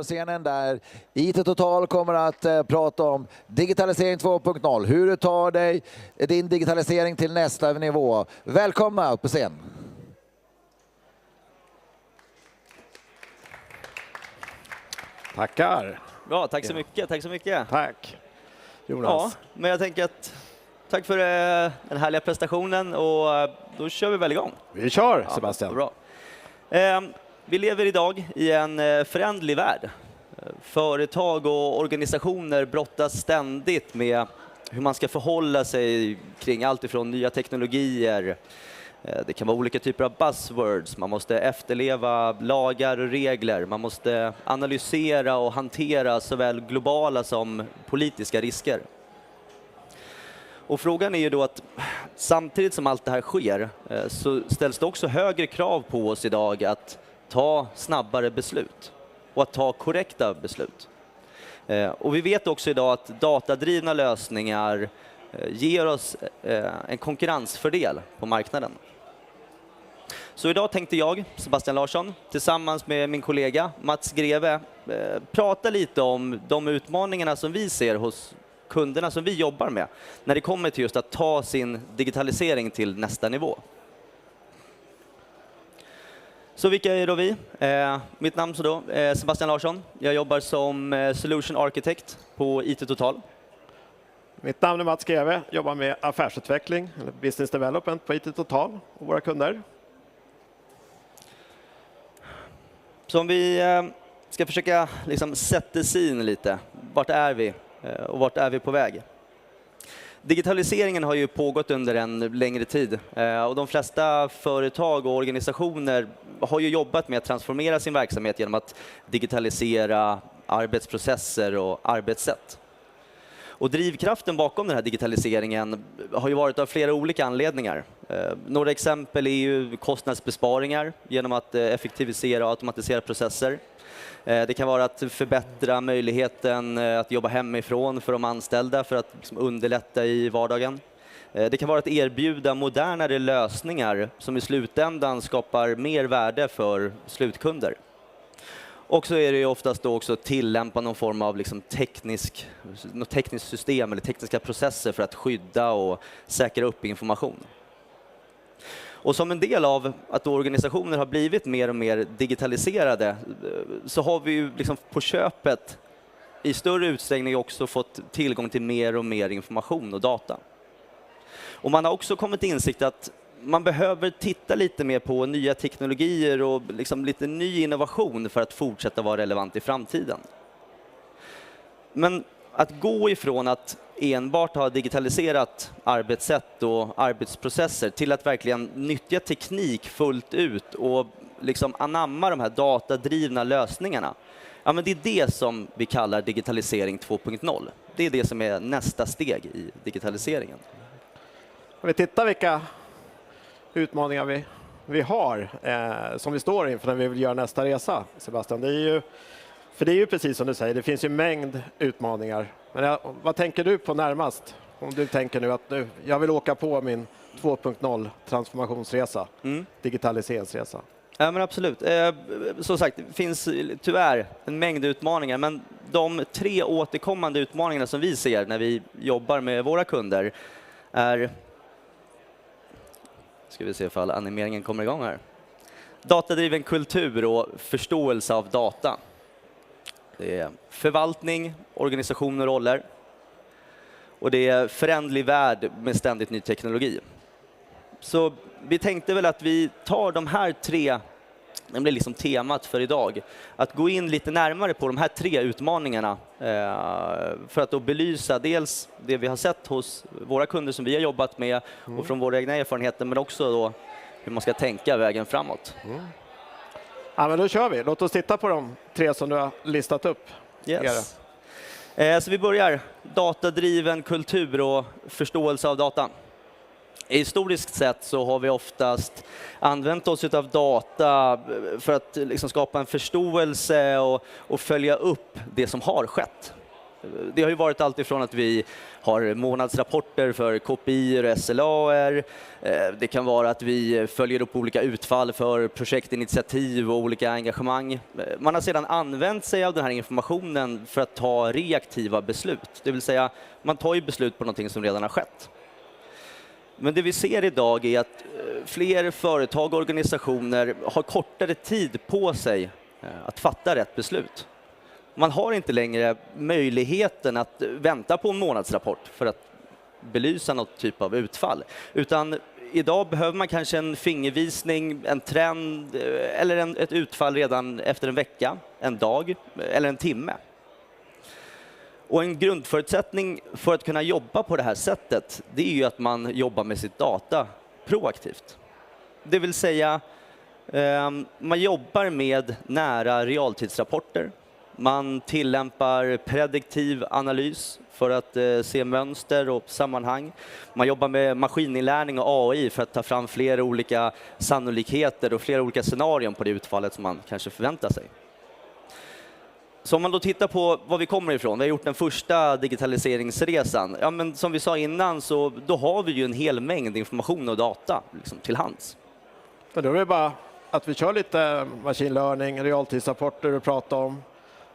Scenen där IT Total kommer att prata om digitalisering 2.0. Hur du tar dig din digitalisering till nästa nivå. Välkomna upp på scen. Tackar. Bra, tack så mycket. Tack så mycket. Tack. Jonas. Ja, men jag tänker att tack för den härliga prestationen och då kör vi väl igång. Vi kör, Sebastian. Bra. Vi lever idag i en föränderlig värld. Företag och organisationer brottas ständigt med hur man ska förhålla sig kring allt ifrån nya teknologier. Det kan vara olika typer av buzzwords. Man måste efterleva lagar och regler. Man måste analysera och hantera såväl globala som politiska risker. Och frågan är ju då att samtidigt som allt det här sker så ställs det också högre krav på oss idag att ta snabbare beslut och att ta korrekta beslut. Och vi vet också idag att datadrivna lösningar ger oss en konkurrensfördel på marknaden. Så idag tänkte jag, Sebastian Larsson, tillsammans med min kollega Mats Greve prata lite om de utmaningarna som vi ser hos kunderna som vi jobbar med när det kommer till just att ta sin digitalisering till nästa nivå. Så vilka är då vi? Mitt namn så då Sebastian Larsson. Jag jobbar som Solution Architect på IT Total. Mitt namn är Mats Greve. Jobbar med affärsutveckling eller business development på IT Total och våra kunder. Så om vi ska försöka liksom sätta scene lite. Vart är vi och vart är vi på väg? Digitaliseringen har ju pågått under en längre tid och de flesta företag och organisationer har ju jobbat med att transformera sin verksamhet genom att digitalisera arbetsprocesser och arbetssätt. Och drivkraften bakom den här digitaliseringen har ju varit av flera olika anledningar. Några exempel är ju kostnadsbesparingar genom att effektivisera och automatisera processer. Det kan vara att förbättra möjligheten att jobba hemifrån för de anställda för att liksom underlätta i vardagen. Det kan vara att erbjuda modernare lösningar som i slutändan skapar mer värde för slutkunder. Och så är det ju oftast då också tillämpa någon form av liksom tekniskt system eller tekniska processer för att skydda och säkra upp information. Och som en del av att organisationer har blivit mer och mer digitaliserade så har vi ju liksom på köpet i större utsträckning också fått tillgång till mer och mer information och data. Och man har också kommit till insikt att man behöver titta lite mer på nya teknologier och liksom lite ny innovation för att fortsätta vara relevant i framtiden. Men att gå ifrån att enbart ha digitaliserat arbetssätt och arbetsprocesser till att verkligen nyttja teknik fullt ut och liksom anamma de här datadrivna lösningarna. Ja, men det är det som vi kallar digitalisering 2.0. Det är det som är nästa steg i digitaliseringen. Om vi tittar vilka utmaningar vi har som vi står inför när vi vill göra nästa resa, Sebastian. Det är ju precis som du säger, det finns ju mängd utmaningar. Men vad tänker du på närmast? Om du tänker nu att jag vill åka på min 2.0 transformationsresa, digitaliseringsresa. Ja, men absolut. Som sagt, det finns tyvärr en mängd utmaningar, men de 3 återkommande utmaningarna som vi ser när vi jobbar med våra kunder är, ska vi se ifall animeringen kommer igång här, datadriven kultur och förståelse av data. Det är förvaltning, organisation och roller. Och det är föränderlig värld med ständigt ny teknologi. Så vi tänkte väl att vi tar de här 3, det blir liksom temat för idag, att gå in lite närmare på de här 3 utmaningarna för att då belysa dels det vi har sett hos våra kunder som vi har jobbat med och från våra egna erfarenheter, men också då hur man ska tänka vägen framåt. Ja, men då kör vi. Låt oss titta på de 3 som du har listat upp. Yes. Så vi börjar. Datadriven kultur och förståelse av data. Historiskt sett så har vi oftast använt oss av data för att liksom skapa en förståelse och följa upp det som har skett. Det har ju varit allt ifrån att vi har månadsrapporter för KPI och SLA:er. Det kan vara att vi följer upp olika utfall för projektinitiativ och olika engagemang. Man har sedan använt sig av den här informationen för att ta reaktiva beslut. Det vill säga, man tar ju beslut på någonting som redan har skett. Men det vi ser idag är att fler företag och organisationer har kortare tid på sig att fatta rätt beslut. Man har inte längre möjligheten att vänta på en månadsrapport för att belysa något typ av utfall. Utan idag behöver man kanske en fingervisning, en trend eller ett utfall redan efter en vecka, en dag eller en timme. Och en grundförutsättning för att kunna jobba på det här sättet, det är ju att man jobbar med sitt data proaktivt. Det vill säga, man jobbar med nära realtidsrapporter. Man tillämpar prediktiv analys för att se mönster och sammanhang. Man jobbar med maskininlärning och AI för att ta fram flera olika sannolikheter och flera olika scenarion på det utfallet som man kanske förväntar sig. Så om man då tittar på var vi kommer ifrån, vi har gjort den första digitaliseringsresan. Ja, men som vi sa innan så då har vi ju en hel mängd information och data liksom, till hands. Men då är det bara att vi kör lite machine learning, realtidsrapporter och pratar om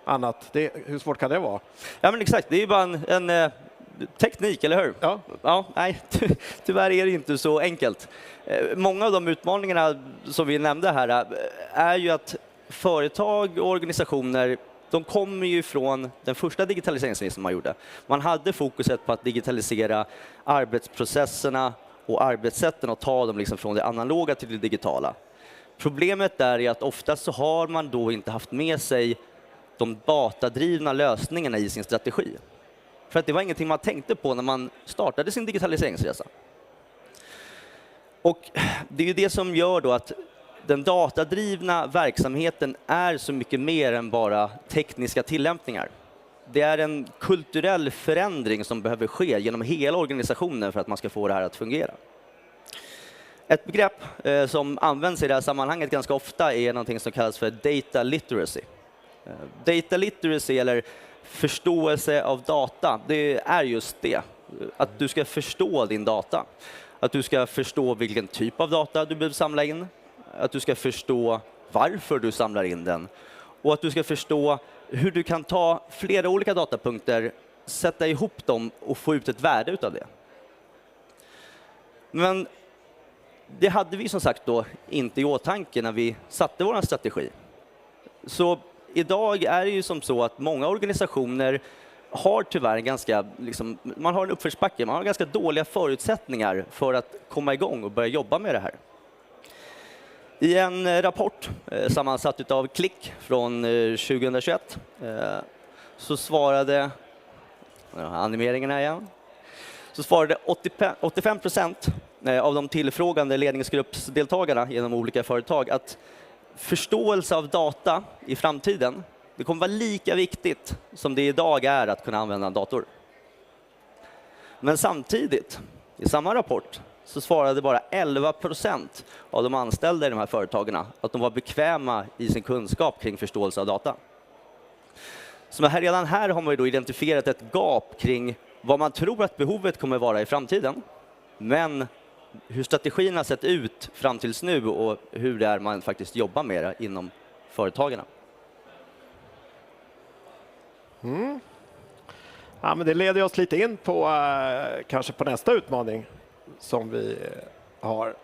annat. Hur svårt kan det vara? Ja men exakt, det är ju bara en teknik, eller hur? Ja. Ja, nej, tyvärr är det inte så enkelt. Många av de utmaningarna som vi nämnde här är ju att företag och organisationer, de kommer ju från den första digitaliseringsresan man gjorde. Man hade fokuset på att digitalisera arbetsprocesserna och arbetssätten och ta dem liksom från det analoga till det digitala. Problemet där är att ofta så har man då inte haft med sig de datadrivna lösningarna i sin strategi. För att det var ingenting man tänkte på när man startade sin digitaliseringsresa. Och det är ju det som gör då att den datadrivna verksamheten är så mycket mer än bara tekniska tillämpningar. Det är en kulturell förändring som behöver ske genom hela organisationen för att man ska få det här att fungera. Ett begrepp som används i det här sammanhanget ganska ofta är någonting som kallas för data literacy. Data literacy eller förståelse av data, det är just det. Att du ska förstå din data. Att du ska förstå vilken typ av data du behöver samla in. Att du ska förstå varför du samlar in den. Och att du ska förstå hur du kan ta flera olika datapunkter, sätta ihop dem och få ut ett värde utav det. Men det hade vi som sagt då inte i åtanke när vi satte vår strategi. Så idag är det ju som så att många organisationer har tyvärr man har en uppförsbacke, man har ganska dåliga förutsättningar för att komma igång och börja jobba med det här. I en rapport sammansatt av Klick från 2021 så svarade, animeringarna igen, så svarade 85% av de tillfrågande ledningsgruppsdeltagarna genom olika företag att förståelse av data i framtiden, det kommer vara lika viktigt som det idag är att kunna använda en dator. Men samtidigt, i samma rapport, så svarade bara 11% av de anställda i de här företagen att de var bekväma i sin kunskap kring förståelse av data. Så redan här har man ju då identifierat ett gap kring vad man tror att behovet kommer vara i framtiden, men hur strategin har sett ut fram tills nu och hur det är man faktiskt jobbar med det inom företagen. Ja, men det leder oss lite in på kanske på nästa utmaning som vi har.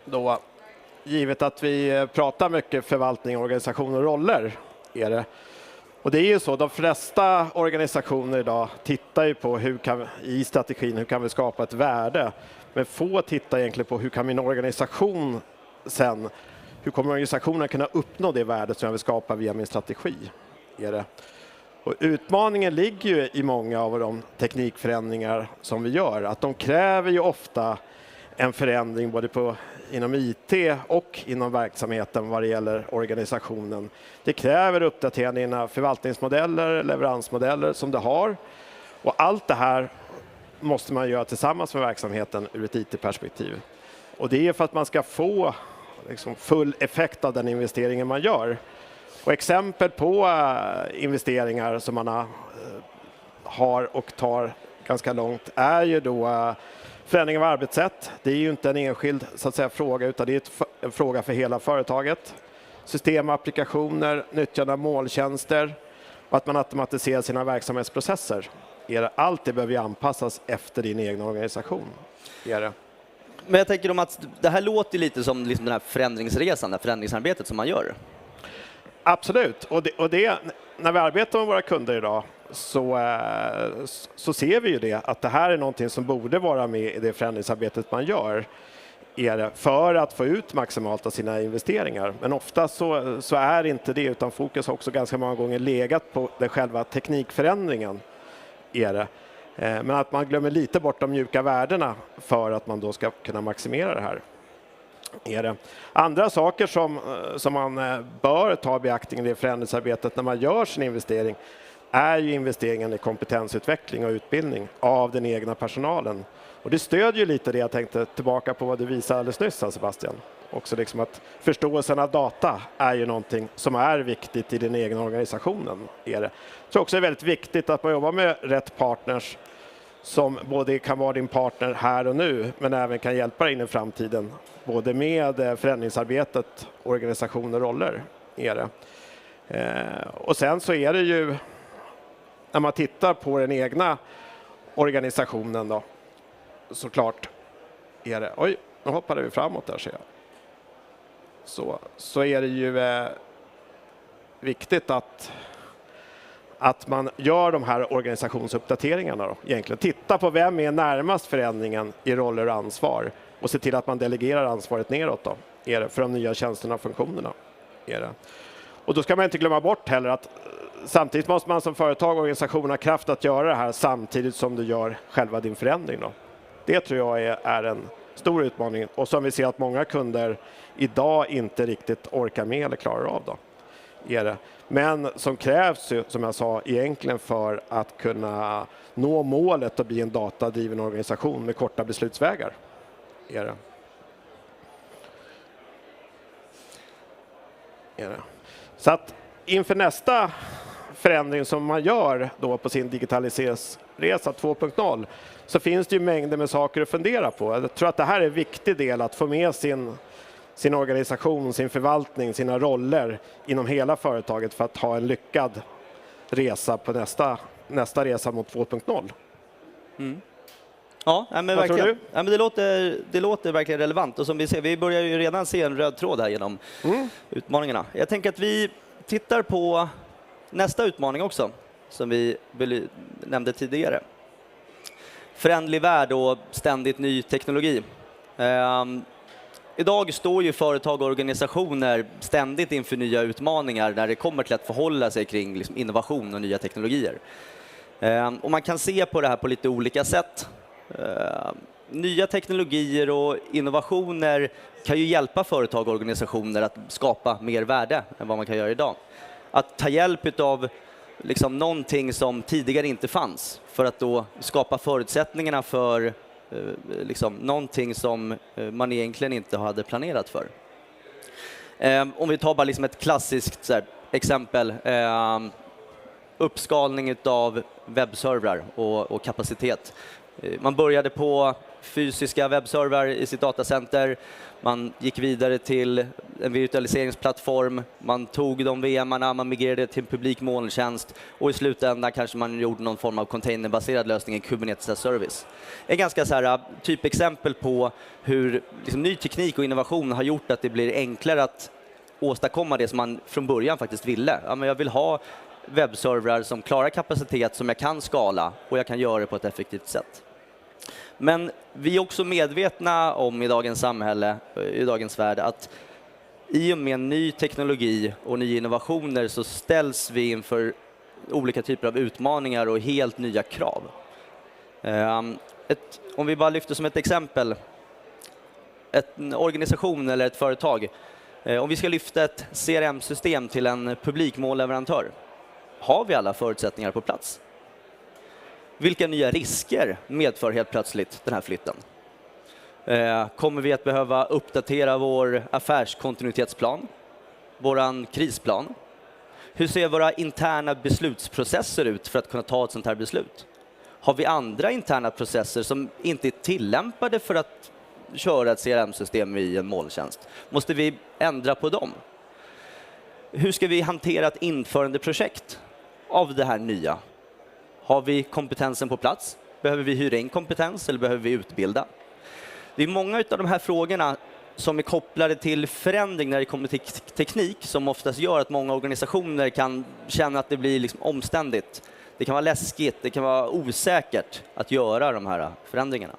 Då, givet att vi pratar mycket förvaltning, organisation och roller är det. Och det är ju så, de flesta organisationer idag tittar ju på i strategin, hur kan vi skapa ett värde? Men få tittar egentligen på hur kan min organisation sen, hur kommer organisationen kunna uppnå det värdet som jag vill skapa via min strategi? Är det. Och utmaningen ligger ju i många av de teknikförändringar som vi gör, att de kräver ju ofta en förändring både inom IT och inom verksamheten vad det gäller organisationen. Det kräver uppdatering i dina förvaltningsmodeller, leveransmodeller som du har. Och allt det här måste man göra tillsammans med verksamheten ur ett IT-perspektiv. Och det är för att man ska få full effekt av den investeringen man gör. Och exempel på investeringar som man har och tar ganska långt är ju då förändring av arbetssätt. Det är ju inte en enskild så att säga, fråga, utan det är en fråga för hela företaget. System, applikationer, nyttjande av måltjänster och att man automatiserar sina verksamhetsprocesser. Allt det behöver ju anpassas efter din egen organisation. Men jag tänker om att det här låter lite som liksom den här förändringsresan, det här förändringsarbetet som man gör. Absolut, och det när vi arbetar med våra kunder idag så ser vi ju det, att det här är någonting som borde vara med i det förändringsarbetet man gör för att få ut maximalt av sina investeringar. Men ofta så är inte det, utan fokus har också ganska många gånger legat på den själva teknikförändringen. Men att man glömmer lite bort de mjuka värdena för att man då ska kunna maximera det här. Andra saker som man bör ta i beaktning i det förändringsarbetet när man gör sin investering är ju investeringen i kompetensutveckling och utbildning av den egna personalen. Och det stödjer ju lite det jag tänkte tillbaka på vad du visade alldeles nyss, Sebastian. Också liksom att förståelsen av data är ju någonting som är viktigt i den egna organisationen. Jag tror också det är väldigt viktigt att man jobbar med rätt partners som både kan vara din partner här och nu, men även kan hjälpa dig in i framtiden. Både med förändringsarbetet, organisation och roller. Och sen så är det ju, när man tittar på den egna organisationen då, såklart oj, nu hoppade vi framåt där ser jag. Så är det ju viktigt att man gör de här organisationsuppdateringarna då, egentligen. Titta på vem är närmast förändringen i roller och ansvar och se till att man delegerar ansvaret neråt då, för de nya tjänsterna och funktionerna. Och då ska man inte glömma bort heller att samtidigt måste man som företag och organisation ha kraft att göra det här samtidigt som du gör själva din förändring då. Det tror jag är en stor utmaning och som vi ser att många kunder idag inte riktigt orkar med eller klarar av då. Men som krävs, som jag sa, egentligen för att kunna nå målet att bli en datadriven organisation med korta beslutsvägar. Så att inför nästa förändring som man gör då på sin digitaliseringsresa 2.0 så finns det ju mängder med saker att fundera på. Jag tror att det här är en viktig del att få med sin organisation, sin förvaltning, sina roller inom hela företaget för att ha en lyckad resa på nästa resa mot 2.0. Mm. Ja, men verkligen. Ja, men det låter verkligen relevant och som vi ser, vi börjar ju redan se en röd tråd här genom utmaningarna. Jag tänker att vi tittar på nästa utmaning också som vi nämnde tidigare. Föränderlig värld och ständigt ny teknologi. Idag står ju företag och organisationer ständigt inför nya utmaningar när det kommer till att förhålla sig kring liksom innovation och nya teknologier. Och man kan se på det här på lite olika sätt. Nya teknologier och innovationer kan ju hjälpa företag och organisationer att skapa mer värde än vad man kan göra idag. Att ta hjälp av liksom någonting som tidigare inte fanns för att då skapa förutsättningarna för liksom någonting som man egentligen inte hade planerat för. Om vi tar bara liksom ett klassiskt exempel, uppskalning av webbservrar och kapacitet. Man började på fysiska webbservrar i sitt datacenter. Man gick vidare till en virtualiseringsplattform. Man tog de VM:arna, man migrerade till en publik molntjänst och i slutändan kanske man gjorde någon form av containerbaserad lösning, en Kubernetes service. Ett ganska så här typexempel på hur liksom, ny teknik och innovation har gjort att det blir enklare att åstadkomma det som man från början faktiskt ville. Ja, men jag vill ha webbservrar som klarar kapacitet som jag kan skala och jag kan göra det på ett effektivt sätt. Men vi är också medvetna om i dagens samhälle, i dagens värld, att i och med ny teknologi och nya innovationer så ställs vi inför olika typer av utmaningar och helt nya krav. Om vi bara lyfter som ett exempel, en organisation eller ett företag. Om vi ska lyfta ett CRM-system till en publikmålleverantör, har vi alla förutsättningar på plats? Vilka nya risker medför helt plötsligt den här flytten? Kommer vi att behöva uppdatera vår affärskontinuitetsplan, våran krisplan? Hur ser våra interna beslutsprocesser ut för att kunna ta ett sånt här beslut? Har vi andra interna processer som inte är tillämpade för att köra ett CRM-system i en molntjänst? Måste vi ändra på dem? Hur ska vi hantera ett införandeprojekt av det här nya? Har vi kompetensen på plats? Behöver vi hyra in kompetens eller behöver vi utbilda? Det är många av de här frågorna som är kopplade till förändring när det kommer till teknik som oftast gör att många organisationer kan känna att det blir liksom omständigt. Det kan vara läskigt, det kan vara osäkert att göra de här förändringarna.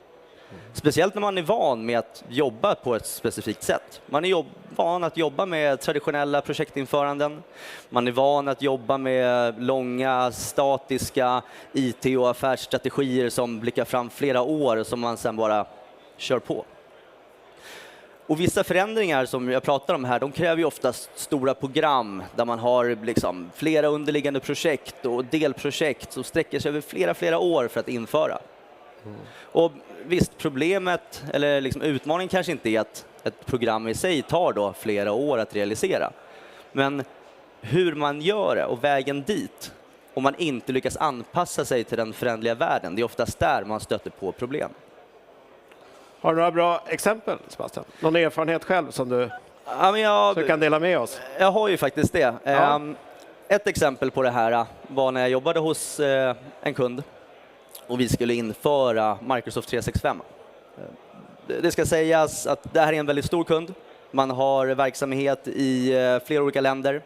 Speciellt när man är van med att jobba på ett specifikt sätt. Man är van att jobba med traditionella projektinföranden. Man är van att jobba med långa, statiska IT- och affärsstrategier som blickar fram flera år som man sedan bara kör på. Och vissa förändringar som jag pratar om här, de kräver ju oftast stora program där man har liksom flera underliggande projekt och delprojekt som sträcker sig över flera år för att införa. Och visst, problemet eller liksom utmaningen kanske inte är att ett program i sig tar då flera år att realisera. Men hur man gör det och vägen dit, om man inte lyckas anpassa sig till den föränderliga världen, det är oftast där man stöter på problem. Har du några bra exempel, Sebastian? Någon erfarenhet själv som du kan dela med oss? Jag har ju faktiskt det. Ja. Ett exempel på det här var när jag jobbade hos en kund och vi skulle införa Microsoft 365. Det ska sägas att det här är en väldigt stor kund. Man har verksamhet i flera olika länder.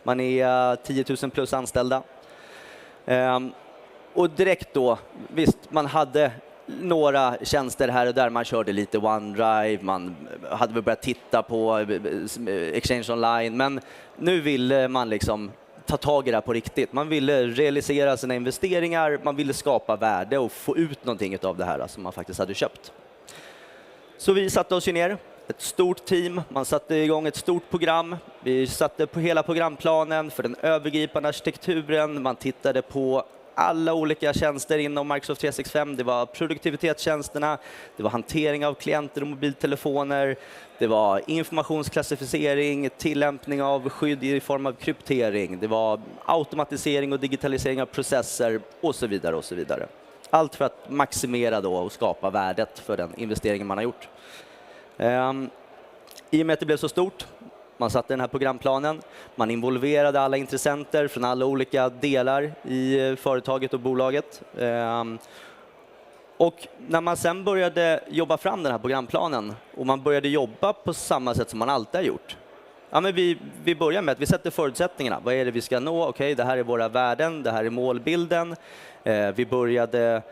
Man är 10 000 plus anställda. Och direkt då, visst, man hade några tjänster här och där. Man körde lite OneDrive, man hade väl börjat titta på Exchange Online, men nu ville man liksom ta tag i det här på riktigt. Man ville realisera sina investeringar, man ville skapa värde och få ut någonting av det här som man faktiskt hade köpt. Så vi satte oss ner, ett stort team, man satte igång ett stort program. Vi satte på hela programplanen för den övergripande arkitekturen, man tittade på alla olika tjänster inom Microsoft 365. Det var produktivitetstjänsterna, det var hantering av klienter och mobiltelefoner, det var informationsklassificering, tillämpning av skydd i form av kryptering, det var automatisering och digitalisering av processer och så vidare och så vidare. Allt för att maximera då och skapa värdet för den investeringen man har gjort. I och med att det blev så stort, man satte den här programplanen, man involverade alla intressenter från alla olika delar i företaget och bolaget. Och när man sen började jobba fram den här programplanen och man började jobba på samma sätt som man alltid har gjort. Ja, men vi börjar med att vi sätter förutsättningarna. Vad är det vi ska nå? Okej, det här är våra värden, det här är målbilden. Vi började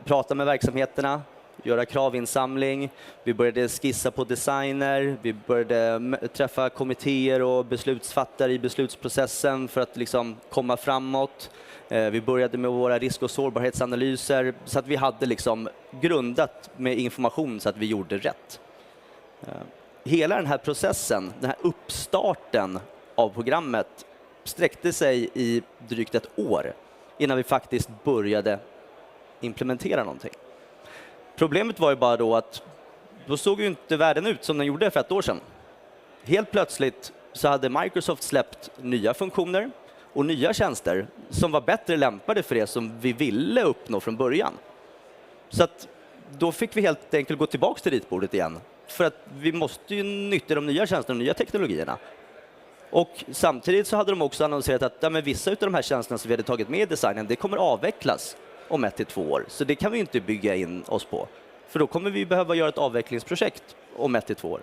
prata med verksamheterna, göra kravinsamling, vi började skissa på designer, vi började träffa kommittéer och beslutsfattare i beslutsprocessen för att liksom komma framåt. Vi började med våra risk- och sårbarhetsanalyser så att vi hade liksom grundat med information så att vi gjorde rätt. Hela den här processen, den här uppstarten av programmet sträckte sig i drygt ett år innan vi faktiskt började implementera någonting. Problemet var ju bara då att då såg ju inte världen ut som den gjorde för ett år sedan. Helt plötsligt så hade Microsoft släppt nya funktioner och nya tjänster som var bättre lämpade för det som vi ville uppnå från början. Så att då fick vi helt enkelt gå tillbaka till ritbordet igen. För att vi måste ju nyttja de nya tjänsterna och nya teknologierna. Och samtidigt så hade de också annonserat att men vissa av de här tjänsterna som vi hade tagit med i designen, det kommer avvecklas om 1 till 2 år. Så det kan vi inte bygga in oss på. För då kommer vi behöva göra ett avvecklingsprojekt om 1 till 2 år.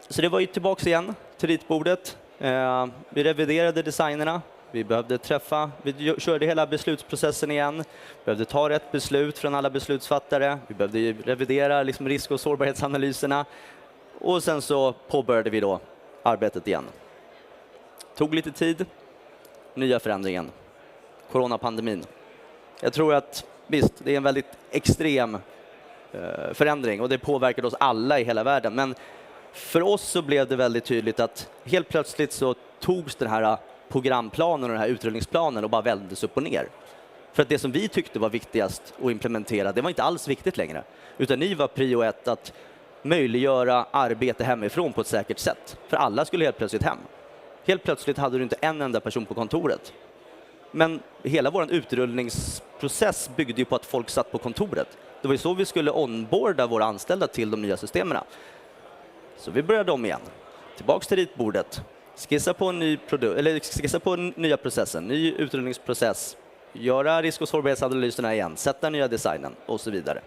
Så det var ju tillbaka igen till ritbordet. Vi reviderade designerna. Vi körde hela beslutsprocessen igen. Vi behövde ta rätt beslut från alla beslutsfattare. Vi behövde revidera liksom risk- och sårbarhetsanalyserna. Och sen så påbörjade vi då arbetet igen. Tog lite tid. Nya förändringen. Coronapandemin. Jag tror att visst, det är en väldigt extrem förändring och det påverkade oss alla i hela världen. Men för oss så blev det väldigt tydligt att helt plötsligt så togs den här programplanen och den här utrullningsplanen och bara vändes upp och ner. För att det som vi tyckte var viktigast att implementera, det var inte alls viktigt längre. Utan ni var prio 1 att möjliggöra arbete hemifrån på ett säkert sätt. För alla skulle helt plötsligt hem. Helt plötsligt hade du inte en enda person på kontoret. Men hela vår utrullningsprocess byggde ju på att folk satt på kontoret. Det var ju så vi skulle onboarda våra anställda till de nya systemen. Så vi började om igen. Tillbaks till ritbordet. Skissa på en ny skissa på nya processen, ny utrullningsprocess. Göra risk- och sårbarhetsanalyserna igen. Sätta nya designen och så vidare.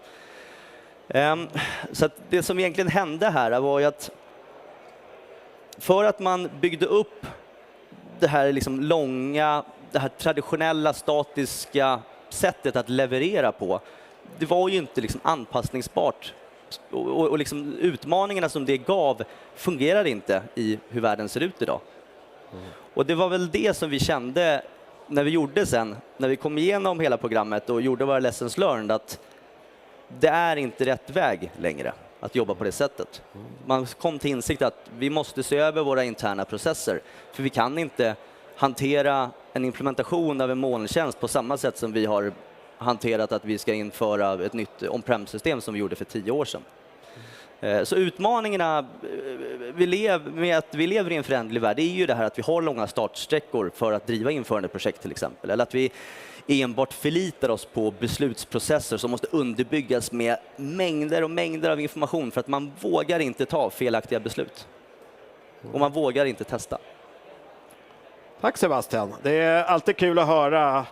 Så att det som egentligen hände här var ju att för att man byggde upp det här liksom långa, det här traditionella statiska sättet att leverera på, det var ju inte liksom anpassningsbart. Och liksom utmaningarna som det gav fungerar inte i hur världen ser ut idag. Och det var väl det som vi kände när vi gjorde sen, när vi kom igenom hela programmet och gjorde våra lessons learned, att det är inte rätt väg längre att jobba på det sättet. Man kom till insikt att vi måste se över våra interna processer, för vi kan inte hantera en implementation av en molntjänst på samma sätt som vi har hanterat att vi ska införa ett nytt on-prem-system som vi gjorde för 10 år sedan. Så utmaningarna med att vi lever i en föränderlig värld är ju det här att vi har långa startsträckor för att driva införandeprojekt till exempel. Eller att vi enbart förlitar oss på beslutsprocesser som måste underbyggas med mängder och mängder av information, för att man vågar inte ta felaktiga beslut. Och man vågar inte testa. Tack Sebastian. Det är alltid kul att höra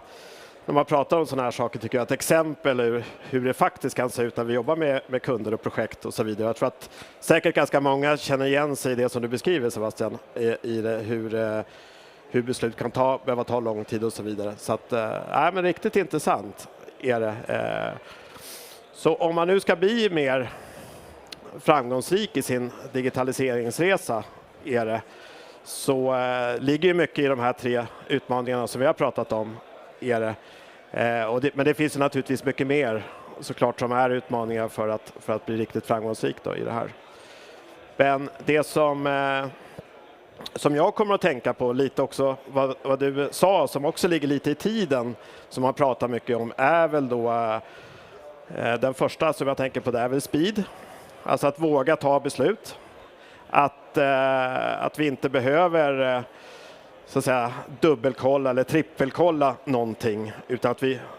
när man pratar om sådana här saker, tycker jag, ett exempel hur det faktiskt kan se ut när vi jobbar med kunder och projekt och så vidare. Jag tror att säkert ganska många känner igen sig i det som du beskriver, Sebastian, i det, hur beslut kan behöva ta lång tid och så vidare. Så att, men riktigt intressant är det. Så om man nu ska bli mer framgångsrik i sin digitaliseringsresa, så ligger ju mycket i de här 3 utmaningarna som vi har pratat om. Men det finns ju naturligtvis mycket mer såklart som är utmaningar för att bli riktigt framgångsrik då i det här. Men det som jag kommer att tänka på lite också, vad du sa, som också ligger lite i tiden, som man pratar mycket om, är väl då den första som jag tänker på, det är väl speed. Alltså att våga ta beslut. Att vi inte behöver så att säga dubbelkolla eller trippelkolla någonting, utan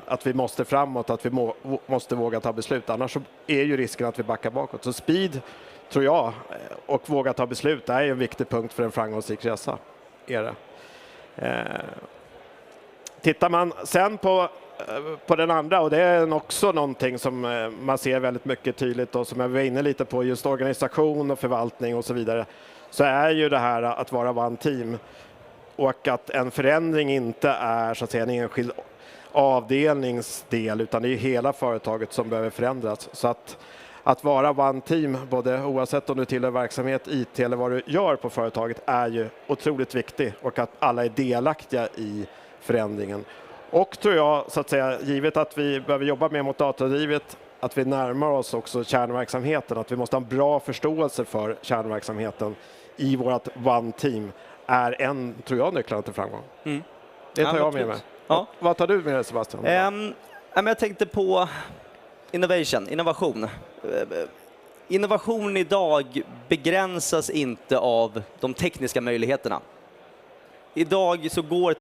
att vi måste framåt, att vi måste våga ta beslut. Annars så är ju risken att vi backar bakåt. Så speed, tror jag, och våga ta beslut är en viktig punkt för en framgångsrik resa. Tittar man sen på den andra, och det är också någonting som man ser väldigt mycket tydligt och som jag var inne lite på, just organisation och förvaltning och så vidare, så är ju det här att vara one team, och att en förändring inte är så att säga en enskild avdelningsdel, utan det är hela företaget som behöver förändras. Så att vara one team, både oavsett om du tillhör verksamhet, IT eller vad du gör på företaget, är ju otroligt viktigt, och att alla är delaktiga i förändringen. Och tror jag, så att säga, givet att vi behöver jobba mer mot datadrivet, att vi närmar oss också kärnverksamheten, att vi måste ha en bra förståelse för kärnverksamheten i vårt one team, är tror jag, nycklarna till framgång. Det tar jag med mig. Ja. Vad tar du med dig, Sebastian? Jag tänkte på innovation. Innovation idag begränsas inte av de tekniska möjligheterna. Idag så går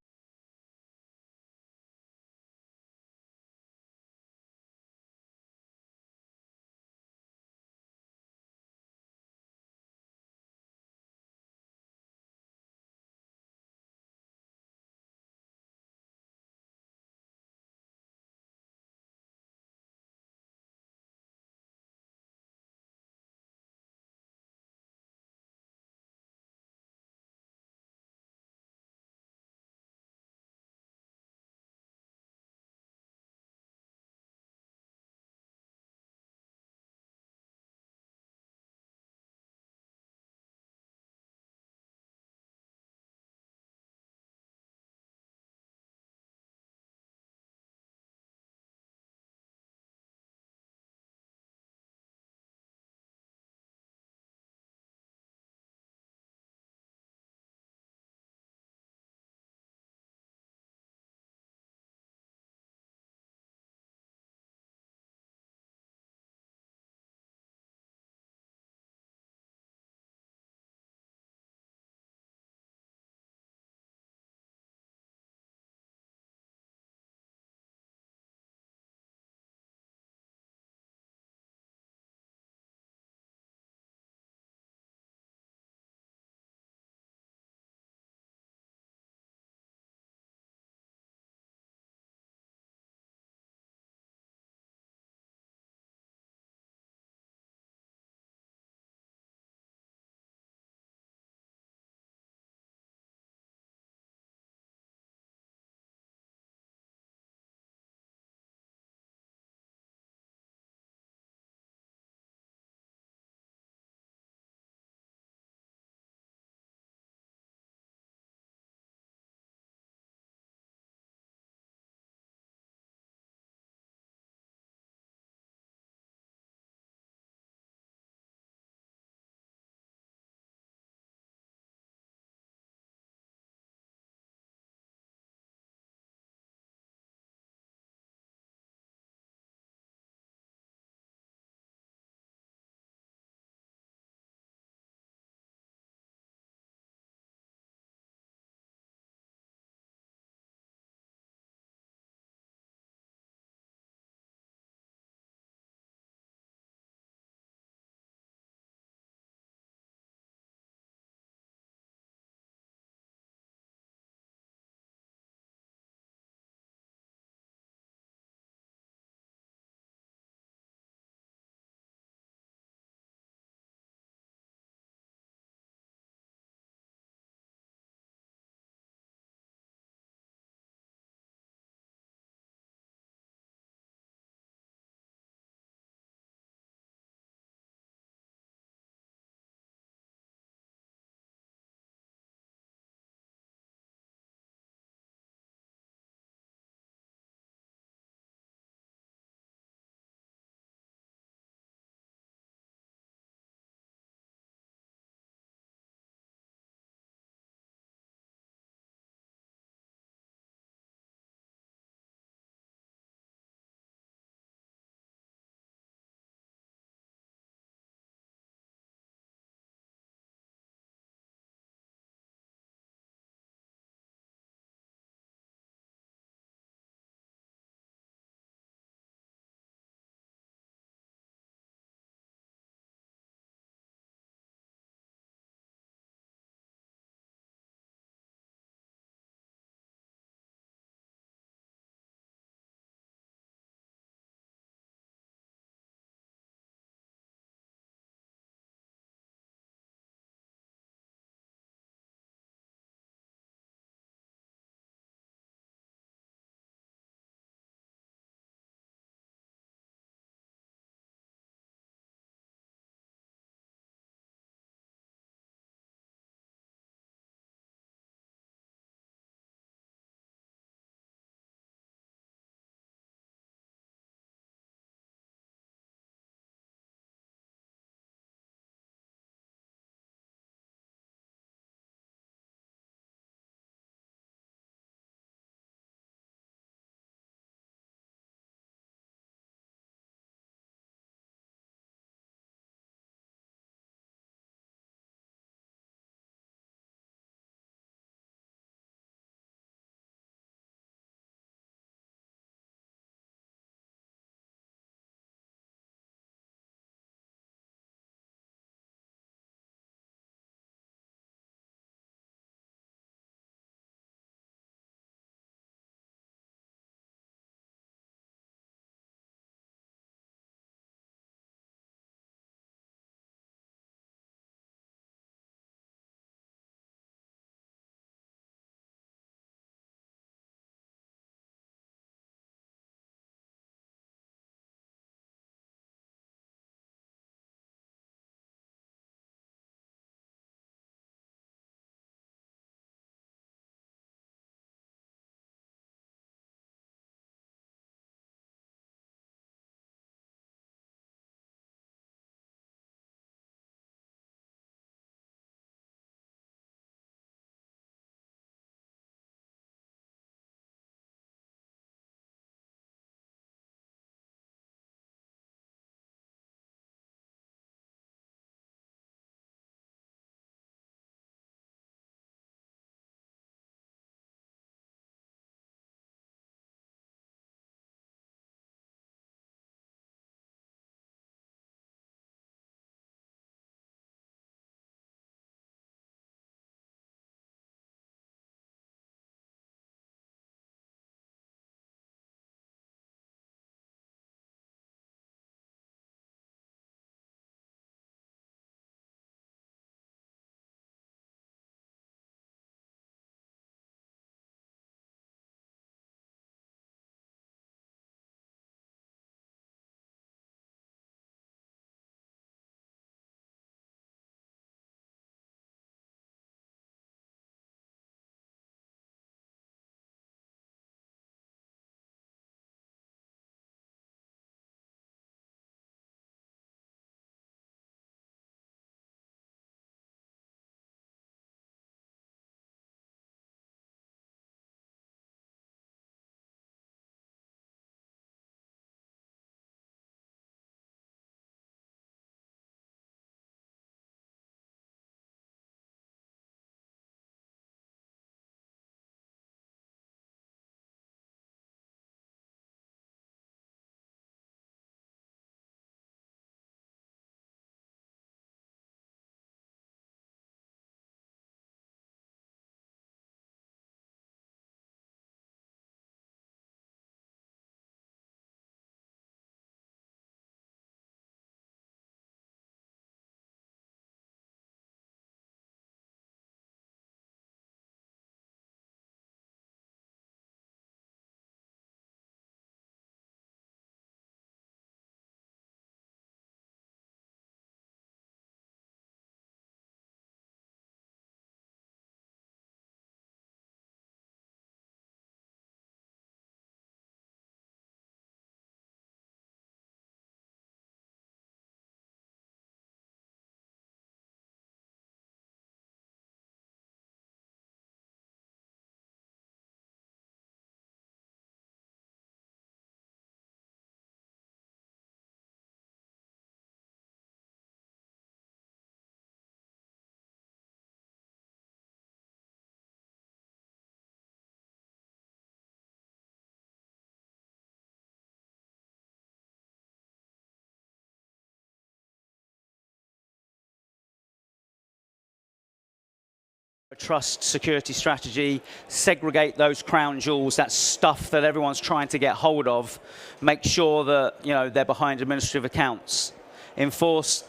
trust security strategy, segregate those crown jewels, that stuff that everyone's trying to get hold of, make sure that they're behind administrative accounts, enforce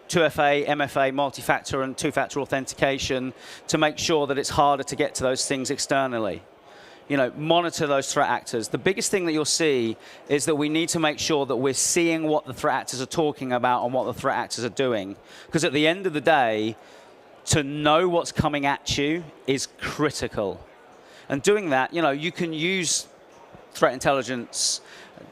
2FA, MFA, multi-factor and two-factor authentication to make sure that it's harder to get to those things externally. Monitor those threat actors. The biggest thing that you'll see is that we need to make sure that we're seeing what the threat actors are talking about and what the threat actors are doing. Because at the end of the day, to know what's coming at you is critical. And doing that, you can use threat intelligence.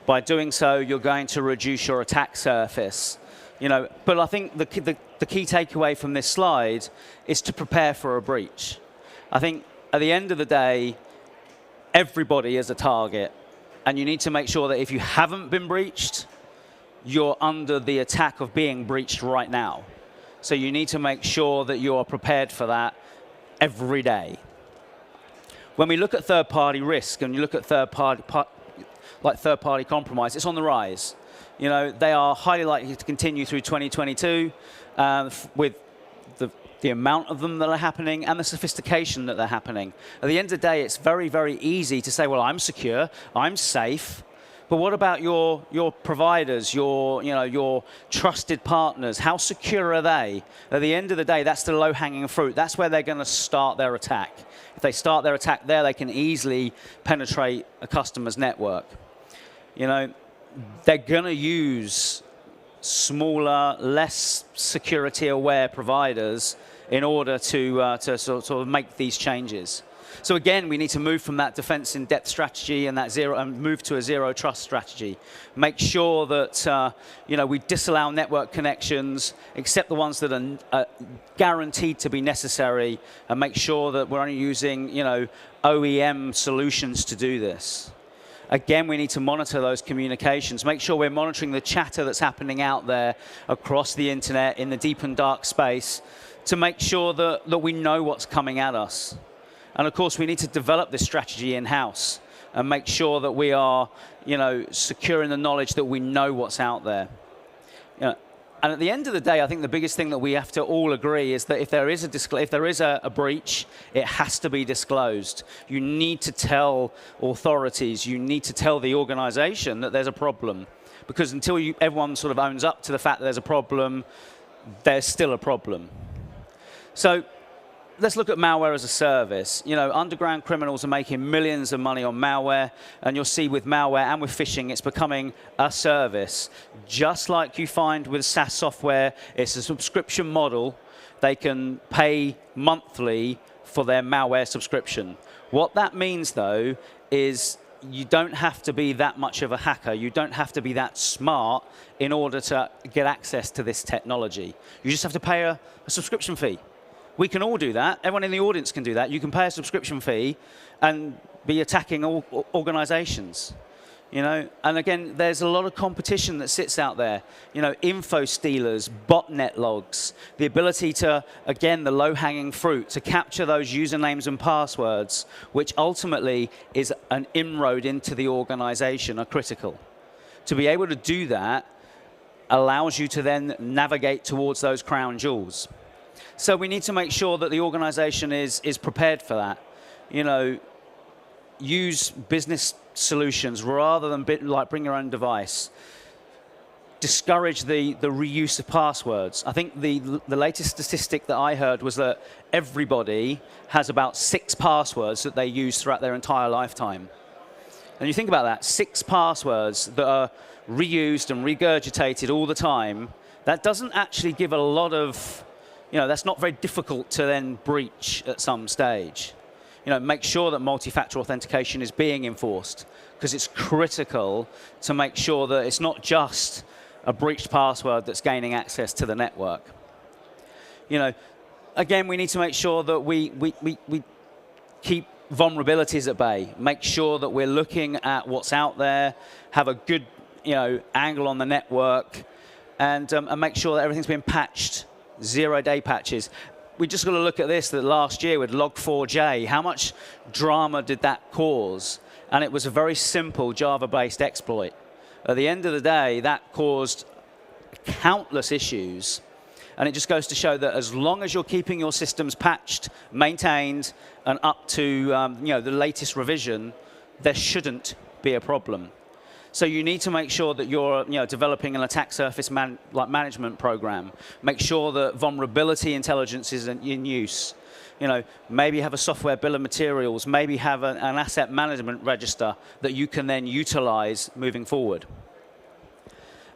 By doing so, you're going to reduce your attack surface. But I think the key takeaway from this slide is to prepare for a breach. I think at the end of the day, everybody is a target, and you need to make sure that if you haven't been breached, you're under the attack of being breached right now. So you need to make sure that you're prepared for that every day. When we look at third-party risk and you look at third-party compromise, it's on the rise. They are highly likely to continue through 2022 with the amount of them that are happening and the sophistication that they're happening. At the end of the day, it's very, very easy to say, well, I'm secure, I'm safe. But what about your providers, your trusted partners? How secure are they? At the end of the day, that's the low-hanging fruit. That's where they're going to start their attack. If they start their attack there, they can easily penetrate a customer's network. They're going to use smaller, less security-aware providers in order to sort of make these changes. So again, we need to move from that defense in depth strategy and move to a zero trust strategy. Make sure that we disallow network connections, except the ones that are guaranteed to be necessary, and make sure that we're only using OEM solutions to do this. Again, we need to monitor those communications, make sure we're monitoring the chatter that's happening out there across the internet in the deep and dark space to make sure that we know what's coming at us. And of course, we need to develop this strategy in-house and make sure that we are secure in the knowledge that we know what's out there. And at the end of the day, I think the biggest thing that we have to all agree is that if there is a breach, it has to be disclosed. You need to tell authorities, you need to tell the organization that there's a problem. Because until everyone sort of owns up to the fact that there's a problem, there's still a problem. So let's look at malware as a service. Underground criminals are making millions of money on malware, and you'll see with malware and with phishing, it's becoming a service. Just like you find with SaaS software, it's a subscription model. They can pay monthly for their malware subscription. What that means, though, is you don't have to be that much of a hacker. You don't have to be that smart in order to get access to this technology. You just have to pay a subscription fee. We can all do that. Everyone in the audience can do that. You can pay a subscription fee and be attacking all organizations. And again, there's a lot of competition that sits out there. Info stealers, botnet logs, the ability to, again, the low-hanging fruit, to capture those usernames and passwords, which ultimately is an inroad into the organization, are critical. To be able to do that allows you to then navigate towards those crown jewels. So we need to make sure that the organization is prepared for that. Use business solutions rather than bring your own device. Discourage the reuse of passwords. I think the latest statistic that I heard was that everybody has about 6 passwords that they use throughout their entire lifetime. And you think about that, 6 passwords that are reused and regurgitated all the time, that doesn't actually give a lot of, that's not very difficult to then breach at some stage. Make sure that multi-factor authentication is being enforced, because it's critical to make sure that it's not just a breached password that's gaining access to the network. Again, we need to make sure that we keep vulnerabilities at bay, make sure that we're looking at what's out there, have a good angle on the network, and make sure that everything's been patched, 0-day patches. We just got to look at this, that last year with Log4j, how much drama did that cause? And it was a very simple Java-based exploit. At the end of the day, that caused countless issues. And it just goes to show that as long as you're keeping your systems patched, maintained, and up to the latest revision, there shouldn't be a problem. So you need to make sure that you're developing an attack surface management program. Make sure that vulnerability intelligence is in use. Maybe have a software bill of materials, maybe have an asset management register that you can then utilize moving forward.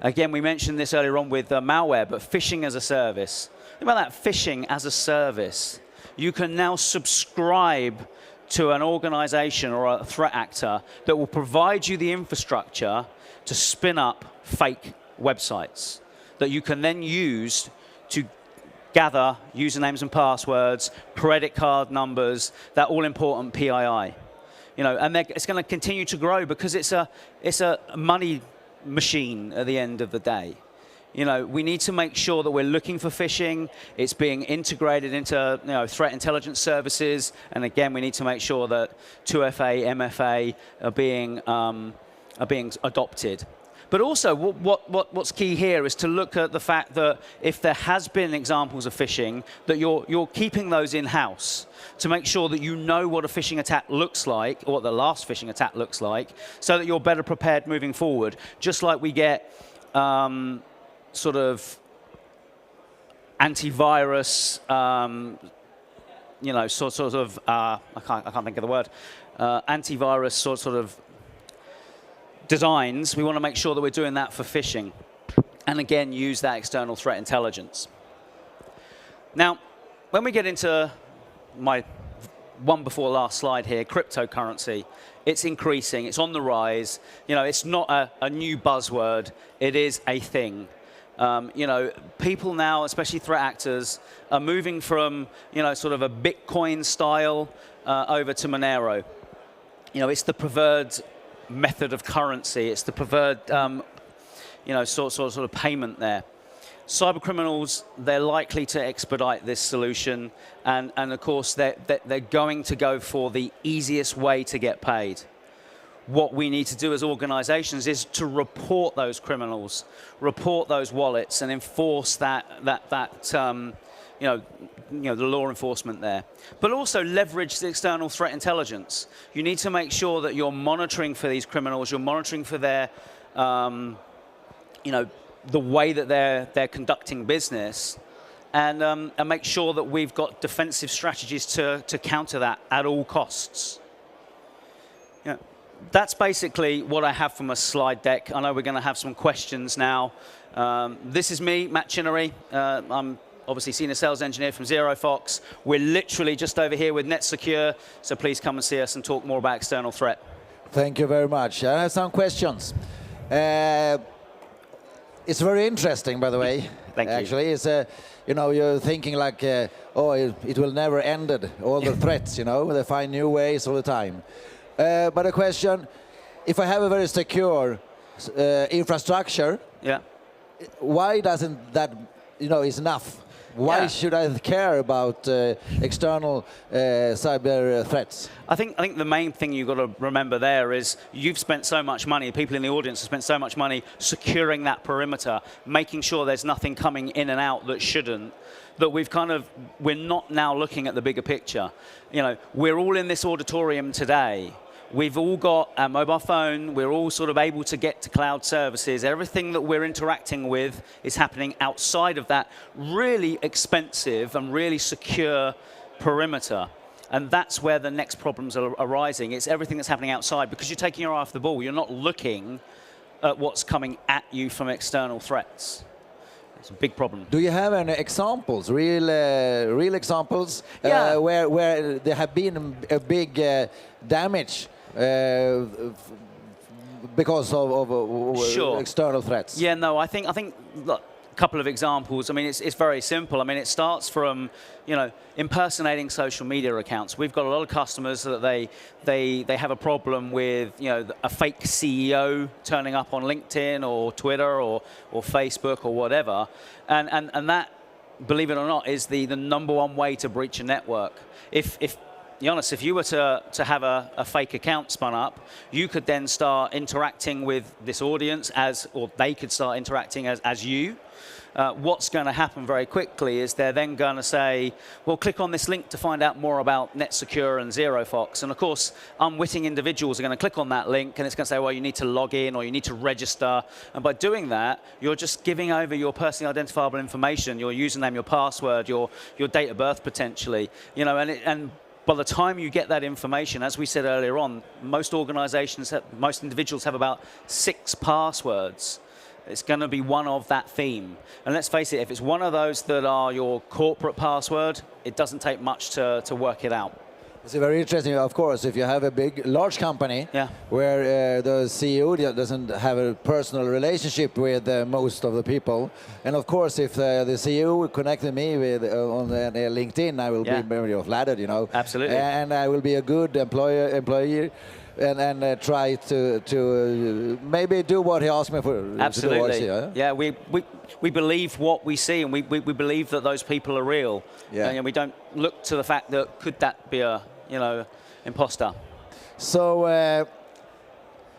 Again, we mentioned this earlier on with malware, but phishing as a service. Think about that, phishing as a service. You can now subscribe to an organization or a threat actor that will provide you the infrastructure to spin up fake websites that you can then use to gather usernames and passwords, credit card numbers, that all-important PII. And it's going to continue to grow because it's a money machine at the end of the day. We need to make sure that we're looking for phishing. It's being integrated into threat intelligence services, and again, we need to make sure that 2FA, MFA are being adopted. But also, what's key here is to look at the fact that if there has been examples of phishing, that you're keeping those in-house to make sure that you know what a phishing attack looks like, or what the last phishing attack looks like, so that you're better prepared moving forward. Just like we get sort of antivirus, I can't think of the word, antivirus sort of designs. We want to make sure that we're doing that for phishing. And again, use that external threat intelligence. Now, when we get into my one before last slide here, cryptocurrency, it's increasing, it's on the rise. It's not a new buzzword, it is a thing. People now, especially threat actors, are moving from, sort of a Bitcoin style over to Monero. It's the preferred method of currency. It's the preferred, sort of payment there. Cyber criminals, they're likely to expedite this solution, and of course, they're going to go for the easiest way to get paid. What we need to do as organizations is to report those criminals, report those wallets, and enforce the law enforcement there. But also leverage the external threat intelligence. You need to make sure that you're monitoring for these criminals, you're monitoring for their, the way that they're conducting business, and make sure that we've got defensive strategies to counter that at all costs. That's basically what I have from a slide deck. I know we're going to have some questions now. This is me, Matt Chinnery. I'm obviously Senior Sales Engineer from ZeroFox. We're literally just over here with NetSecure, so please come and see us and talk more about external threat. Thank you very much. I have some questions. It's very interesting, by the way. Thank you. Actually, it's you're thinking like, it will never end. All the threats, they find new ways all the time. But a question: if I have a very secure infrastructure, why doesn't that, is enough? Why should I care about external cyber threats? I think the main thing you've got to remember there is you've spent so much money, people in the audience have spent so much money securing that perimeter, making sure there's nothing coming in and out that shouldn't, that we're not now looking at the bigger picture. We're all in this auditorium today. We've all got a mobile phone. We're all sort of able to get to cloud services. Everything that we're interacting with is happening outside of that really expensive and really secure perimeter. And that's where the next problems are arising. It's everything that's happening outside because you're taking your eye off the ball. You're not looking at what's coming at you from external threats. It's a big problem. Do you have any examples, real examples, where there have been a big damage because of external threats? Yeah, no, I think look, a couple of examples. I mean, it's very simple. I mean, it starts from impersonating social media accounts. We've got a lot of customers that they have a problem with a fake CEO turning up on LinkedIn or Twitter or Facebook or whatever, and that, believe it or not, is the number one way to breach a network. If Jonas, if you were to have a fake account spun up, you could then start interacting with this audience or they could start interacting as you. What's going to happen very quickly is they're then going to say, well, click on this link to find out more about NetSecure and ZeroFox. And of course, unwitting individuals are going to click on that link, and it's going to say, well, you need to log in or you need to register. And by doing that, you're just giving over your personally identifiable information, your username, your password, your date of birth potentially. You know, and by the time you get that information, as we said earlier on, most organizations, most individuals have about 6 passwords. It's going to be one of that theme. And let's face it, if it's one of those that are your corporate password, it doesn't take much to work it out. It's very interesting, of course, if you have a large company where the CEO doesn't have a personal relationship with most of the people. And of course, if the CEO connected me with on LinkedIn, I will be very flattered, you know. Absolutely. And I will be a good employee. And try to maybe do what he asked me for. Absolutely. To do, yeah, we believe what we see, and we believe that those people are real. Yeah. And we don't look to the fact that could that be a imposter. So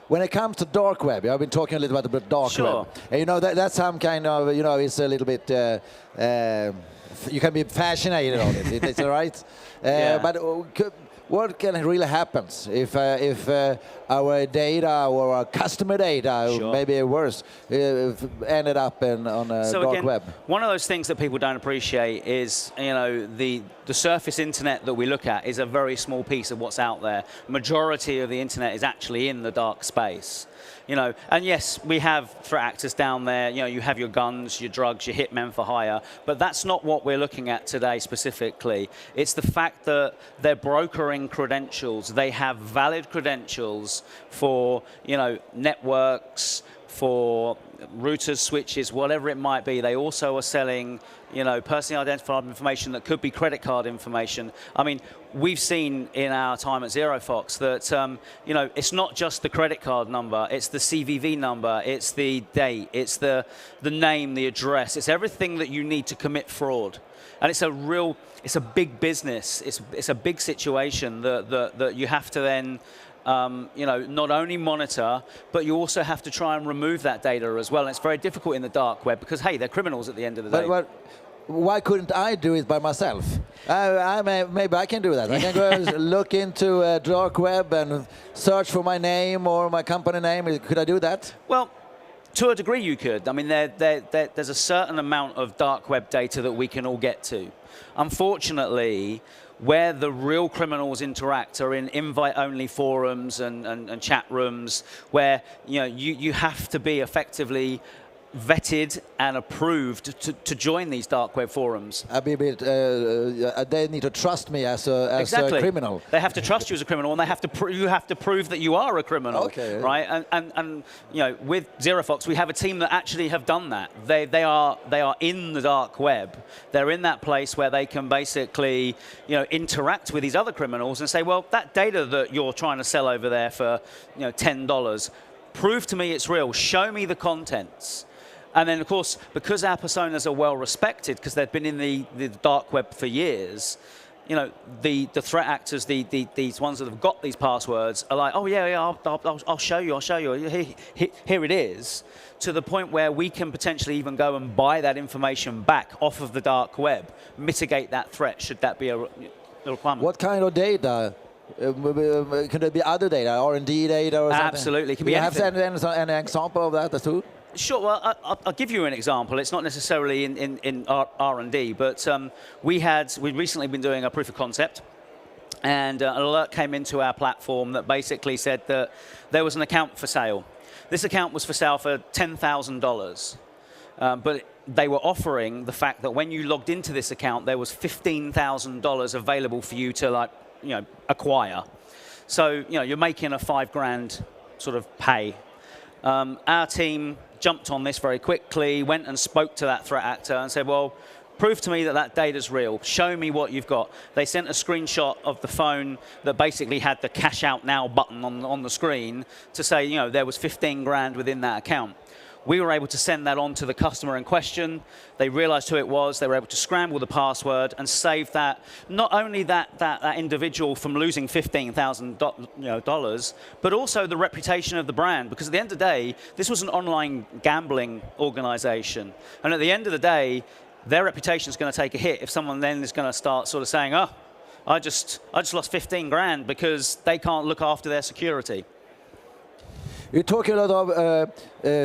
when it comes to dark web, I've been talking a little bit about dark web. And, you know, that's some kind of, you know, it's a little bit. You can be fascinated on it. It's all right. But. What can really happen if our data or our customer data, maybe worse, ended up on a dark web? One of those things that people don't appreciate is, you know, the surface internet that we look at is a very small piece of what's out there. Majority of the internet is actually in the dark space. You know, and yes, we have threat actors down there. You know, you have your guns, your drugs, your hitmen for hire, but that's not what we're looking at today specifically. It's the fact that they're brokering credentials. They have valid credentials for, you know, networks, for routers, switches, whatever it might be. They also are selling, you know, personally identifiable information that could be credit card information. I mean, we've seen in our time at ZeroFox that, you know, it's not just the credit card number, it's the CVV number, it's the date, it's the name, the address, it's everything that you need to commit fraud. And it's a big business, it's a big situation that you have to then, you know, not only monitor, but you also have to try and remove that data as well. And it's very difficult in the dark web because, hey, they're criminals at the end of the day. But why couldn't I do it by myself? Maybe I can do that. I can go and look into dark web and search for my name or my company name. Could I do that? Well, to a degree you could. I mean, there's a certain amount of dark web data that we can all get to. Unfortunately, where the real criminals interact are in invite-only forums and chat rooms where, you know, you have to be effectively vetted and approved to join these dark web forums. I'd be a bit, they need to trust me as a criminal. They have to trust you as a criminal, and you have to prove that you are a criminal, right? And you know, with ZeroFox, we have a team that actually have done that. They are in the dark web. They're in that place where they can basically, you know, interact with these other criminals and say, well, that data that you're trying to sell over there for, you know, $10, prove to me it's real. Show me the contents. And then, of course, because our personas are well respected, because they've been in the dark web for years, you know, the threat actors, these ones that have got these passwords are like, oh yeah, I'll show you, here it is, to the point where we can potentially even go and buy that information back off of the dark web, mitigate that threat, should that be a requirement. What kind of data? Can there be other data, R&D data or something? Absolutely, it can be you anything. have an example of that too? Sure. Well, I'll give you an example. It's not necessarily in R&D, but we'd recently been doing a proof of concept, and an alert came into our platform that basically said that there was an account for sale. This account was for sale for $10,000, but they were offering the fact that when you logged into this account, there was $15,000 available for you to, like, you know, acquire. So, you know, you're making a $5,000 sort of pay. Our team jumped on this very quickly, went and spoke to that threat actor and said, well, prove to me that that data's real. Show me what you've got. They sent a screenshot of the phone that basically had the cash out now button on the screen to say, you know, there was $15,000 within that account. We were able to send that on to the customer in question. They realized who it was. They were able to scramble the password and save that, not only that individual from losing $15,000, but also the reputation of the brand. Because at the end of the day, this was an online gambling organization. And at the end of the day, their reputation is going to take a hit if someone then is going to start sort of saying, oh, I just lost 15 grand because they can't look after their security. You talk a lot of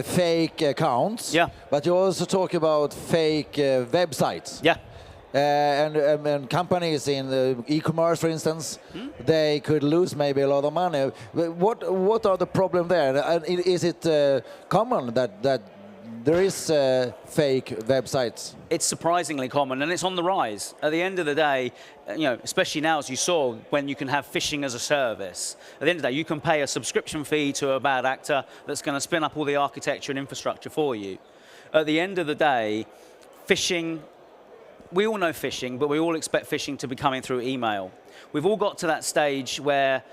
fake accounts, Yeah. but you also talk about fake websites. Yeah. And companies in e-commerce, for instance, they could lose maybe a lot of money. What are the problem there? And is it common that there is fake websites? It's surprisingly common, and it's on the rise. At the end of the day, especially now, as you saw, when you can have phishing as a service. At the end of the day, you can pay a subscription fee to a bad actor that's going to spin up all the architecture and infrastructure for you. At the end of the day, phishing, we all know phishing, but we all expect phishing to be coming through email. We've all got to that stage where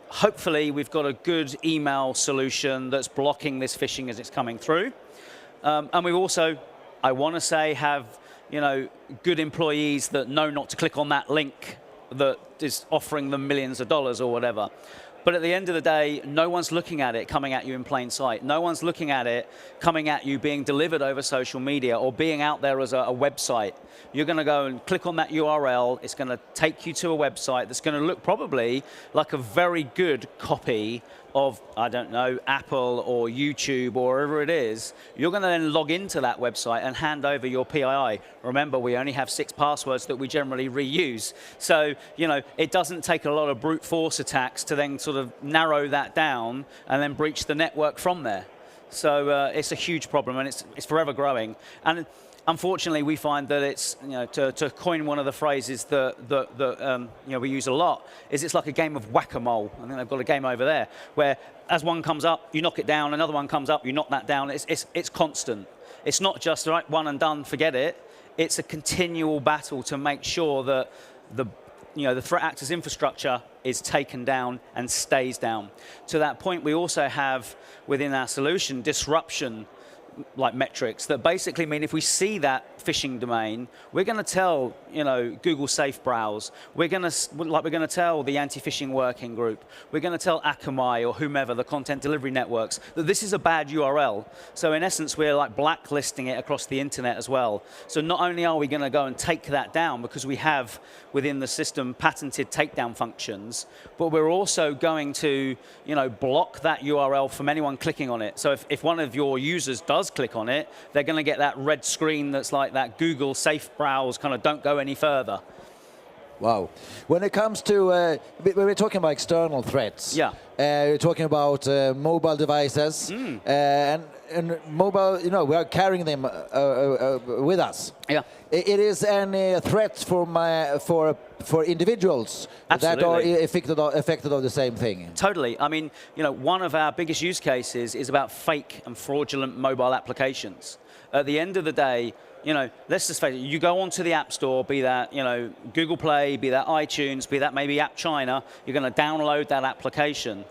hopefully we've got a good email solution that's blocking this phishing as it's coming through. And we also, I want to say, have good employees that know not to click on that link that is offering them millions of dollars or whatever. But at the end of the day, no one's looking at it coming at you in plain sight. No one's looking at it coming at you being delivered over social media or being out there as a website. You're going to go and click on that URL. It's going to take you to a website that's going to look probably like a very good copy of, I don't know, Apple or YouTube or wherever it is. You're going to then log into that website and hand over your PII. Remember, we only have 6 passwords that we generally reuse. So, it doesn't take a lot of brute force attacks to then sort of narrow that down and then breach the network from there. So it's a huge problem, and it's forever growing. And unfortunately, we find that it's, to coin one of the phrases that we use a lot, is it's like a game of whack-a-mole. I think they've got a game over there, where as one comes up, you knock it down, another one comes up, you knock that down. It's constant. It's not just, right, one and done, forget it. It's a continual battle to make sure that the threat actor's infrastructure is taken down and stays down. To that point, we also have, within our solution, disruption like metrics that basically mean if we see that phishing domain, we're going to tell Google Safe Browse, we're going to tell the anti-phishing working group, we're going to tell Akamai or whomever, the content delivery networks, that this is a bad URL. So in essence, we're like blacklisting it across the internet as well. So not only are we going to go and take that down because we have within the system patented takedown functions, but we're also going to block that URL from anyone clicking on it. So if one of your users does click on it, they're going to get that red screen that's like that Google Safe Browse kind of don't go any further. Wow. When it comes to, when we're talking about external threats, yeah, you're talking about mobile devices, and mobile, we are carrying them with us. Yeah. It is any threat for individuals Absolutely. that are affected of the same thing. Totally. I mean, one of our biggest use cases is about fake and fraudulent mobile applications. At the end of the day, let's just face it, you go onto the App Store, be that, Google Play, be that iTunes, be that maybe App China, you're going to download that application.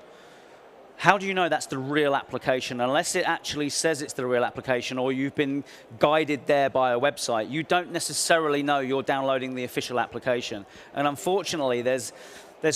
How do you know that's the real application? Unless it actually says it's the real application or you've been guided there by a website, you don't necessarily know you're downloading the official application. And unfortunately, there's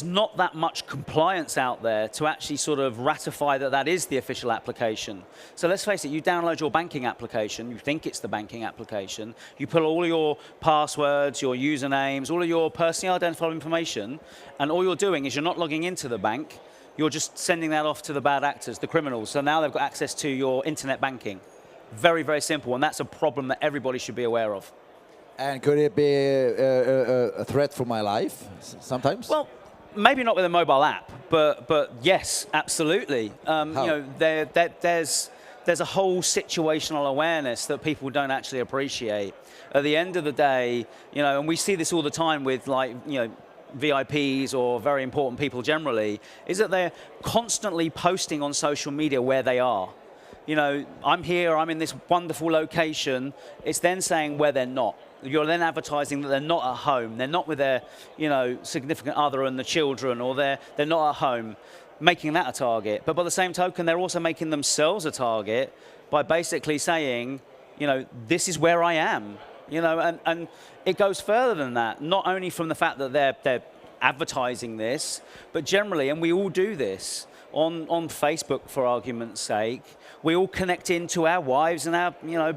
not that much compliance out there to actually sort of ratify that that is the official application. So let's face it, you download your banking application, you think it's the banking application, you put all your passwords, your usernames, all of your personally identifiable information, and all you're doing is you're not logging into the bank, you're just sending that off to the bad actors, the criminals. So now they've got access to your internet banking. Very, very simple, and that's a problem that everybody should be aware of. And could it be a threat for my life sometimes? Well, maybe not with a mobile app, but yes, absolutely. There's a whole situational awareness that people don't actually appreciate. At the end of the day, and we see this all the time with VIPs or very important people generally, is that they're constantly posting on social media where they are. I'm here, I'm in this wonderful location. It's then saying where they're not. You're then advertising that they're not at home, they're not with their, significant other and the children, or they're not at home, making that a target. But by the same token, they're also making themselves a target by basically saying, you know, this is where I am, you know, and it goes further than that, not only from the fact that they're advertising this, but generally, and we all do this, on Facebook, for argument's sake, we all connect into our wives and our, you know,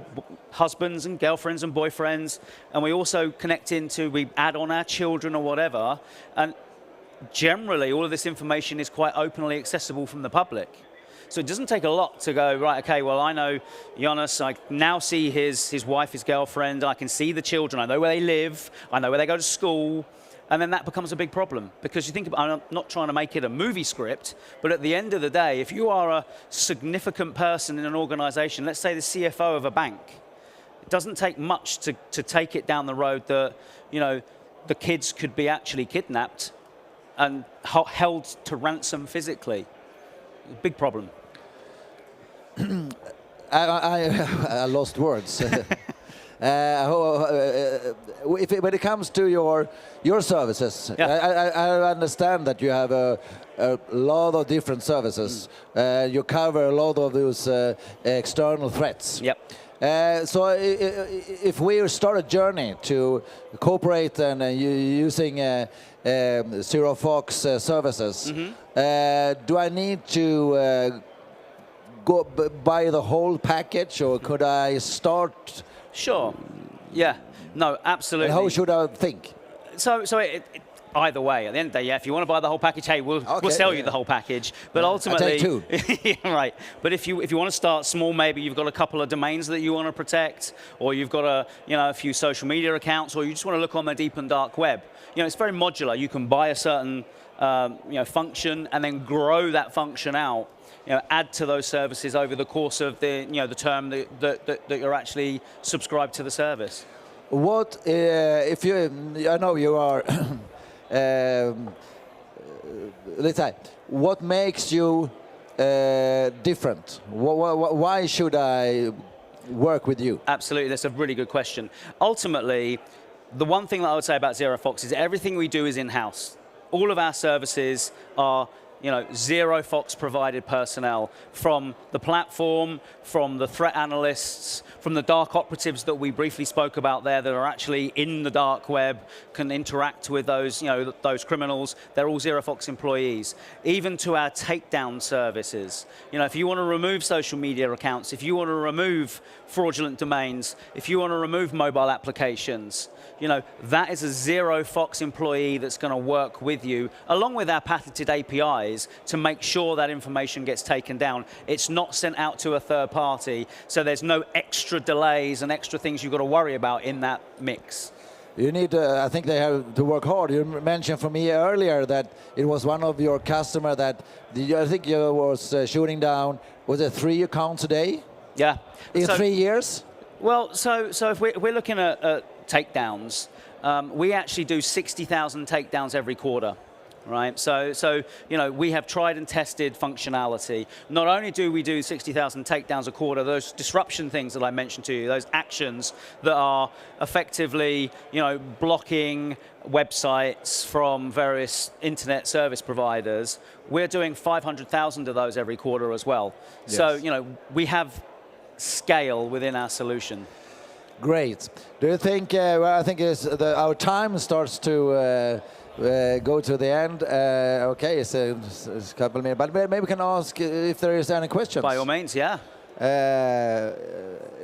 husbands and girlfriends and boyfriends, and we also connect into, we add on our children or whatever, and generally all of this information is quite openly accessible from the public. So it doesn't take a lot to go, right, okay, well, I know Jonas, I now see his wife, his girlfriend, I can see the children, I know where they live, I know where they go to school, and then that becomes a big problem. Because you think about, I'm not trying to make it a movie script, but at the end of the day, if you are a significant person in an organization, let's say the CFO of a bank, it doesn't take much to take it down the road that, you know, the kids could be actually kidnapped and held to ransom physically. Big problem. I lost words. When it comes to your services, yeah. I understand that you have a lot of different services. You cover a lot of those external threats. Yep. So if we start a journey to cooperate and using Zero Fox services, do I need to go buy the whole package, or could I start? Sure. Yeah. No, absolutely. And how should I think? So either way, at the end of the day, yeah, if you want to buy the whole package, hey, we'll sell you the whole package. But ultimately, I'll take two. Right. But if you want to start small, maybe you've got a couple of domains that you want to protect, or you've got a few social media accounts, or you just want to look on the deep and dark web. You know, it's very modular. You can buy a certain function and then grow that function out. You know, add to those services over the course of the term that you're actually subscribed to the service. What if you? I know you are. Let's say, what makes you different? Why should I work with you? Absolutely, that's a really good question. Ultimately, the one thing that I would say about Zero Fox is everything we do is in-house. All of our services are, you know, Zero Fox provided personnel, from the platform, from the threat analysts, from the dark operatives that we briefly spoke about there that are actually in the dark web, can interact with those, you know, those criminals. They're all Zero Fox employees. Even to our takedown services. You know, if you want to remove social media accounts, if you want to remove fraudulent domains, if you want to remove mobile applications, you know, that is a Zero Fox employee that's going to work with you, along with our patented APIs, to make sure that information gets taken down. It's not sent out to a third party, so there's no extra delays and extra things you've got to worry about in that mix. You need, I think they have to work hard. You mentioned for me earlier that it was one of your customers that I think you was shooting down, was it 3 accounts a day? Yeah. In 3 years? Well, so if we're looking at takedowns, we actually do 60,000 takedowns every quarter. Right, so you know, we have tried and tested functionality. Not only do we do 60,000 takedowns a quarter, those disruption things that I mentioned to you, those actions that are effectively, you know, blocking websites from various internet service providers, we're doing 500,000 of those every quarter as well. Yes. So, you know, we have scale within our solution. Great. Do you think? Well, I think our time starts to. Go to the end. Okay, it's a couple of minutes, but maybe we can ask if there is any questions. By all means, yeah.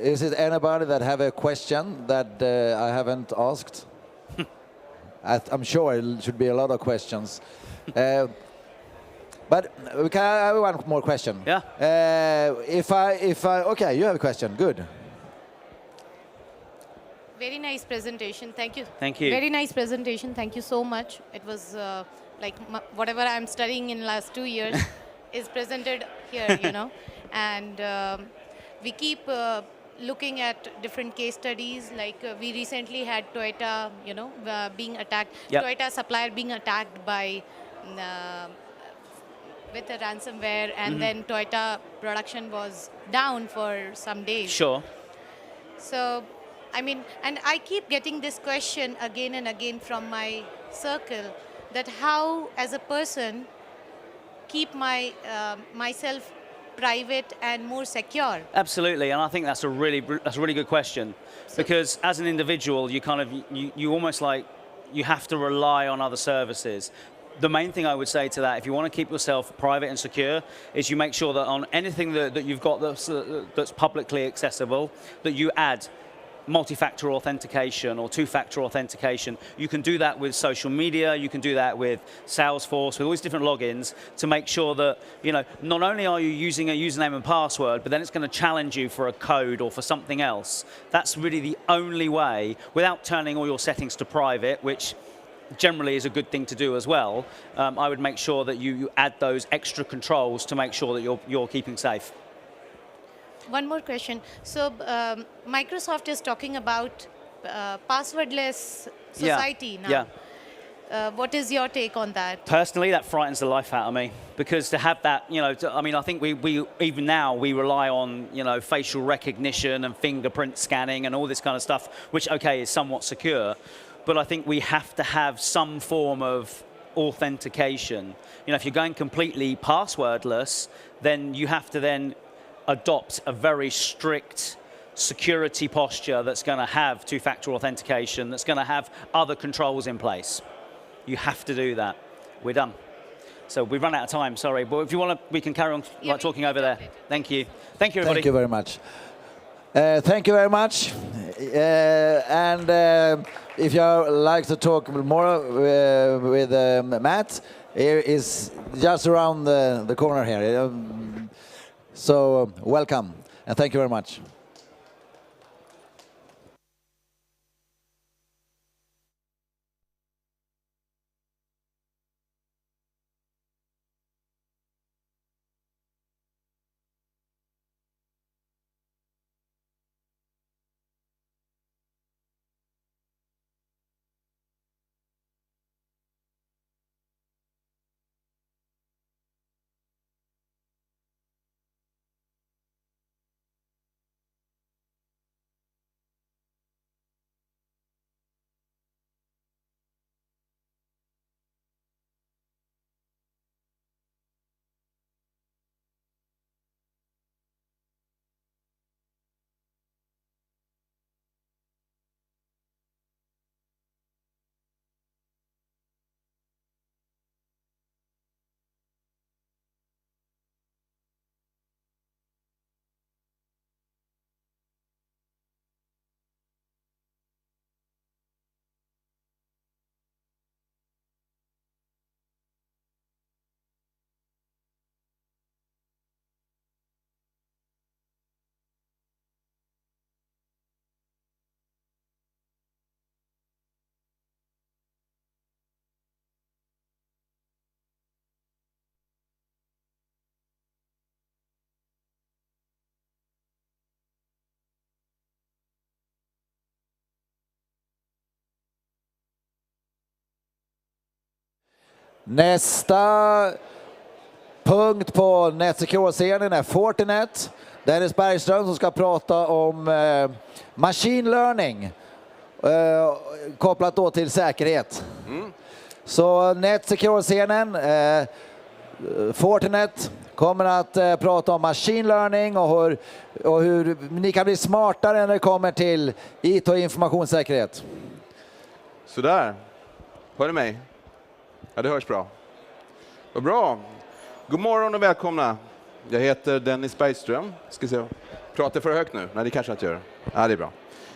Is it anybody that have a question that I haven't asked? I'm sure it should be a lot of questions. But we can I have one more question. Yeah. If I okay, you have a question. Good. Very nice presentation. Thank you. Thank you. Very nice presentation. Thank you so much. It was like whatever I'm studying in last 2 years is presented here, you know. And we keep looking at different case studies. Like we recently had Toyota, you know, being attacked. Yep. Toyota supplier being attacked by with a ransomware, and then Toyota production was down for some days. Sure. So, I mean, and I keep getting this question again and again from my circle, that how, as a person, keep my myself private and more secure? Absolutely, and I think that's a really good question, because as an individual, you kind of you almost like you have to rely on other services. The main thing I would say to that, if you want to keep yourself private and secure, is you make sure that on anything that you've got that's publicly accessible, that you add multi-factor authentication or two-factor authentication. You can do that with social media, you can do that with Salesforce, with all these different logins to make sure that, you know, not only are you using a username and password, but then it's going to challenge you for a code or for something else. That's really the only way, without turning all your settings to private, which generally is a good thing to do as well. I would make sure that you add those extra controls to make sure that you're keeping safe. One more question. So Microsoft is talking about passwordless society now. Yeah. What is your take on that? Personally, that frightens the life out of me, because to have that, you know, I mean, I think we even now we rely on, you know, facial recognition and fingerprint scanning and all this kind of stuff, which okay is somewhat secure, but I think we have to have some form of authentication. You know, if you're going completely passwordless, then you have to then adopt a very strict security posture that's going to have two-factor authentication, that's going to have other controls in place. You have to do that. We're done. So we've run out of time, sorry, but if you want to, we can carry on talking over there. Thank you. Thank you, everybody. Thank you very much. Thank you very much. And if you like to talk more with Matt, here is just around the corner here. So welcome, and thank you very much. Nästa punkt på NetSecure-scenen är Fortinet. Dennis Bergström som ska prata om machine learning kopplat då till säkerhet. Så NetSecure-scenen, Fortinet kommer att prata om machine learning och hur ni kan bli smartare när det kommer till IT och informationssäkerhet. Så där. Hör ni mig? Ja, det hörs bra. Vad bra. God morgon och välkomna. Jag heter Dennis Bergström. Ska se. Pratar för högt nu? Nej, det kanske jag inte gör. Ja, det är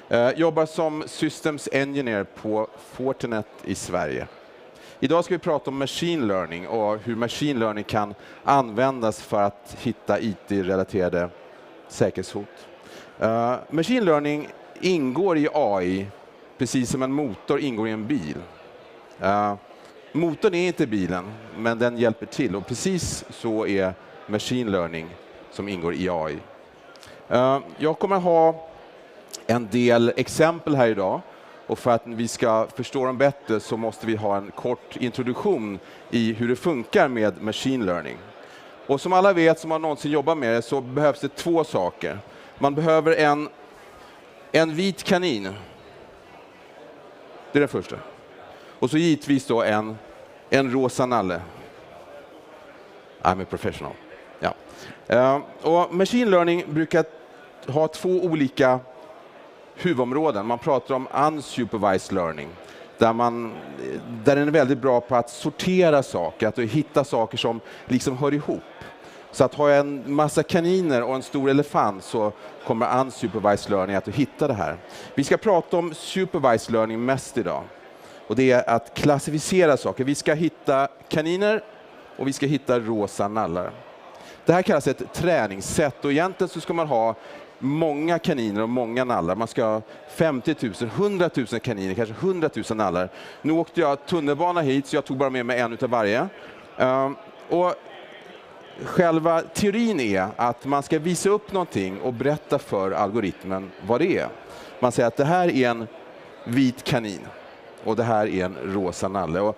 bra. Jobbar som Systems Engineer på Fortinet i Sverige. Idag ska vi prata om machine learning och hur machine learning kan användas för att hitta IT-relaterade säkerhetshot. Machine learning ingår i AI precis som en motor ingår i en bil. Motorn är inte bilen, men den hjälper till. Och precis så är machine learning som ingår i AI. Jag kommer ha en del exempel här idag. Och för att vi ska förstå dem bättre så måste vi ha en kort introduktion i hur det funkar med machine learning. Och som alla vet som har någonsin jobbat med det så behövs det två saker. Man behöver en vit kanin. Det är det första. Och så givetvis då en rosa nalle. I'm a professional. Ja. Och machine learning brukar ha två olika huvudområden. Man pratar om unsupervised learning, där den är väldigt bra på att sortera saker, att hitta saker som liksom hör ihop. Så att har jag en massa kaniner och en stor elefant så kommer unsupervised learning att hitta det här. Vi ska prata om supervised learning mest idag. Och det är att klassificera saker. Vi ska hitta kaniner och vi ska hitta rosa nallar. Det här kallas ett träningssätt och egentligen så ska man ha många kaniner och många nallar. Man ska ha 50 000, 100 000 kaniner, kanske 100 000 nallar. Nu åkte jag tunnelbana hit så jag tog bara med mig en utav varje. Och själva teorin är att man ska visa upp någonting och berätta för algoritmen vad det är. Man säger att det här är en vit kanin och det här är en rosa nalle.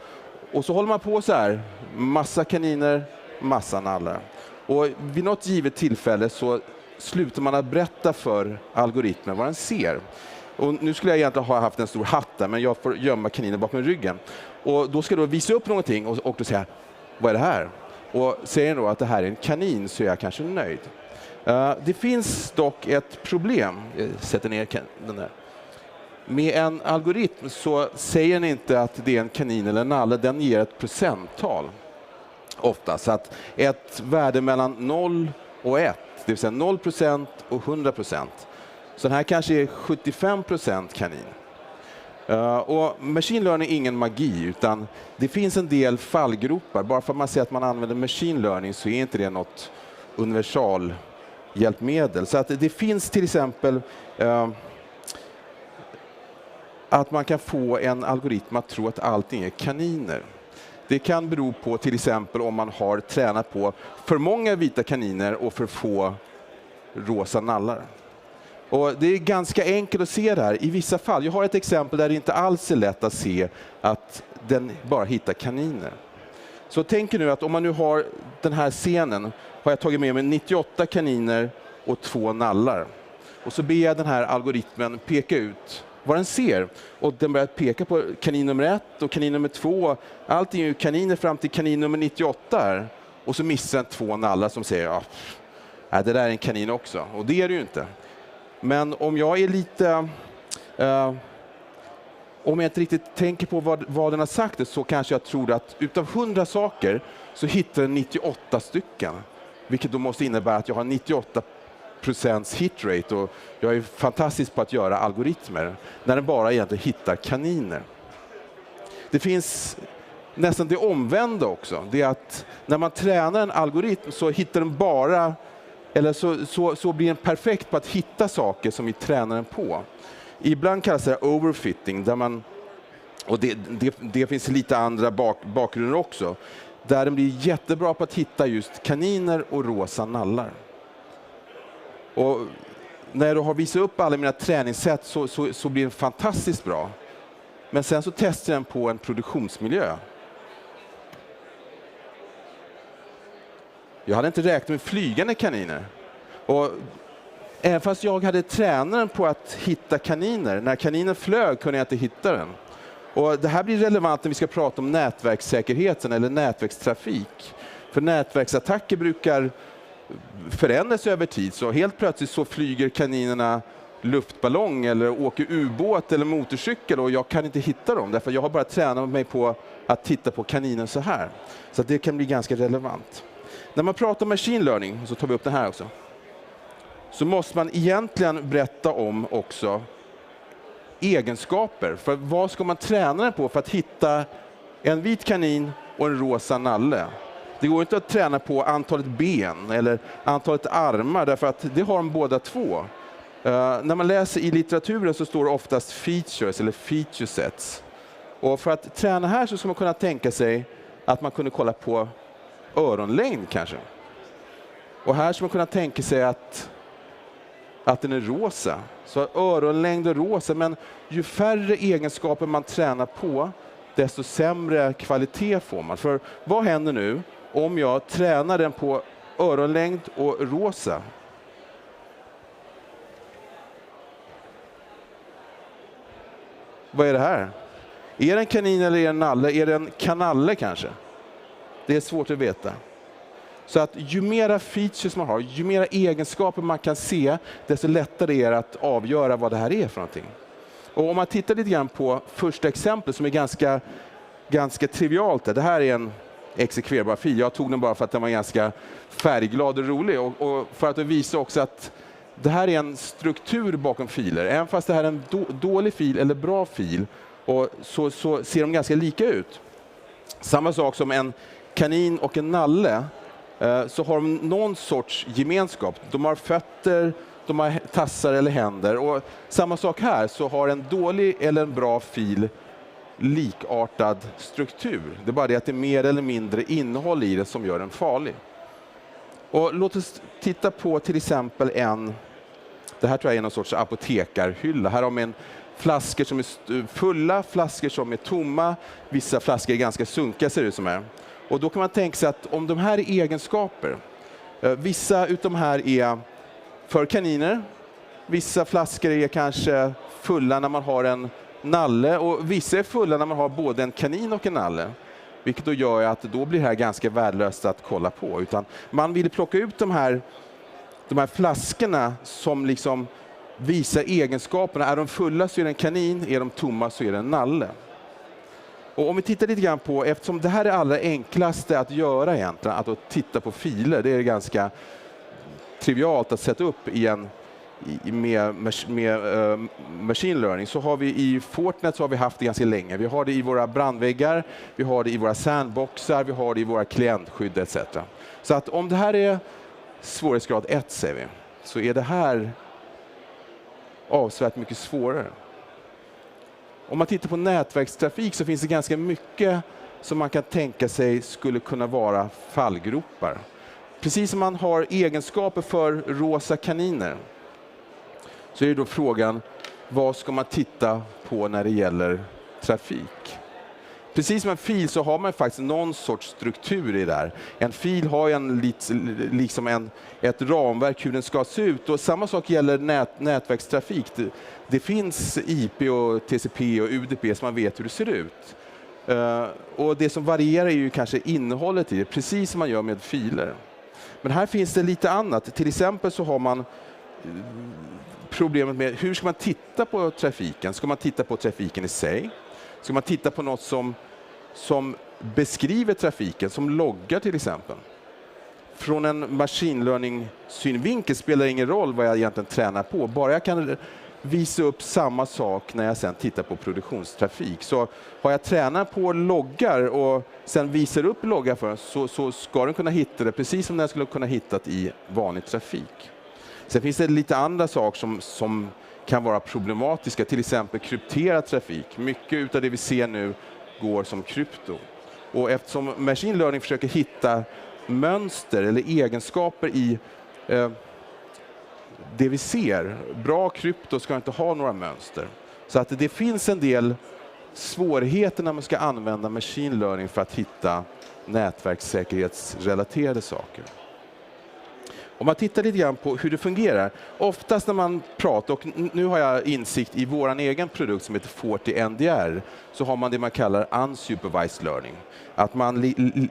Och så håller man på så här, massa kaniner, massa nallar. Och vid något givet tillfälle så slutar man att berätta för algoritmen vad den ser. Och nu skulle jag egentligen ha haft en stor hatt där, men jag får gömma kaninen bakom ryggen. Och då ska jag då visa upp någonting och då säga, vad är det här? Och säger den då att det här är en kanin så är jag kanske nöjd. Det finns dock ett problem. Jag sätter ner den där. Med en algoritm så säger den inte att det är en kanin eller en nalle, den ger ett procenttal. Ofta, så att ett värde mellan 0 och 1, det vill säga 0% och 100%. Så den här kanske är 75% kanin. Och machine learning är ingen magi, utan det finns en del fallgropar. Bara för att man säger att man använder machine learning så är inte det något universal hjälpmedel. Så att det finns till exempel att man kan få en algoritm att tro att allting är kaniner. Det kan bero på till exempel om man har tränat på för många vita kaniner och för få rosa nallar. Och det är ganska enkelt att se det här i vissa fall. Jag har ett exempel där det inte alls är lätt att se att den bara hittar kaniner. Så tänk nu att om man nu har den här scenen har jag tagit med mig 98 kaniner och 2 nallar. Och så ber jag den här algoritmen peka ut vad den ser. Och den börjar peka på kanin nummer 1 och kanin nummer 2. Allt är ju kaniner fram till kanin nummer 98 här. Och så missar den 2 nallar som säger det där är en kanin också. Och det är det ju inte. Men om jag är lite... om jag inte riktigt tänker på vad den har sagt så kanske jag tror att utav 100 saker så hittar den 98 stycken. Vilket då måste innebära att jag har 98% hit rate och jag är fantastisk på att göra algoritmer när den bara egentligen hittar kaniner. Det finns nästan det omvända också. Det är att när man tränar en algoritm så hittar den bara, eller så blir den perfekt på att hitta saker som vi tränar den på. Ibland kallas det overfitting, där man, och det finns lite andra bakgrunder också, där den blir jättebra på att hitta just kaniner och rosa nallar. Och när jag har visat upp alla mina träningssätt så blir den fantastiskt bra. Men sen så testar den på en produktionsmiljö. Jag hade inte räknat med flygande kaniner. Och även fast jag hade tränaren på att hitta kaniner, när kaninen flög kunde jag inte hitta den. Och det här blir relevant när vi ska prata om nätverkssäkerheten eller nätverkstrafik. För nätverksattacker brukar förändras över tid. Så helt plötsligt så flyger kaninerna luftballong eller åker ubåt eller motorcykel och jag kan inte hitta dem. Därför jag har bara tränat mig på att titta på kaninen så här. Så det kan bli ganska relevant. När man pratar om machine learning, så tar vi upp det här också, så måste man egentligen berätta om också egenskaper. För vad ska man träna den på för att hitta en vit kanin och en rosa nalle? Det går inte att träna på antalet ben eller antalet armar, därför att det har de båda två. När man läser i litteraturen så står det oftast features eller feature sets. Och för att träna här så ska man kunna tänka sig att man kunde kolla på öronlängd kanske. Och här ska man kunna tänka sig att den är rosa. Så öronlängd är rosa, men ju färre egenskaper man tränar på, desto sämre kvalitet får man. För vad händer nu om jag tränar den på öronlängd och rosa? Vad är det här? Är det en kanin eller är det en nalle? Är det en kanalle kanske? Det är svårt att veta. Så att ju mera features man har, ju mera egenskaper man kan se, desto lättare är det att avgöra vad det här är för någonting. Och om man tittar lite grann på första exemplet som är ganska trivialt. Det här är en exekverbar fil. Jag tog den bara för att den var ganska färgglad och rolig. Och för att visa också att det här är en struktur bakom filer. Även fast det här är en dålig fil eller bra fil, och så ser de ganska lika ut. Samma sak som en kanin och en nalle, så har de någon sorts gemenskap. De har fötter, de har tassar eller händer. Och samma sak här, så har en dålig eller en bra fil likartad struktur. Det är bara det att det är mer eller mindre innehåll i det som gör den farlig. Och låt oss titta på till exempel det här tror jag är någon sorts apotekarhylla. Här har vi en flaskor som är fulla, flaskor som är tomma. Vissa flaskor är ganska sunkiga, ser det ut som här. Och då kan man tänka sig att om de här är egenskaper, vissa utav de här är för kaniner, vissa flaskor är kanske fulla när man har en nalle, och vissa är fulla när man har både en kanin och en nalle. Vilket då gör att då blir det här ganska värdelöst att kolla på. Utan man vill plocka ut de här flaskorna som liksom visar egenskaperna. Är de fulla så är det en kanin, är de tomma så är det en nalle. Och om vi tittar lite grann på, eftersom det här är allra enklaste att göra egentligen, att titta på filer, det är ganska trivialt att sätta upp med machine learning, så har vi i Fortnite så har vi haft det ganska länge. Vi har det i våra brandväggar, vi har det i våra sandboxar, vi har det i våra klientskydd etc. Så att om det här är svårighetsgrad 1 säger vi, så är det här avsevärt mycket svårare. Om man tittar på nätverkstrafik så finns det ganska mycket som man kan tänka sig skulle kunna vara fallgropar. Precis som man har egenskaper för rosa kaniner, så är det då frågan, vad ska man titta på när det gäller trafik? Precis som en fil så har man faktiskt någon sorts struktur i det där. En fil har ju ett ramverk hur den ska se ut, och samma sak gäller nätverkstrafik. Det finns IP och TCP och UDP som man vet hur det ser ut. Och det som varierar är ju kanske innehållet i det, precis som man gör med filer. Men här finns det lite annat. Till exempel så har man problemet med hur ska man titta på trafiken? Ska man titta på trafiken i sig? Ska man titta på något som beskriver trafiken, som loggar till exempel? Från en machine learning-synvinkel spelar det ingen roll vad jag egentligen tränar på. Bara jag kan visa upp samma sak när jag sen tittar på produktionstrafik. Så har jag tränat på loggar och sen visar upp loggar för den, så ska den kunna hitta det precis som den skulle kunna hitta det i vanlig trafik. Sen finns det lite andra saker som kan vara problematiska, till exempel krypterad trafik. Mycket av det vi ser nu går som krypto. Och eftersom machine learning försöker hitta mönster eller egenskaper i det vi ser, bra krypto ska inte ha några mönster. Så att det finns en del svårigheter när man ska använda machine learning för att hitta nätverkssäkerhetsrelaterade saker. Om man tittar lite grann på hur det fungerar, oftast när man pratar, och nu har jag insikt i vår egen produkt som heter 40 NDR, så har man det man kallar unsupervised learning. Att man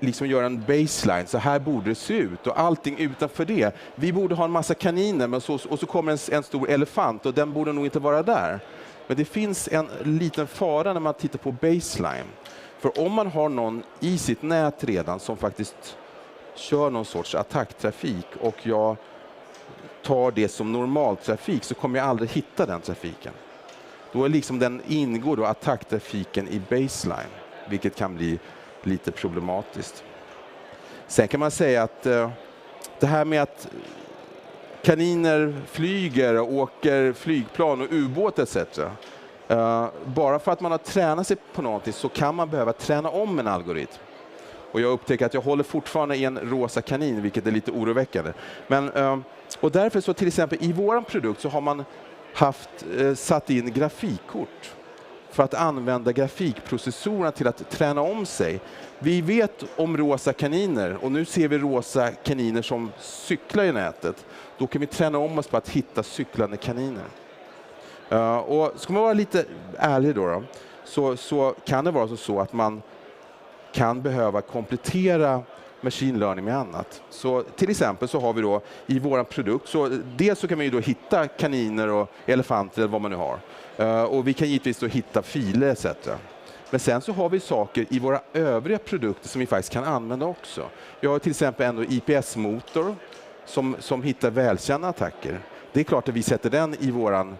liksom gör en baseline, så här borde det se ut, och allting utanför det. Vi borde ha en massa kaniner, men och så kommer en stor elefant, och den borde nog inte vara där. Men det finns en liten fara när man tittar på baseline. För om man har någon i sitt nät redan som faktiskt kör någon sorts attacktrafik, och jag tar det som normaltrafik, så kommer jag aldrig hitta den trafiken. Då är liksom den ingår då attacktrafiken i baseline, vilket kan bli lite problematiskt. Sen kan man säga att det här med att kaniner flyger och åker flygplan och ubåt etc. Bara för att man har tränat sig på någonting så kan man behöva träna om en algoritm. Och jag upptäcker att jag håller fortfarande i en rosa kanin, vilket är lite oroväckande. Och därför så till exempel i vår produkt så har man satt in grafikkort för att använda grafikprocessorerna till att träna om sig. Vi vet om rosa kaniner, och nu ser vi rosa kaniner som cyklar i nätet. Då kan vi träna om oss på att hitta cyklande kaniner. Och ska man vara lite ärlig då, så kan det vara så att man kan behöva komplettera machine learning med annat. Så till exempel så har vi då i våran produkt, så dels så kan man ju då hitta kaniner och elefanter eller vad man nu har. Och vi kan givetvis då hitta filer etc. Men sen så har vi saker i våra övriga produkter som vi faktiskt kan använda också. Vi har till exempel en IPS-motor som hittar välkända attacker. Det är klart att vi sätter den i våran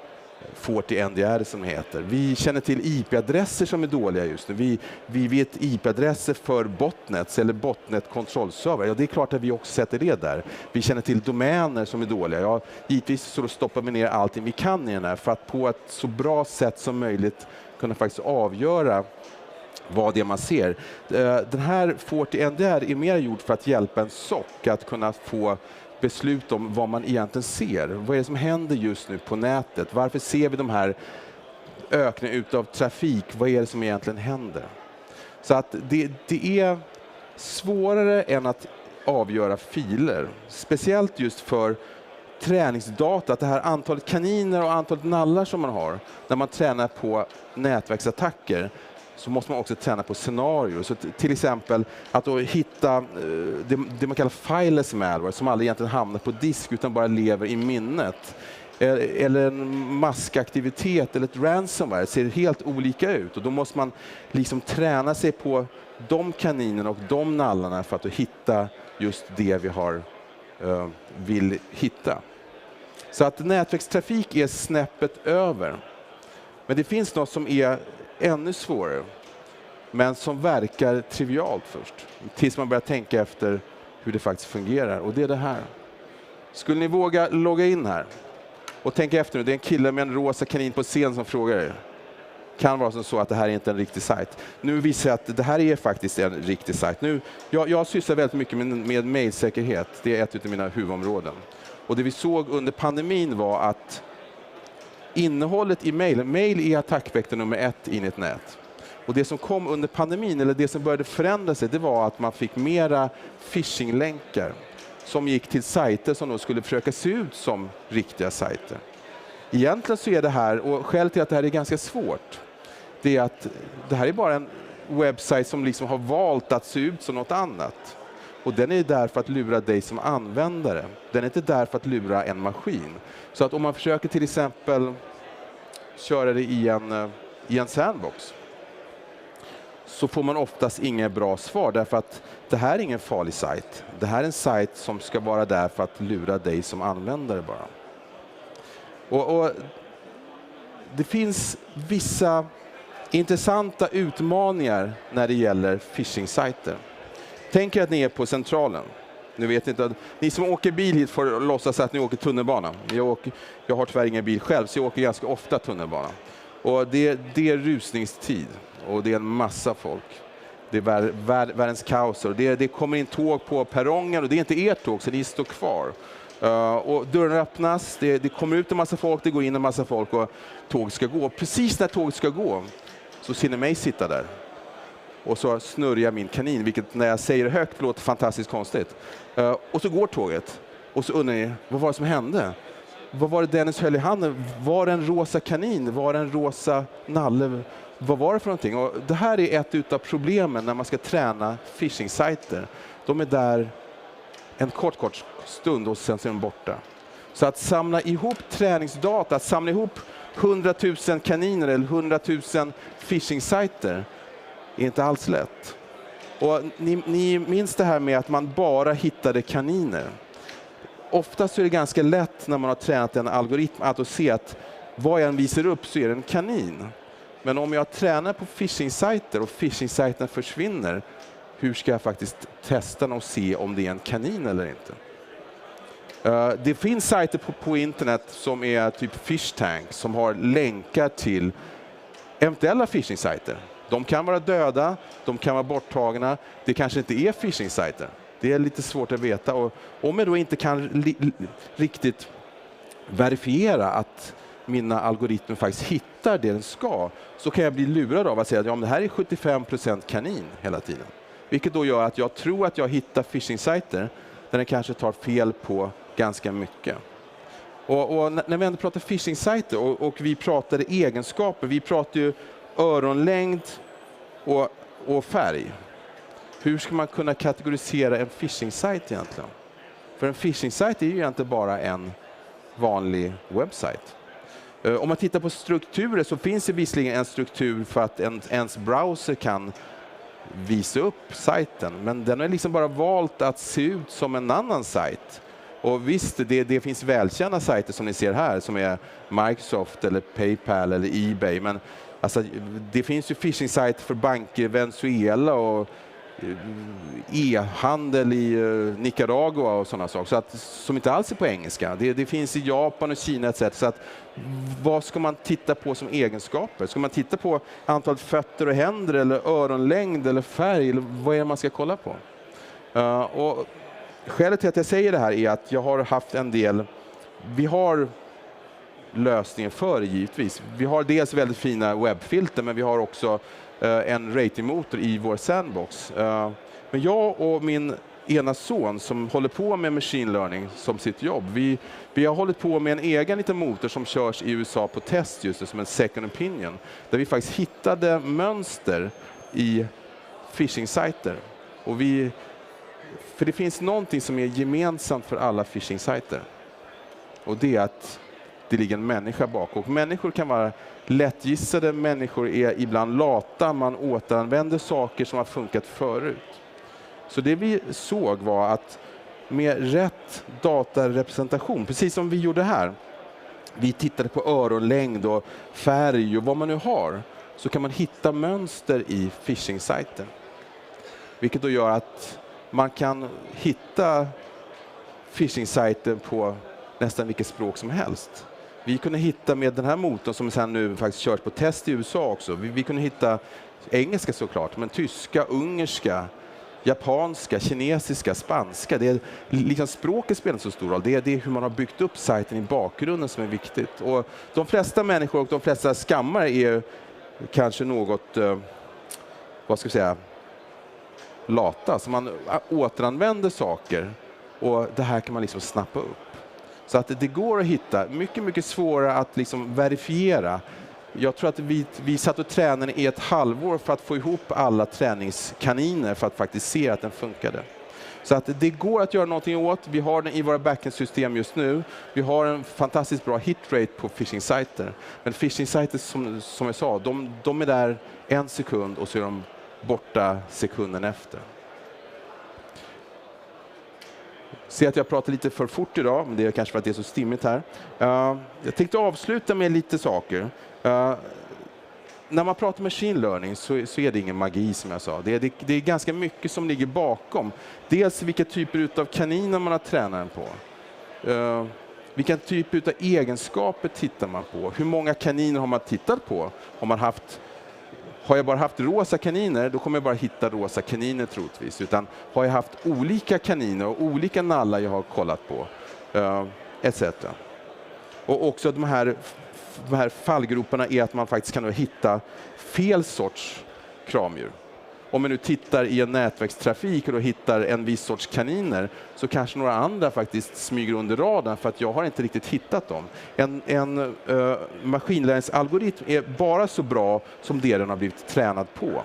40 NDR som heter. Vi känner till IP-adresser som är dåliga just nu. Vi vet IP-adresser för botnets eller botnet-kontrollserver. Ja, det är klart att vi också sätter det där. Vi känner till domäner som är dåliga. Ja, givetvis så stoppar vi ner allting vi kan i den här för att på ett så bra sätt som möjligt kunna faktiskt avgöra vad det är man ser. Den här 40 NDR är mer gjord för att hjälpa en SOC att kunna få beslut om vad man egentligen ser. Vad är det som händer just nu på nätet? Varför ser vi de här ökningen utav trafik? Vad är det som egentligen händer? Så att det är svårare än att avgöra filer. Speciellt just för träningsdata, att det här antalet kaniner och antalet nallar som man har när man tränar på nätverksattacker, så måste man också träna på scenarier. Så till exempel att då hitta det man kallar fileless malware som aldrig egentligen hamnar på disk utan bara lever i minnet. Eller en maskaktivitet eller ett ransomware ser helt olika ut. Och då måste man liksom träna sig på de kaninerna och de nallarna för att hitta just det vi har vill hitta. Så att nätverkstrafik är snäppet över. Men det finns något som är ännu svårare, men som verkar trivialt först. Tills man börjar tänka efter hur det faktiskt fungerar. Och det är det här. Skulle ni våga logga in här? Och tänka efter nu, det är en kille med en rosa kanin på scen som frågar er. Kan vara som så att det här är inte en riktig sajt. Nu visar jag att det här är faktiskt en riktig sajt. Nu, jag sysslar väldigt mycket med mejlsäkerhet. Det är ett av mina huvudområden. Och det vi såg under pandemin var att innehållet i mejl är attackvektor nummer 1 in i ett nät. Och det som kom under pandemin, eller det som började förändra sig, det var att man fick mera phishing-länkar som gick till sajter som då skulle försöka se ut som riktiga sajter. Egentligen så är det här, och skälet till att det här är ganska svårt, det är att det här är bara en webbsajt som liksom har valt att se ut som något annat. Och den är där för att lura dig som användare. Den är inte där för att lura en maskin. Så att om man försöker till exempel köra det i en sandbox, så får man oftast inga bra svar, därför att det här är ingen farlig sajt. Det här är en sajt som ska vara där för att lura dig som användare bara. Och det finns vissa intressanta utmaningar när det gäller phishing-sajter. Tänk er att ni är på Centralen. Nu vet inte att ni som åker bil hit får låtsas att ni åker tunnelbana. Jag har tyvärr ingen bil själv, så jag åker ganska ofta tunnelbana. Och det är rusningstid och det är en massa folk. Det är världens kaos. Och det kommer in tåg på perrongen och det är inte ert tåg, så ni står kvar. Och dörren öppnas, det kommer ut en massa folk, det går in en massa folk och tåg ska gå. Precis när tåget ska gå så ser ni mig sitta där. Och så snurrar jag min kanin, vilket när jag säger det högt låter fantastiskt konstigt. Och så går tåget. Och så undrar ni, vad var det som hände? Vad var det Dennis höll i handen? Var det en rosa kanin? Var det en rosa nalle? Vad var det för någonting? Och det här är ett av problemen när man ska träna phishing-sajter. De är där en kort stund och sen är de borta. Så att samla ihop träningsdata, att samla ihop 100 000 kaniner eller 100 000 phishing-sajter är inte alls lätt. Och ni minns det här med att man bara hittade kaniner. Oftast är det ganska lätt när man har tränat en algoritm att se att vad jag än visar upp så är det en kanin. Men om jag tränar på phishing-sajter och phishing-sajten försvinner, hur ska jag faktiskt testa och se om det är en kanin eller inte? Det finns sajter på internet som är typ fish tank som har länkar till eventuella phishing-sajter. De kan vara döda, de kan vara borttagna. Det kanske inte är phishing-sajter. Det är lite svårt att veta. Och om jag då inte kan riktigt verifiera att mina algoritmer faktiskt hittar det den ska, så kan jag bli lurad av att säga att ja, men det här är 75% kanin hela tiden. Vilket då gör att jag tror att jag hittar phishing-sajter där den kanske tar fel på ganska mycket. Och när vi ändå pratar phishing-sajter och vi pratade egenskaper, vi pratar ju öronlängd och färg. hur ska man kunna kategorisera en phishing-sajt egentligen? För en phishing-sajt är ju egentligen bara en vanlig webbsajt. Om man tittar på strukturer så finns det visserligen en struktur för att ens browser kan visa upp sajten, men den har liksom bara valt att se ut som en annan sajt. Och visst, det finns välkända sajter som ni ser här som är Microsoft eller PayPal eller eBay, men alltså, det finns ju phishing-sajter för banker i Venezuela och e-handel i Nicaragua och sådana saker, så att, som inte alls är på engelska. Det finns i Japan och Kina etc. Så att, vad ska man titta på som egenskaper? Ska man titta på antal fötter och händer eller öronlängd eller färg, eller vad är det man ska kolla på? Och skälet till att jag säger det här är att jag har haft en del, vi har lösningen för givetvis. Vi har dels väldigt fina webbfilter, men vi har också en ratingmotor i vår sandbox. Men jag och min ena son som håller på med machine learning som sitt jobb, vi har hållit på med en egen liten motor som körs i USA på test just som en second opinion, där vi faktiskt hittade mönster i phishing-sajter. Och för det finns någonting som är gemensamt för alla phishing-sajter. Och det är att det ligger en människa bak. Och människor kan vara lättgissade, människor är ibland lata, man återanvänder saker som har funkat förut. Så det vi såg var att med rätt datarepresentation, precis som vi gjorde här, vi tittade på öronlängd och färg och vad man nu har, så kan man hitta mönster i phishing-sajten. Vilket då gör att man kan hitta phishing-sajten på nästan vilket språk som helst. Vi kunde hitta med den här motorn som sen nu faktiskt körs på test i USA också. Vi kunde hitta engelska såklart, men tyska, ungerska, japanska, kinesiska, spanska. Det är liksom språket spelar så stor roll. Det är hur man har byggt upp sajten i bakgrunden som är viktigt. Och de flesta människor och de flesta skammare är kanske något, vad ska vi säga, lata. Så man återanvänder saker och det här kan man liksom snappa upp. Så att det går att hitta, mycket svårare att liksom verifiera. Jag tror att vi satt och tränade i ett halvår för att få ihop alla träningskaniner för att faktiskt se att den funkade. Så att det går att göra någonting åt. Vi har den i våra backend-system just nu. Vi har en fantastiskt bra hitrate på phishing-sajter. Men phishing-sajter som jag sa, de är där en sekund och så är de borta sekunden efter. Ser att jag pratar lite för fort idag, men det är kanske för att det är så stimmigt här. Jag tänkte avsluta med lite saker. När man pratar machine learning så är det ingen magi som jag sa. Det är ganska mycket som ligger bakom. Dels vilka typer av kaniner man har tränat på. Vilka typer av egenskaper tittar man på? Hur många kaniner har man tittat på? Har jag bara haft rosa kaniner, då kommer jag bara hitta rosa kaniner troligtvis. Utan har jag haft olika kaniner och olika nallar jag har kollat på, etc. Och också de här fallgroparna är att man faktiskt kan hitta fel sorts kramdjur. Om man nu tittar i en nätverkstrafik och då hittar en viss sorts kaniner, så kanske några andra faktiskt smyger under radarn för att jag har inte riktigt hittat dem. En maskinlärningsalgoritm är bara så bra som det den har blivit tränad på.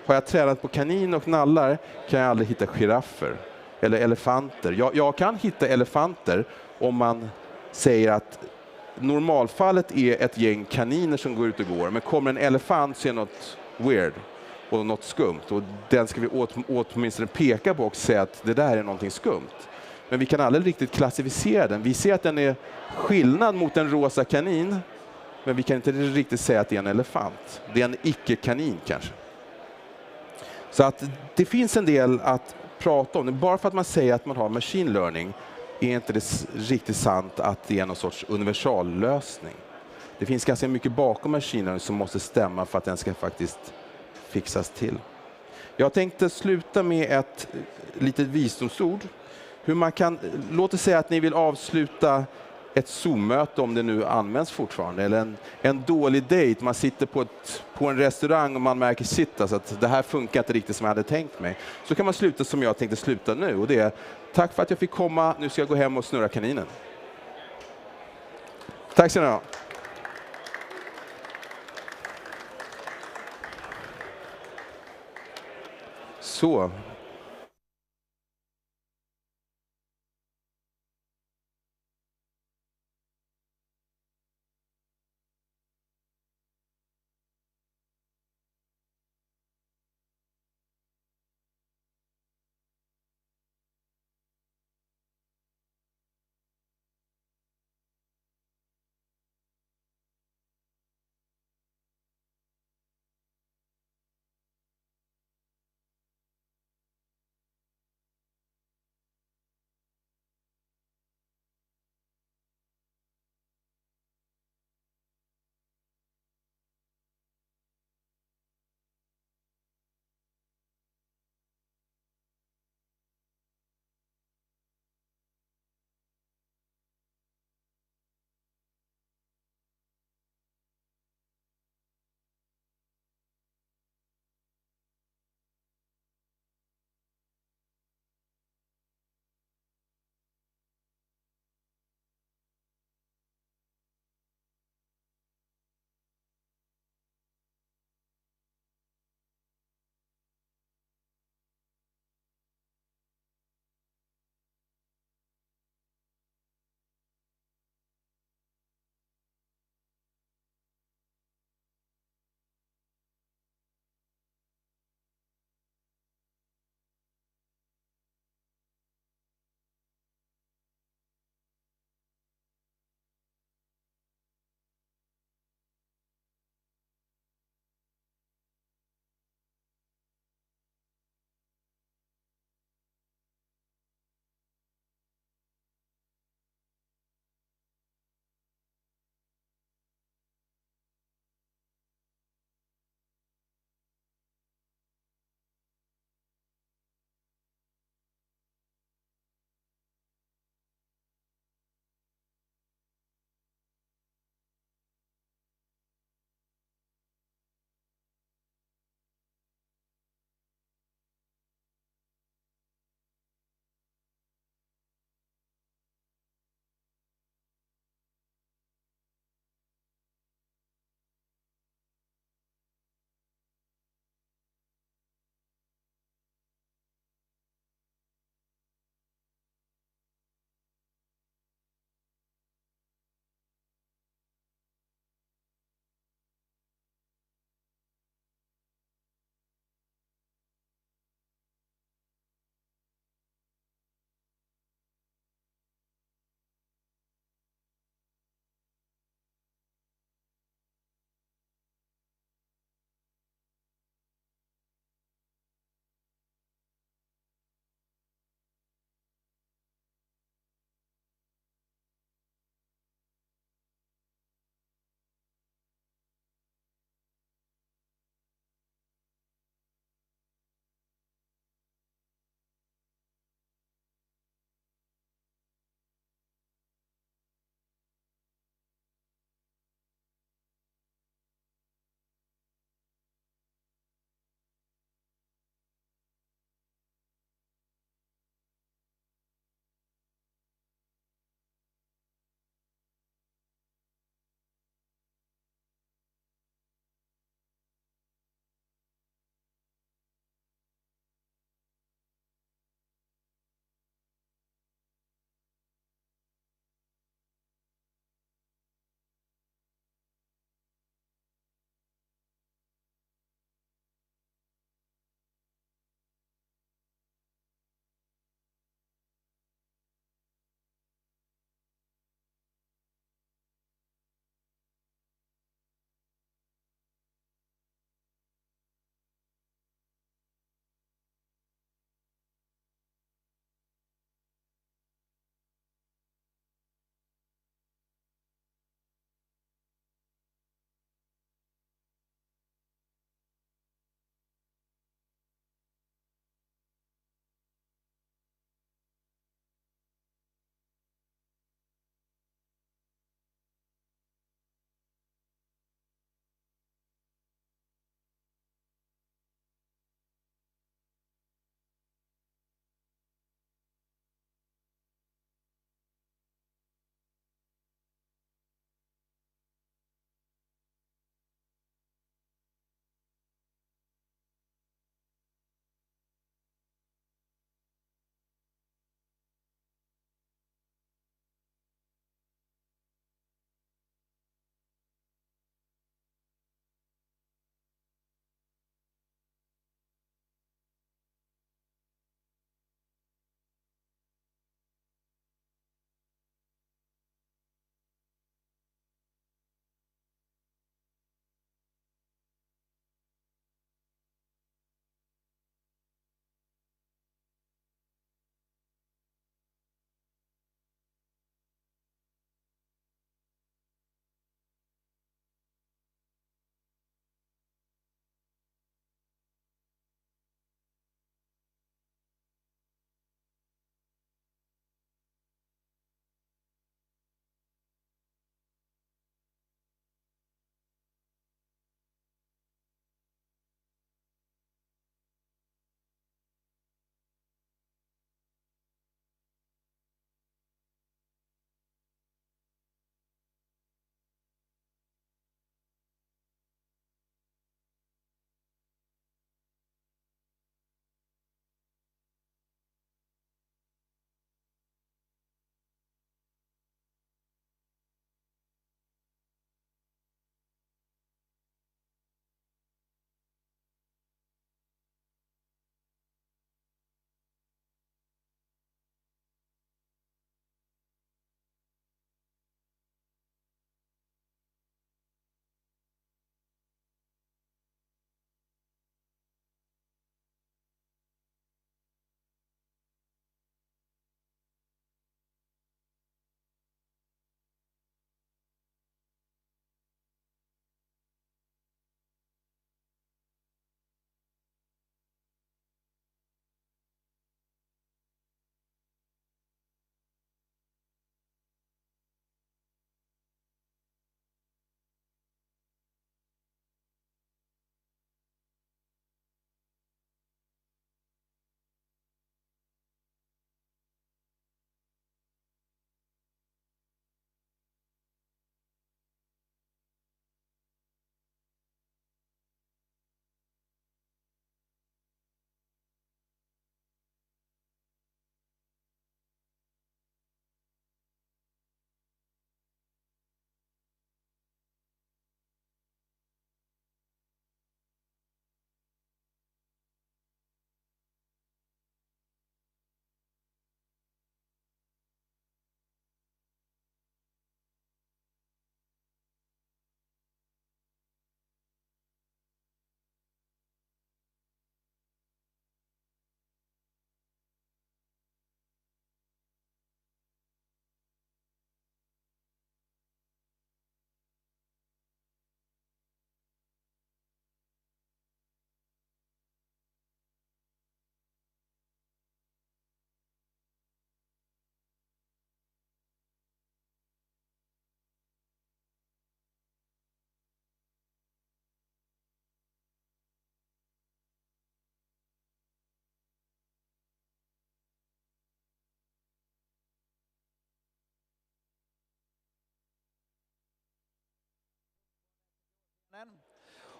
Har jag tränat på kaniner och nallar kan jag aldrig hitta giraffer eller elefanter. Jag kan hitta elefanter om man säger att normalfallet är ett gäng kaniner som går ut och går, men kommer en elefant så är något weird och något skumt, och den ska vi åtminstone peka på och säga att det där är någonting skumt. Men vi kan aldrig riktigt klassificera den. Vi ser att den är skillnad mot en rosa kanin, men vi kan inte riktigt säga att det är en elefant. Det är en icke-kanin kanske. Så att det finns en del att prata om. Bara för att man säger att man har machine learning är inte det riktigt sant att det är någon sorts universallösning. Det finns ganska mycket bakom machine learning som måste stämma för att den ska faktiskt fixas till. Jag tänkte sluta med ett litet visdomsord. Hur man kan, låt oss säga att ni vill avsluta ett Zoom-möte, om det nu används fortfarande, eller en dålig dejt. Man sitter på en restaurang och man märker shit, alltså att det här funkar inte riktigt som jag hade tänkt mig. Så kan man sluta som jag tänkte sluta nu, och det är: tack för att jag fick komma, nu ska jag gå hem och snurra kaninen. Tack så mycket. Så.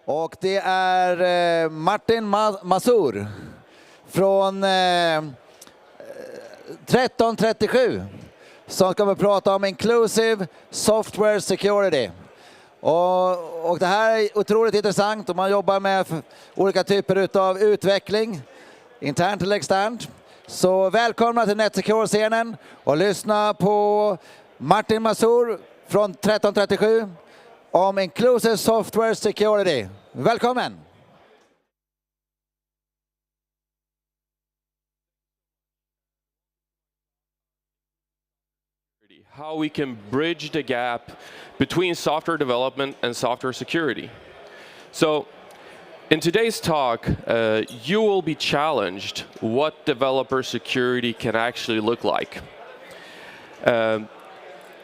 Och det är Martin Masur från 1337 som kommer att prata om Inclusive Software Security. Och det här är otroligt intressant om man jobbar med olika typer av utveckling, internt eller externt. Så välkomna till NetSecure-scenen och lyssna på Martin Masur från 1337 om Inclusive Software Security. Välkommen! How we can bridge the gap between software development and software security. So, in today's talk, you will be challenged what developer security can actually look like.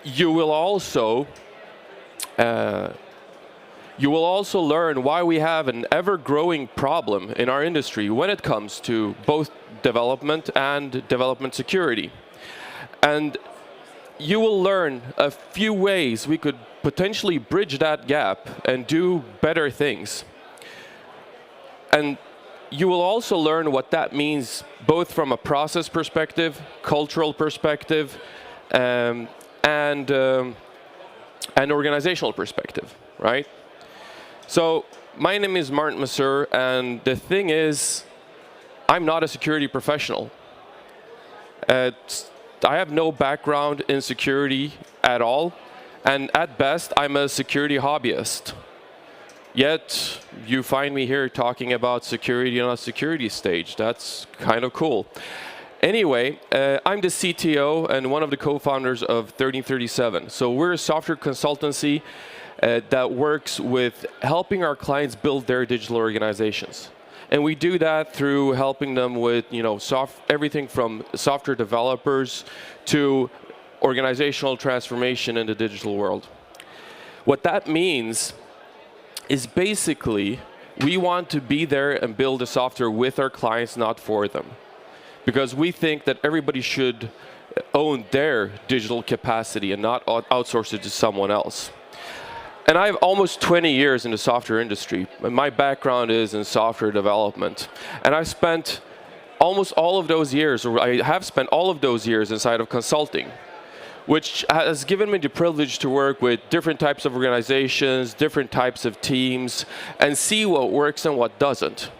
You will also learn why we have an ever-growing problem in our industry when it comes to both development and development security. And you will learn a few ways we could potentially bridge that gap and do better things. And you will also learn what that means both from a process perspective, cultural perspective, and an organizational perspective, right? So my name is Martin Masur, and the thing is, I'm not a security professional. I have no background in security at all, and at best, I'm a security hobbyist. Yet, you find me here talking about security on a security stage. That's kind of cool. Anyway, I'm the CTO and one of the co-founders of 1337. So we're a software consultancy that works with helping our clients build their digital organizations. And we do that through helping them with, everything from software developers to organizational transformation in the digital world. What that means is basically we want to be there and build the software with our clients, not for them. Because we think that everybody should own their digital capacity and not outsource it to someone else. And I have almost 20 years in the software industry. And my background is in software development. And I've spent almost all of those years, or I have spent all of those years inside of consulting, which has given me the privilege to work with different types of organizations, different types of teams, and see what works and what doesn't.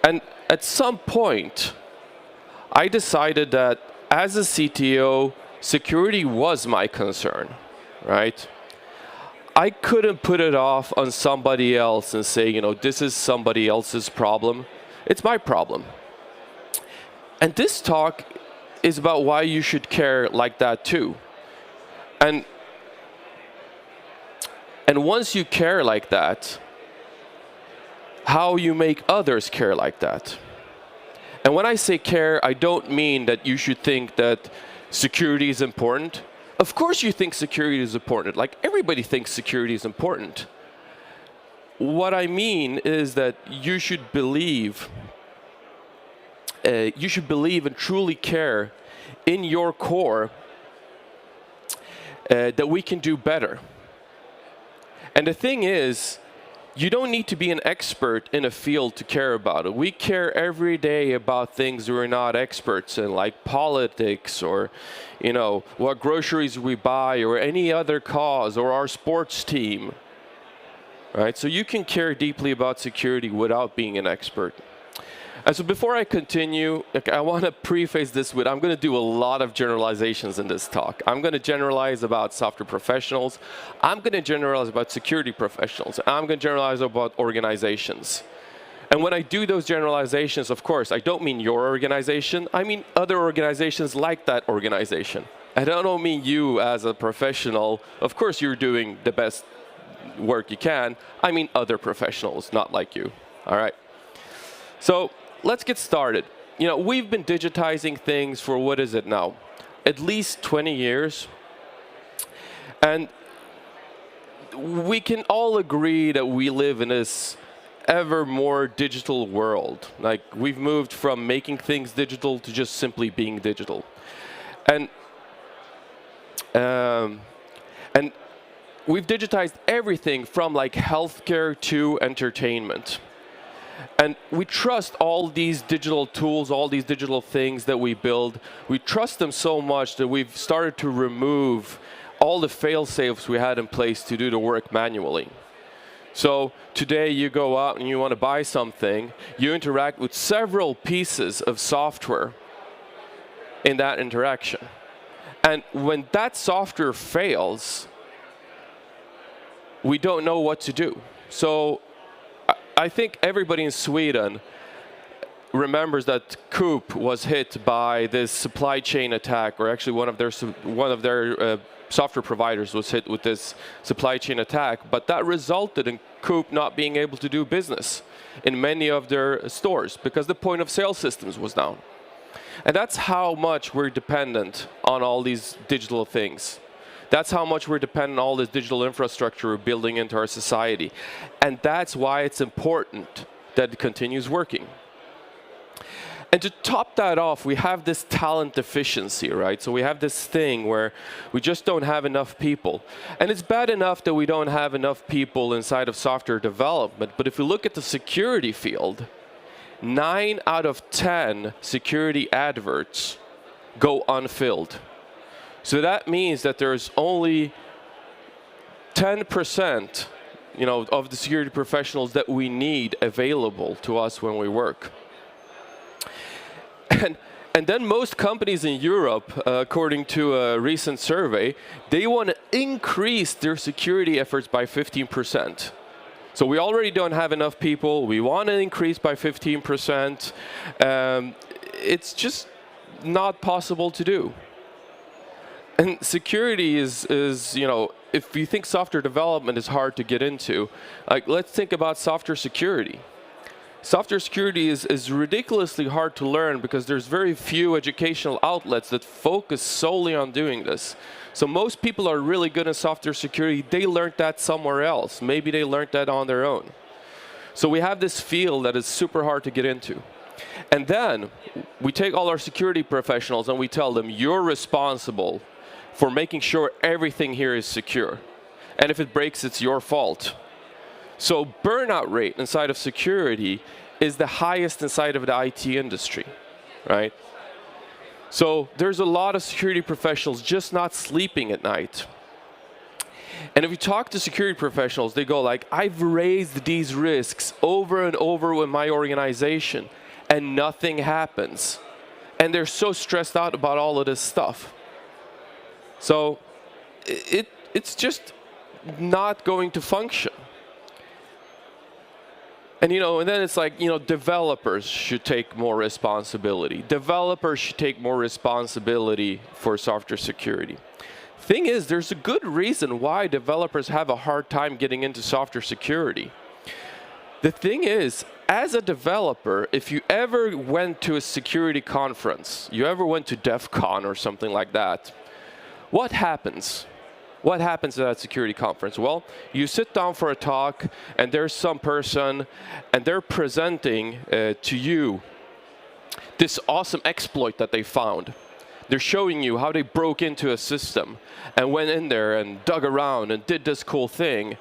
And at some point, I decided that as a CTO, security was my concern, right? I couldn't put it off on somebody else and say, this is somebody else's problem. It's my problem. And this talk is about why you should care like that too. And once you care like that, how you make others care like that. And when I say care, I don't mean that you should think that security is important. Of course you think security is important. Like, everybody thinks security is important. What I mean is that you should believe and truly care in your core that we can do better. And the thing is, you don't need to be an expert in a field to care about it. We care every day about things we're not experts in, like politics or, what groceries we buy or any other cause or our sports team, right? So you can care deeply about security without being an expert. And so before I continue, I want to preface this with, I'm going to do a lot of generalizations in this talk. I'm going to generalize about software professionals. I'm going to generalize about security professionals. I'm going to generalize about organizations. And when I do those generalizations, of course, I don't mean your organization. I mean other organizations like that organization. I don't mean you as a professional. Of course, you're doing the best work you can. I mean other professionals, not like you. All right. So let's get started. We've been digitizing things for, what is it now? At least 20 years. And we can all agree that we live in this ever more digital world. Like, we've moved from making things digital to just simply being digital. And we've digitized everything from like healthcare to entertainment. And we trust all these digital tools, all these digital things that we build. We trust them so much that we've started to remove all the fail-safes we had in place to do the work manually. So today you go out and you want to buy something, you interact with several pieces of software in that interaction. And when that software fails, we don't know what to do. So I think everybody in Sweden remembers that Coop was hit by this supply chain attack, or actually one of their software providers was hit with this supply chain attack, but that resulted in Coop not being able to do business in many of their stores because the point of sale systems was down. And that's how much we're dependent on all these digital things. That's how much we're dependent on all this digital infrastructure we're building into our society. And that's why it's important that it continues working. And to top that off, we have this talent deficiency, right? So we have this thing where we just don't have enough people. And it's bad enough that we don't have enough people inside of software development. But if we look at the security field, 9 out of 10 security adverts go unfilled. So that means that there's only 10%, of the security professionals that we need available to us when we work. And then most companies in Europe, according to a recent survey, they want to increase their security efforts by 15%. So we already don't have enough people. We want to increase by 15%. It's just not possible to do. And security is, if you think software development is hard to get into, let's think about software security. Software security is ridiculously hard to learn because there's very few educational outlets that focus solely on doing this. So most people are really good at software security. They learned that somewhere else. Maybe they learned that on their own. So we have this field that is super hard to get into. And then we take all our security professionals and we tell them, you're responsible for making sure everything here is secure. And if it breaks, it's your fault. So burnout rate inside of security is the highest inside of the IT industry, right? So there's a lot of security professionals just not sleeping at night. And if you talk to security professionals, they go like, I've raised these risks over and over with my organization and nothing happens. And they're so stressed out about all of this stuff. So it's just not going to function. And and then it's like, developers should take more responsibility. Developers should take more responsibility for software security. Thing is, there's a good reason why developers have a hard time getting into software security. The thing is, as a developer, if you ever went to a security conference, you ever went to DEF CON or something like that, what happens? What happens at that security conference? Well, you sit down for a talk, and there's some person, and they're presenting to you this awesome exploit that they found. They're showing you how they broke into a system and went in there and dug around and did this cool thing.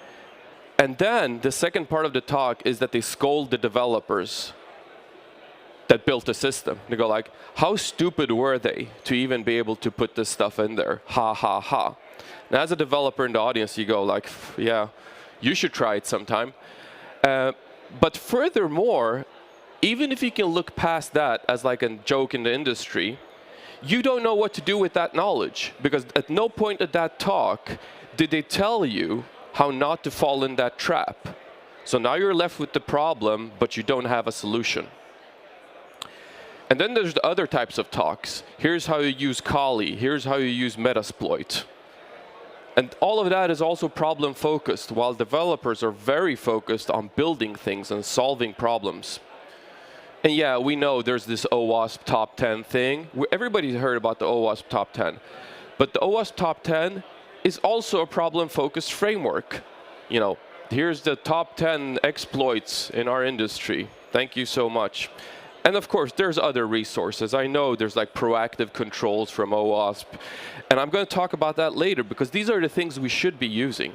And then the second part of the talk is that they scold the developers that built the system. They go like, how stupid were they to even be able to put this stuff in there? Ha, ha, ha. And as a developer in the audience, you go like, yeah, you should try it sometime. But furthermore, even if you can look past that as like a joke in the industry, you don't know what to do with that knowledge, because at no point at that talk did they tell you how not to fall in that trap. So now you're left with the problem, but you don't have a solution. And then there's the other types of talks. Here's how you use Kali. Here's how you use Metasploit. And all of that is also problem focused, while developers are very focused on building things and solving problems. And yeah, we know there's this OWASP top 10 thing. Everybody's heard about the OWASP top 10. But the OWASP top 10 is also a problem-focused framework. Here's the top 10 exploits in our industry. Thank you so much. And of course, there's other resources. I know there's like proactive controls from OWASP. And I'm going to talk about that later, because these are the things we should be using.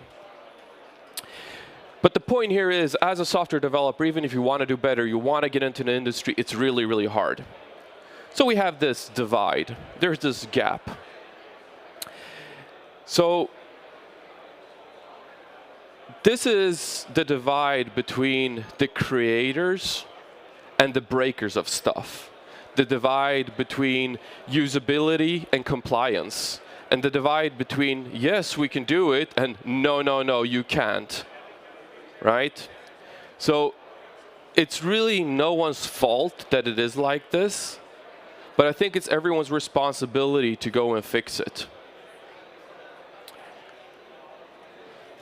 But the point here is, as a software developer, even if you want to do better, you want to get into the industry, it's really, really hard. So we have this divide. There's this gap. So this is the divide between the creators and the breakers of stuff. The divide between usability and compliance. And the divide between, yes, we can do it, and no, no, no, you can't. Right? So it's really no one's fault that it is like this, but I think it's everyone's responsibility to go and fix it.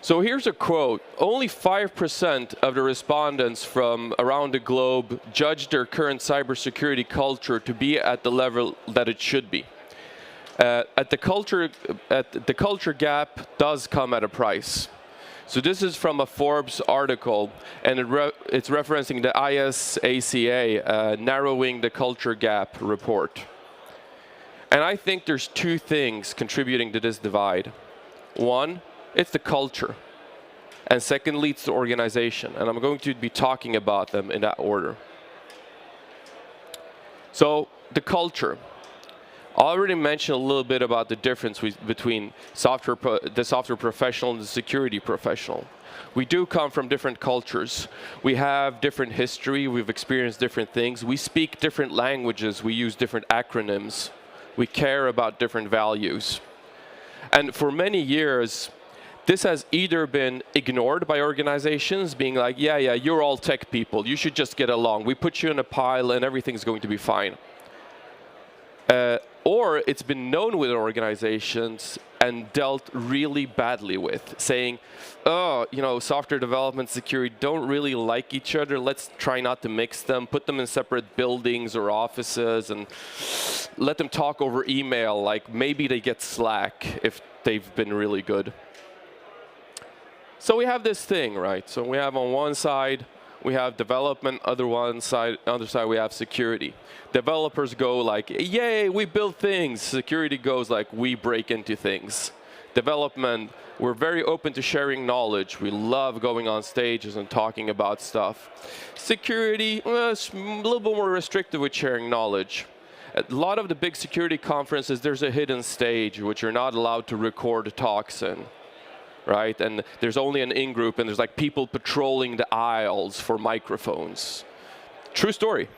So here's a quote. Only 5% of the respondents from around the globe judge their current cybersecurity culture to be at the level that it should be. The culture gap does come at a price. So this is from a Forbes article, and it's referencing the ISACA Narrowing the Culture Gap report. And I think there's two things contributing to this divide. One, it's the culture. And secondly, it's the organization. And I'm going to be talking about them in that order. So the culture. I already mentioned a little bit about the difference between the software professional and the security professional. We do come from different cultures. We have different history. We've experienced different things. We speak different languages. We use different acronyms. We care about different values. And for many years, this has either been ignored by organizations, being like, yeah, you're all tech people. You should just get along. We put you in a pile and everything's going to be fine. Or it's been known with organizations and dealt really badly with, saying, oh, software development, security don't really like each other. Let's try not to mix them, put them in separate buildings or offices, and let them talk over email, like maybe they get Slack if they've been really good. So we have this thing, right? So we have on one side, we have development, other side we have security. Developers go like, yay, we build things. Security goes like, we break into things. Development, we're very open to sharing knowledge. We love going on stages and talking about stuff. Security, it's a little bit more restrictive with sharing knowledge. At a lot of the big security conferences, there's a hidden stage which you're not allowed to record talks in. Right? And there's only an in-group, and there's like people patrolling the aisles for microphones. True story.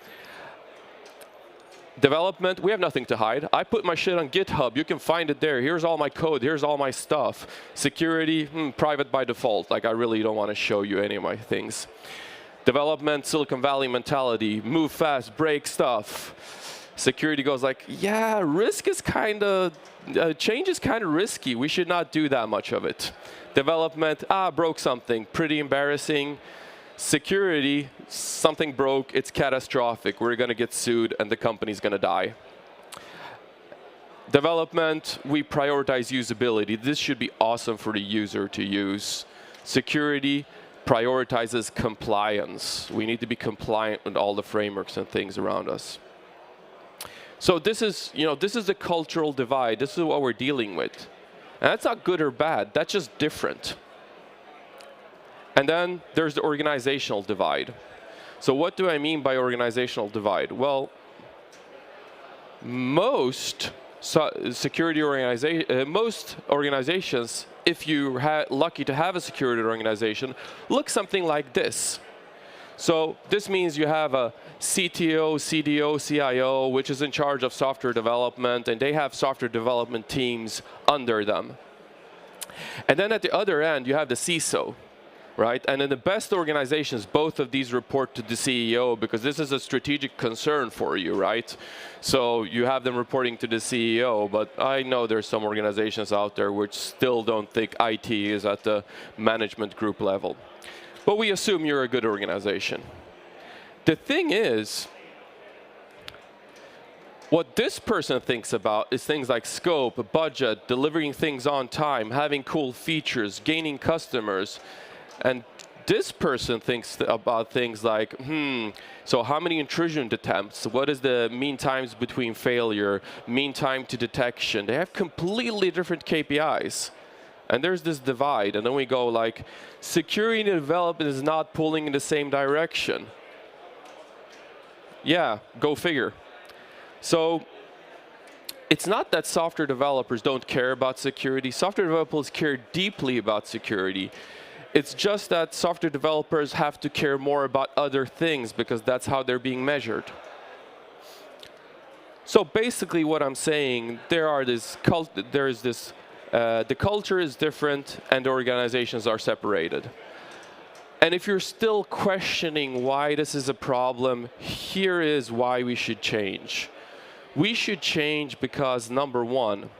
Development, we have nothing to hide. I put my shit on GitHub. You can find it there. Here's all my code. Here's all my stuff. Security, private by default. Like, I really don't want to show you any of my things. Development, Silicon Valley mentality. Move fast, break stuff. Security goes like, yeah, risk is kind of, change is kind of risky. We should not do that much of it. Development, broke something, pretty embarrassing. Security, something broke, it's catastrophic. We're going to get sued and the company's going to die. Development, we prioritize usability. This should be awesome for the user to use. Security prioritizes compliance. We need to be compliant with all the frameworks and things around us. So this is the cultural divide. This is what we're dealing with. And that's not good or bad. That's just different. And then there's the organizational divide. So what do I mean by organizational divide? Well, most organizations, if you're lucky to have a security organization, look something like this. So this means you have a CTO, CDO, CIO, which is in charge of software development, and they have software development teams under them. And then at the other end, you have the CISO, right? And in the best organizations, both of these report to the CEO because this is a strategic concern for you, right? So you have them reporting to the CEO, but I know there's some organizations out there which still don't think IT is at the management group level. But we assume you're a good organization. The thing is, what this person thinks about is things like scope, budget, delivering things on time, having cool features, gaining customers. And this person thinks about things like, so how many intrusion attempts? What is the mean times between failure, mean time to detection? They have completely different KPIs. And there's this divide, and then we go like, security and development is not pulling in the same direction. Yeah, go figure. So it's not that software developers don't care about security. Software developers care deeply about security. It's just that software developers have to care more about other things because that's how they're being measured. So basically what I'm saying, the culture is different and the organizations are separated. And if you're still questioning why this is a problem, here is why we should change. We should change because, number one,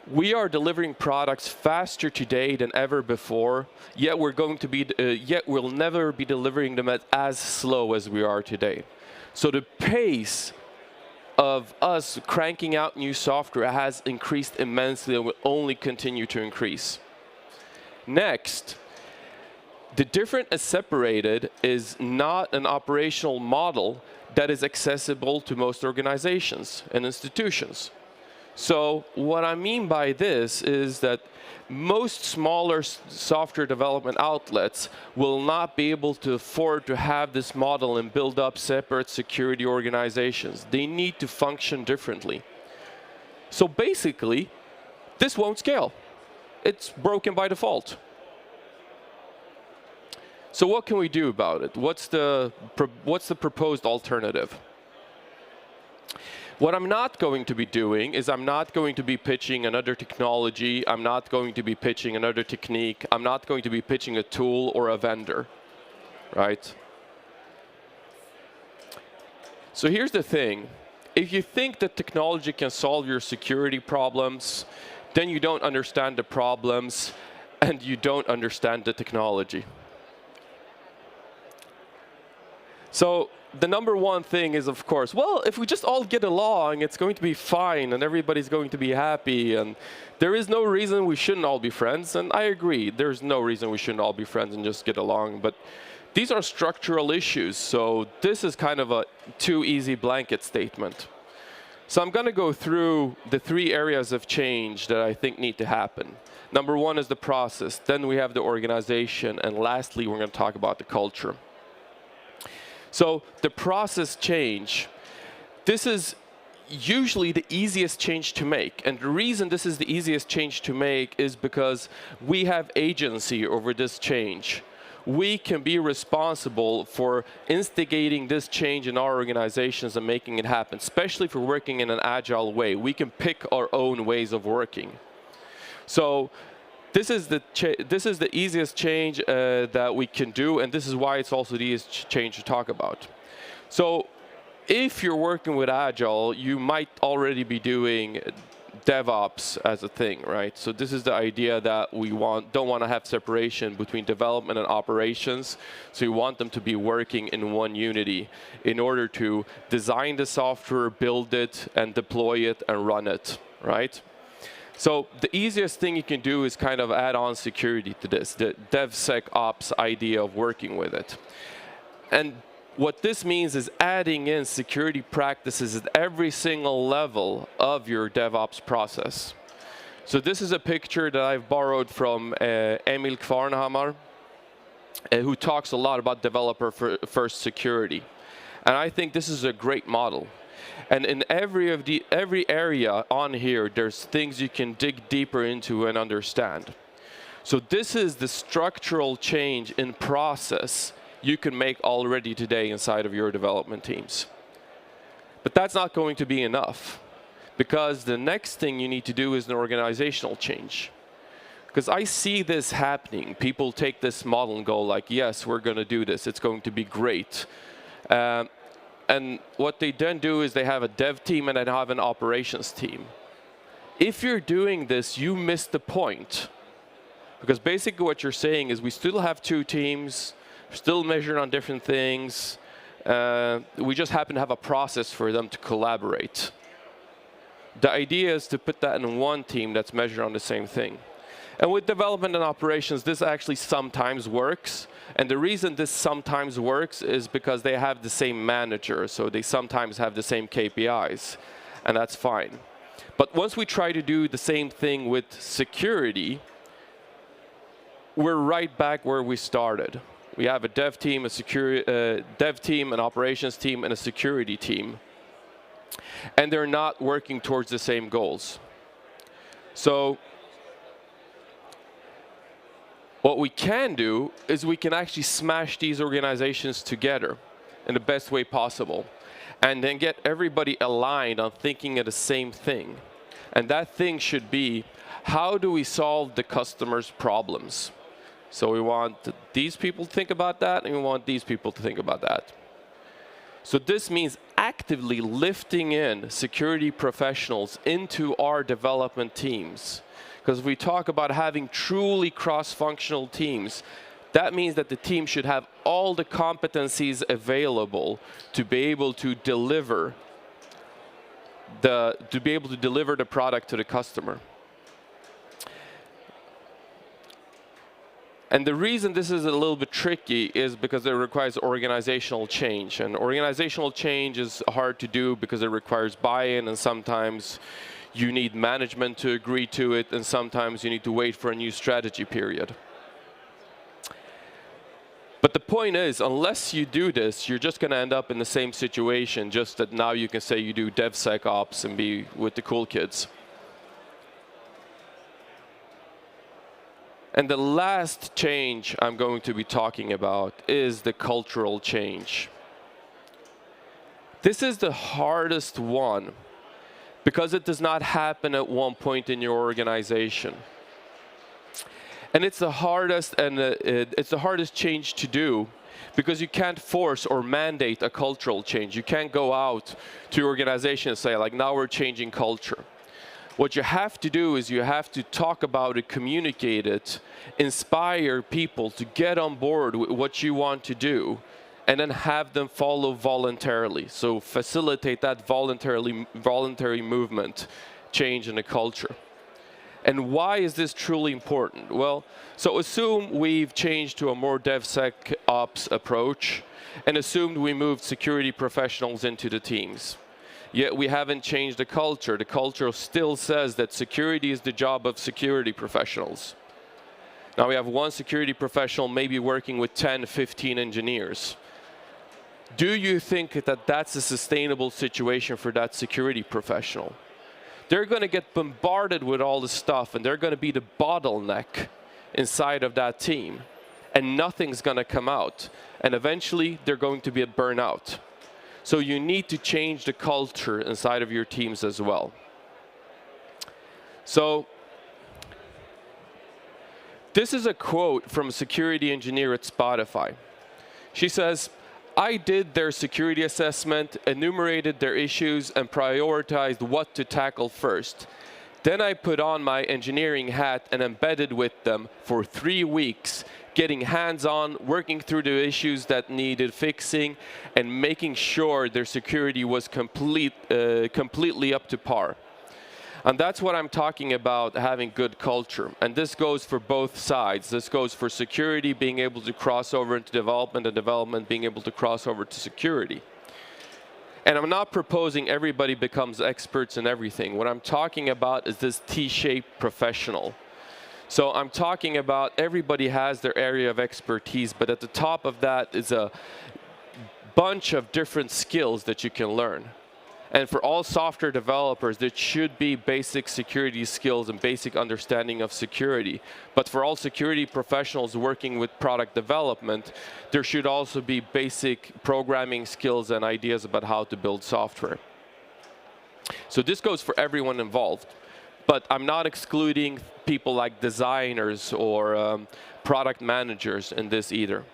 we are delivering products faster today than ever before, yet we'll never be delivering them at as slow as we are today. So the pace of us cranking out new software has increased immensely and will only continue to increase. Next, the different as separated is not an operational model that is accessible to most organizations and institutions. So what I mean by this is that most smaller software development outlets will not be able to afford to have this model and build up separate security organizations. They need to function differently. So basically, this won't scale. It's broken by default. So what can we do about it? What's the proposed alternative? What I'm not going to be doing is I'm not going to be pitching another technology. I'm not going to be pitching another technique. I'm not going to be pitching a tool or a vendor, right? So here's the thing. If you think that technology can solve your security problems, then you don't understand the problems and you don't understand the technology. So the number one thing is, of course, well, if we just all get along, it's going to be fine and everybody's going to be happy and there is no reason we shouldn't all be friends. And I agree, there's no reason we shouldn't all be friends and just get along. But these are structural issues, so this is kind of a too easy blanket statement. So I'm going to go through the 3 areas of change that I think need to happen. Number one is the process, then we have the organization, and lastly, we're going to talk about the culture. So the process change, this is usually the easiest change to make. And the reason this is the easiest change to make is because we have agency over this change. We can be responsible for instigating this change in our organizations and making it happen, especially if we're working in an agile way. We can pick our own ways of working. So this is the easiest change that we can do, and this is why it's also the easiest change to talk about. So if you're working with Agile, you might already be doing DevOps as a thing, right? So this is the idea that we don't want to have separation between development and operations. So we want them to be working in one unity in order to design the software, build it, and deploy it, and run it, right? So the easiest thing you can do is kind of add on security to this, the DevSecOps idea of working with it. And what this means is adding in security practices at every single level of your DevOps process. So this is a picture that I've borrowed from Emil Kvarnhammar, who talks a lot about developer-first security. And I think this is a great model. And in every area on here, there's things you can dig deeper into and understand. So this is the structural change in process you can make already today inside of your development teams. But that's not going to be enough, because the next thing you need to do is an organizational change. Because I see this happening. People take this model and go like, yes, we're going to do this. It's going to be great. And what they then do is they have a dev team and then have an operations team. If you're doing this, you miss the point. Because basically what you're saying is we still have 2 teams, still measured on different things. We just happen to have a process for them to collaborate. The idea is to put that in one team that's measured on the same thing. And with development and operations, this actually sometimes works. And the reason this sometimes works is because they have the same manager, so they sometimes have the same KPIs, and that's fine. But once we try to do the same thing with security, we're right back where we started. We have a dev team, dev team, an operations team, and a security team. And they're not working towards the same goals. So what we can do is we can actually smash these organizations together in the best way possible, and then get everybody aligned on thinking of the same thing. And that thing should be, how do we solve the customer's problems? So we want these people to think about that, and we want these people to think about that. So this means actively lifting in security professionals into our development teams. Because if we talk about having truly cross-functional teams, that means that the team should have all the competencies available to be able to deliver the product to the customer. And the reason this is a little bit tricky is because it requires organizational change. And organizational change is hard to do because it requires buy-in, and sometimes you need management to agree to it, and sometimes you need to wait for a new strategy period. But the point is, unless you do this, you're just going to end up in the same situation, just that now you can say you do DevSecOps and be with the cool kids. And the last change I'm going to be talking about is the cultural change. This is the hardest one because it does not happen at one point in your organization. And it's the hardest, it's the hardest change to do because you can't force or mandate a cultural change. You can't go out to your organization and say, like, now we're changing culture. What you have to do is you have to talk about it, communicate it, inspire people to get on board with what you want to do, and then have them follow voluntarily. So facilitate that voluntary movement, change in the culture. And why is this truly important? Well, so assume we've changed to a more DevSecOps approach, and assumed we moved security professionals into the teams. Yet we haven't changed the culture. The culture still says that security is the job of security professionals. Now we have one security professional maybe working with 10, 15 engineers. Do you think that that's a sustainable situation for that security professional? They're going to get bombarded with all the stuff, and they're going to be the bottleneck inside of that team, and nothing's going to come out. And eventually, they're going to be a burnout. So you need to change the culture inside of your teams as well. So this is a quote from a security engineer at Spotify. She says, "I did their security assessment, enumerated their issues, and prioritized what to tackle first. Then I put on my engineering hat and embedded with them for 3 weeks, getting hands-on, working through the issues that needed fixing, and making sure their security was completely up to par." And that's what I'm talking about, having good culture. And this goes for both sides. This goes for security being able to cross over into development, and development being able to cross over to security. And I'm not proposing everybody becomes experts in everything. What I'm talking about is this T-shaped professional. So I'm talking about everybody has their area of expertise, but at the top of that is a bunch of different skills that you can learn. And for all software developers, there should be basic security skills and basic understanding of security. But for all security professionals working with product development, there should also be basic programming skills and ideas about how to build software. So this goes for everyone involved. But I'm not excluding people like designers or product managers in this either.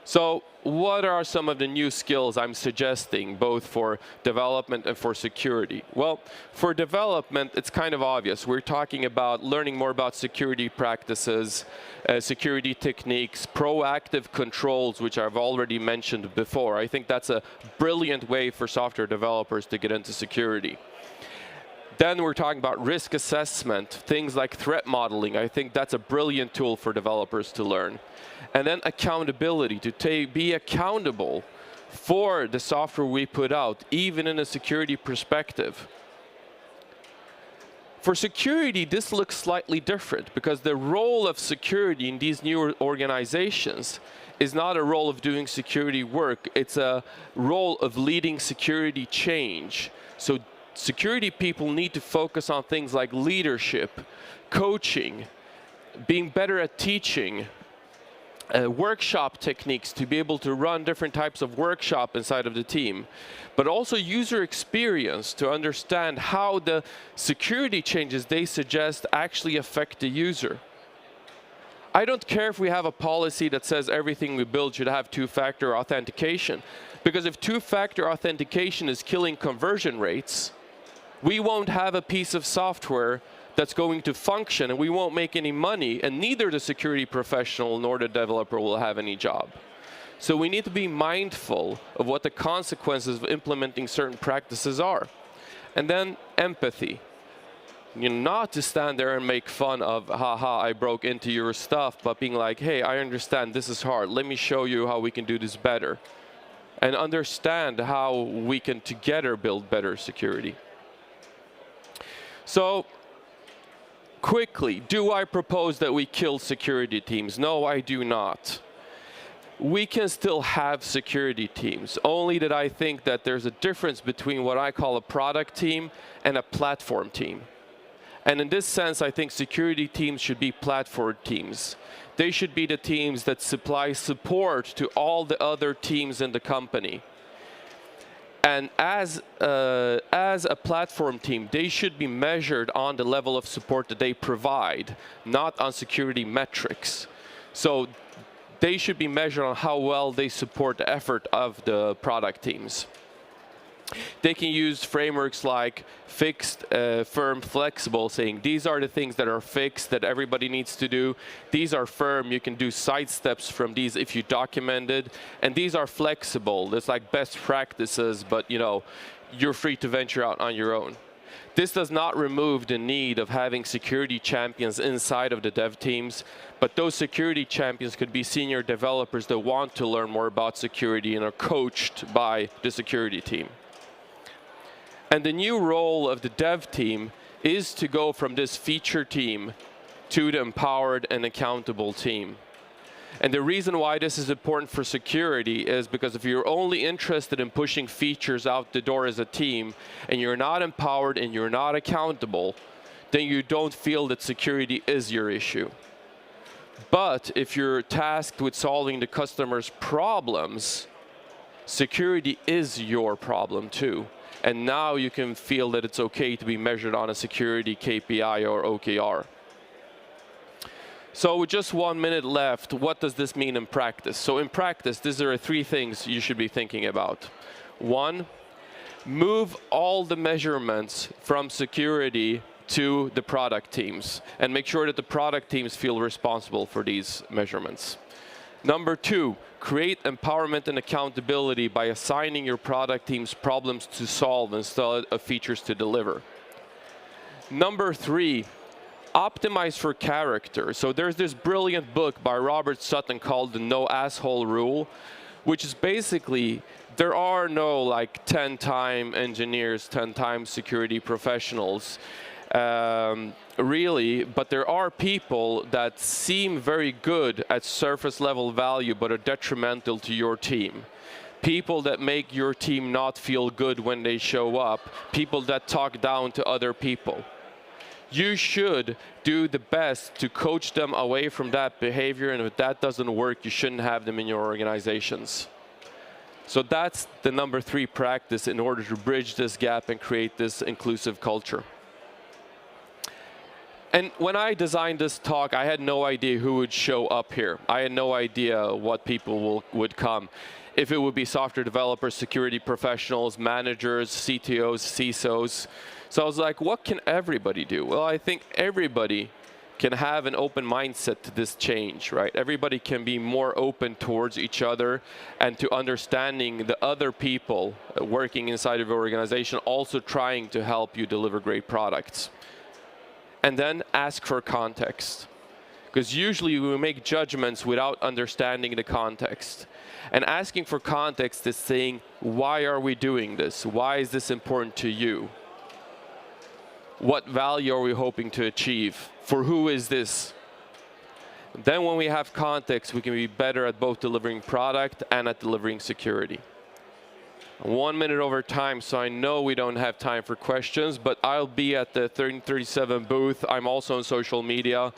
So what are some of the new skills I'm suggesting, both for development and for security? Well, for development, it's kind of obvious. We're talking about learning more about security practices, security techniques, proactive controls, which I've already mentioned before. I think that's a brilliant way for software developers to get into security. Then we're talking about risk assessment, things like threat modeling. I think that's a brilliant tool for developers to learn. And then accountability, to be accountable for the software we put out, even in a security perspective. For security, this looks slightly different because the role of security in these new organizations is not a role of doing security work, it's a role of leading security change. So security people need to focus on things like leadership, coaching, being better at teaching, workshop techniques to be able to run different types of workshop inside of the team, but also user experience to understand how the security changes they suggest actually affect the user. I don't care if we have a policy that says everything we build should have two-factor authentication, because if two-factor authentication is killing conversion rates, we won't have a piece of software that's going to function, and we won't make any money, and neither the security professional nor the developer will have any job. So we need to be mindful of what the consequences of implementing certain practices are. And then empathy. You know, not to stand there and make fun of, haha, I broke into your stuff, but being like, hey, I understand this is hard. Let me show you how we can do this better. And understand how we can together build better security. So, quickly, do I propose that we kill security teams? No, I do not. We can still have security teams, only that I think that there's a difference between what I call a product team and a platform team. And in this sense, I think security teams should be platform teams. They should be the teams that supply support to all the other teams in the company. And as a platform team, they should be measured on the level of support that they provide, not on security metrics. So they should be measured on how well they support the effort of the product teams. They can use frameworks like fixed, firm, flexible, saying these are the things that are fixed that everybody needs to do. These are firm, you can do side steps from these if you document it. And these are flexible, it's like best practices, but you know, you're free to venture out on your own. This does not remove the need of having security champions inside of the dev teams, but those security champions could be senior developers that want to learn more about security and are coached by the security team. And the new role of the dev team is to go from this feature team to the empowered and accountable team. And the reason why this is important for security is because if you're only interested in pushing features out the door as a team, and you're not empowered and you're not accountable, then you don't feel that security is your issue. But if you're tasked with solving the customer's problems, security is your problem too. And now you can feel that it's okay to be measured on a security KPI or OKR. So with just 1 minute left, what does this mean in practice? So in practice, these are 3 things you should be thinking about. 1, move all the measurements from security to the product teams, and make sure that the product teams feel responsible for these measurements. Number 2, create empowerment and accountability by assigning your product teams problems to solve instead of features to deliver. Number 3, optimize for character. So there's this brilliant book by Robert Sutton called The No Asshole Rule, which is basically, there are no like 10-time engineers, 10-time security professionals. Really, but there are people that seem very good at surface level value but are detrimental to your team. People that make your team not feel good when they show up, people that talk down to other people. You should do the best to coach them away from that behavior, and if that doesn't work, you shouldn't have them in your organizations. So that's the number 3 practice in order to bridge this gap and create this inclusive culture. And when I designed this talk, I had no idea who would show up here. I had no idea what people would come. If it would be software developers, security professionals, managers, CTOs, CISOs. So I was like, what can everybody do? Well, I think everybody can have an open mindset to this change, right? Everybody can be more open towards each other and to understanding the other people working inside of your organization, also trying to help you deliver great products. And then ask for context. Because usually we make judgments without understanding the context. And asking for context is saying, why are we doing this? Why is this important to you? What value are we hoping to achieve? For who is this? Then when we have context, we can be better at both delivering product and at delivering security. 1 minute over time, so I know we don't have time for questions, but I'll be at the 1337 booth. I'm also on social media.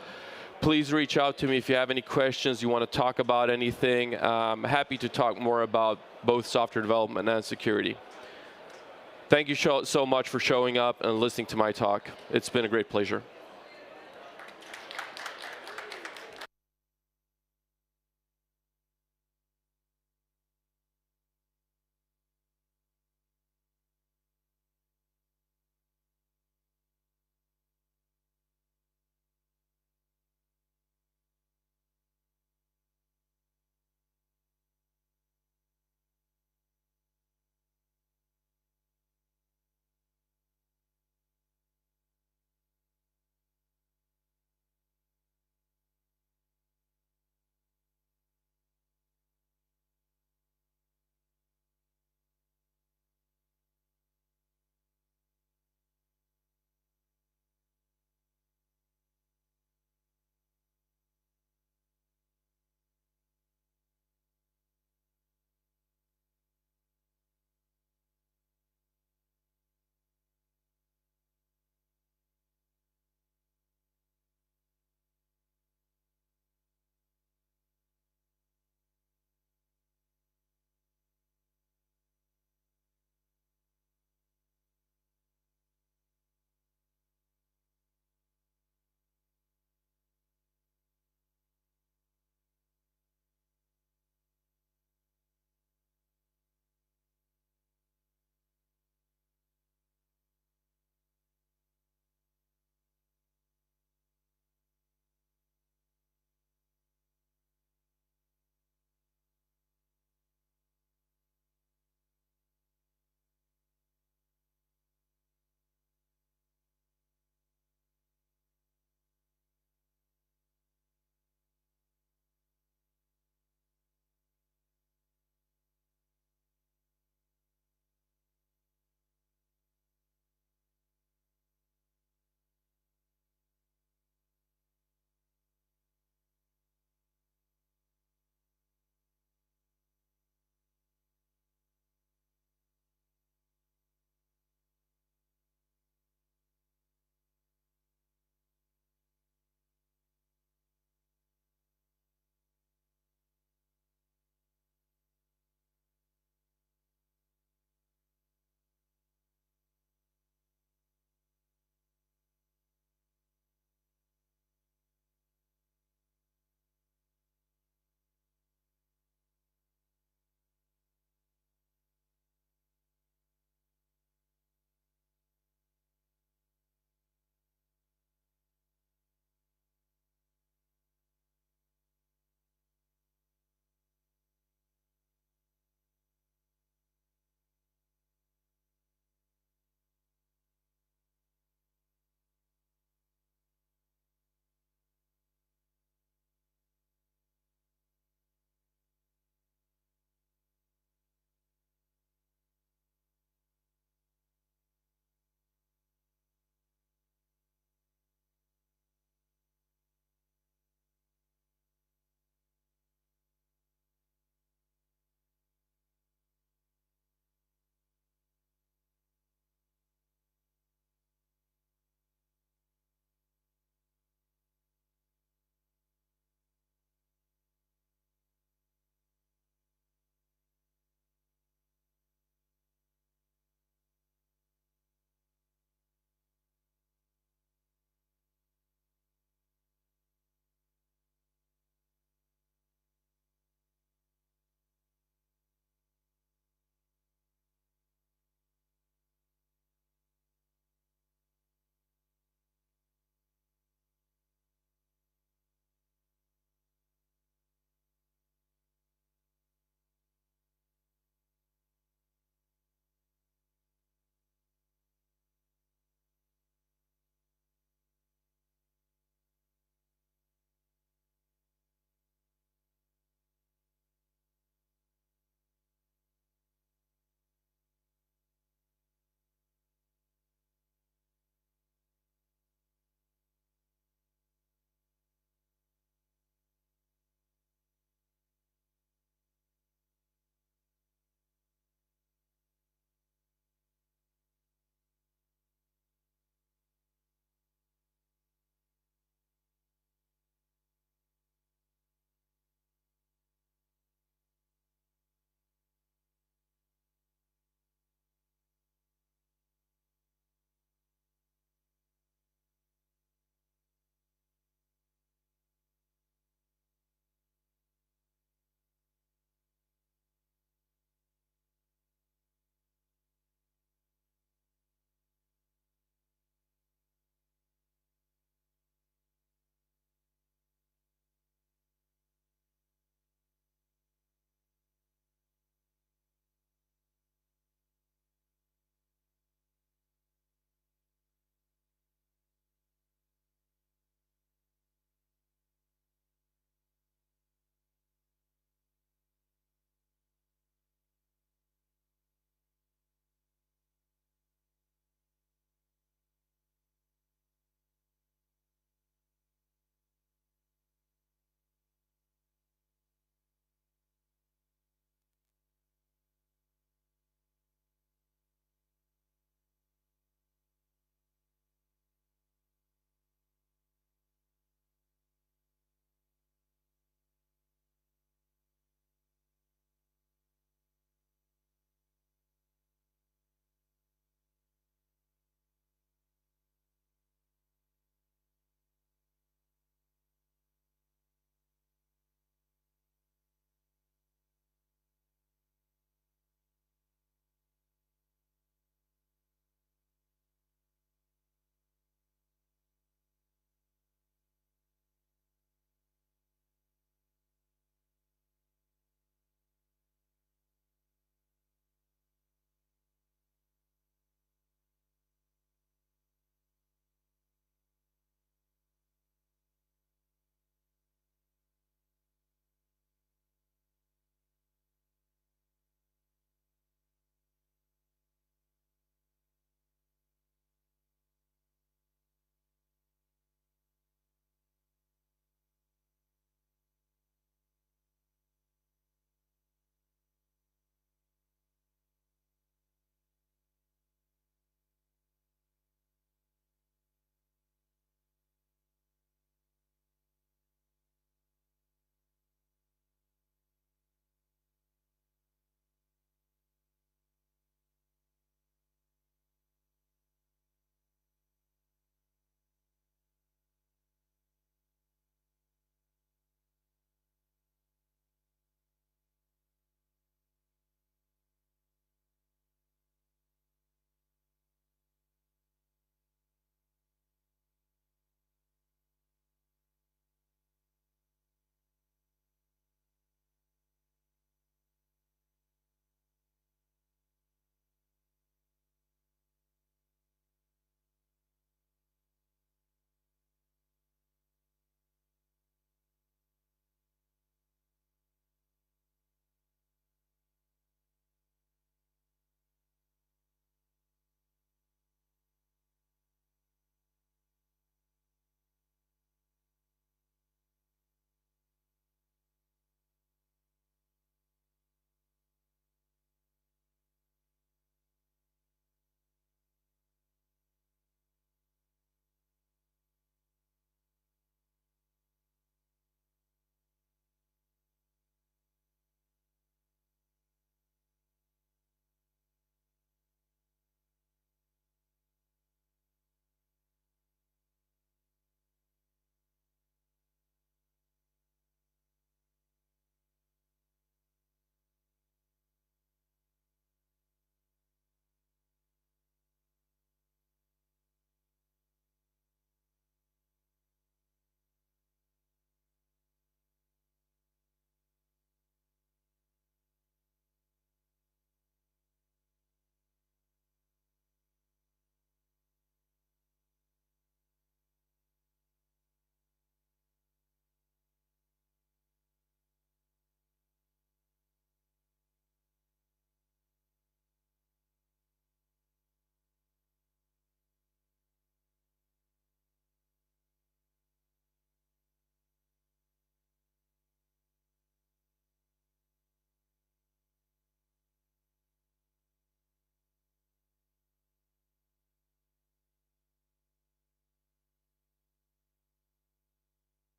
Please reach out to me if you have any questions, you want to talk about anything. I'm happy to talk more about both software development and security. Thank you so much for showing up and listening to my talk. It's been a great pleasure.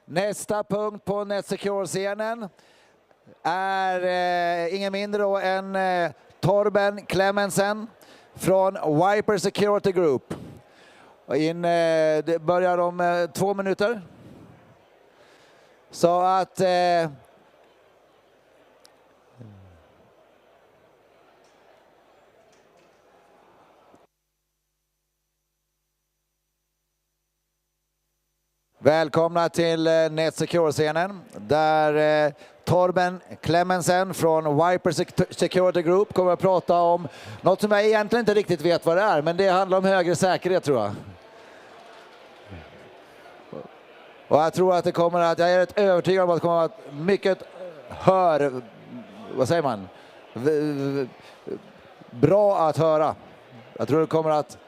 Nästa punkt på NetSecure-scenen är ingen mindre än Torben Clemensen från Viper Security Group. Det börjar om 2 minuter. Så att välkomna till NetSecure-scenen där Torben Clemensen från Viper Security Group kommer att prata om något som jag egentligen inte riktigt vet vad det är, men det handlar om högre säkerhet tror jag. Och jag tror att det kommer att, jag är rätt övertygad om att det kommer att mycket vad säger man? Bra att höra. Jag tror det kommer att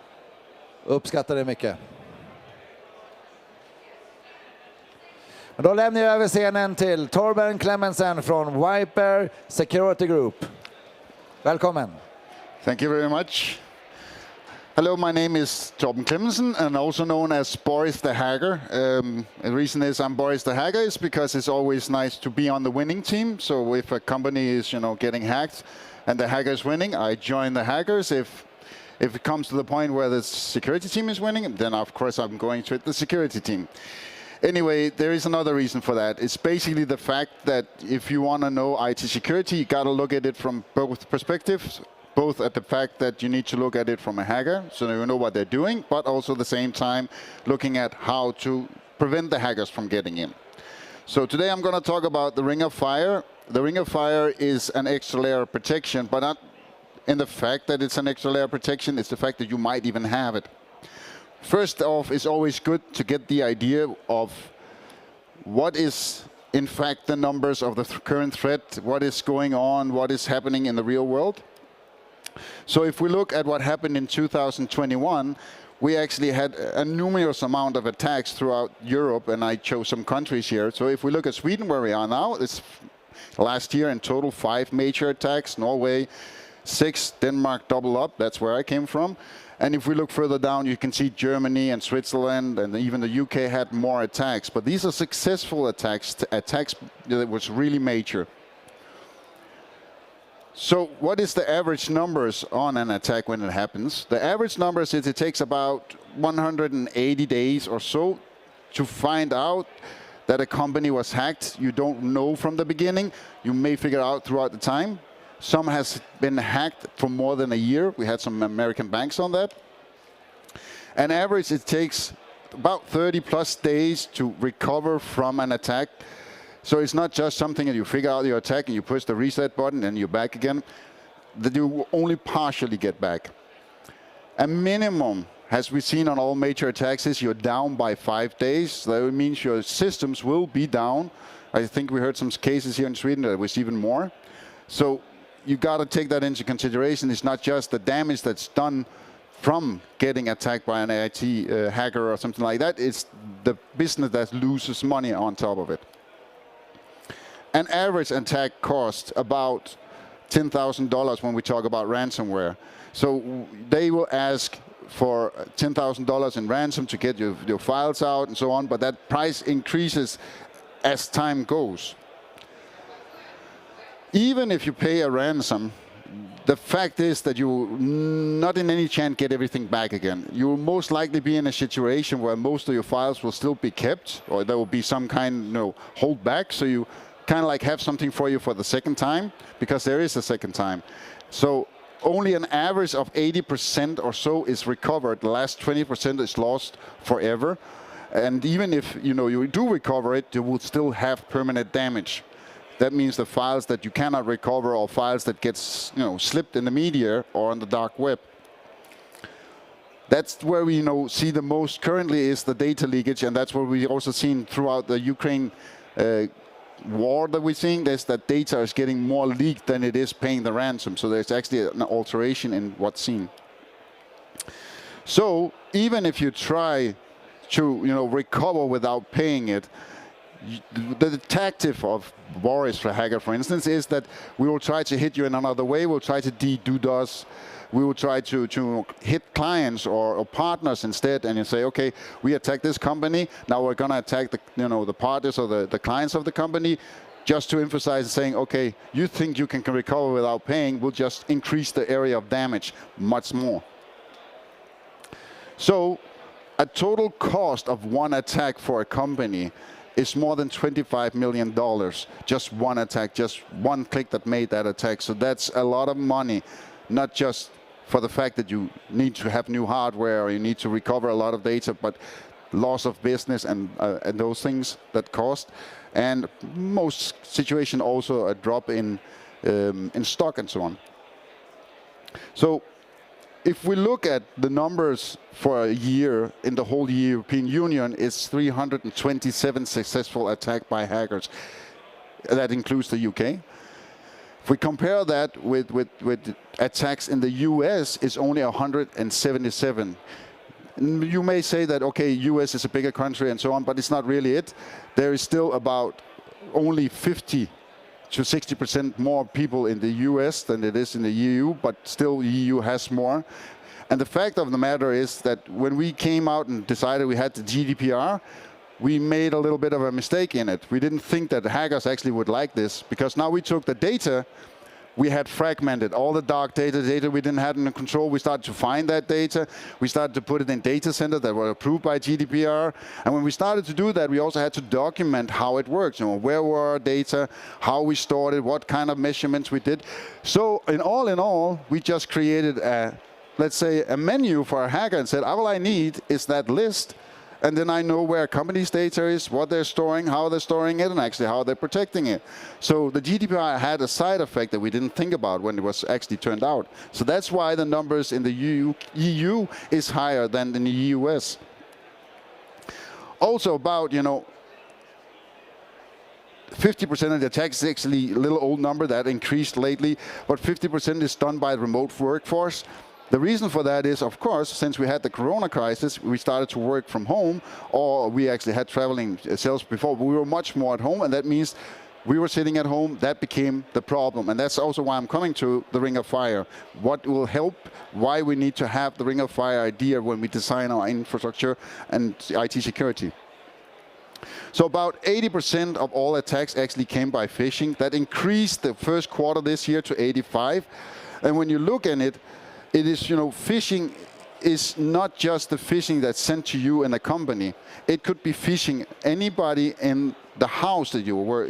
uppskatta det mycket. Då lämnar jag över scenen till Torben Clemensen från Viper Security Group. Välkommen. Thank you very much. Hello, my name is Torben Clemensen, and also known as Boris the Hacker. The reason is I'm Boris the Hacker is because it's always nice to be on the winning team. So if a company is, getting hacked and the hacker is winning, I join the hackers. If it comes to the point where the security team is winning, then of course I'm going to the security team. Anyway, there is another reason for that. It's basically the fact that if you want to know IT security, you got to look at it from both perspectives. Both at the fact that you need to look at it from a hacker, so you know what they're doing, but also at the same time looking at how to prevent the hackers from getting in. So today I'm going to talk about the Ring of Fire. The Ring of Fire is an extra layer of protection, but not in the fact that it's an extra layer of protection, it's the fact that you might even have it. First off, it's always good to get the idea of what is in fact the numbers of the current threat, what is going on, what is happening in the real world. So if we look at what happened in 2021, we actually had a numerous amount of attacks throughout Europe, and I chose some countries here. So if we look at Sweden, where we are now, it's last year in total 5 major attacks, Norway 6, Denmark double up, that's where I came from. And if we look further down, you can see Germany and Switzerland and even the UK had more attacks. But these are successful attacks that was really major. So what is the average numbers on an attack when it happens? The average numbers is it takes about 180 days or so to find out that a company was hacked. You don't know from the beginning. You may figure out throughout the time. Some has been hacked for more than a year. We had some American banks on that. On average, it takes about 30 plus days to recover from an attack. So it's not just something that you figure out your attack and you push the reset button and you're back again, that you only partially get back. A minimum, as we've seen on all major attacks, is you're down by 5 days. That means your systems will be down. I think we heard some cases here in Sweden that it was even more. So you got to take that into consideration. It's not just the damage that's done from getting attacked by an IT hacker or something like that. It's the business that loses money on top of it. An average attack costs about $10,000 when we talk about ransomware. So they will ask for $10,000 in ransom to get your files out and so on, but that price increases as time goes. Even if you pay a ransom, the fact is that you will not in any chance get everything back again. You will most likely be in a situation where most of your files will still be kept, or there will be some kind of hold back, so you kind of like have something for you for the second time, because there is a second time. So only an average of 80% or so is recovered. The last 20% is lost forever. And even if you do recover it, you will still have permanent damage. That means the files that you cannot recover or files that get slipped in the media or on the dark web. That's where we see the most currently is the data leakage, and that's what we've also seen throughout the Ukraine war that we're seeing. Is that data is getting more leaked than it is paying the ransom. So there's actually an alteration in what's seen. So even if you try to recover without paying it, the tactic of Boris the hacker, for instance, is that we will try to hit you in another way. We'll try to DDoS. we will try to hit clients or partners instead, and you say, okay, we attack this company, now we're going to attack the partners or the clients of the company, just to emphasize saying, okay, you think you can recover without paying, we'll just increase the area of damage much more. So a total cost of one attack for a company is more than $25 million. Just one attack, just one click that made that attack. So that's a lot of money, not just for the fact that you need to have new hardware or you need to recover a lot of data, but loss of business and those things that cost. And most situation also a drop in stock and so on. So if we look at the numbers for a year, in the whole European Union, it's 327 successful attacks by hackers. That includes the UK. If we compare that with attacks in the US, it's only 177. You may say that, okay, US is a bigger country and so on, but it's not really it. There is still about only 50 to 60% more people in the US than it is in the EU, but still the EU has more. And the fact of the matter is that when we came out and decided we had the GDPR, we made a little bit of a mistake in it. We didn't think that the hackers actually would like this, because now we took the data we had fragmented, all the dark data we didn't have in control. We started to find that data. We started to put it in data centers that were approved by GDPR. And when we started to do that, we also had to document how it works. Where were our data, how we stored it, what kind of measurements we did. So in all, we just created let's say, a menu for a hacker and said, all I need is that list. And then I know where a company's data is, what they're storing, how they're storing it, and actually how they're protecting it. So the GDPR had a side effect that we didn't think about when it was actually turned out. So that's why the numbers in the EU is higher than in the US. Also about, 50% of the attacks is actually a little old number that increased lately, but 50% is done by the remote workforce. The reason for that is, of course, since we had the corona crisis, we started to work from home, or we actually had traveling sales before, but we were much more at home, and that means we were sitting at home. That became the problem, and that's also why I'm coming to the Ring of Fire. What will help, why we need to have the Ring of Fire idea when we design our infrastructure and IT security. So about 80% of all attacks actually came by phishing. That increased the first quarter this year to 85. And when you look at it, it is, phishing is not just the phishing that's sent to you in a company. It could be phishing anybody in the house that you were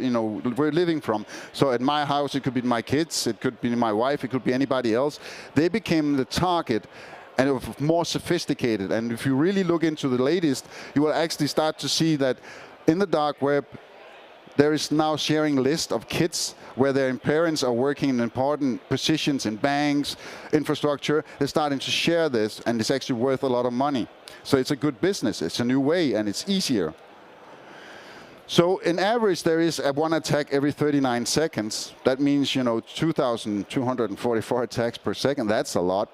living from. So at my house, it could be my kids, it could be my wife, it could be anybody else. They became the target, and it was more sophisticated. And if you really look into the latest, you will actually start to see that in the dark web, there is now sharing list of kids where their parents are working in important positions in banks, infrastructure. They're starting to share this, and it's actually worth a lot of money. So it's a good business. It's a new way, and it's easier. So in average, there is one attack every 39 seconds. That means, 2,244 attacks per second. That's a lot.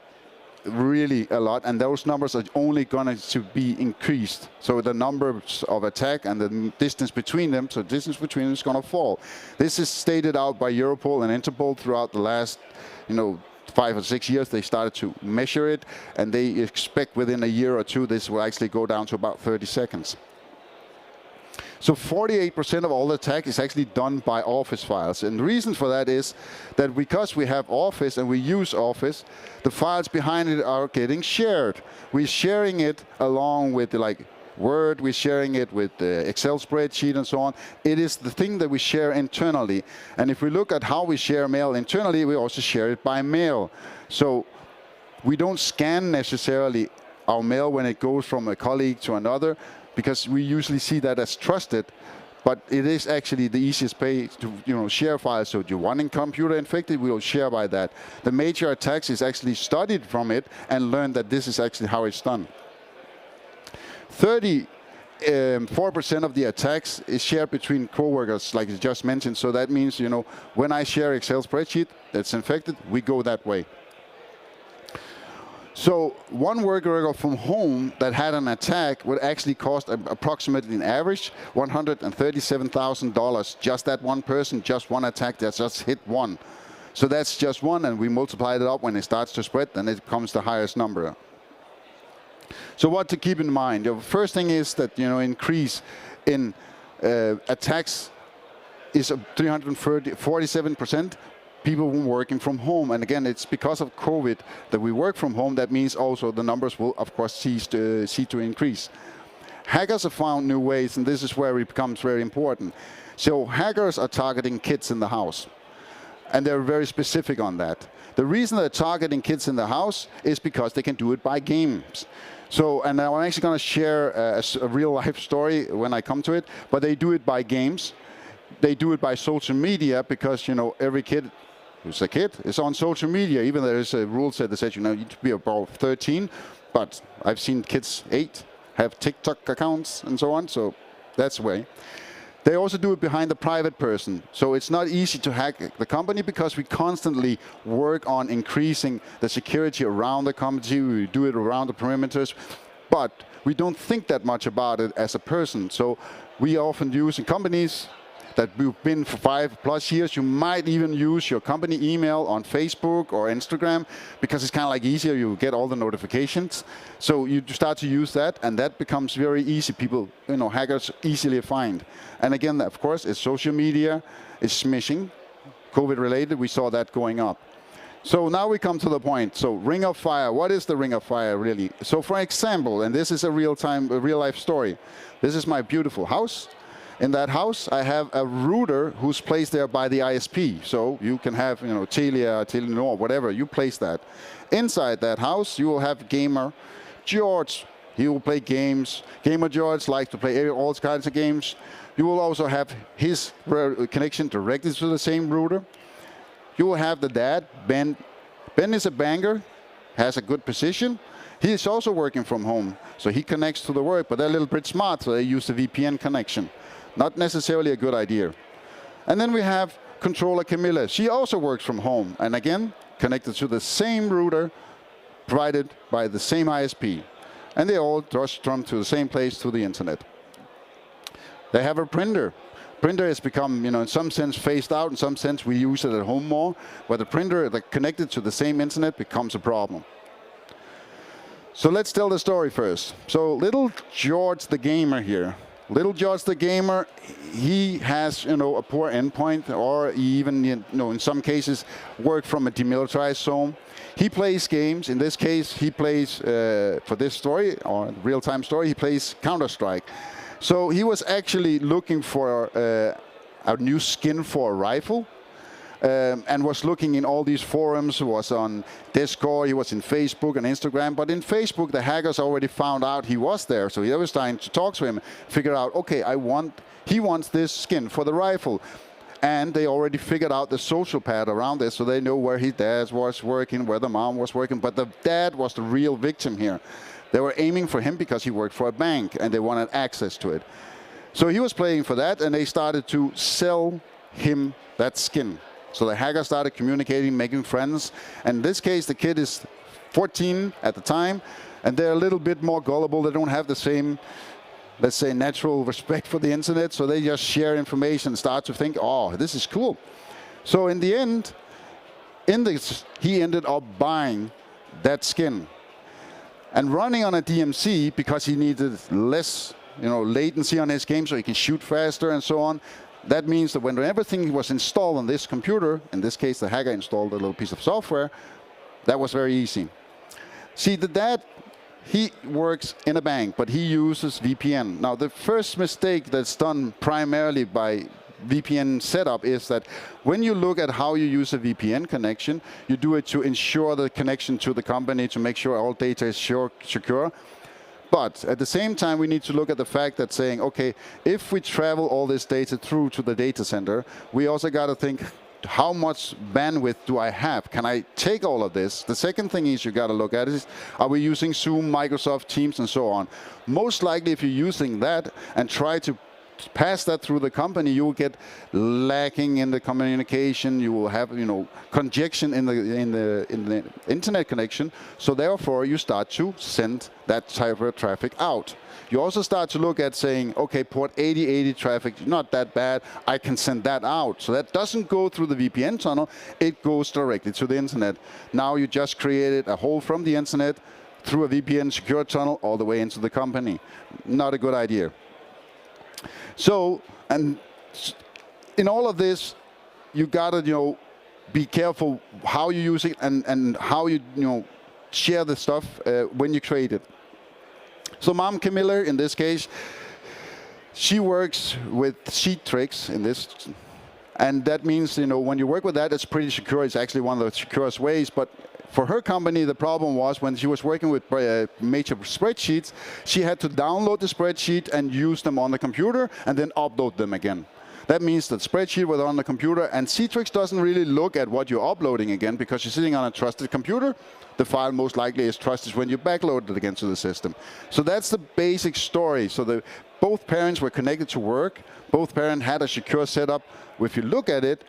Really a lot, and those numbers are only going to be increased. So the numbers of attack and the distance between them, is going to fall. This is stated out by Europol and Interpol throughout the last, 5 or 6 years. They started to measure it, and they expect within a year or two this will actually go down to about 30 seconds. So 48% of all attack is actually done by Office files. And the reason for that is that because we have Office and we use Office, the files behind it are getting shared. We're sharing it along with Word, we're sharing it with the Excel spreadsheet and so on. It is the thing that we share internally. And if we look at how we share mail internally, we also share it by mail. So we don't scan necessarily our mail when it goes from a colleague to another, because we usually see that as trusted, but it is actually the easiest way to share files. So your one computer infected, we will share by that. The major attacks is actually studied from it and learned that this is actually how it's done. 34% of the attacks is shared between coworkers, like you just mentioned. So that means, when I share Excel spreadsheet that's infected, we go that way. So one worker from home that had an attack would actually cost approximately, an average, $137,000. Just that one person, just one attack that just hit one. So that's just one, and we multiply it up when it starts to spread, then it becomes the highest number. So what to keep in mind? The first thing is that increase in attacks is 347%. People working from home, and again, it's because of COVID that we work from home. That means also the numbers will, of course, cease to increase. Hackers have found new ways, and this is where it becomes very important. So hackers are targeting kids in the house, and they're very specific on that. The reason they're targeting kids in the house is because they can do it by games. So, and I'm actually going to share a real-life story when I come to it, but they do it by games. They do it by social media because, every kid who's a kid is on social media. Even there is a rule set that says, you need to be about 13, but I've seen kids 8 have TikTok accounts and so on, so that's the way. They also do it behind the private person. So it's not easy to hack the company because we constantly work on increasing the security around the company. We do it around the perimeters, but we don't think that much about it as a person. So we often use in companies that we've been for 5+ years, you might even use your company email on Facebook or Instagram because it's kind of like easier, you get all the notifications. So you start to use that, and that becomes very easy. People, hackers easily find. And again, of course, it's social media, it's smishing, COVID related, we saw that going up. So now we come to the point. So Ring of Fire, what is the Ring of Fire really? So for example, and this is a real life story. This is my beautiful house. In that house, I have a router who's placed there by the ISP. So you can have, Telia, Telenor, whatever, you place that. Inside that house, you will have gamer George. He will play games. Gamer George likes to play all kinds of games. You will also have his connection directly to the same router. You will have the dad, Ben. Ben is a banker, has a good position. He is also working from home, so he connects to the work, but they're a little bit smart, so they use the VPN connection. Not necessarily a good idea. And then we have controller Camilla. She also works from home, and again, connected to the same router provided by the same ISP. And they all just come to the same place, to the internet. They have a printer. Printer has become, in some sense phased out. In some sense, we use it at home more. But the printer that connected to the same internet becomes a problem. So let's tell the story first. So little George the gamer here. Little George the gamer, he has, a poor endpoint, or even, in some cases, work from a demilitarized zone. He plays games. In this case, he plays, for this story, or real-time story, he plays Counter-Strike. So he was actually looking for a new skin for a rifle. And was looking in all these forums, was on Discord, he was in Facebook and Instagram. But in Facebook, the hackers already found out he was there. So he was trying to talk to him, figure out, okay, he wants this skin for the rifle. And they already figured out the social pad around this, so they know where his dad was working, where the mom was working. But the dad was the real victim here. They were aiming for him because he worked for a bank, and they wanted access to it. So he was playing for that, and they started to sell him that skin. So the hacker started communicating, making friends. And in this case, the kid is 14 at the time, and they're a little bit more gullible. They don't have the same, let's say, natural respect for the internet. So they just share information and start to think, oh, this is cool. So in the end, he ended up buying that skin and running on a DMC because he needed less, latency on his game so he can shoot faster and so on. That means that when everything was installed on this computer, in this case the hacker installed a little piece of software, that was very easy. See, the dad, he works in a bank, but he uses VPN. Now, the first mistake that's done primarily by VPN setup is that when you look at how you use a VPN connection, you do it to ensure the connection to the company, to make sure all data is secure. But at the same time, we need to look at the fact that saying, okay, if we travel all this data through to the data center, we also got to think, how much bandwidth do I have? Can I take all of this? The second thing is you got to look at is, are we using Zoom, Microsoft Teams, and so on? Most likely, if you're using that and try to pass that through the company, you will get lacking in the communication. You will have, congestion in the internet connection. So therefore, you start to send that type of traffic out. You also start to look at saying, okay, port 8080 traffic, not that bad. I can send that out. So that doesn't go through the VPN tunnel. It goes directly to the internet. Now you just created a hole from the internet through a VPN secure tunnel all the way into the company. Not a good idea. So, and in all of this, you gotta, be careful how you use it and how you, share the stuff when you create it. So Mom Camilla, in this case, she works with sheet tricks in this. And that means, when you work with that, it's pretty secure. It's actually one of the securest ways. But for her company, the problem was when she was working with major spreadsheets, she had to download the spreadsheet and use them on the computer and then upload them again. That means that spreadsheet was on the computer, and Citrix doesn't really look at what you're uploading again because you're sitting on a trusted computer. The file most likely is trusted when you backload it again to the system. So that's the basic story. So both parents were connected to work. Both parents had a secure setup, if you look at it,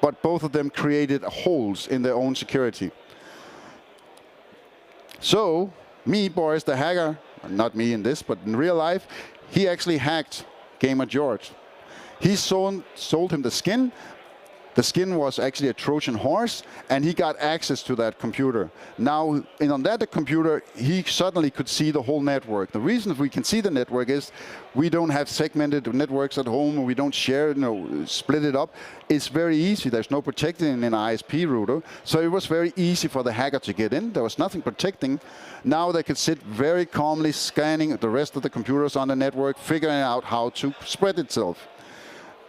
but both of them created holes in their own security. So me, Boris the hacker, not me in this, but in real life, he actually hacked Gamer George. He sold him the skin. The skin was actually a Trojan horse, and he got access to that computer. Now, on that computer, he suddenly could see the whole network. The reason we can see the network is we don't have segmented networks at home, we don't share, split it up. It's very easy. There's no protecting in an ISP router, so it was very easy for the hacker to get in. There was nothing protecting. Now they could sit very calmly scanning the rest of the computers on the network, figuring out how to spread itself.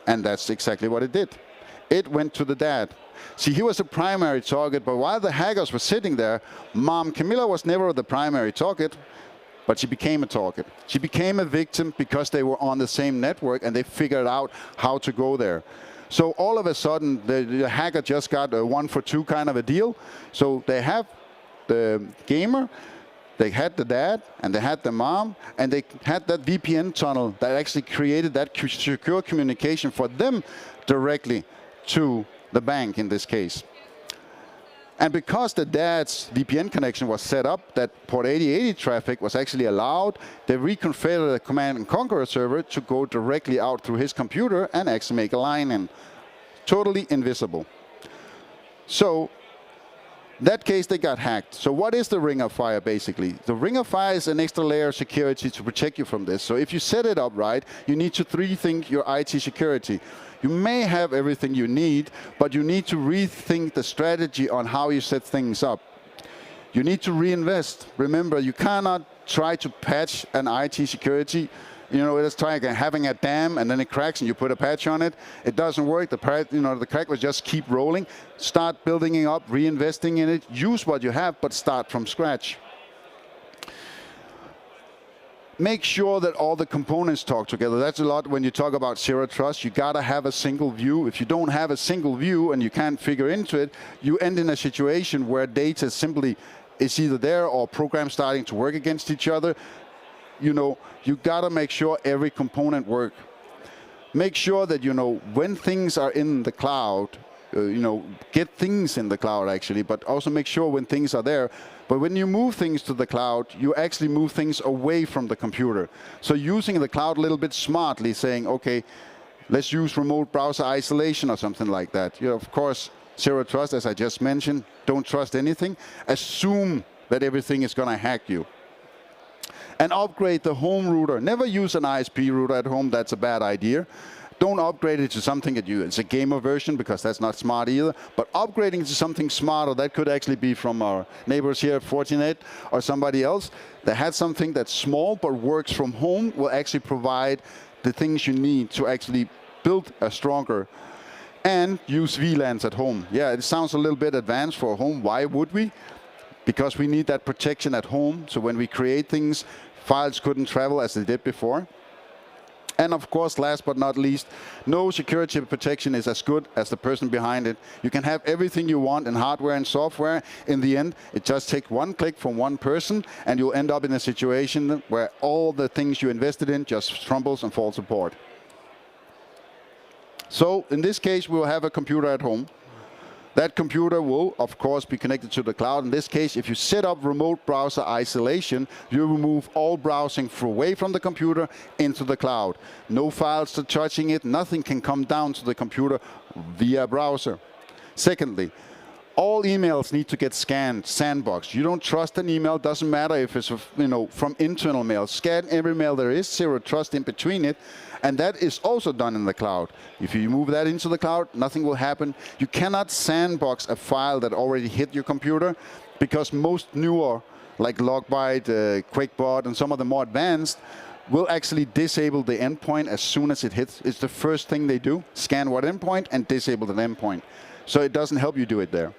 And that's exactly what it did. It went to the dad. See, he was a primary target, but while the hackers were sitting there, Mom Camilla was never the primary target, but she became a target. She became a victim because they were on the same network and they figured out how to go there. So all of a sudden, the hacker just got a 1-for-2 kind of a deal. So they have the gamer, they had the dad, and they had the mom, and they had that VPN tunnel that actually created that secure communication for them directly to the bank in this case. And because the dad's VPN connection was set up, that port 8080 traffic was actually allowed, they reconfigured the Command and Conquer server to go directly out through his computer and actually make a line in. Totally invisible. So that case, they got hacked. So what is the Ring of Fire, basically? The Ring of Fire is an extra layer of security to protect you from this. So if you set it up right, you need to rethink your IT security. You may have everything you need, but you need to rethink the strategy on how you set things up. You need to reinvest. Remember, you cannot try to patch an IT security. It's like having a dam and then it cracks and you put a patch on it. It doesn't work. The crack will just keep rolling. Start building it up, reinvesting in it. Use what you have, but start from scratch. Make sure that all the components talk together. That's a lot when you talk about zero trust. You gotta have a single view. If you don't have a single view and you can't figure into it, you end in a situation where data simply is either there or programs starting to work against each other. You gotta make sure every component work. Make sure that when things are in the cloud, get things in the cloud actually, but also make sure when things are there. But when you move things to the cloud, you actually move things away from the computer. So using the cloud a little bit smartly, saying, okay, let's use remote browser isolation or something like that. Of course, zero trust, as I just mentioned, don't trust anything. Assume that everything is gonna hack you. And upgrade the home router. Never use an ISP router at home, that's a bad idea. Don't upgrade it to something it's a gamer version because that's not smart either. But upgrading to something smarter, that could actually be from our neighbors here at Fortinet or somebody else that had something that's small but works from home, will actually provide the things you need to actually build a stronger. And use VLANs at home. Yeah, it sounds a little bit advanced for home. Why would we? Because we need that protection at home. So when we create things, files couldn't travel as they did before. And of course, last but not least, no security protection is as good as the person behind it. You can have everything you want in hardware and software. In the end, it just takes one click from one person, and you'll end up in a situation where all the things you invested in just crumbles and falls apart. So in this case, we'll have a computer at home. That computer will, of course, be connected to the cloud. In this case, if you set up remote browser isolation, you remove all browsing away from the computer into the cloud. No files are touching it. Nothing can come down to the computer via browser. Secondly, all emails need to get scanned, sandboxed. You don't trust an email, doesn't matter if it's from internal mail. Scan every mail there is, zero trust in between it. And that is also done in the cloud. If you move that into the cloud, nothing will happen. You cannot sandbox a file that already hit your computer, because most newer, like Logbyte, QuakeBot, and some of the more advanced, will actually disable the endpoint as soon as it hits. It's the first thing they do, scan what endpoint and disable the endpoint. So it doesn't help you do it there.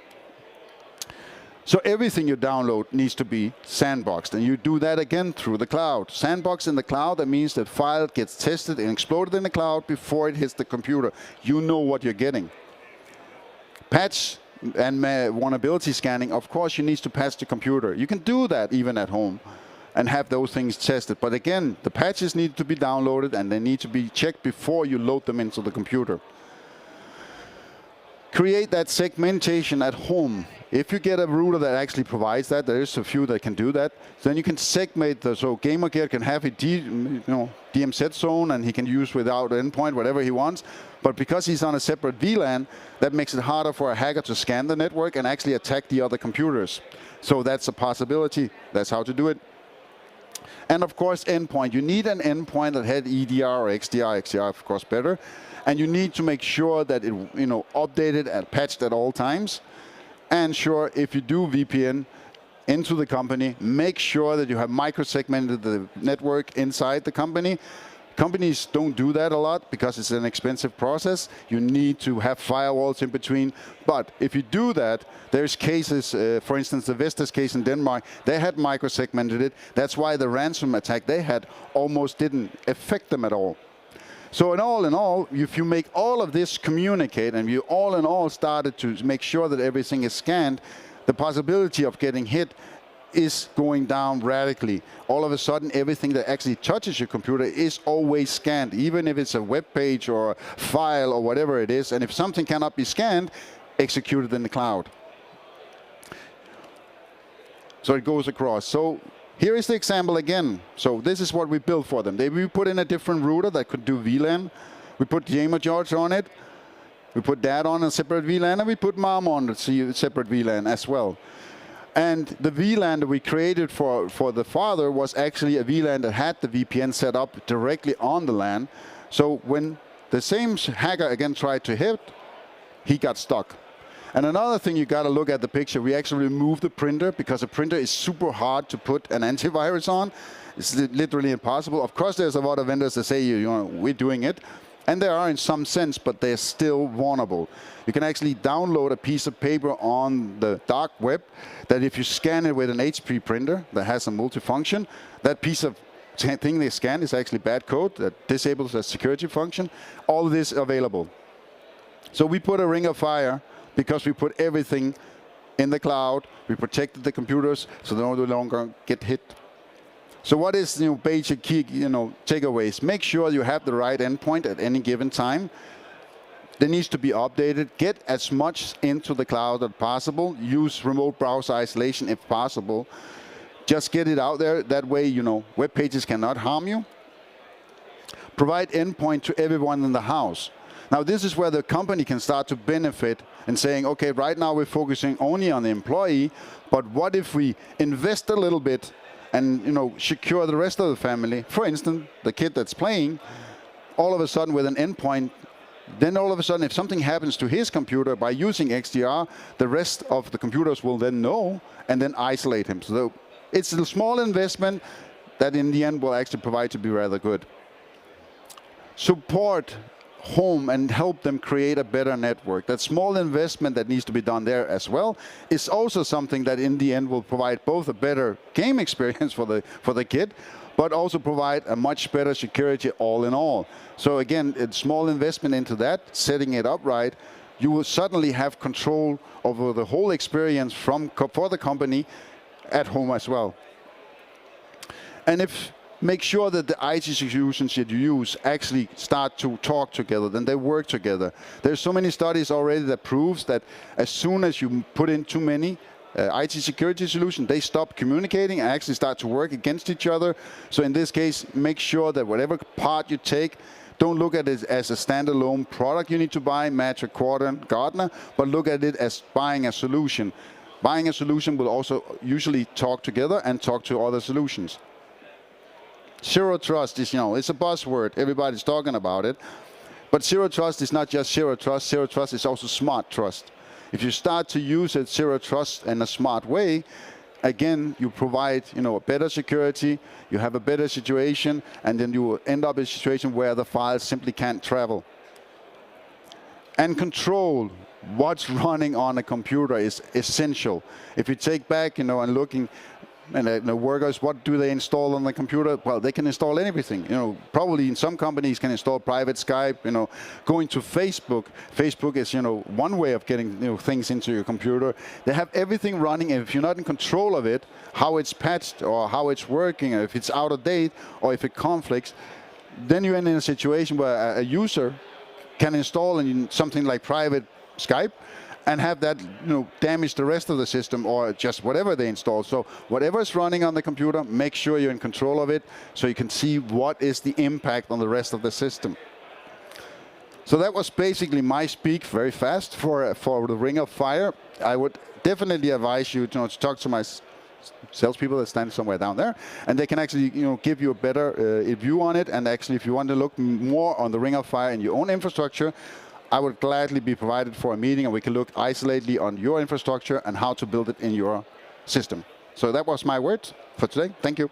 So everything you download needs to be sandboxed, and you do that again through the cloud. Sandbox in the cloud, that means that file gets tested and exploded in the cloud before it hits the computer. You know what you're getting. Patch and vulnerability scanning, of course, you need to patch the computer. You can do that even at home and have those things tested. But again, the patches need to be downloaded and they need to be checked before you load them into the computer. Create that segmentation at home. If you get a router that actually provides that, there is a few that can do that, then you can segment so GamerGear can have a DMZ zone and he can use without endpoint whatever he wants. But because he's on a separate VLAN, that makes it harder for a hacker to scan the network and actually attack the other computers. So that's a possibility. That's how to do it. And of course, endpoint. You need an endpoint that had EDR or XDR. XDR, of course, better. And you need to make sure that it, updated and patched at all times. And sure, if you do VPN into the company, make sure that you have micro-segmented the network inside the company. Companies don't do that a lot because it's an expensive process. You need to have firewalls in between. But if you do that, there's cases, for instance, the Vestas case in Denmark, they had micro-segmented it. That's why the ransom attack they had almost didn't affect them at all. So in all, if you make all of this communicate and you all in all started to make sure that everything is scanned, the possibility of getting hit is going down radically. All of a sudden, everything that actually touches your computer is always scanned, even if it's a web page or a file or whatever it is. And if something cannot be scanned, execute it in the cloud. So it goes across. So here is the example again. So this is what we built for them. We put in a different router that could do VLAN. We put GamerGear on it. We put Dad on a separate VLAN, and we put Mom on a separate VLAN as well. And the VLAN that we created for the father was actually a VLAN that had the VPN set up directly on the LAN. So when the same hacker again tried to hit, he got stuck. And another thing, you got to look at the picture. We actually removed the printer because a printer is super hard to put an antivirus on. It's literally impossible. Of course, there's a lot of vendors that say, we're doing it. And they are in some sense, but they're still vulnerable. You can actually download a piece of paper on the dark web that if you scan it with an HP printer that has a multifunction, that piece of thing they scan is actually bad code that disables the security function. All of this available. So we put a ring of fire because we put everything in the cloud. We protected the computers so they no longer get hit. So what is basic key takeaways? Make sure you have the right endpoint at any given time. They needs to be updated. Get as much into the cloud as possible. Use remote browser isolation if possible. Just get it out there. That way, web pages cannot harm you. Provide endpoint to everyone in the house. Now, this is where the company can start to benefit and saying, okay, right now we're focusing only on the employee, but what if we invest a little bit and secure the rest of the family? For instance, the kid that's playing, all of a sudden with an endpoint, then all of a sudden if something happens to his computer by using XDR, the rest of the computers will then know and then isolate him. So it's a small investment that in the end will actually provide to be rather good. Support home and help them create a better network. That small investment that needs to be done there as well is also something that in the end will provide both a better game experience for the kid, but also provide a much better security all in all. So again, a small investment into that, setting it up right, you will suddenly have control over the whole experience for the company at home as well. And if make sure that the IT solutions that you use actually start to talk together, then they work together. There's so many studies already that proves that as soon as you put in too many IT security solutions, they stop communicating and actually start to work against each other. So in this case, make sure that whatever part you take, don't look at it as a standalone product you need to buy, match a quadrant, Gartner, but look at it as buying a solution. Buying a solution will also usually talk together and talk to other solutions. Zero trust is, it's a buzzword. Everybody's talking about it. But zero trust is not just zero trust. Zero trust is also smart trust. If you start to use it, zero trust in a smart way, again, you provide, a better security, you have a better situation, and then you will end up in a situation where the files simply can't travel. And control what's running on a computer is essential. If you take back, and looking, and the workers, what do they install on the computer? Well, they can install anything. Probably in some companies can install private Skype. Going to Facebook. Facebook is, one way of getting things into your computer. They have everything running, and if you're not in control of it, how it's patched or how it's working, or if it's out of date or if it conflicts, then you end in a situation where a user can install something like private Skype and have that damage the rest of the system or just whatever they install. So whatever's running on the computer, make sure you're in control of it so you can see what is the impact on the rest of the system. So that was basically my speak very fast for the Ring of Fire. I would definitely advise you to talk to my salespeople that stand somewhere down there, and they can actually give you a better view on it. And actually, if you want to look more on the Ring of Fire in your own infrastructure, I would gladly be provided for a meeting, and we can look isolatedly on your infrastructure and how to build it in your system. So that was my word for today. Thank you.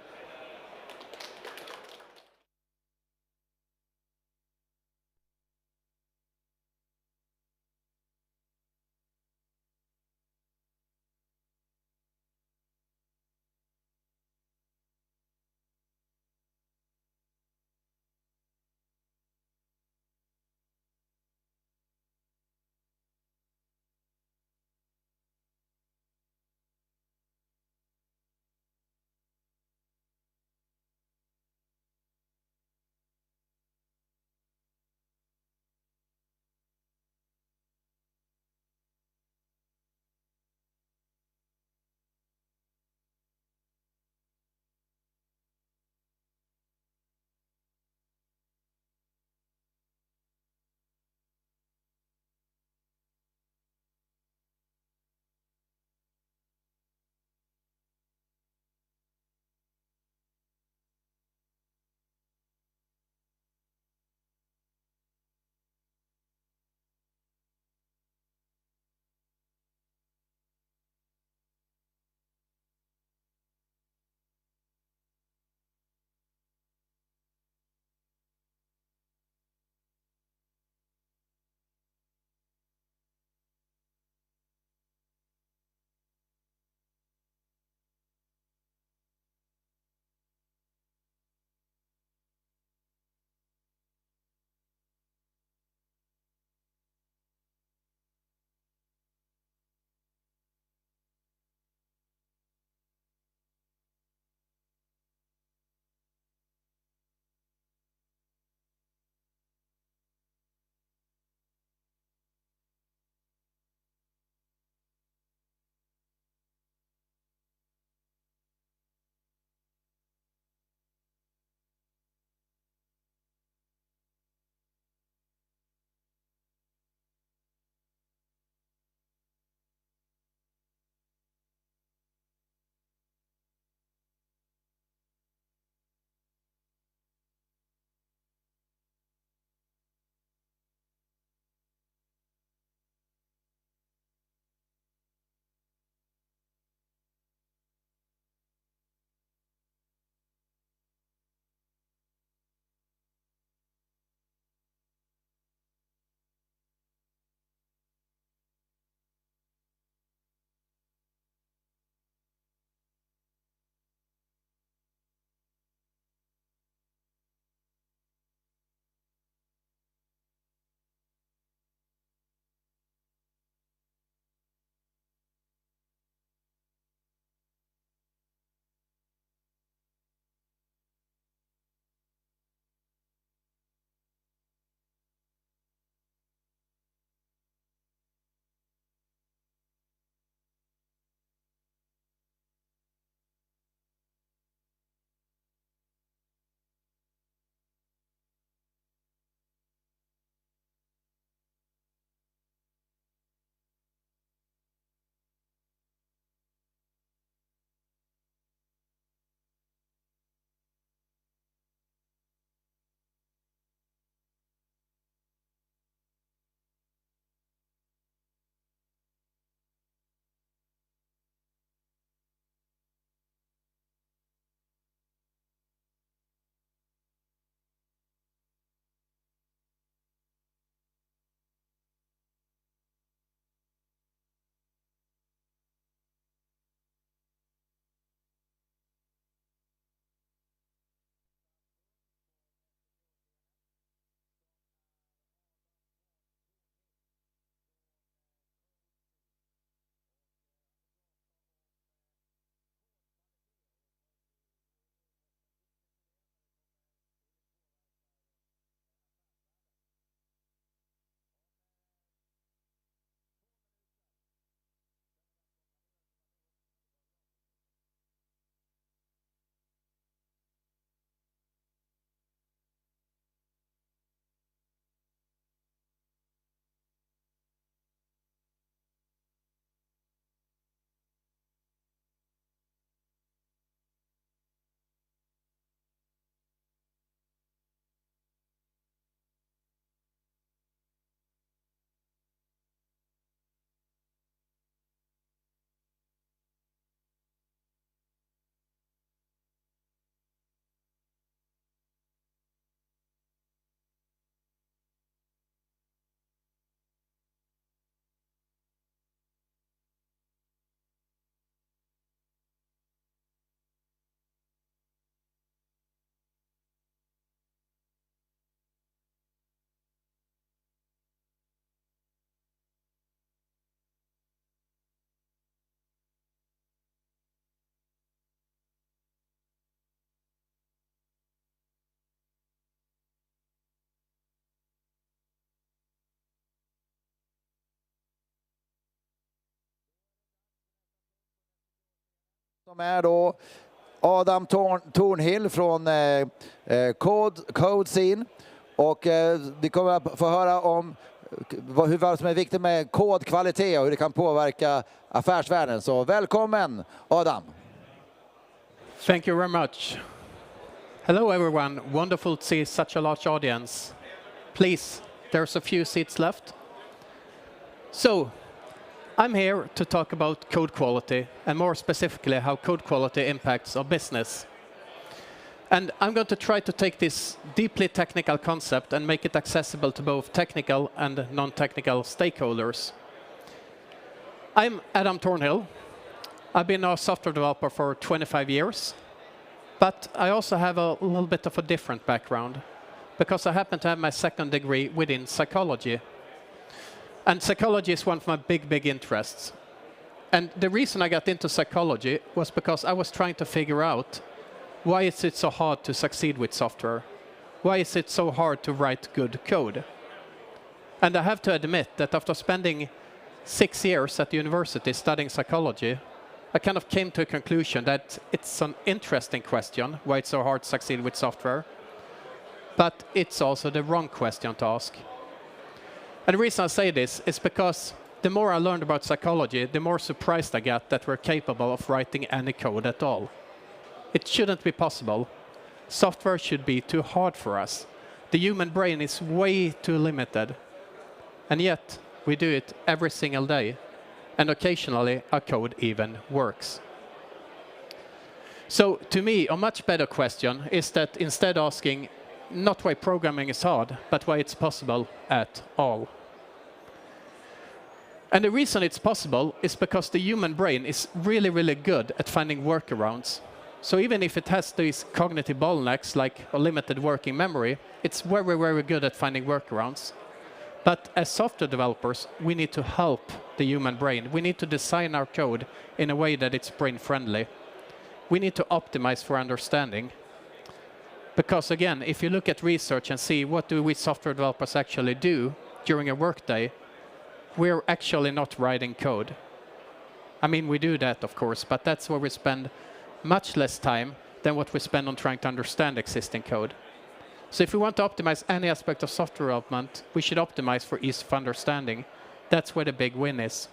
Som är då Adam Tornhill från Code Scene. Och vi kommer att få höra om vad som är viktigt med kodkvalitet och hur det kan påverka affärsvärlden. Så välkommen Adam! Thank you very much. Hello everyone, wonderful to see such a large audience. Please, there's a few seats left. So, I'm here to talk about code quality, and more specifically how code quality impacts our business. And I'm going to try to take this deeply technical concept and make it accessible to both technical and non-technical stakeholders. I'm Adam Tornhill. I've been a software developer for 25 years, but I also have a little bit of a different background, because I happen to have my second degree within psychology. And psychology is one of my big interests. And the reason I got into psychology was because I was trying to figure out why is it so hard to succeed with software? Why is it so hard to write good code? And I have to admit that after spending 6 years at the university studying psychology, I kind of came to a conclusion that it's an interesting question, why it's so hard to succeed with software, but it's also the wrong question to ask. And the reason I say this is because the more I learned about psychology, the more surprised I got that we're capable of writing any code at all. It shouldn't be possible. Software should be too hard for us. The human brain is way too limited. And yet, we do it every single day. And occasionally, our code even works. So, to me, a much better question is that instead asking not why programming is hard, but why it's possible at all. And the reason it's possible is because the human brain is really good at finding workarounds. So even if it has these cognitive bottlenecks like a limited working memory, it's very good at finding workarounds. But as software developers, we need to help the human brain. We need to design our code in a way that it's brain friendly. We need to optimize for understanding. Because again, if you look at research and see what do we software developers actually do during a workday, we're actually not writing code. I mean, we do that, of course, but that's where we spend much less time than what we spend on trying to understand existing code. So if we want to optimize any aspect of software development, we should optimize for ease of understanding. That's where the big win is.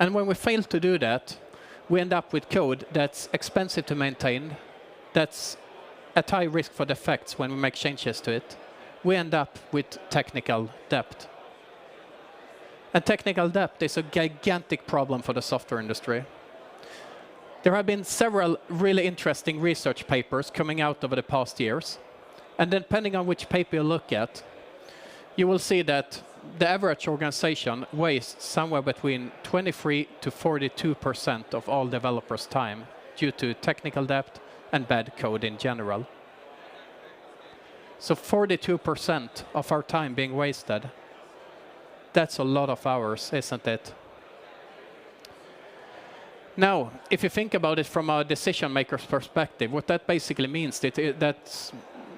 And when we fail to do that, we end up with code that's expensive to maintain, that's at high risk for defects when we make changes to it. We end up with technical debt. And technical debt is a gigantic problem for the software industry. There have been several really interesting research papers coming out over the past years. And depending on which paper you look at, you will see that the average organization wastes somewhere between 23 to 42% of all developers' time due to technical debt and bad code in general. So 42% of our time being wasted. That's a lot of hours, isn't it? Now, if you think about it from a decision maker's perspective, what that basically means is that,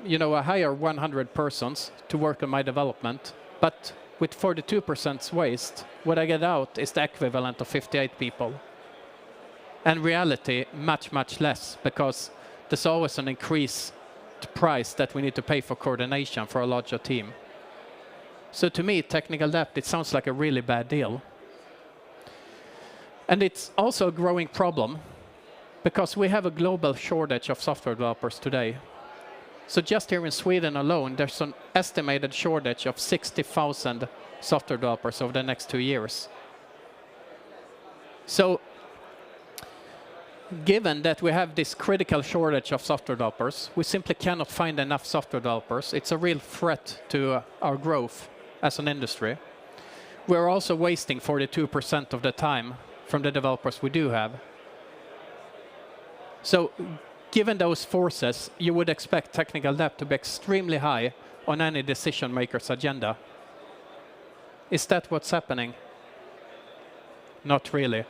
you know, I hire 100 persons to work on my development, but with 42% waste, what I get out is the equivalent of 58 people. And reality, much less, because there's always an increased price that we need to pay for coordination for a larger team. So to me, technical debt, it sounds like a really bad deal. And it's also a growing problem because we have a global shortage of software developers today. So just here in Sweden alone, there's an estimated shortage of 60,000 software developers over the next 2 years. So given that we have this critical shortage of software developers, we simply cannot find enough software developers. It's a real threat to our growth as an industry. We're also wasting 42% of the time from the developers we do have. So given those forces, you would expect technical debt to be extremely high on any decision maker's agenda. Is that what's happening? Not really.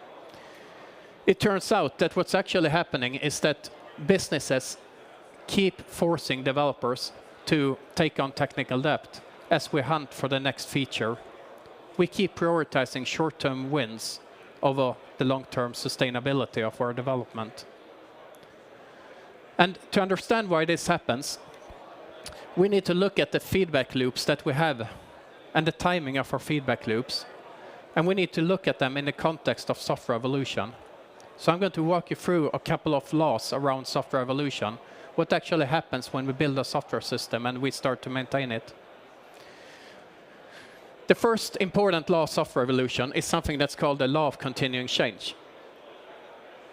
It turns out that what's actually happening is that businesses keep forcing developers to take on technical debt as we hunt for the next feature. We keep prioritizing short-term wins over the long-term sustainability of our development. And to understand why this happens, we need to look at the feedback loops that we have and the timing of our feedback loops. And we need to look at them in the context of software evolution. So I'm going to walk you through a couple of laws around software evolution, what actually happens when we build a software system and we start to maintain it. The first important law of software evolution is something that's called the law of continuing change.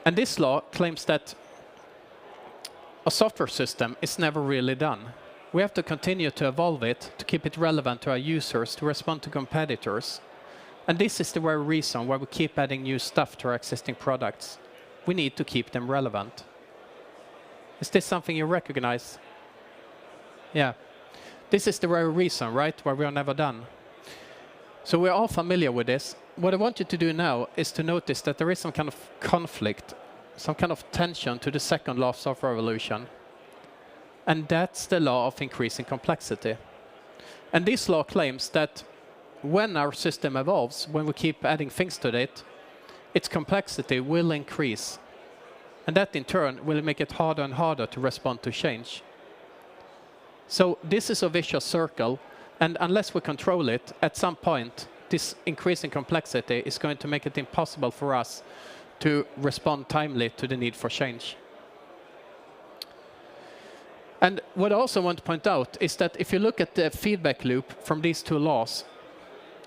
And this law claims that a software system is never really done. We have to continue to evolve it, to keep it relevant to our users, to respond to competitors. And this is the very reason why we keep adding new stuff to our existing products. We need to keep them relevant. Is this something you recognize? Yeah. This is the very reason, right, why we are never done. So we're all familiar with this. What I want you to do now is to notice that there is some kind of conflict, some kind of tension to the second law of software evolution. And that's the law of increasing complexity. And this law claims that when our system evolves, when we keep adding things to it, its complexity will increase. And that in turn will make it harder and harder to respond to change. So this is a vicious circle, and unless we control it, at some point, this increasing complexity is going to make it impossible for us to respond timely to the need for change. And what I also want to point out is that if you look at the feedback loop from these two laws,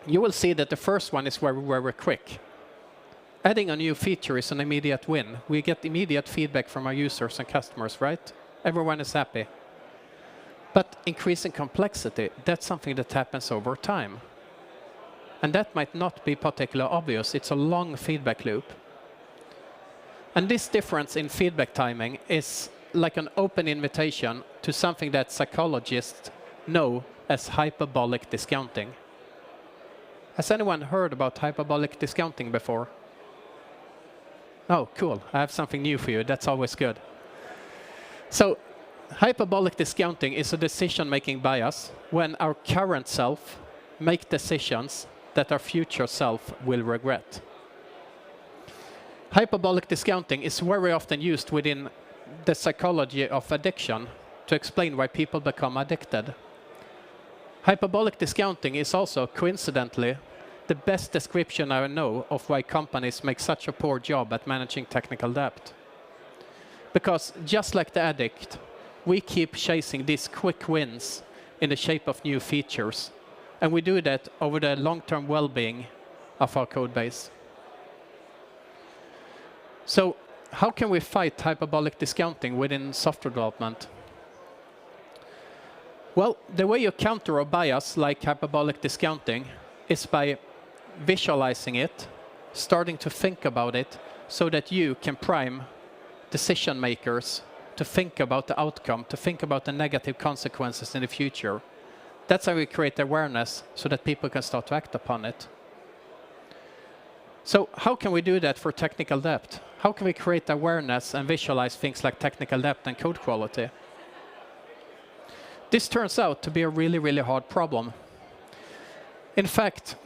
you will see that the first one is where we're quick. Adding a new feature is an immediate win. We get immediate feedback from our users and customers, right? Everyone is happy. But increasing complexity, that's something that happens over time. And that might not be particularly obvious. It's a long feedback loop. And this difference in feedback timing is like an open invitation to something that psychologists know as hyperbolic discounting. Has anyone heard about hyperbolic discounting before? Oh, cool. I have something new for you. That's always good. So, hyperbolic discounting is a decision-making bias when our current self make decisions that our future self will regret. Hyperbolic discounting is very often used within the psychology of addiction to explain why people become addicted. Hyperbolic discounting is also, coincidentally, the best description I know of why companies make such a poor job at managing technical debt. Because just like the addict, we keep chasing these quick wins in the shape of new features, and we do that over the long-term well-being of our code base. So, how can we fight hyperbolic discounting within software development? Well, the way you counter a bias like hyperbolic discounting is by visualizing it, starting to think about it, so that you can prime decision makers to think about the outcome, to think about the negative consequences in the future. That's how we create awareness so that people can start to act upon it. So how can we do that for technical debt? How can we create awareness and visualize things like technical debt and code quality? This turns out to be a really, really hard problem. In fact,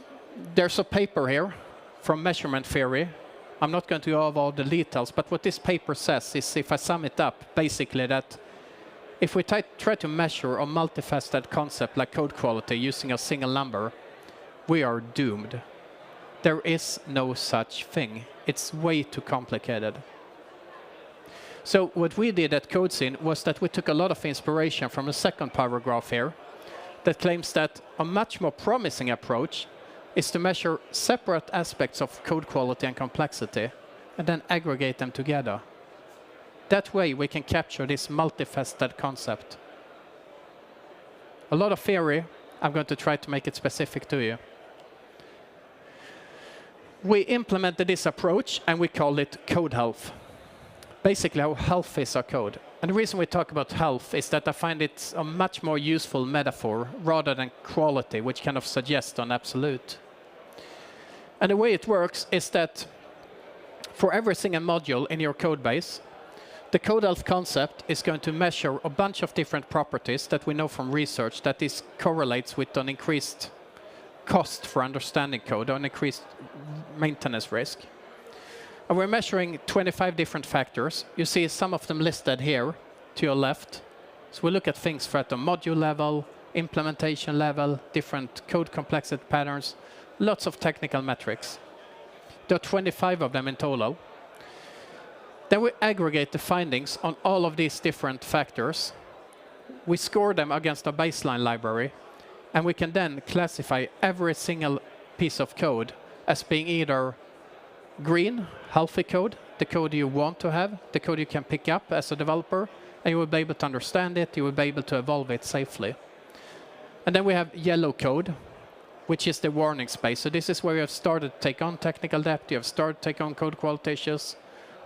there's a paper here from measurement theory. I'm not going to go over all the details, but what this paper says is, if I sum it up, basically that if we try to measure a multifaceted concept like code quality using a single number, we are doomed. There is no such thing. It's way too complicated. So what we did at CodeSyn was that we took a lot of inspiration from the second paragraph here that claims that a much more promising approach is to measure separate aspects of code quality and complexity and then aggregate them together. That way we can capture this multifaceted concept. A lot of theory. I'm going to try to make it specific to you. We implemented this approach and we called it code health. Basically, how healthy is our code. And the reason we talk about health is that I find it's a much more useful metaphor rather than quality, which kind of suggests an absolute. And the way it works is that for every single module in your code base, the code health concept is going to measure a bunch of different properties that we know from research that this correlates with an increased cost for understanding code or an increased maintenance risk. And we're measuring 25 different factors. You see some of them listed here to your left. So we look at things at the module level, implementation level, different code complexity patterns, lots of technical metrics. There are 25 of them in total. Then we aggregate the findings on all of these different factors. We score them against a baseline library, and we can then classify every single piece of code as being either green, healthy code, the code you want to have, the code you can pick up as a developer, and you will be able to understand it, you will be able to evolve it safely. And then we have yellow code, which is the warning space. So this is where you have started to take on technical debt, you have started to take on code quality issues,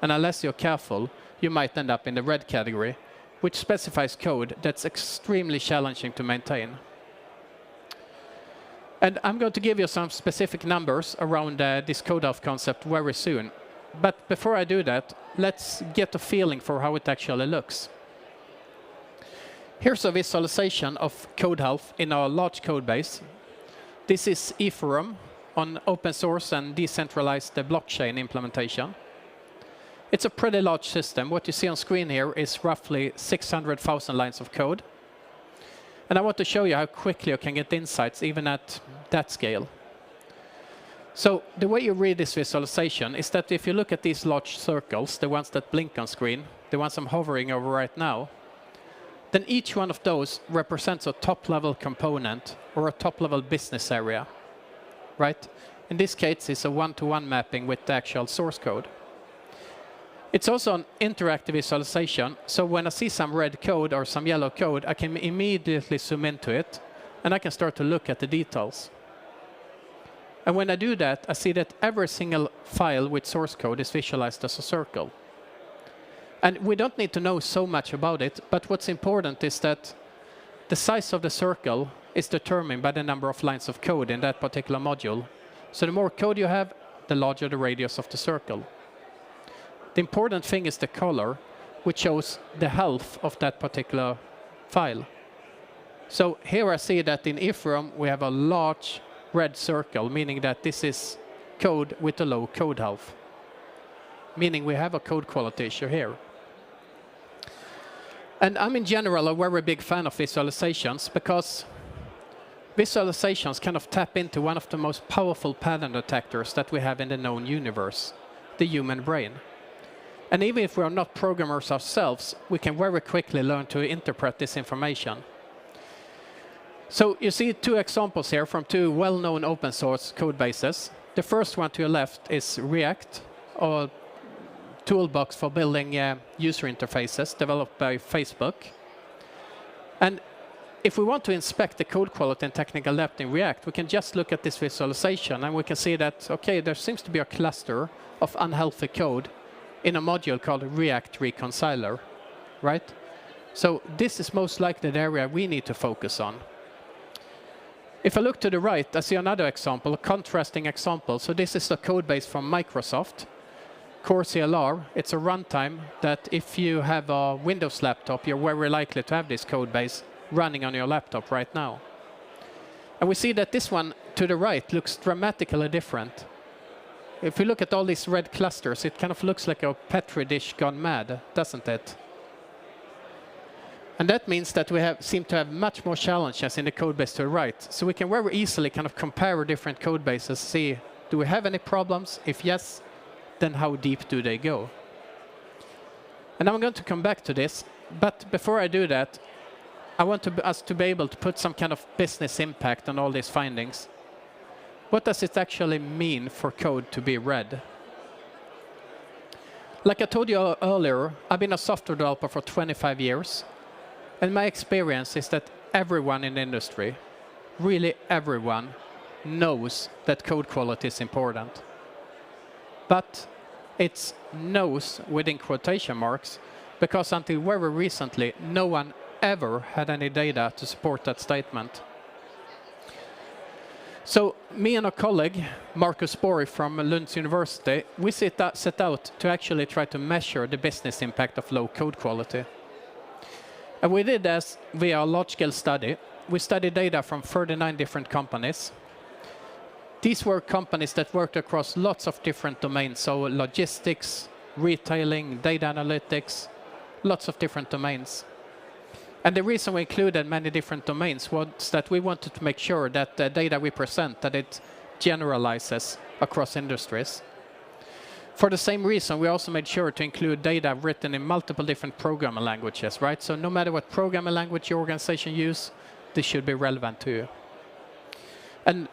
and unless you're careful, you might end up in the red category, which specifies code that's extremely challenging to maintain. And I'm going to give you some specific numbers around this code health concept very soon. But before I do that, let's get a feeling for how it actually looks. Here's a visualization of code health in our large code base. This is Ethereum on open source and decentralized blockchain implementation. It's a pretty large system. What you see on screen here is roughly 600,000 lines of code. And I want to show you how quickly you can get insights even at that scale. So the way you read this visualization is that if you look at these large circles, the ones that blink on screen, the ones I'm hovering over right now, then each one of those represents a top-level component or a top-level business area, right? In this case, it's a one-to-one mapping with the actual source code. It's also an interactive visualization, so when I see some red code or some yellow code, I can immediately zoom into it, and I can start to look at the details. And when I do that, I see that every single file with source code is visualized as a circle. And we don't need to know so much about it, but what's important is that the size of the circle is determined by the number of lines of code in that particular module. So the more code you have, the larger the radius of the circle. The important thing is the color, which shows the health of that particular file. So here I see that in Ethereum we have a large red circle, meaning that this is code with a low code health, meaning we have a code quality issue here. And I'm in general a very big fan of visualizations because visualizations kind of tap into one of the most powerful pattern detectors that we have in the known universe, the human brain. And even if we are not programmers ourselves, we can very quickly learn to interpret this information. So you see two examples here from two well-known open source code bases. The first one to your left is React, a toolbox for building user interfaces developed by Facebook. And if we want to inspect the code quality and technical depth in React, we can just look at this visualization and we can see that, okay, there seems to be a cluster of unhealthy code in a module called React Reconciler, right? So this is most likely the area we need to focus on. If I look to the right, I see another example, a contrasting example. So this is a code base from Microsoft, Core CLR. It's a runtime that if you have a Windows laptop, you're very likely to have this code base running on your laptop right now. And we see that this one to the right looks dramatically different. If we look at all these red clusters, it kind of looks like a Petri dish gone mad, doesn't it? And that means that we seem to have much more challenges in the code base to the right. So we can very easily kind of compare different code bases, see, do we have any problems? If yes, then how deep do they go? And I'm going to come back to this, but before I do that, I want us to be able to put some kind of business impact on all these findings. What does it actually mean for code to be read? Like I told you earlier, I've been a software developer for 25 years. And my experience is that everyone in the industry, really everyone, knows that code quality is important. But it's knows within quotation marks, because until very recently, no one ever had any data to support that statement. So me and a colleague, Marcus Borg from Lund University, we set out to actually try to measure the business impact of low code quality. And we did this via a large-scale study. We studied data from 39 different companies. These were companies that worked across lots of different domains, so logistics, retailing, data analytics, lots of different domains. And the reason we included many different domains was that we wanted to make sure that the data we present, that it generalizes across industries. For the same reason, we also made sure to include data written in multiple different programming languages, right? So no matter what programming language your organization use, this should be relevant to you. And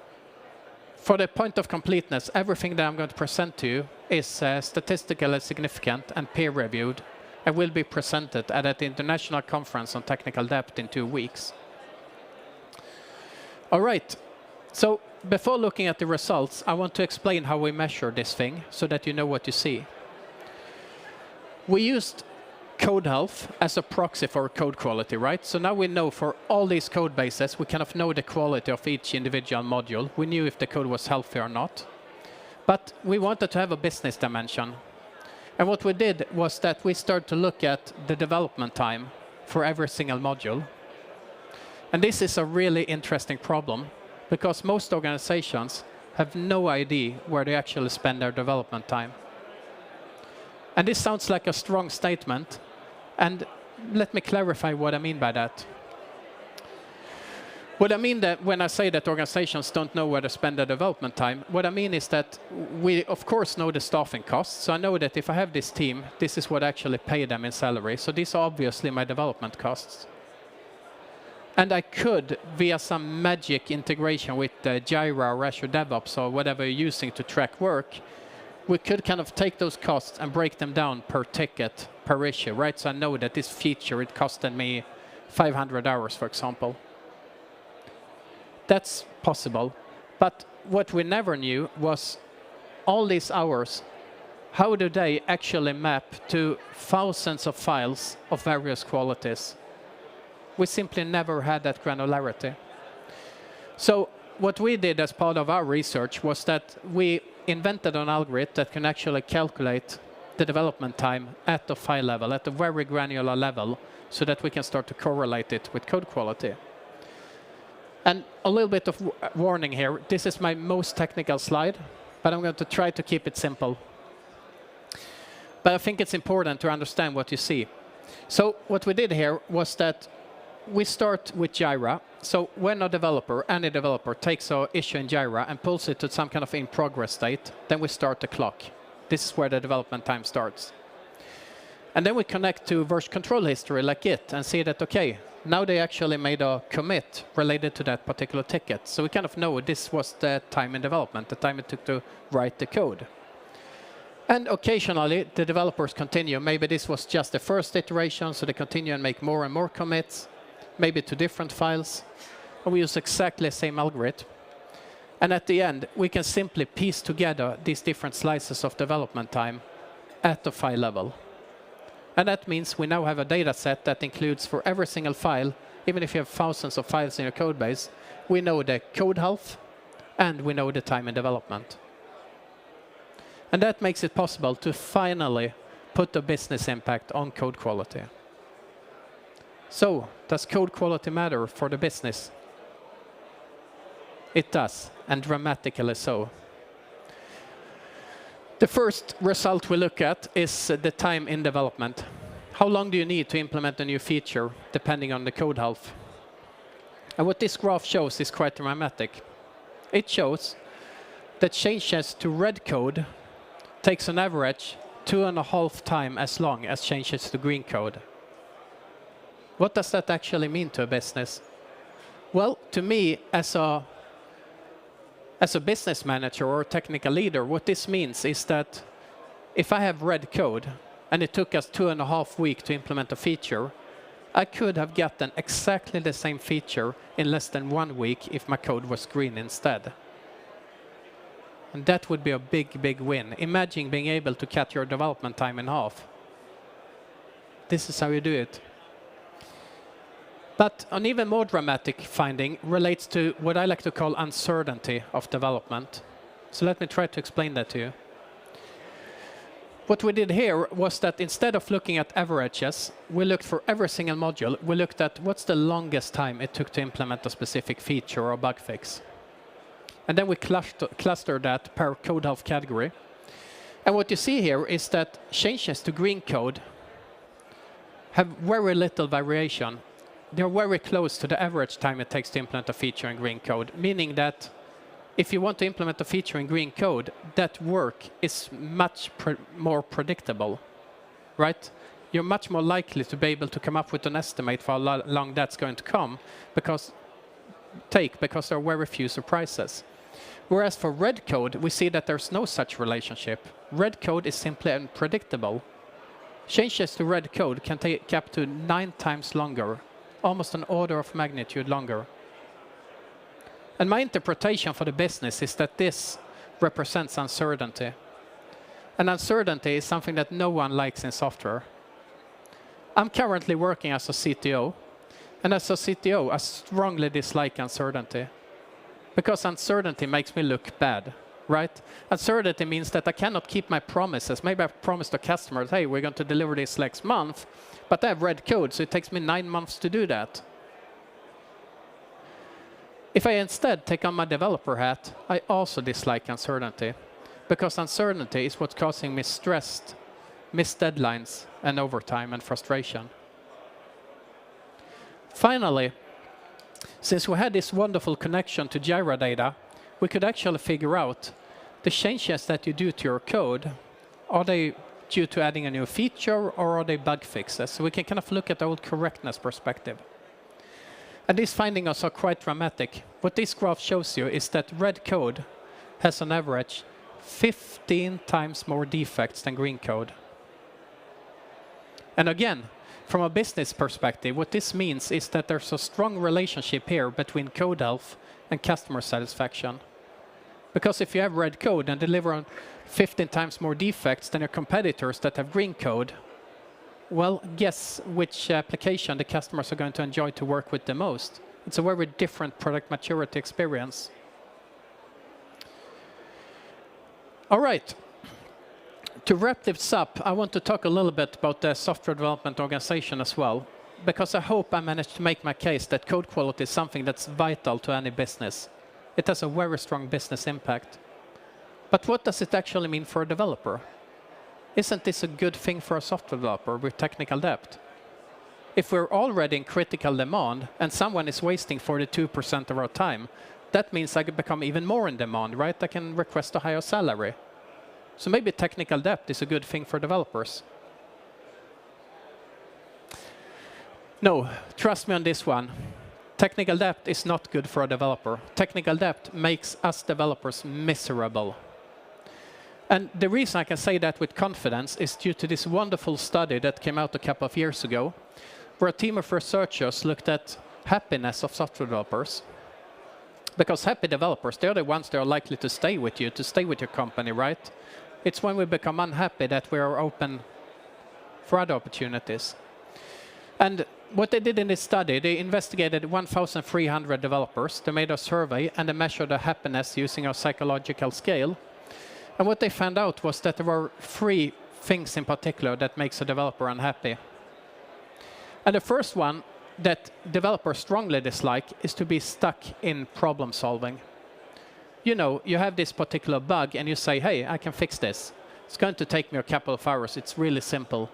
for the point of completeness, everything that I'm going to present to you is statistically significant and peer-reviewed, and will be presented at the International Conference on Technical Debt in 2 weeks. All right, so before looking at the results, I want to explain how we measure this thing so that you know what you see. We used code health as a proxy for code quality, right? So now we know for all these code bases, we kind of know the quality of each individual module. We knew if the code was healthy or not. But we wanted to have a business dimension. And what we did was that we started to look at the development time for every single module. And this is a really interesting problem, because most organizations have no idea where they actually spend their development time. And this sounds like a strong statement, and let me clarify what I mean by that. What I mean that when I say that organizations don't know where to spend their development time, what I mean is that we of course know the staffing costs. So I know that if I have this team, this is what I actually pay them in salary. So these are obviously my development costs. And I could, via some magic integration with Jira or Azure DevOps or whatever you're using to track work, we could kind of take those costs and break them down per ticket, per issue, right? So I know that this feature, it costed me 500 hours, for example. That's possible. But what we never knew was all these hours, how do they actually map to thousands of files of various qualities? We simply never had that granularity. So what we did as part of our research was that we invented an algorithm that can actually calculate the development time at the file level, at a very granular level, so that we can start to correlate it with code quality. And a little bit of warning here, this is my most technical slide, but I'm going to try to keep it simple. But I think it's important to understand what you see. So what we did here was that we start with Jira. So when a developer, any developer, takes an issue in Jira and pulls it to some kind of in-progress state, then we start the clock. This is where the development time starts. And then we connect to version control history like Git and see that, okay, now they actually made a commit related to that particular ticket. So we kind of know this was the time in development, the time it took to write the code. And occasionally, the developers continue. Maybe this was just the first iteration, so they continue and make more and more commits, maybe to different files. And we use exactly the same algorithm. And at the end, we can simply piece together these different slices of development time at the file level. And that means we now have a data set that includes for every single file, even if you have thousands of files in your code base, we know the code health and we know the time in development. And that makes it possible to finally put a business impact on code quality. So, does code quality matter for the business? It does, and dramatically so. The first result we look at is the time in development. How long do you need to implement a new feature, depending on the code health? And what this graph shows is quite dramatic. It shows that changes to red code takes on average 2.5 times as long as changes to green code. What does that actually mean to a business? Well, to me, as a business manager or technical leader, what this means is that if I have red code and it took us 2.5 weeks to implement a feature, I could have gotten exactly the same feature in less than 1 week if my code was green instead. And that would be a big, big win. Imagine being able to cut your development time in half. This is how you do it. But an even more dramatic finding relates to what I like to call uncertainty of development. So let me try to explain that to you. What we did here was that instead of looking at averages, we looked for every single module. We looked at what's the longest time it took to implement a specific feature or bug fix. And then we cluster that per code health category. And what you see here is that changes to green code have very little variation. They're very close to the average time it takes to implement a feature in green code, meaning that if you want to implement a feature in green code, that work is much more predictable, right? You're much more likely to be able to come up with an estimate for how long that's going to because there are very few surprises. Whereas for red code, we see that there's no such relationship. Red code is simply unpredictable. Changes to red code can take up to 9 times longer, almost an order of magnitude longer. And my interpretation for the business is that this represents uncertainty. And uncertainty is something that no one likes in software. I'm currently working as a CTO, and as a CTO, I strongly dislike uncertainty. Because uncertainty makes me look bad, right? Uncertainty means that I cannot keep my promises. Maybe I promised a customer, hey, we're going to deliver this next month, but I have red code, so it takes me 9 months to do that. If I instead take on my developer hat, I also dislike uncertainty, because uncertainty is what's causing me stress, missed deadlines, and overtime and frustration. Finally, since we had this wonderful connection to Jira data, we could actually figure out the changes that you do to your code. Are they due to adding a new feature, or are they bug fixes? So we can kind of look at the old correctness perspective. And these findings are quite dramatic. What this graph shows you is that red code has on average 15 times more defects than green code. And again, from a business perspective, what this means is that there's a strong relationship here between code health and customer satisfaction. Because if you have red code and deliver on 15 times more defects than your competitors that have green code, well, guess which application the customers are going to enjoy to work with the most. It's a very different product maturity experience. All right. To wrap this up, I want to talk a little bit about the software development organization as well, because I hope I managed to make my case that code quality is something that's vital to any business. It has a very strong business impact. But what does it actually mean for a developer? Isn't this a good thing for a software developer with technical debt? If we're already in critical demand and someone is wasting 42% of our time, that means I could become even more in demand, right? I can request a higher salary. So maybe technical debt is a good thing for developers. No, trust me on this one. Technical debt is not good for a developer. Technical debt makes us developers miserable. And the reason I can say that with confidence is due to this wonderful study that came out a couple of years ago, where a team of researchers looked at happiness of software developers. Because happy developers, they're the ones that are likely to stay with you, to stay with your company, right? It's when we become unhappy that we are open for other opportunities. And what they did in this study, they investigated 1,300 developers. They made a survey and they measured their happiness using a psychological scale. And what they found out was that there were 3 things in particular that makes a developer unhappy. And the first one that developers strongly dislike is to be stuck in problem solving. You know, you have this particular bug and you say, hey, I can fix this. It's going to take me a couple of hours. It's really simple.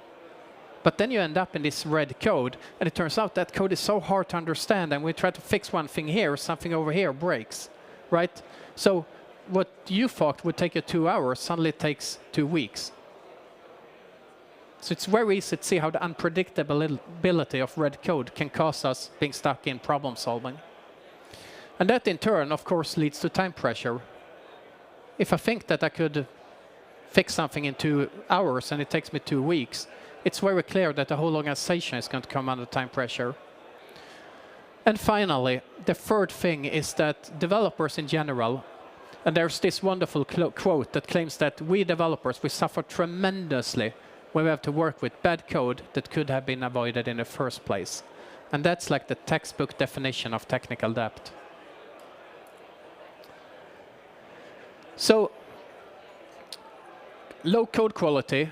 But then you end up in this red code, and it turns out that code is so hard to understand, and we try to fix one thing here, something over here breaks, right? So what you thought would take you 2 hours suddenly takes 2 weeks. So it's very easy to see how the unpredictability of red code can cause us being stuck in problem solving. And that in turn, of course, leads to time pressure. If I think that I could fix something in 2 hours and it takes me 2 weeks, it's very clear that the whole organization is going to come under time pressure. And finally, the third thing is that developers in general, and there's this wonderful quote that claims that we developers, we suffer tremendously when we have to work with bad code that could have been avoided in the first place. And that's like the textbook definition of technical debt. So, low code quality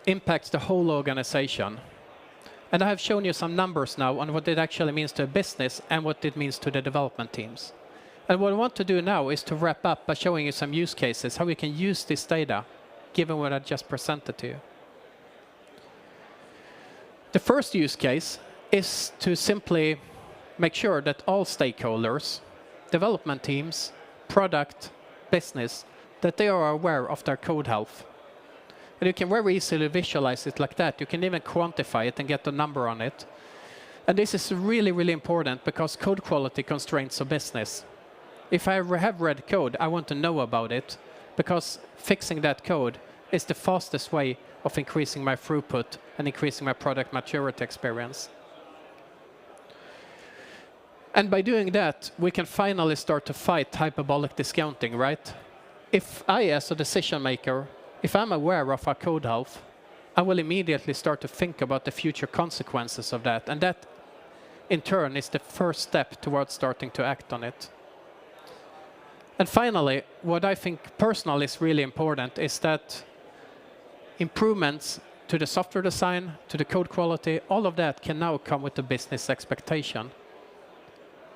impacts the whole organization. And I have shown you some numbers now on what it actually means to a business and what it means to the development teams. And what I want to do now is to wrap up by showing you some use cases, how we can use this data, given what I just presented to you. The first use case is to simply make sure that all stakeholders, development teams, product, business, that they are aware of their code health. And you can very easily visualize it like that. You can even quantify it and get a number on it. And this is really, really important because code quality constraints a business. If I have read code, I want to know about it because fixing that code is the fastest way of increasing my throughput and increasing my product maturity experience. And by doing that, we can finally start to fight hyperbolic discounting, right? If I, as a decision maker, if I'm aware of our code health, I will immediately start to think about the future consequences of that. And that, in turn, is the first step towards starting to act on it. And finally, what I think personally is really important is that improvements to the software design, to the code quality, all of that can now come with the business expectation.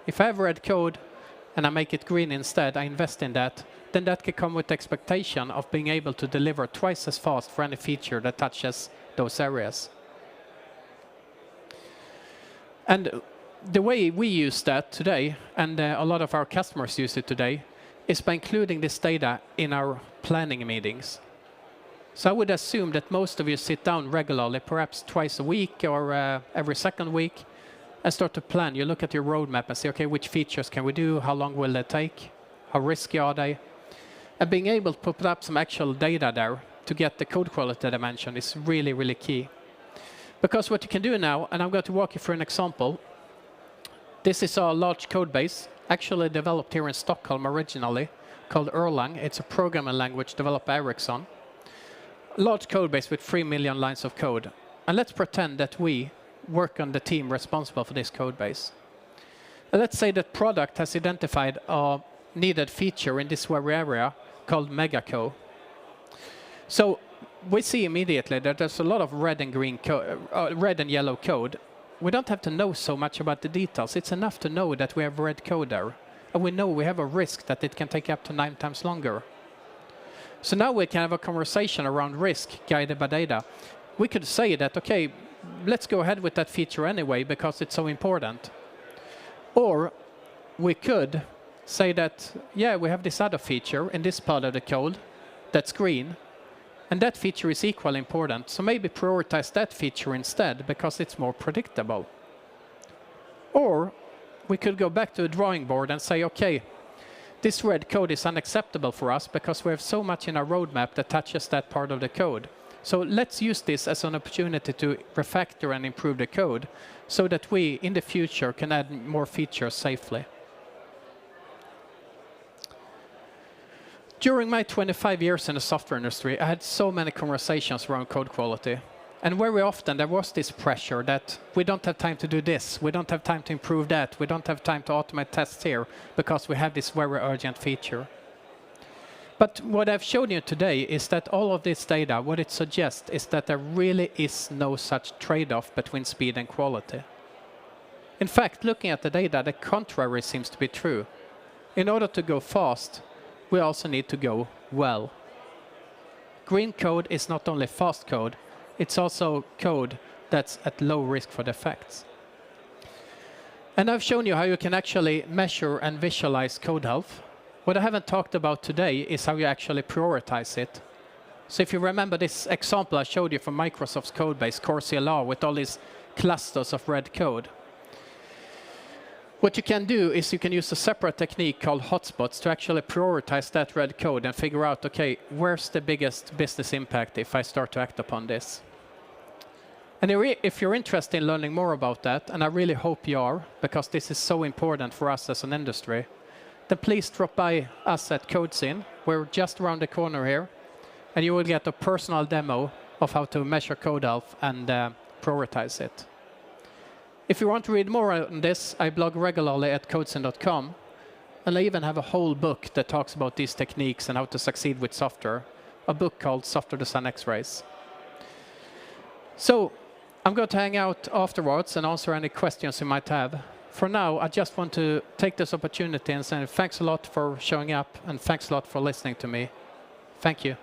If I have red code and I make it green instead, I invest in that, then that can come with the expectation of being able to deliver twice as fast for any feature that touches those areas. And the way we use that today, and a lot of our customers use it today, is by including this data in our planning meetings. So I would assume that most of you sit down regularly, perhaps twice a week or every second week, and start to plan. You look at your roadmap and say, okay, which features can we do? How long will they take? How risky are they? And being able to put up some actual data there to get the code quality dimension is really, really key. Because what you can do now, and I'm going to walk you through an example. This is a large code base, actually developed here in Stockholm originally, called Erlang. It's a programming language developed by Ericsson. Large code base with 3 million lines of code. And let's pretend that we work on the team responsible for this code base. And let's say that product has identified a needed feature in this very area called Megaco. So we see immediately that there's a lot of red and yellow code. We don't have to know so much about the details. It's enough to know that we have red code there. And we know we have a risk that it can take up to 9 times longer. So now we can have a conversation around risk guided by data. We could say that, okay, let's go ahead with that feature anyway because it's so important. Or we could say that, yeah, we have this other feature in this part of the code that's green, and that feature is equally important. So maybe prioritize that feature instead because it's more predictable. Or we could go back to the drawing board and say, okay, this red code is unacceptable for us because we have so much in our roadmap that touches that part of the code. So let's use this as an opportunity to refactor and improve the code so that we, in the future, can add more features safely. During my 25 years in the software industry, I had so many conversations around code quality. And very often there was this pressure that we don't have time to do this, we don't have time to improve that, we don't have time to automate tests here because we have this very urgent feature. But what I've shown you today is that all of this data, what it suggests is that there really is no such trade-off between speed and quality. In fact, looking at the data, the contrary seems to be true. In order to go fast, we also need to go well. Green code is not only fast code, it's also code that's at low risk for defects. And I've shown you how you can actually measure and visualize code health. What I haven't talked about today is how you actually prioritize it. So if you remember this example I showed you from Microsoft's code base, Core CLR, with all these clusters of red code. What you can do is you can use a separate technique called hotspots to actually prioritize that red code and figure out, okay, where's the biggest business impact if I start to act upon this? And if you're interested in learning more about that, and I really hope you are, because this is so important for us as an industry, then please drop by us at CodeSyn. We're just around the corner here, and you will get a personal demo of how to measure code health and prioritize it. If you want to read more on this, I blog regularly at codesyn.com, and I even have a whole book that talks about these techniques and how to succeed with software, a book called Software Design X-Rays. So I'm going to hang out afterwards and answer any questions you might have. For now, I just want to take this opportunity and say thanks a lot for showing up and thanks a lot for listening to me. Thank you.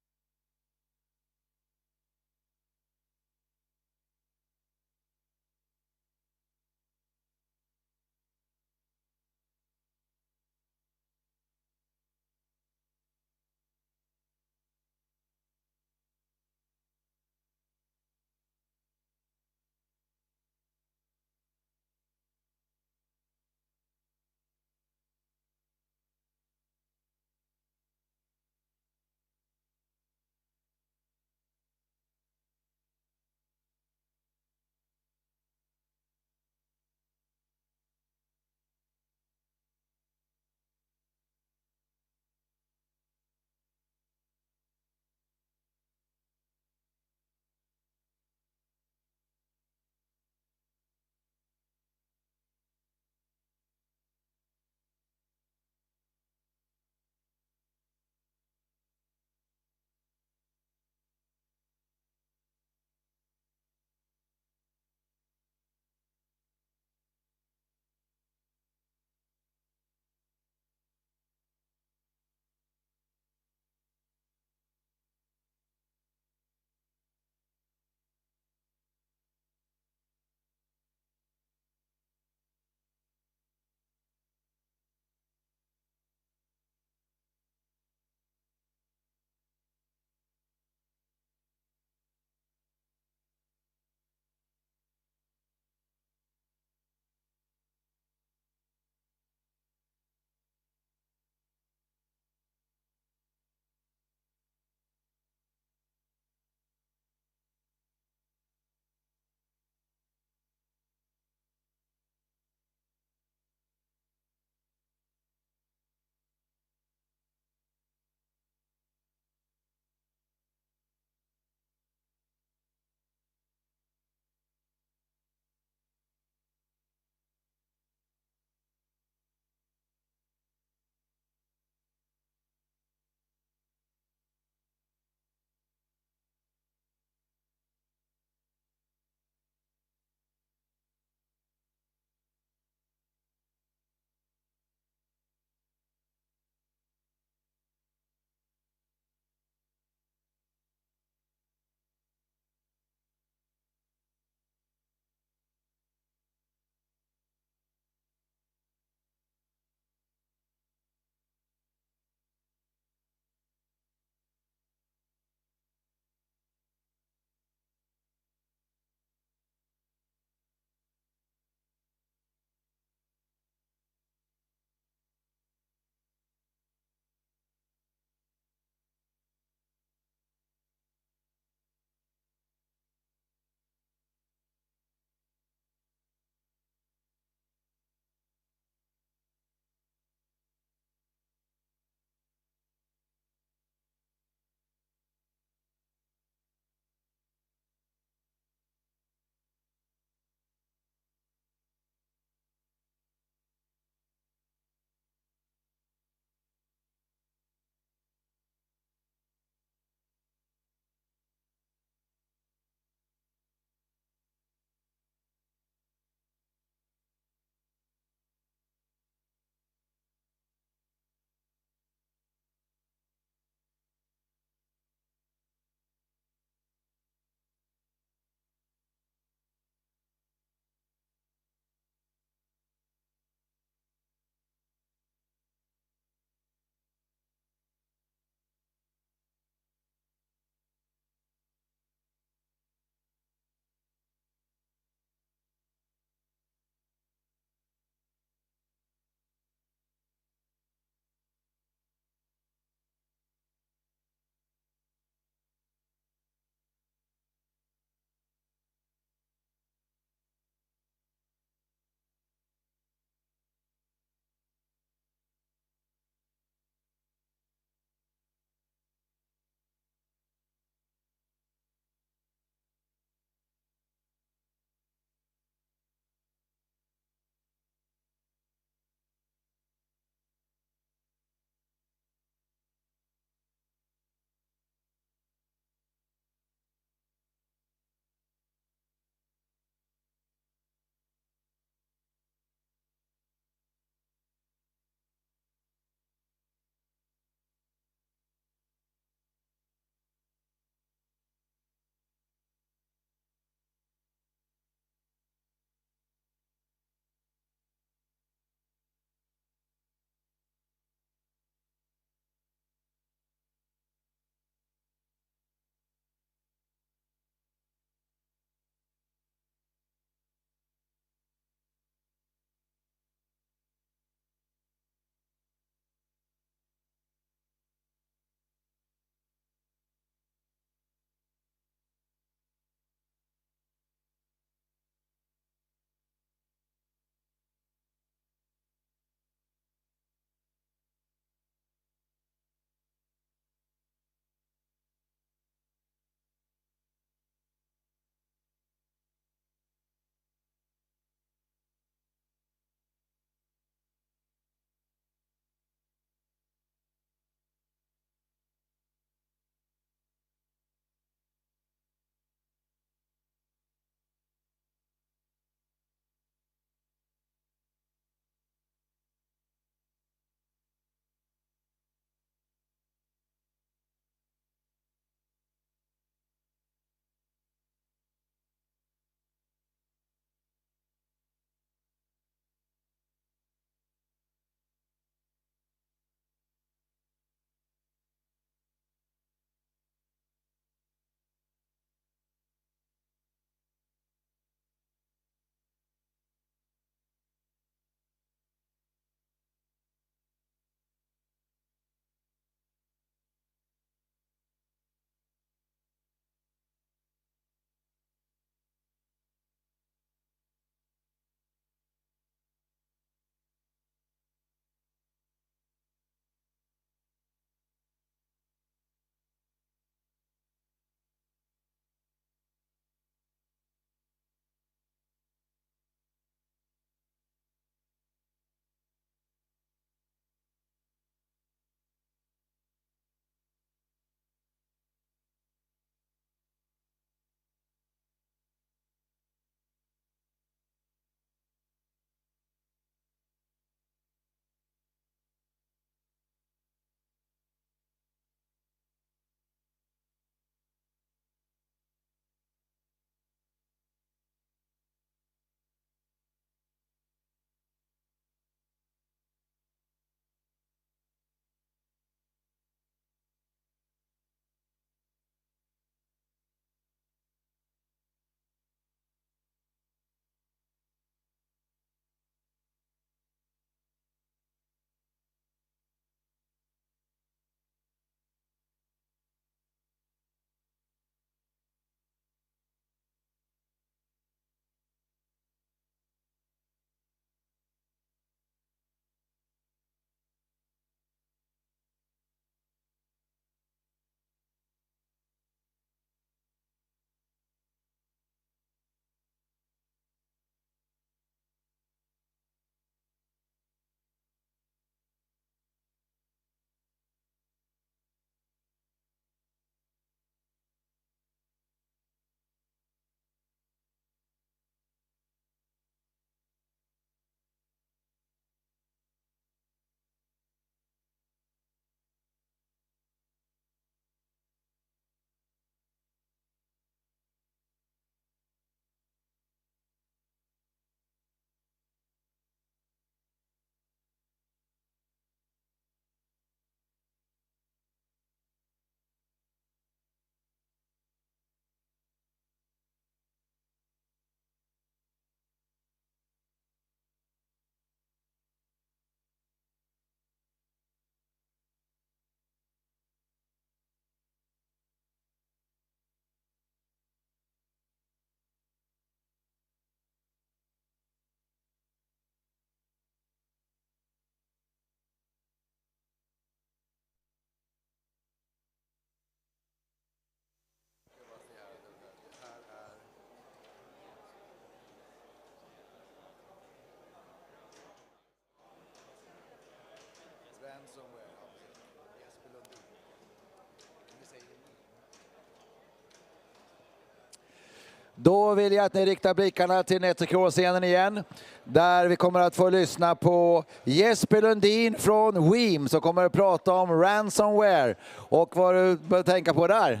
Då vill jag att ni riktar blickarna till Net2Secure-scenen igen, där vi kommer att få lyssna på Jesper Lundin från Weem som kommer att prata om ransomware och vad du behöver tänka på där.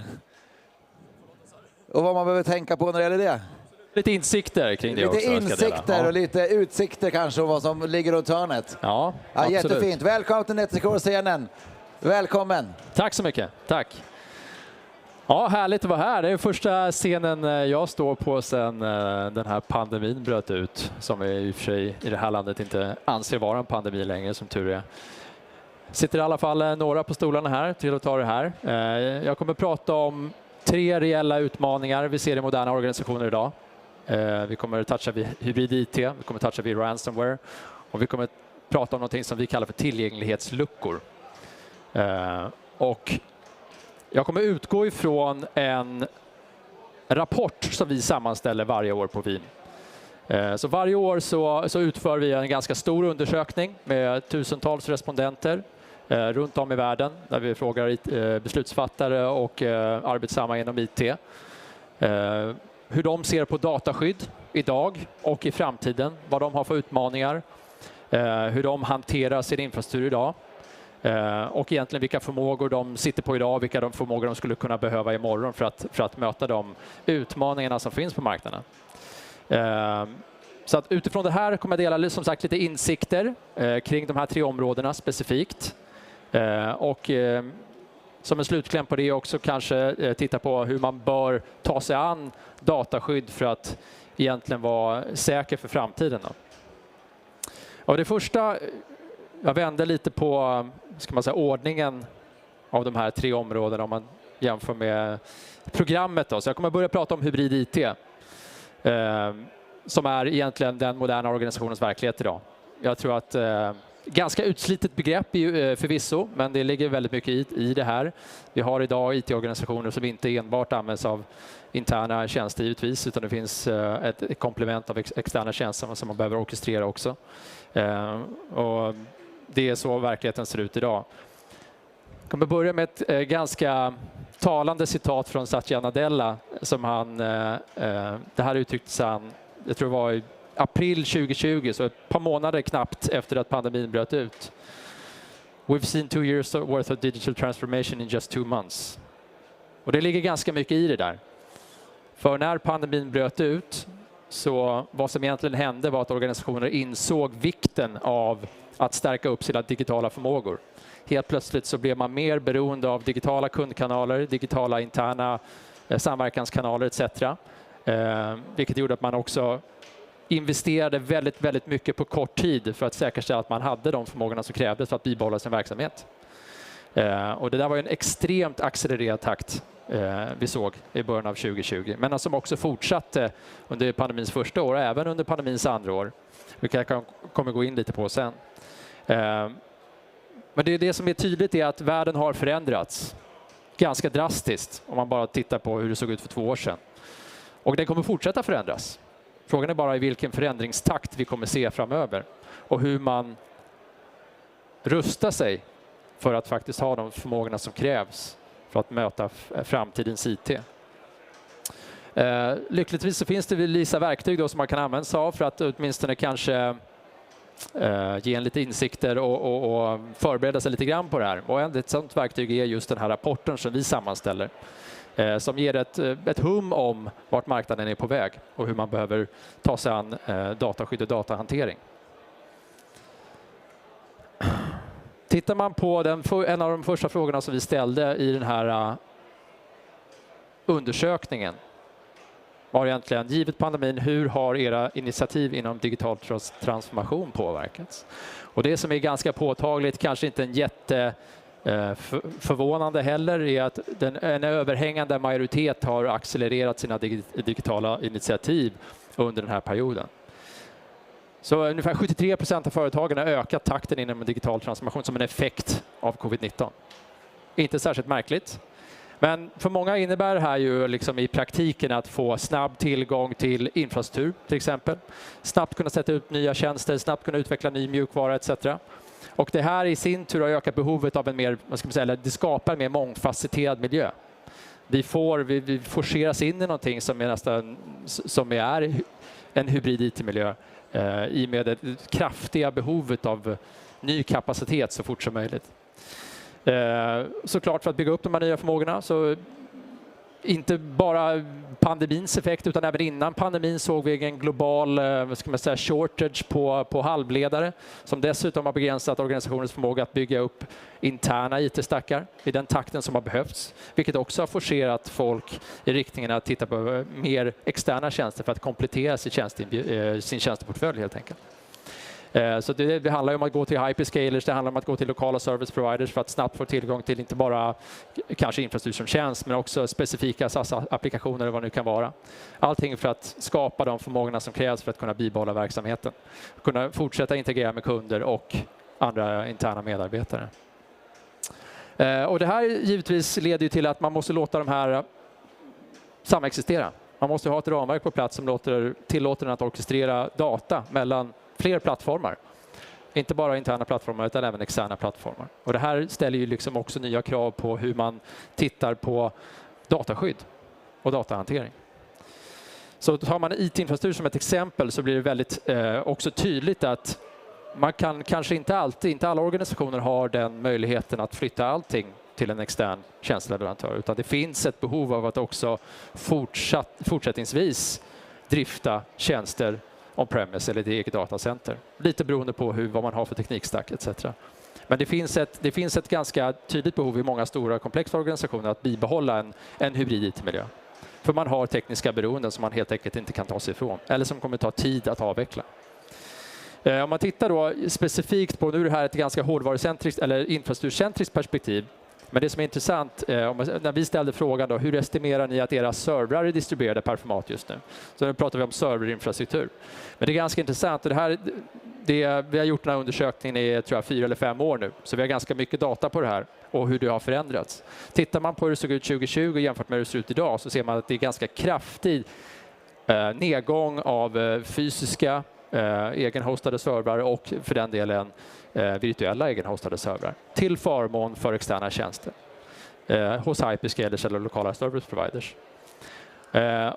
Och vad man behöver tänka på när det gäller det. Lite insikter kring det också. Lite insikter och lite utsikter kanske om vad som ligger runt hörnet. Ja, absolut. Jättefint. Välkommen till Net2Secure-scenen. Välkommen. Tack så mycket. Tack. Ja, härligt att vara här. Det är första scenen jag står på sedan den här pandemin bröt ut. Som vi i och för sig i det här landet inte anser vara en pandemi längre, som tur är. Sitter i alla fall några på stolarna här till att ta det här. Jag kommer prata om 3 reella utmaningar vi ser i moderna organisationer idag. Vi kommer toucha vid hybrid-IT, vi kommer toucha vid ransomware och vi kommer prata om någonting som vi kallar för tillgänglighetsluckor. Och jag kommer utgå ifrån en rapport som vi sammanställer varje år på Weem. Så varje år så utför vi en ganska stor undersökning med tusentals respondenter runt om i världen där vi frågar beslutsfattare och arbetsamma inom IT. Hur de ser på dataskydd idag och i framtiden, vad de har för utmaningar, hur de hanterar sin infrastruktur idag och egentligen vilka förmågor de sitter på idag, vilka de förmågor de skulle kunna behöva imorgon för att möta de utmaningarna som finns på marknaden. Så att utifrån det här kommer jag dela som sagt lite insikter kring de här 3 områdena specifikt. Och som en slutkläm på det också kanske titta på hur man bör ta sig an dataskydd för att egentligen vara säker för framtiden. Och det första, jag vänder lite på ska man säga, ordningen av de här 3 områdena om man jämför med programmet. Så jag kommer börja prata om hybrid-IT som är egentligen den moderna organisationens verklighet idag. Jag tror att ganska utslitet begrepp förvisso, men det ligger väldigt mycket i det här. Vi har idag IT-organisationer som inte enbart används av interna tjänster givetvis, utan det finns ett komplement av externa tjänster som man behöver orkestrera också. Och det är så verkligheten ser ut idag. Jag kommer börja med ett ganska talande citat från Satya Nadella som det här uttrycktes han, jag tror det var i april 2020, så ett par månader knappt efter att pandemin bröt ut. We've seen 2 years worth of digital transformation in just 2 months. Och det ligger ganska mycket i det där. För när pandemin bröt ut, så vad som egentligen hände var att organisationer insåg vikten av att stärka upp sina digitala förmågor. Helt plötsligt så blev man mer beroende av digitala kundkanaler, digitala interna samverkanskanaler etc. Vilket gjorde att man också investerade väldigt, väldigt mycket på kort tid för att säkerställa att man hade de förmågorna som krävdes för att bibehålla sin verksamhet. Och det där var en extremt accelererad takt vi såg i början av 2020, men som också fortsatte under pandemins första år och även under pandemins andra år. Vilket jag kommer gå in lite på sen. Men det som är tydligt är att världen har förändrats ganska drastiskt om man bara tittar på hur det såg ut för 2 år sedan. Och det kommer fortsätta förändras. Frågan är bara i vilken förändringstakt vi kommer se framöver och hur man rustar sig för att faktiskt ha de förmågorna som krävs för att möta framtidens IT. Lyckligtvis så finns det vissa verktyg då som man kan använda sig av för att åtminstone kanske ge en lite insikter och förbereda sig lite grann på det här. Och ett sådant verktyg är just den här rapporten som vi sammanställer. Som ger ett hum om vart marknaden är på väg och hur man behöver ta sig an dataskydd och datahantering. Tittar man på en av de första frågorna som vi ställde i den här undersökningen var egentligen, givet pandemin, hur har era initiativ inom digital transformation påverkats? Och det som är ganska påtagligt, kanske inte en förvånande heller, är att en överhängande majoritet har accelererat sina digitala initiativ under den här perioden. Så ungefär 73% av företagen har ökat takten inom digital transformation som en effekt av covid-19. Inte särskilt märkligt. Men för många innebär det här ju liksom i praktiken att få snabb tillgång till infrastruktur till exempel. Snabbt kunna sätta upp nya tjänster, snabbt kunna utveckla ny mjukvara etc. Och det här i sin tur har ökat behovet av en mer, vad ska man säga, det skapar en mer mångfacetterad miljö. Vi forceras in i någonting som är nästan som är en hybrid IT-miljö i och med det kraftiga behovet av ny kapacitet så fort som möjligt. Såklart för att bygga upp de här nya förmågorna så inte bara pandemins effekt utan även innan pandemin såg vi en global shortage på halvledare som dessutom har begränsat organisationens förmåga att bygga upp interna IT-stackar i den takten som har behövts, vilket också har forcerat folk i riktningen att titta på mer externa tjänster för att komplettera sin tjänsteportfölj helt enkelt. Så det handlar om att gå till hyperscalers, det handlar om att gå till lokala service providers för att snabbt få tillgång till inte bara kanske infrastruktur som tjänst men också specifika SAS-applikationer eller vad det nu kan vara. Allting för att skapa de förmågorna som krävs för att kunna bibehålla verksamheten. Kunna fortsätta integrera med kunder och andra interna medarbetare. Och det här givetvis leder ju till att man måste låta de här samexistera. Man måste ha ett ramverk på plats som tillåter den att orkestrera data mellan fler plattformar. Inte bara interna plattformar utan även externa plattformar. Och det här ställer ju liksom också nya krav på hur man tittar på dataskydd och datahantering. Så tar man IT-infrastruktur som ett exempel så blir det väldigt också tydligt att man kan kanske inte alla organisationer har den möjligheten att flytta allting till en extern tjänsteleverantör utan det finns ett behov av att också fortsättningsvis drifta tjänster on-premise eller det eget datacenter. Lite beroende på vad man har för teknikstack etc. Men det finns ett ganska tydligt behov i många stora komplexa organisationer att bibehålla en hybrid IT-miljö. För man har tekniska beroenden som man helt enkelt inte kan ta sig ifrån eller som kommer ta tid att avveckla. Om man tittar då specifikt på, nu är det här ett ganska hårdvarucentriskt eller infrastrukturcentriskt perspektiv. Men det som är intressant, när vi ställde frågan då, hur estimerar ni att era servrar är distribuerade per format just nu? Så nu pratar vi om serverinfrastruktur. Men det är ganska intressant och vi har gjort den här undersökningen i 4 eller 5 år nu. Så vi har ganska mycket data på det här och hur det har förändrats. Tittar man på hur det såg ut 2020 jämfört med hur det ser ut idag så ser man att det är ganska kraftig nedgång av fysiska egenhostade servrar och för den delen virtuella egenhostade servrar till förmån för externa tjänster hos hyperscalers eller lokala service providers.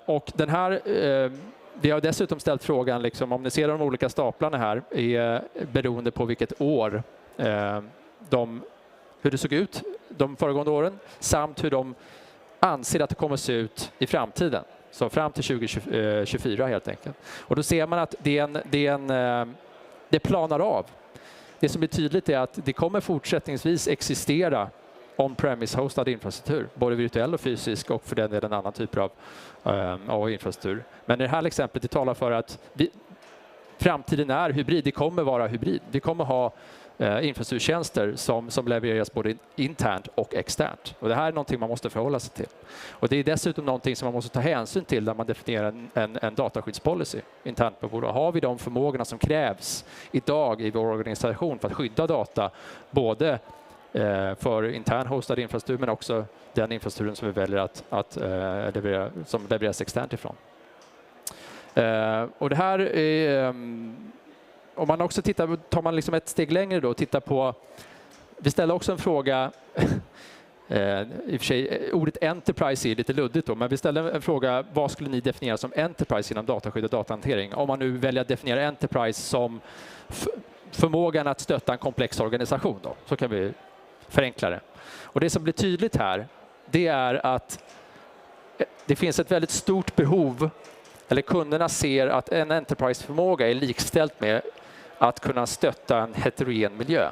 Och den här, vi har dessutom ställt frågan liksom, om ni ser de olika staplarna här är beroende på vilket år hur det såg ut de föregående åren samt hur de anser att det kommer se ut i framtiden. Så fram till 2024 helt enkelt. Och då ser man att det planar av. Det som är tydligt är att det kommer fortsättningsvis existera on-premise hostad infrastruktur, både virtuell och fysisk och för den delen en annan typ av infrastruktur. Men i det här exemplet det talar för att framtiden är hybrid, det kommer vara hybrid. Vi kommer ha infrastrukturtjänster som levereras både internt och externt. Och det här är någonting man måste förhålla sig till. Och det är dessutom någonting som man måste ta hänsyn till när man definierar en dataskyddspolicy internt på bolag. Har vi de förmågorna som krävs idag i vår organisation för att skydda data både för intern hostad infrastruktur men också den infrastrukturen som vi väljer att leverera, som levereras externt ifrån. Och det här är om man också tar man liksom ett steg längre då och tittar på, vi ställer också en fråga, i och för sig ordet enterprise är lite luddigt då, men vi ställer en fråga, vad skulle ni definiera som enterprise inom dataskydd och datahantering? Om man nu väljer att definiera enterprise som förmågan att stötta en komplex organisation då, så kan vi förenkla det. Och det som blir tydligt här, det är att det finns ett väldigt stort behov, eller kunderna ser att en enterprise-förmåga är likställt med att kunna stötta en heterogen miljö.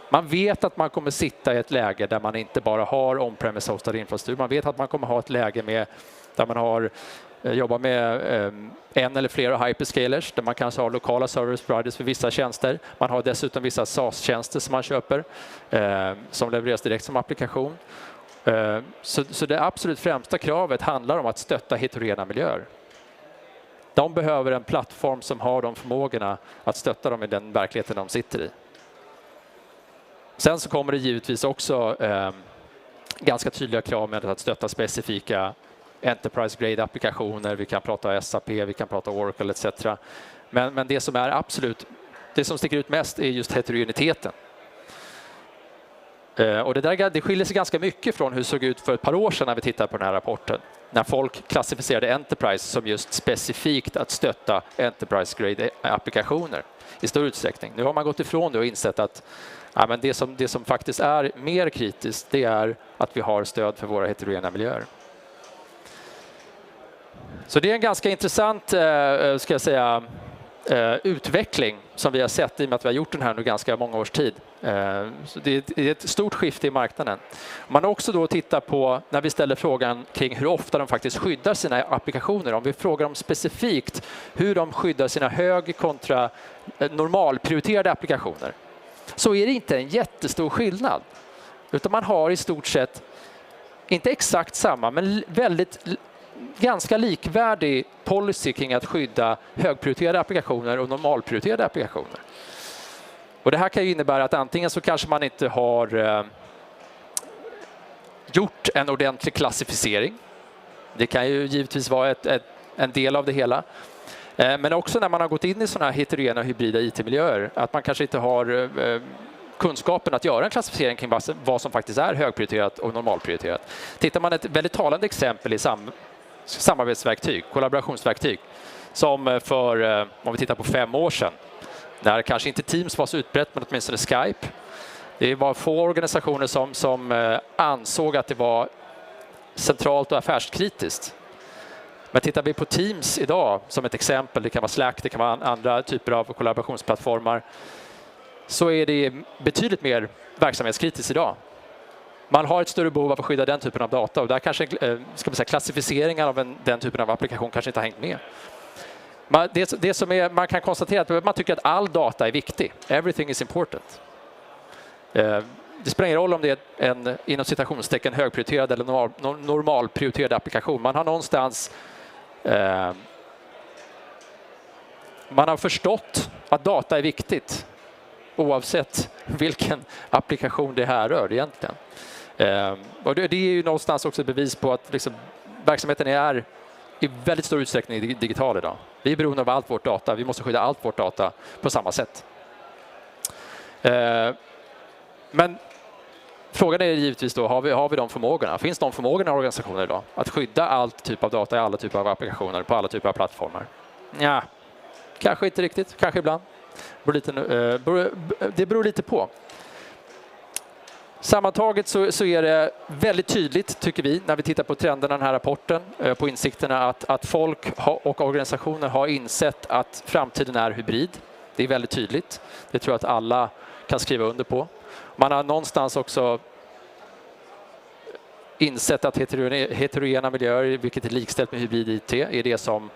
Man vet att man kommer sitta i ett läge där man inte bara har on-premise hostad infrastruktur. Man vet att man kommer ha ett läge där man jobbar med en eller flera hyperscalers, där man kanske har lokala service providers för vissa tjänster. Man har dessutom vissa SaaS-tjänster som man köper som levereras direkt som applikation. Så det absolut främsta kravet handlar om att stötta heterogena miljöer. De behöver en plattform som har de förmågorna att stötta dem i den verkligheten de sitter i. Sen så kommer det givetvis också ganska tydliga krav med att stötta specifika enterprise-grade-applikationer. Vi kan prata SAP, vi kan prata Oracle etc. Men det som är absolut, det som sticker ut mest är just heterogeniteten. Och det skiljer sig ganska mycket från hur det såg ut för ett par år sedan när vi tittade på den här rapporten. När folk klassificerade Enterprise som just specifikt att stötta Enterprise-grade-applikationer i stor utsträckning. Nu har man gått ifrån det och insett att men det som faktiskt är mer kritiskt, det är att vi har stöd för våra heterogena miljöer. Så det är en ganska intressant ska jag säga, utveckling som vi har sett i och med att vi har gjort den här nu ganska många års tid. Så det är ett stort skifte i marknaden. Man har också då tittat på, när vi ställer frågan kring hur ofta de faktiskt skyddar sina applikationer, om vi frågar dem specifikt hur de skyddar sina hög kontra normalprioriterade applikationer, så är det inte en jättestor skillnad. Utan man har i stort sett, inte exakt samma, men ganska likvärdig policy kring att skydda högprioriterade applikationer och normalprioriterade applikationer. Och det här kan ju innebära att antingen så kanske man inte har gjort en ordentlig klassificering. Det kan ju givetvis vara en del av det hela. Men också när man har gått in i sådana här heterogena och hybrida IT-miljöer, att man kanske inte har kunskapen att göra en klassificering kring vad som faktiskt är högprioriterat och normalprioriterat. Tittar man ett väldigt talande exempel i samarbetsverktyg, kollaborationsverktyg, som för, om vi tittar på 5 år sedan, när kanske inte Teams var så utbrett, men åtminstone Skype. Det var få organisationer som ansåg att det var centralt och affärskritiskt. Men tittar vi på Teams idag som ett exempel, det kan vara Slack, det kan vara andra typer av kollaborationsplattformar, så är det betydligt mer verksamhetskritiskt idag. Man har ett större behov av att skydda den typen av data och där kanske klassificeringen av den typen av applikation kanske inte har hängt med. Det som man kan konstatera att man tycker att all data är viktig. Everything is important. Det spelar ingen roll om det är en inom citationstecken högprioriterad eller normalprioriterad applikation. Man har någonstans man har förstått att data är viktigt oavsett vilken applikation det här rör egentligen. Och det är ju någonstans också ett bevis på att liksom, verksamheten är i väldigt stor utsträckning digital idag. Vi är beroende av allt vårt data. Vi måste skydda allt vårt data på samma sätt. Men frågan är givetvis då, har vi de förmågorna? Finns de förmågorna i organisationer idag? Att skydda allt typ av data i alla typer av applikationer på alla typer av plattformar? Ja, kanske inte riktigt, kanske ibland. Det beror lite på. Sammantaget så är det väldigt tydligt, tycker vi, när vi tittar på trenderna i den här rapporten, på insikterna att folk och organisationer har insett att framtiden är hybrid. Det är väldigt tydligt. Det tror jag att alla kan skriva under på. Man har någonstans också insett att heterogena miljöer, vilket är likställt med hybrid-IT, är det som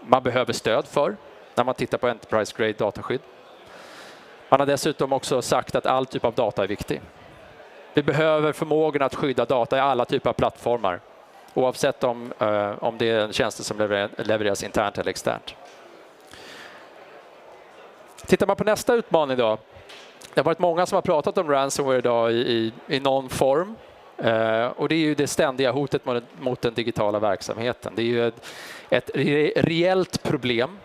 man behöver stöd för när man tittar på Enterprise Grade dataskydd. Man har dessutom också sagt att all typ av data är viktig. Vi behöver förmågan att skydda data i alla typer av plattformar, oavsett om det är en tjänst som levereras internt eller externt. Tittar man på nästa utmaning då. Det har varit många som har pratat om ransomware idag i någon form. Och det är ju det ständiga hotet mot den digitala verksamheten. Det är ju ett reellt problem.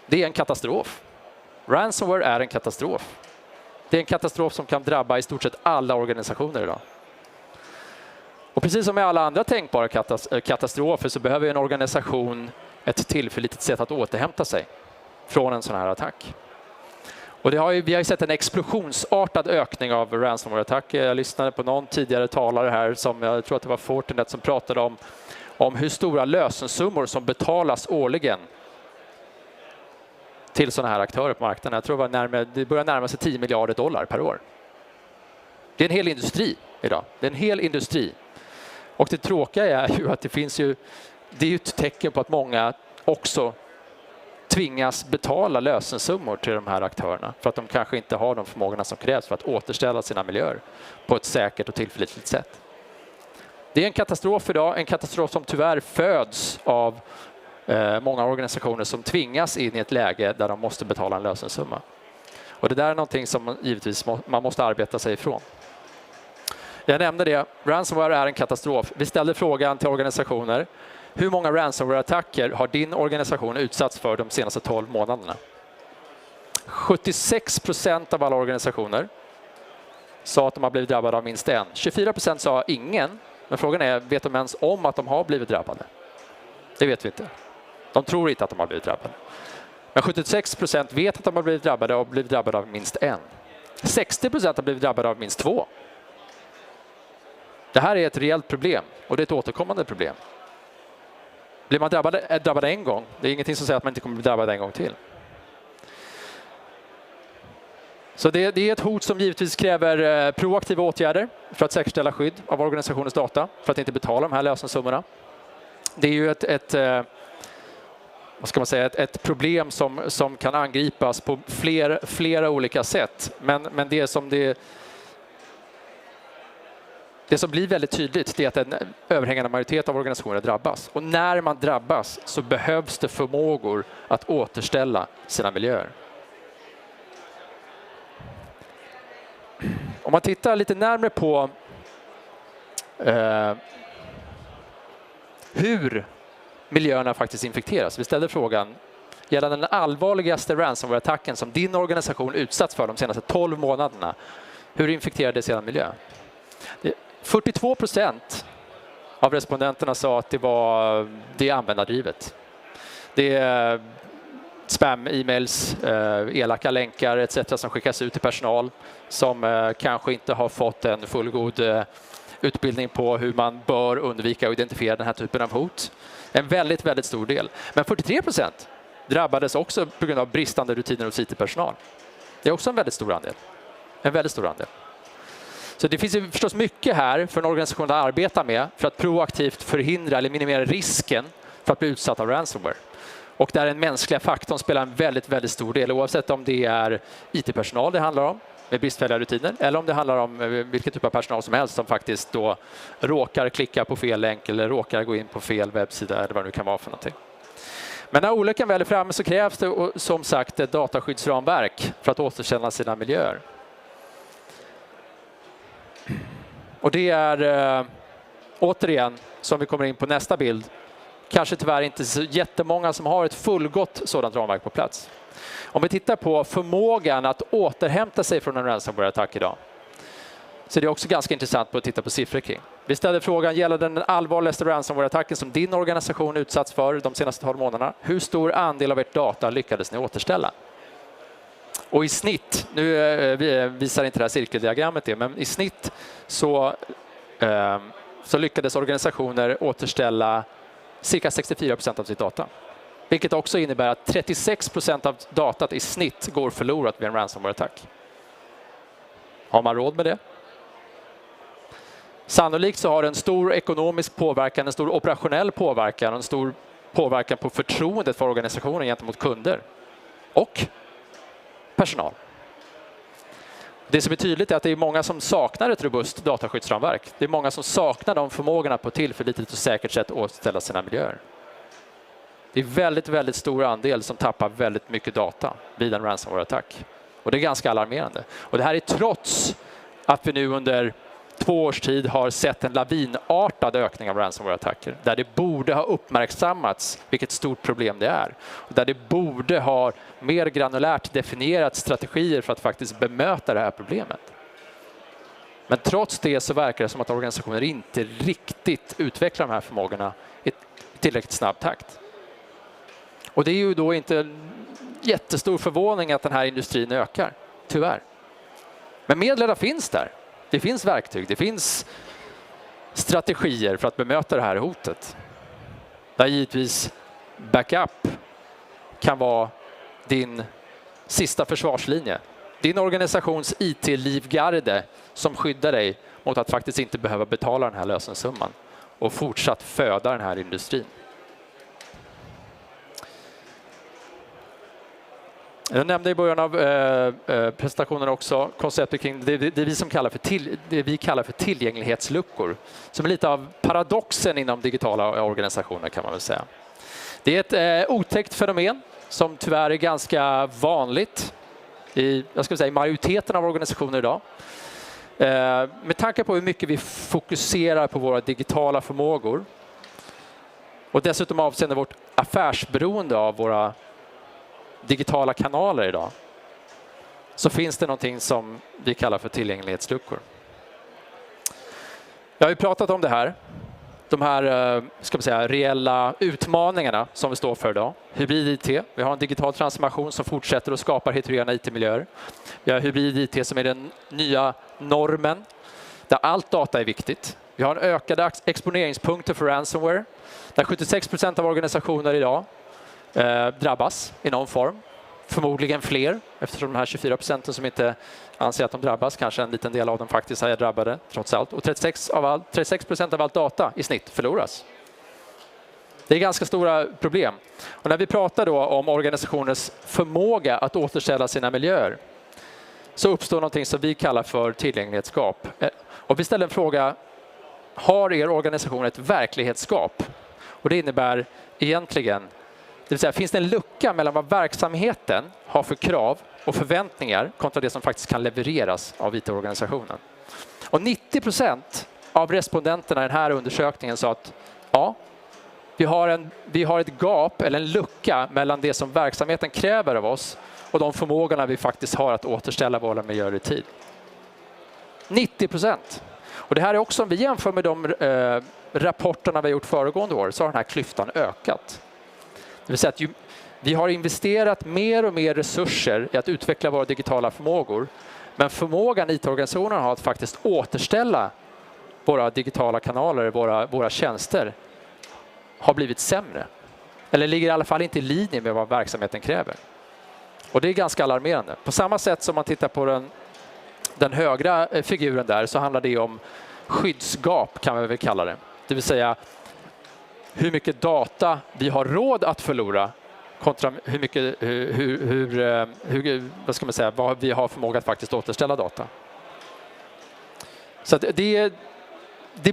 Det är en katastrof. Ransomware är en katastrof. Det är en katastrof som kan drabba i stort sett alla organisationer idag. Och precis som med alla andra tänkbara katastrofer så behöver en organisation ett tillförlitligt sätt att återhämta sig från en sån här attack. Och vi har ju sett en explosionsartad ökning av ransomware-attacker. Jag lyssnade på någon tidigare talare här, som jag tror att det var Fortinet, som pratade om hur stora lösensummor som betalas årligen till sådana här aktörer på marknaden. Jag tror det börjar närma sig $10 miljarder per år. Det är en hel industri idag. Det är en hel industri. Och det tråkiga är ju att det är ju ett tecken på att många också tvingas betala lösensummor till de här aktörerna för att de kanske inte har de förmågorna som krävs för att återställa sina miljöer på ett säkert och tillförlitligt sätt. Det är en katastrof idag, en katastrof som tyvärr föds av många organisationer som tvingas in i ett läge där de måste betala en lösensumma. Och det där är någonting som givetvis man måste arbeta sig ifrån. Jag nämnde det, ransomware är en katastrof. Vi ställde frågan till organisationer: hur många ransomware-attacker har din organisation utsatts för de senaste 12 månaderna? 76% av alla organisationer sa att de har blivit drabbade av minst en. 24% sa ingen. Men frågan är, vet de ens om att de har blivit drabbade? Det vet vi inte. De tror inte att de har blivit drabbade. Men 76% vet att de har blivit drabbade och blivit drabbade av minst en. 60% har blivit drabbade av minst 2. Det här är ett reellt problem och det är ett återkommande problem. Blir man drabbad en gång, det är ingenting som säger att man inte kommer bli drabbad en gång till. Så det är ett hot som givetvis kräver proaktiva åtgärder för att säkerställa skydd av organisationens data, för att inte betala de här lösensummorna. Det är ju ett problem som kan angripas på flera olika sätt. Men det som blir väldigt tydligt är att en överhängande majoritet av organisationer drabbas. Och när man drabbas så behövs det förmågor att återställa sina miljöer. Om man tittar lite närmare på hur miljöerna faktiskt infekteras. Vi ställde frågan gällande den allvarligaste ransomware-attacken som din organisation utsatts för de senaste 12 månaderna. Hur infekterades er miljö? 42% av respondenterna sa att det är användardrivet. Det är spam, e-mails, elaka länkar etc. som skickas ut till personal som kanske inte har fått en fullgod utbildning på hur man bör undvika och identifiera den här typen av hot. En väldigt, väldigt stor del. Men 43% drabbades också på grund av bristande rutiner hos IT-personal. Det är också en väldigt stor andel. En väldigt stor andel. Så det finns ju förstås mycket här för en organisation att arbeta med för att proaktivt förhindra eller minimera risken för att bli utsatt av ransomware. Och där den mänskliga faktorn spelar en väldigt, väldigt stor del, oavsett om det är IT-personal det handlar om med bristfälliga rutiner eller om det handlar om vilken typ av personal som helst som faktiskt då råkar klicka på fel länk eller råkar gå in på fel webbsida eller vad det nu kan vara för någonting. Men när olyckan väl är framme så krävs det som sagt ett dataskyddsramverk för att återställa sina miljöer. Och det är återigen, som vi kommer in på nästa bild, kanske tyvärr inte så jättemånga som har ett fullgott sådant ramverk på plats. Om vi tittar på förmågan att återhämta sig från en ransomware-attack idag så det är också ganska intressant att titta på siffror kring. Vi ställde frågan gällande den allvarligaste ransomware-attacken som din organisation utsatts för de senaste 12 månaderna. Hur stor andel av ert data lyckades ni återställa? Och i snitt, nu visar inte det här cirkeldiagrammet det, men i snitt så lyckades organisationer återställa cirka 64% av sitt data. Vilket också innebär att 36% av datat i snitt går förlorat vid en ransomware-attack. Har man råd med det? Sannolikt så har det en stor ekonomisk påverkan, en stor operationell påverkan och en stor påverkan på förtroendet för organisationen gentemot kunder och personal. Det som är tydligt är att det är många som saknar ett robust dataskyddsramverk. Det är många som saknar de förmågorna på ett tillförlitligt och säkert sätt att återställa sina miljöer. Det är väldigt, väldigt stor andel som tappar väldigt mycket data vid en ransomware-attack. Och det är ganska alarmerande. Och det här är trots att vi nu under 2 års tid har sett en lavinartad ökning av ransomware-attacker. Där det borde ha uppmärksammats vilket stort problem det är. Och där det borde ha mer granulärt definierat strategier för att faktiskt bemöta det här problemet. Men trots det så verkar det som att organisationer inte riktigt utvecklar de här förmågorna i tillräckligt snabb takt. Och det är ju då inte jättestor förvåning att den här industrin ökar, tyvärr. Men medlen finns där. Det finns verktyg, det finns strategier för att bemöta det här hotet. Där givetvis backup kan vara din sista försvarslinje. Din organisations IT-livgarde som skyddar dig mot att faktiskt inte behöva betala den här lösensumman och fortsatt föda den här industrin. Jag nämnde i början av presentationen också konceptet kring det vi kallar för tillgänglighetsluckor. Som är lite av paradoxen inom digitala organisationer kan man väl säga. Det är ett otäckt fenomen som tyvärr är ganska vanligt i majoriteten av organisationer idag. Med tanke på hur mycket vi fokuserar på våra digitala förmågor och dessutom avseende vårt affärsberoende av våra digitala kanaler idag, så finns det någonting som vi kallar för tillgänglighetsluckor. Jag har ju pratat om det här. De här ska man säga, reella utmaningarna som vi står för idag. Hybrid-IT. Vi har en digital transformation som fortsätter att skapa heterogena IT-miljöer. Vi har hybrid-IT som är den nya normen där allt data är viktigt. Vi har en ökade exponeringspunkter för ransomware där 76% av organisationer idag drabbas i någon form. Förmodligen fler, eftersom de här 24% som inte anser att de drabbas, kanske en liten del av dem faktiskt är drabbade trots allt. Och 36% av allt data i snitt förloras. Det är ganska stora problem. Och när vi pratar då om organisationers förmåga att återställa sina miljöer så uppstår någonting som vi kallar för tillgänglighetsgap. Och vi ställer en fråga, har er organisation ett verklighetsgap? Och det innebär egentligen, det vill säga, finns det en lucka mellan vad verksamheten har för krav och förväntningar kontra det som faktiskt kan levereras av IT-organisationen? Och 90% av respondenterna i den här undersökningen sa att ja, vi har ett gap eller en lucka mellan det som verksamheten kräver av oss och de förmågorna vi faktiskt har att återställa våra miljöer i tid. 90%. Och det här är också, om vi jämför med de rapporterna vi har gjort föregående år, så har den här klyftan ökat. Det vill säga att vi har investerat mer och mer resurser i att utveckla våra digitala förmågor. Men förmågan IT-organisationerna har att faktiskt återställa våra digitala kanaler, våra tjänster, har blivit sämre. Eller ligger i alla fall inte i linje med vad verksamheten kräver. Och det är ganska alarmerande. På samma sätt som man tittar på den högra figuren där, så handlar det om skyddsgap, kan man väl kalla det. Det vill säga hur mycket data vi har råd att förlora kontra hur mycket, vad ska man säga, vad vi har förmåga att faktiskt återställa data. Så att det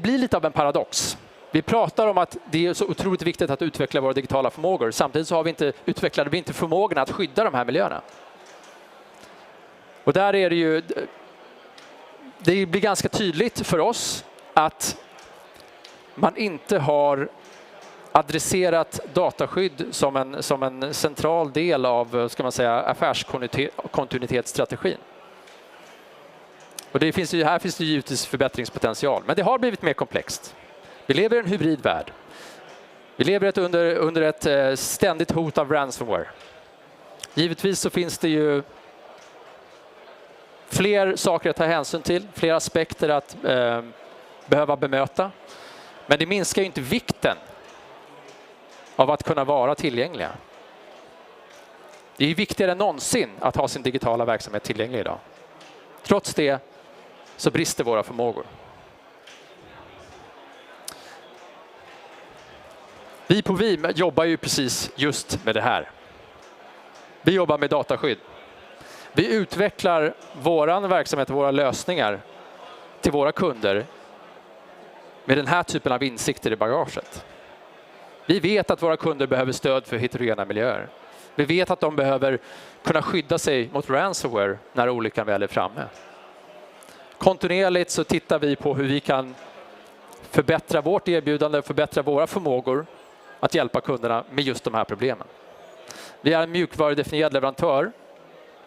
blir lite av en paradox. Vi pratar om att det är så otroligt viktigt att utveckla våra digitala förmågor. Samtidigt så har utvecklade vi inte förmågan att skydda de här miljöerna. Och där är det blir ganska tydligt för oss att man inte har adresserat dataskydd som en central del av, ska man säga, affärskontinuitetsstrategin. Och här finns det givetvis förbättringspotential, men det har blivit mer komplext. Vi lever i en hybridvärld. Vi lever under ett ständigt hot av ransomware. Givetvis så finns det ju fler saker att ta hänsyn till, fler aspekter att behöva bemöta. Men det minskar ju inte vikten av att kunna vara tillgängliga. Det är viktigare än någonsin att ha sin digitala verksamhet tillgänglig idag. Trots det så brister våra förmågor. Vi på VIM jobbar ju precis just med det här. Vi jobbar med dataskydd. Vi utvecklar våran verksamhet och våra lösningar till våra kunder med den här typen av insikter i bagaget. Vi vet att våra kunder behöver stöd för heterogena miljöer. Vi vet att de behöver kunna skydda sig mot ransomware när olyckan väl är framme. Kontinuerligt så tittar vi på hur vi kan förbättra vårt erbjudande och förbättra våra förmågor att hjälpa kunderna med just de här problemen. Vi är en mjukvarudefinierad leverantör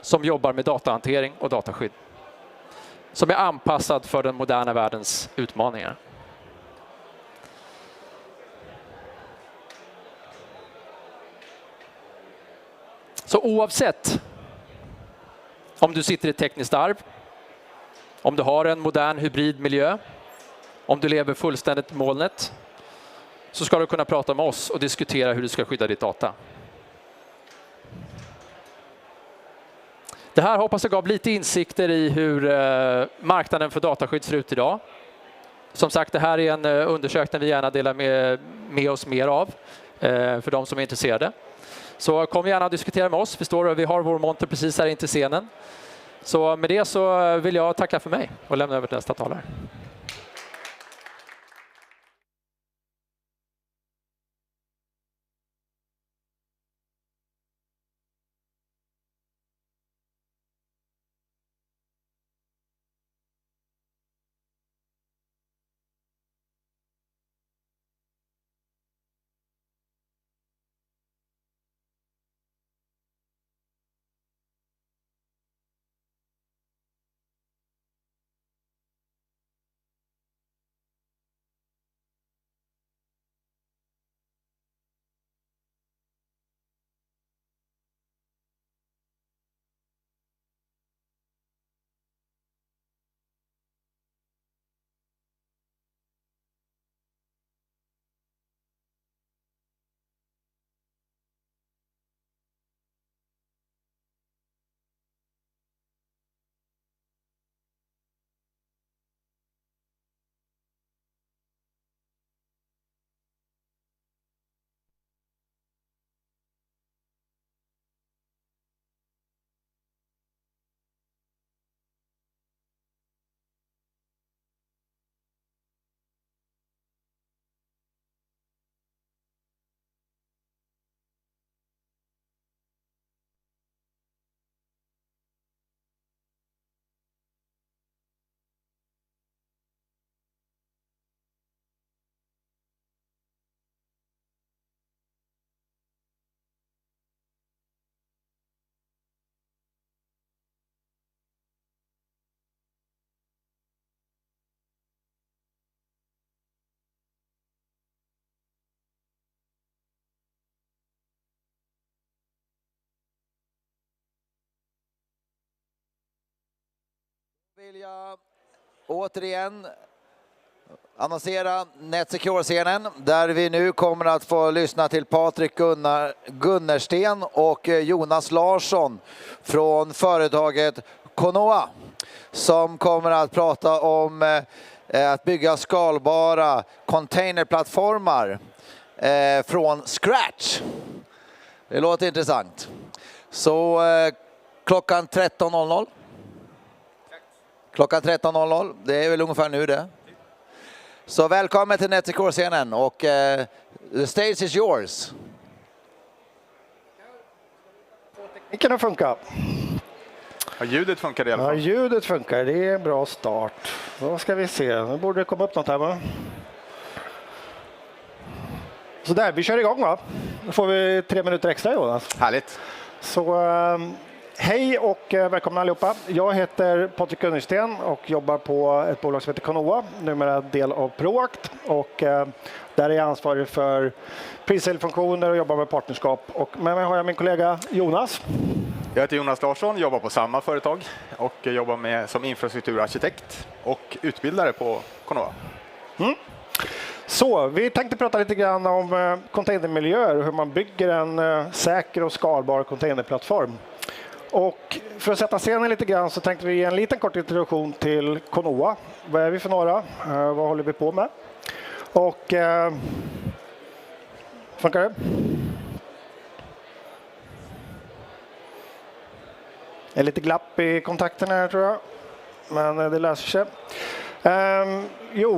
som jobbar med datahantering och dataskydd. Som är anpassad för den moderna världens utmaningar. Så oavsett om du sitter i ett tekniskt arv, om du har en modern hybridmiljö, om du lever fullständigt i molnet, så ska du kunna prata med oss och diskutera hur du ska skydda ditt data. Det här hoppas jag gav lite insikter i hur marknaden för dataskydd ser ut idag. Som sagt, det här är en undersökning vi gärna delar med oss mer av för de som är intresserade. Så kom gärna och diskutera med oss. Vi har vår monter precis här intill scenen. Så med det så vill jag tacka för mig och lämna över till nästa talare. vill jag återigen annonsera NetSecure-scenen där vi nu kommer att få lyssna till Patrik Gunnersten och Jonas Larsson från företaget Konoa som kommer att prata om att bygga skalbara containerplattformar från scratch. Det låter intressant. Så klockan 13.00. Klockan 13.00, det är väl ungefär nu det. Så välkommen till NetSecure-scenen och the stage is yours. Tekniken har funkat. Ja, ljudet funkar i alla fall. Ja, ljudet funkar. Det är en bra start. Då ska vi se. Nu borde det komma upp något här, va? Så där, vi kör igång, va? Då får vi 3 minuter extra, Jonas. Härligt. Så hej och välkomna allihopa. Jag heter Patrik Gunnersten och jobbar på ett bolag som heter Konoa, numera del av Proact. Och där är jag ansvarig för pre-sale-funktioner och jobbar med partnerskap. Och med mig har jag min kollega Jonas. Jag heter Jonas Larsson, jobbar på samma företag och jobbar med som infrastrukturarkitekt och utbildare på Konoa. Så, vi tänkte prata lite grann om containermiljöer och hur man bygger en säker och skalbar containerplattform. Och för att sätta scenen lite grann så tänkte vi ge en liten kort introduktion till Konoa. Vad är vi för några? Vad håller vi på med? Och funkar det? Det är lite glapp i kontakterna här, tror jag. Men det löser sig.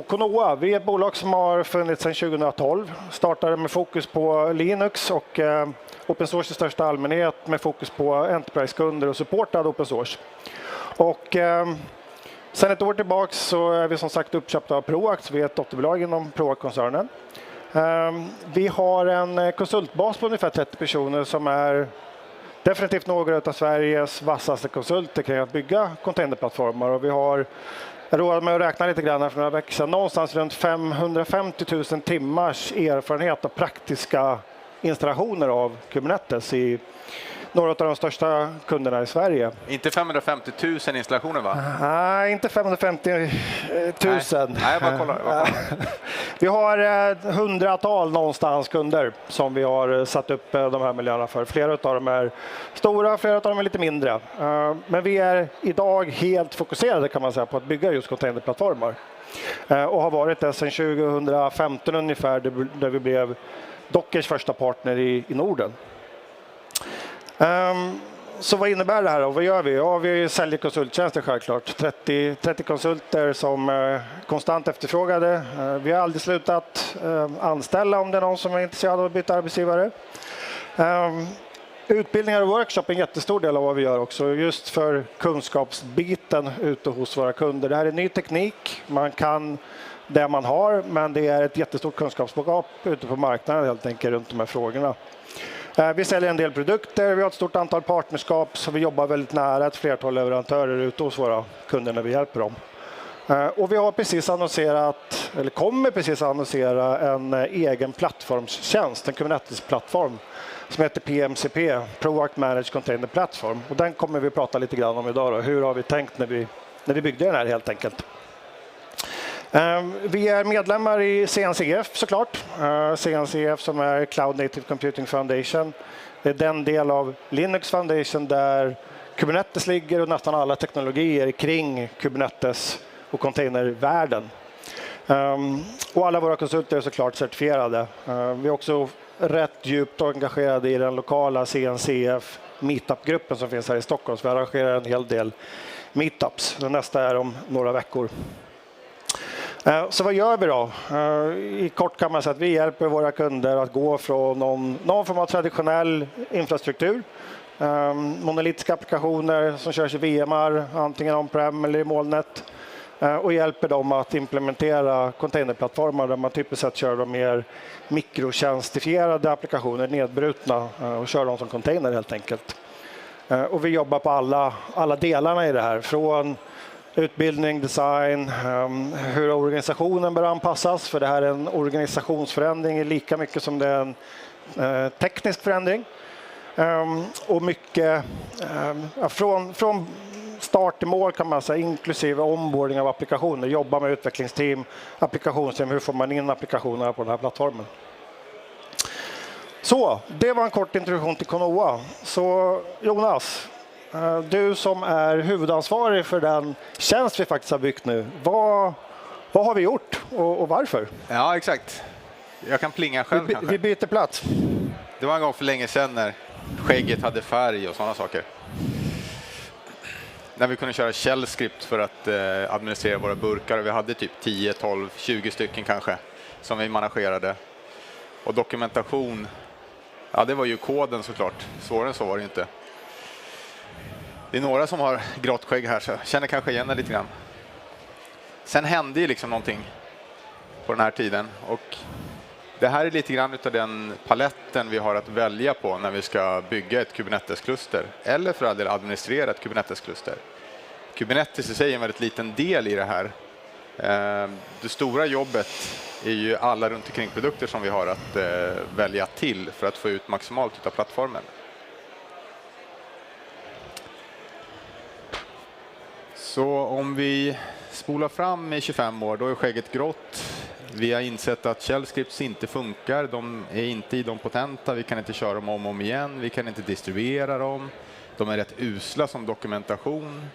Konoa, vi är ett bolag som har funnits sedan 2012. Startade med fokus på Linux och open source i största allmänhet med fokus på enterprise-kunder och supportad open source. Och sen ett år tillbaka så är vi som sagt uppköpta av Proact, så vi är ett dotterbolag inom Proact-koncernen. Vi har en konsultbas på ungefär 30 personer som är definitivt några av Sveriges vassaste konsulter kring att bygga containerplattformar. Och vi har, jag roade mig att räkna lite grann för några veckor sedan, någonstans runt 550 000 timmars erfarenhet av praktiska installationer av Kubernetes i några av de största kunderna i Sverige. Inte 550 000 installationer, va? Nej, inte 550 000. Nej, jag bara kollar. Vi har hundratal någonstans kunder som vi har satt upp de här miljöerna för. Flera av dem är stora, flera av dem är lite mindre. Men vi är idag helt fokuserade, kan man säga, på att bygga just containerplattformar. Och har varit det sedan 2015 ungefär, där vi blev Dockers första partner i Norden. Så vad innebär det här då? Vad gör vi? Ja, vi säljer konsulttjänster självklart. 30 konsulter som är konstant efterfrågade. Vi har aldrig slutat anställa om det är någon som är intresserad av att byta arbetsgivare. Utbildningar och workshop är en jättestor del av vad vi gör också. Just för kunskapsbiten ute hos våra kunder. Det här är ny teknik. Man kan det man har, men det är ett jättestort kunskapsbegap ute på marknaden helt enkelt runt de här frågorna. Vi säljer en del produkter, vi har ett stort antal partnerskap, så vi jobbar väldigt nära ett flertal leverantörer ute hos våra kunder när vi hjälper dem. Och vi har precis annonserat, eller kommer precis annonsera en egen plattformstjänst, en Kubernetes-plattform som heter PMCP, Proact Managed Container Platform. Och den kommer vi prata lite grann om idag då. Hur har vi tänkt när vi byggde den här helt enkelt. Vi är medlemmar i CNCF såklart. CNCF som är Cloud Native Computing Foundation. Det är den del av Linux Foundation där Kubernetes ligger och nästan alla teknologier kring Kubernetes och containervärlden. Och alla våra konsulter är såklart certifierade. Vi är också rätt djupt engagerade i den lokala CNCF meetup-gruppen som finns här i Stockholm. Så vi arrangerar en hel del meetups. Den nästa är om några veckor. Så vad gör vi då? I kort kan man säga att vi hjälper våra kunder att gå från någon form av traditionell infrastruktur, monolitiska applikationer som körs i VMar, antingen on-prem eller i molnet, och hjälper dem att implementera containerplattformar där man typiskt sett kör de mer mikrotjänstifierade applikationer, nedbrutna, och kör dem som container helt enkelt. Och vi jobbar på alla delarna i det här, från utbildning, design, hur organisationen bör anpassas, för det här är en organisationsförändring lika mycket som det är en teknisk förändring. Och mycket från start till mål kan man säga, inklusive onboarding av applikationer, jobba med utvecklingsteam, applikationsteam, hur får man in applikationerna på den här plattformen. Så, det var en kort introduktion till Conoa. Så Jonas, du som är huvudansvarig för den tjänst vi faktiskt har byggt nu, vad har vi gjort och varför? Ja, exakt. Jag kan plinga själv kanske. Vi byter plats. Det var en gång för länge sedan när skägget hade färg och sådana saker. När vi kunde köra shell script för att administrera våra burkar. Vi hade typ 10, 12, 20 stycken kanske som vi managerade. Och dokumentation, ja det var ju koden såklart. Svårare än så var det inte. Det är några som har grått skägg här så jag känner kanske igen det lite grann. Sen hände ju liksom någonting på den här tiden och det här är lite grann av den paletten vi har att välja på när vi ska bygga ett Kubernetes-kluster eller för att administrera ett Kubernetes-kluster. Kubernetes i sig är en väldigt liten del i det här. Det stora jobbet är ju alla runt omkring produkter som vi har att välja till för att få ut maximalt av plattformen. Så om vi spolar fram i 25 år, då är skägget grått. Vi har insett att shell scripts inte funkar. De är inte idempotenta. Vi kan inte köra dem om och om igen. Vi kan inte distribuera dem. De är rätt usla som dokumentation.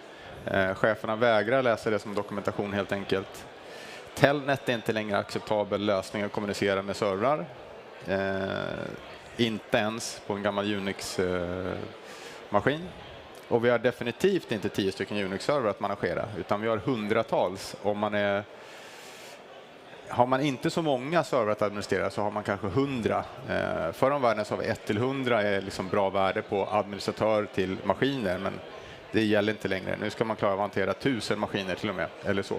Cheferna vägrar läsa det som dokumentation helt enkelt. Telnet är inte längre acceptabel lösning att kommunicera med servrar. Inte ens på en gammal Unix-maskin. Och vi har definitivt inte 10 stycken Unix-server att managera, utan vi har hundratals. Har man inte så många server att administrera så har man kanske 100. Förr om världen så har vi 1-100 är liksom bra värde på administratör till maskiner, men det gäller inte längre. Nu ska man klara att hantera 1000 maskiner till och med, eller så.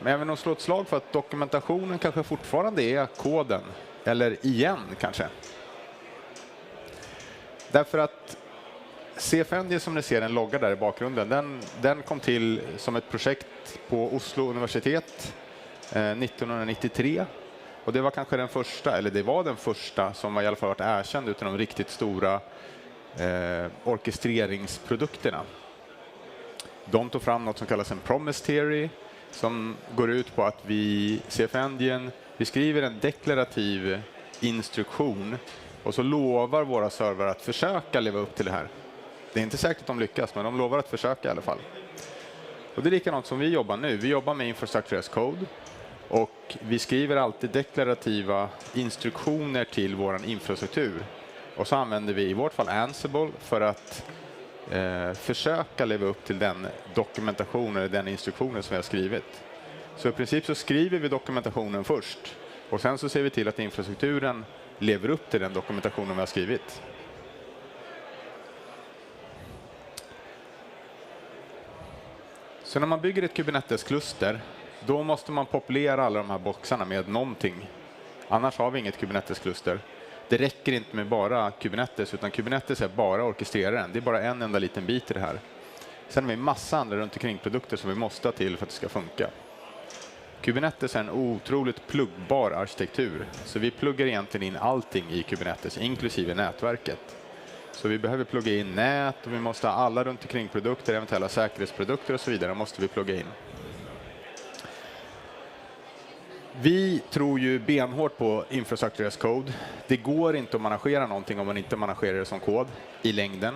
Men jag vill nog slå ett slag för att dokumentationen kanske fortfarande är koden, eller igen kanske. Därför att CFN som ni ser en logga där i bakgrunden, den kom till som ett projekt på Oslo universitet 1993. Och det var kanske den första, eller det var den första som var i alla fall varit erkänd utan de riktigt stora orkestreringsprodukterna. De tog fram något som kallas en promise theory som går ut på att CFN skriver en deklarativ instruktion och så lovar våra servrar att försöka leva upp till det här. Det är inte säkert att de lyckas, men de lovar att försöka i alla fall. Och det är likadant som vi jobbar nu. Vi jobbar med infrastructure as code och vi skriver alltid deklarativa instruktioner till vår infrastruktur. Och så använder vi i vårt fall Ansible för att försöka leva upp till den dokumentationen eller den instruktionen som vi har skrivit. Så i princip så skriver vi dokumentationen först och sen så ser vi till att infrastrukturen lever upp till den dokumentationen vi har skrivit. Så när man bygger ett Kubernetes-kluster, då måste man populera alla de här boxarna med någonting. Annars har vi inget Kubernetes-kluster. Det räcker inte med bara Kubernetes, utan Kubernetes är bara orkestreraren. Det är bara en enda liten bit i det här. Sen har vi massa andra runt omkring produkter som vi måste ha till för att det ska funka. Kubernetes är en otroligt pluggbar arkitektur. Så vi pluggar egentligen in allting i Kubernetes, inklusive nätverket. Så vi behöver plugga in nät och vi måste ha alla runt omkring produkter, eventuella säkerhetsprodukter och så vidare måste vi plugga in. Vi tror ju benhårt på infrastructure as code. Det går inte att managera någonting om man inte managerar det som kod i längden.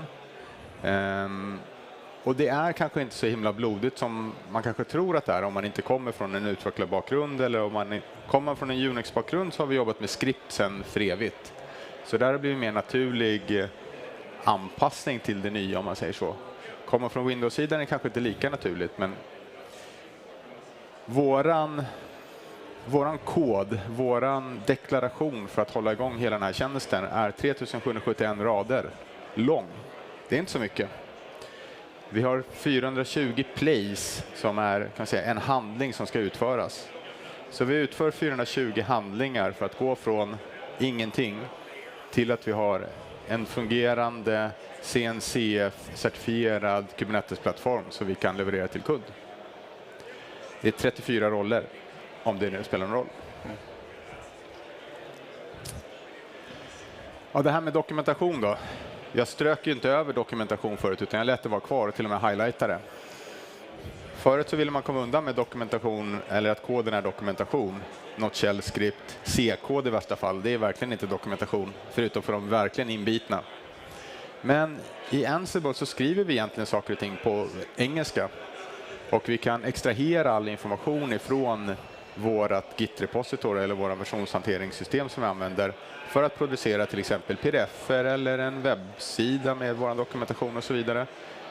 Och det är kanske inte så himla blodigt som man kanske tror att det är om man inte kommer från en utvecklarbakgrund eller om man kommer från en Unix-bakgrund så har vi jobbat med skript sedan för evigt. Så där blir det mer naturlig anpassning till det nya om man säger så. Kommer från Windows-sidan är kanske inte lika naturligt, men våran kod, våran deklaration för att hålla igång hela den här tjänsten är 3771 rader lång. Det är inte så mycket. Vi har 420 plays som är kan man säga, en handling som ska utföras. Så vi utför 420 handlingar för att gå från ingenting till att vi har en fungerande CNCF-certifierad Kubernetes-plattform så vi kan leverera till kund. Det är 34 roller, om det nu spelar någon roll. Ja, det här med dokumentation då. Jag strök ju inte över dokumentation förut, utan jag lät det vara kvar och till och med highlightade. Förut så ville man komma undan med dokumentation, eller att koden är dokumentation. Något shell-skript, C-kod i värsta fall, det är verkligen inte dokumentation, förutom för de verkligen inbitna. Men i Ansible så skriver vi egentligen saker och ting på engelska. Och vi kan extrahera all information ifrån vårt Git-repositor eller våra versionshanteringssystem som vi använder för att producera till exempel pdf-er eller en webbsida med vår dokumentation och så vidare.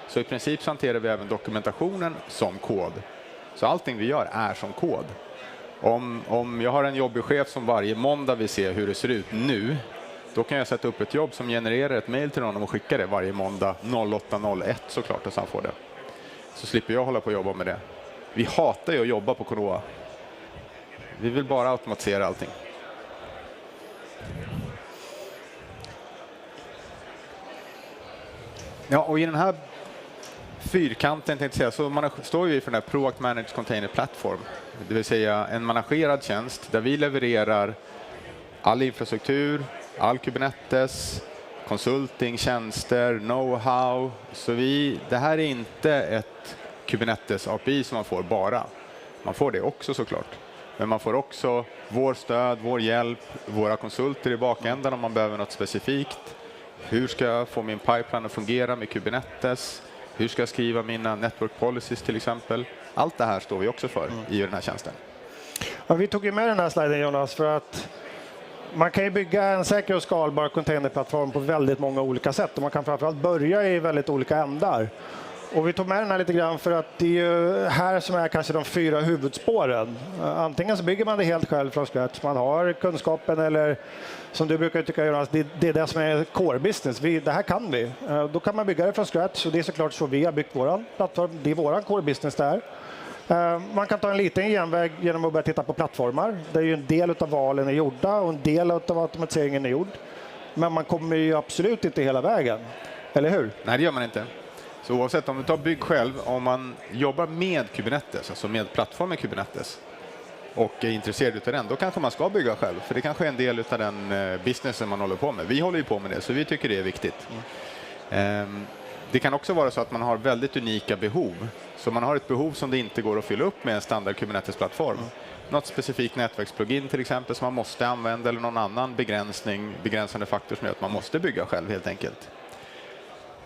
Så i princip så hanterar vi även dokumentationen som kod. Så allting vi gör är som kod. Om jag har en jobbig chef som varje måndag vill se hur det ser ut nu, då kan jag sätta upp ett jobb som genererar ett mejl till honom och skicka det varje måndag 08:01 såklart, så han får det. Så slipper jag hålla på och jobba med det. Vi hatar ju att jobba på Konoa. Vi vill bara automatisera allting. Ja, och i den här fyrkanten tänkte jag säga, så står vi för den här Proact Managed Container Platform. Det vill säga en managerad tjänst där vi levererar all infrastruktur, all Kubernetes, konsulting, tjänster, know-how. Så det här är inte ett Kubernetes API som man får bara. Man får det också såklart. Men man får också vår stöd, vår hjälp, våra konsulter i bakändan om man behöver något specifikt. Hur ska jag få min pipeline att fungera med Kubernetes? Hur ska jag skriva mina network policies till exempel? Allt det här står vi också för i den här tjänsten. Ja, vi tog ju med den här sliden, Jonas, för att man kan ju bygga en säker och skalbar containerplattform på väldigt många olika sätt. Och man kan framförallt börja i väldigt olika ändar. Och vi tog med den här lite grann för att det är ju här som är kanske de 4 huvudspåren. Antingen så bygger man det helt själv från scratch. Man har kunskapen, eller som du brukar tycka, Jonas, det är det som är core business. Det här kan vi. Då kan man bygga det från scratch, och det är såklart så vi har byggt vår plattform. Det är vår core business där. Man kan ta en liten genväg genom att börja titta på plattformar. Där ju en del av valen är gjorda och en del av automatiseringen är gjord. Men man kommer ju absolut inte hela vägen. Eller hur? Nej, det gör man inte. Så oavsett om du tar bygg själv, om man jobbar med Kubernetes, alltså med plattformen Kubernetes, och är intresserad av den, då kanske man ska bygga själv. För det kanske är en del av den businessen man håller på med. Vi håller ju på med det, så vi tycker det är viktigt. Det kan också vara så att man har väldigt unika behov. Så man har ett behov som det inte går att fylla upp med en standard Kubernetes-plattform. Något specifikt nätverksplugin till exempel som man måste använda, eller någon annan begränsande faktor som gör att man måste bygga själv helt enkelt.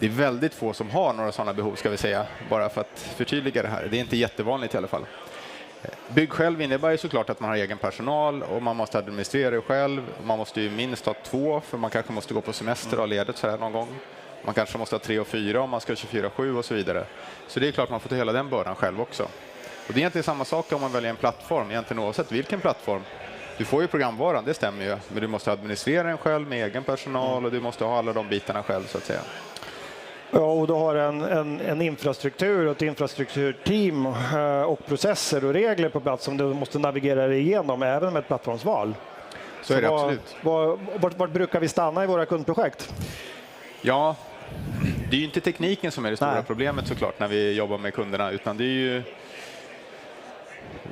Det är väldigt få som har några sådana behov, ska vi säga, bara för att förtydliga det här. Det är inte jättevanligt i alla fall. Bygg själv innebär ju såklart att man har egen personal och man måste administrera det själv. Man måste ju minst ha 2, för man kanske måste gå på semester och ha ledigt så här någon gång. Man kanske måste ha 3 och 4 om man ska 24/7 och så vidare. Så det är klart man får ta hela den bördan själv också. Och det är egentligen samma sak om man väljer en plattform, egentligen oavsett vilken plattform. Du får ju programvaran, det stämmer ju, men du måste administrera den själv med egen personal och du måste ha alla de bitarna själv så att säga. Ja, och du har en infrastruktur och ett infrastrukturteam och processer och regler på plats som du måste navigera dig igenom även med ett plattformsval. Så är det absolut. Vart brukar vi stanna i våra kundprojekt? Ja, det är ju inte tekniken som är det stora problemet såklart när vi jobbar med kunderna, utan det är ju...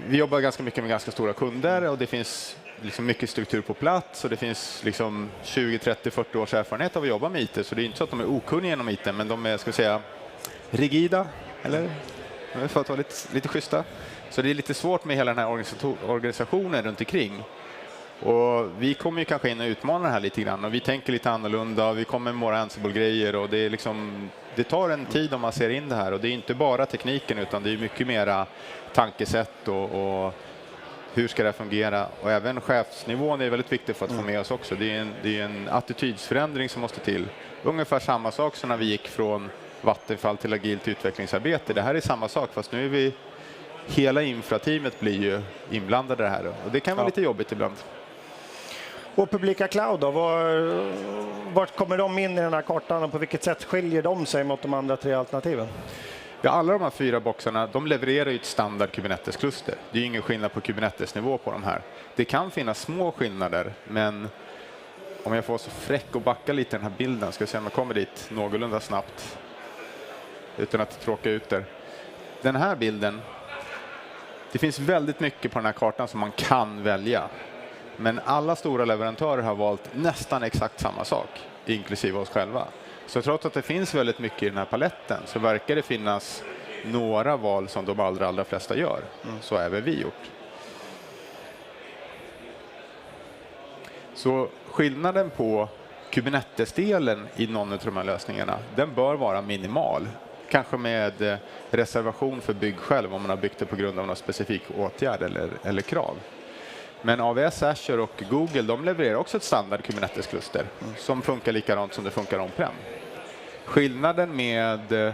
Vi jobbar ganska mycket med ganska stora kunder och det finns liksom mycket struktur på plats och det finns liksom 20, 30, 40 års erfarenhet av att jobba med IT, så det är inte så att de är okunniga inom IT, men de är, ska vi säga, rigida, eller för att vara lite schyssta. Så det är lite svårt med hela den här organisationen runt omkring. Och vi kommer ju kanske in och utmana det här lite grann och vi tänker lite annorlunda, vi kommer med våra Ansible-grejer och det är liksom, det tar en tid om man ser in det här och det är inte bara tekniken utan det är mycket mera tankesätt och hur ska det fungera, och även chefsnivån är väldigt viktig för att få med oss också. Det är en attitydsförändring som måste till. Ungefär samma sak som när vi gick från Vattenfall till agilt utvecklingsarbete. Det här är samma sak, fast nu är vi, hela infrateamet blir ju inblandade i det här och det kan vara lite jobbigt ibland. Och publika cloud då, vart kommer de in i den här kartan och på vilket sätt skiljer de sig mot de andra 3 alternativen? Ja, alla de här 4 boxarna, de levererar ju ett standard Kubernetes-kluster. Det är ju ingen skillnad på Kubernetes-nivå på de här. Det kan finnas små skillnader, men om jag får så fräck och backa lite den här bilden, ska jag se om jag kommer dit någorlunda snabbt utan att tråka ut där. Den här bilden, det finns väldigt mycket på den här kartan som man kan välja. Men alla stora leverantörer har valt nästan exakt samma sak, inklusive oss själva. Så trots att det finns väldigt mycket i den här paletten så verkar det finnas några val som de allra flesta gör. Så har även vi gjort. Så skillnaden på Kubernetes-delen i någon av de här lösningarna, den bör vara minimal. Kanske med reservation för bygg själv om man har byggt det på grund av någon specifik åtgärd eller krav. Men AWS, Azure och Google, de levererar också ett standard Kubernetes-kluster som funkar likadant som det funkar on-prem. Skillnaden med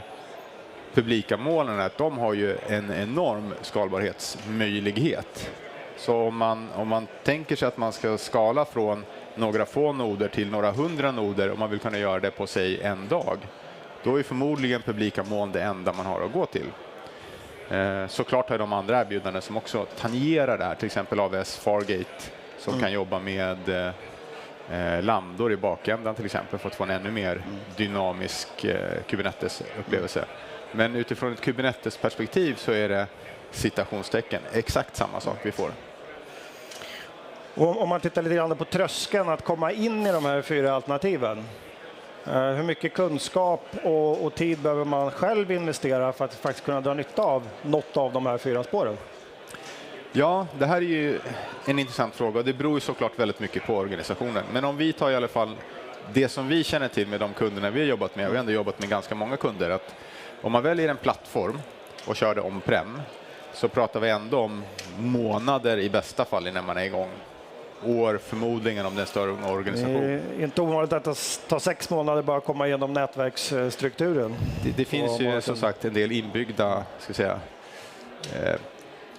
publika molnen är att de har ju en enorm skalbarhetsmöjlighet. Så om man tänker sig att man ska skala från några få noder till några hundra noder och man vill kunna göra det på sig en dag, då är förmodligen publika moln det enda man har att gå till. Såklart har de andra erbjudanden som också tangerar det här, till exempel AWS Fargate som kan jobba med lambdor i bakändan till exempel för att få en ännu mer dynamisk Kubernetes-upplevelse. Men utifrån ett Kubernetes-perspektiv så är det citationstecken exakt samma sak vi får. Och om man tittar lite grann på tröskeln att komma in i de här 4 alternativen. Hur mycket kunskap och tid behöver man själv investera för att faktiskt kunna dra nytta av något av de här 4 spåren? Ja, det här är ju en intressant fråga och det beror ju såklart väldigt mycket på organisationen. Men om vi tar i alla fall det som vi känner till med de kunderna vi har jobbat med, och vi har ändå jobbat med ganska många kunder, att om man väljer en plattform och kör det on-prem så pratar vi ändå om månader i bästa fall innan man är igång. År förmodligen om det är en större organisation. Det är inte ovanligt att det tar 6 månader bara att komma igenom nätverksstrukturen. Det finns ju som sagt en del inbyggda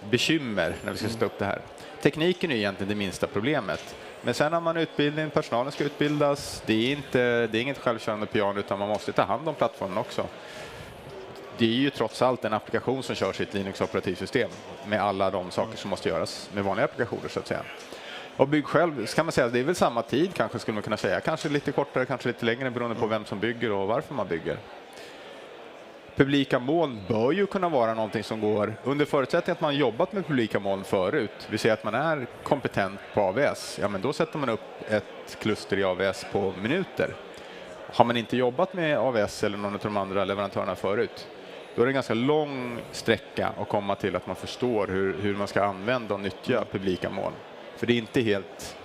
bekymmer när vi ska sätta upp det här. Tekniken är egentligen det minsta problemet. Men sen har man utbildning, personalen ska utbildas. Det är inget självkörande piano utan man måste ta hand om plattformen också. Det är ju trots allt en applikation som körs i ett Linux-operativsystem med alla de saker som måste göras med vanliga applikationer så att säga. Och bygg själv kan man säga det är väl samma tid kanske skulle man kunna säga. Kanske lite kortare, kanske lite längre beroende på vem som bygger och varför man bygger. Publika moln bör ju kunna vara någonting som går under förutsättning att man jobbat med publika moln förut. Vi säger att man är kompetent på AWS. Ja, men då sätter man upp ett kluster i AWS på minuter. Har man inte jobbat med AWS eller någon av de andra leverantörerna förut, då är det en ganska lång sträcka att komma till att man förstår hur man ska använda och nyttja publika moln. För det är inte helt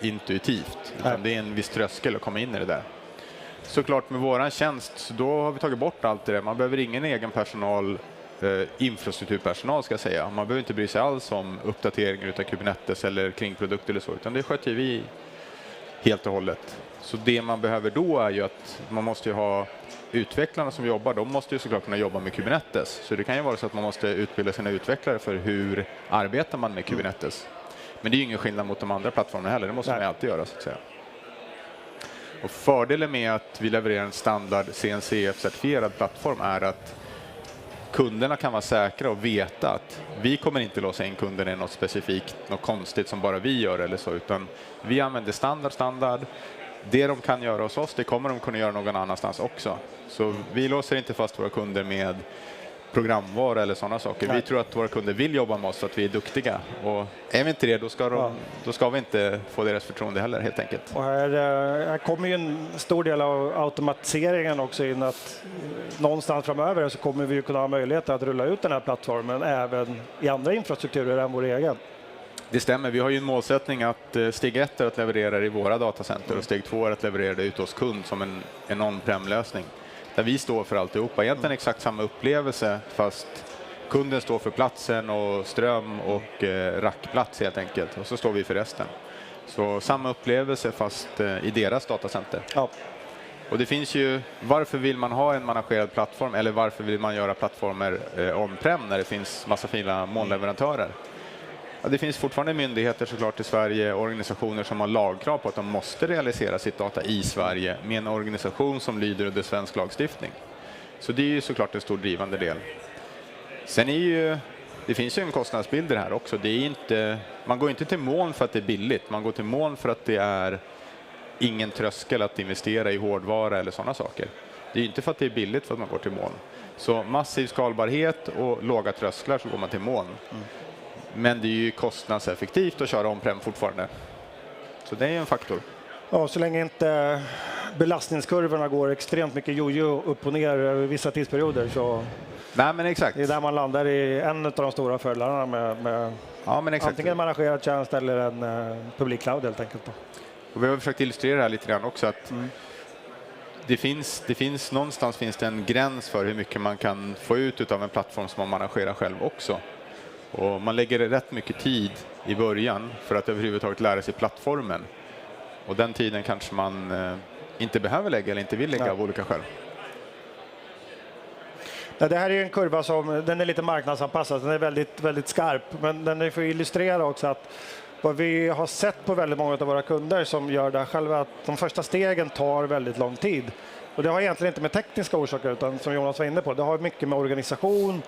intuitivt, utan det är en viss tröskel att komma in i det där. Såklart med våran tjänst, så då har vi tagit bort allt det där. Man behöver ingen egen personal, infrastrukturpersonal ska jag säga. Man behöver inte bry sig alls om uppdateringar utav Kubernetes eller kring produkter eller så, utan det sköter vi helt och hållet. Så det man behöver då är ju att man måste ju ha utvecklarna som jobbar, de måste ju såklart kunna jobba med Kubernetes. Så det kan ju vara så att man måste utbilda sina utvecklare för hur arbetar man med Kubernetes. Men det är ju ingen skillnad mot de andra plattformarna heller, det måste man alltid göra så att säga. Och fördelen med att vi levererar en standard CNCF-certifierad plattform är att kunderna kan vara säkra och veta att vi kommer inte låsa in kunden i något specifikt, något konstigt som bara vi gör eller så, utan vi använder standard. Det de kan göra hos oss, det kommer de kunna göra någon annanstans också. Så vi låser inte fast våra kunder med programvara eller sådana saker. Vi tror att våra kunder vill jobba med oss så att vi är duktiga. Och är vi inte det, då ska vi inte få deras förtroende heller helt enkelt. Och här kommer ju en stor del av automatiseringen också in, att någonstans framöver så kommer vi ju kunna ha möjlighet att rulla ut den här plattformen även i andra infrastrukturer än vår egen. Det stämmer. Vi har ju en målsättning att steg 1 är att leverera i våra datacenter och steg 2 är att leverera det ut hos kund som en on-prem-lösning. Där vi står för alltihopa. Egentligen exakt samma upplevelse fast kunden står för platsen och ström och rackplats helt enkelt. Och så står vi för resten. Så samma upplevelse fast i deras datacenter. Ja. Och det finns ju, varför vill man ha en managerad plattform eller varför vill man göra plattformar on-prem när det finns massa fina molnleverantörer? Ja, det finns fortfarande myndigheter såklart i Sverige, organisationer som har lagkrav på att de måste realisera sitt data i Sverige med en organisation som lyder under svensk lagstiftning. Så det är ju såklart en stor drivande del. Sen det finns ju en kostnadsbild här också. Man går inte till moln för att det är billigt, man går till moln för att det är ingen tröskel att investera i hårdvara eller sådana saker. Det är inte för att det är billigt för att man går till moln. Så massiv skalbarhet och låga trösklar så går man till moln. Men det är ju kostnadseffektivt att köra on-prem fortfarande. Så det är en faktor. Ja, så länge inte belastningskurvorna går extremt mycket jojo upp och ner över vissa tidsperioder. Så Nej, men exakt. det är där man landar i en av de stora fördelarna med Ja, men exakt. antingen en arrangerad tjänst eller en publik cloud helt enkelt. Då. Och vi har försökt illustrera det här lite grann också, att någonstans finns det en gräns för hur mycket man kan få ut av en plattform som man arrangerar själv också. Och man lägger rätt mycket tid i början för att överhuvudtaget lära sig plattformen. Och den tiden kanske man inte behöver lägga eller inte vill lägga av olika skäl. Ja, det här är ju en kurva som den är lite marknadsanpassad, den är väldigt, väldigt skarp. Men den är för att illustrera också att vad vi har sett på väldigt många av våra kunder som gör det här själva, att de första stegen tar väldigt lång tid. Och det har egentligen inte med tekniska orsaker, utan som Jonas var inne på, det har mycket med organisation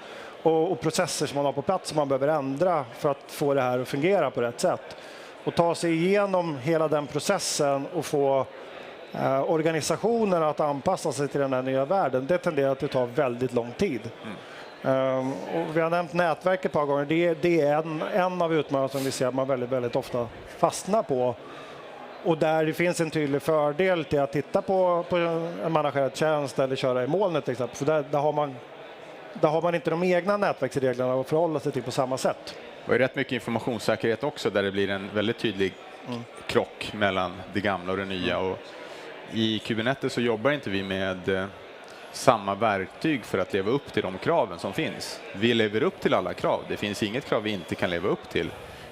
och processer som man har på plats som man behöver ändra för att få det här att fungera på rätt sätt. Och ta sig igenom hela den processen och få organisationen att anpassa sig till den här nya världen, det tenderar att ta väldigt lång tid. Och vi har nämnt nätverk ett par gånger. Det är en av utmaningarna som vi ser att man väldigt, väldigt ofta fastnar på. Och där det finns en tydlig fördel till att titta på en managerad tjänst eller köra i molnet till exempel. För där har man inte de egna nätverksreglerna att förhålla sig till på samma sätt. Och rätt mycket informationssäkerhet också, där det blir en väldigt tydlig krock mellan det gamla och det nya. Och i Kubernetes så jobbar inte vi med samma verktyg för att leva upp till de kraven som finns. Vi lever upp till alla krav. Det finns inget krav vi inte kan leva upp till.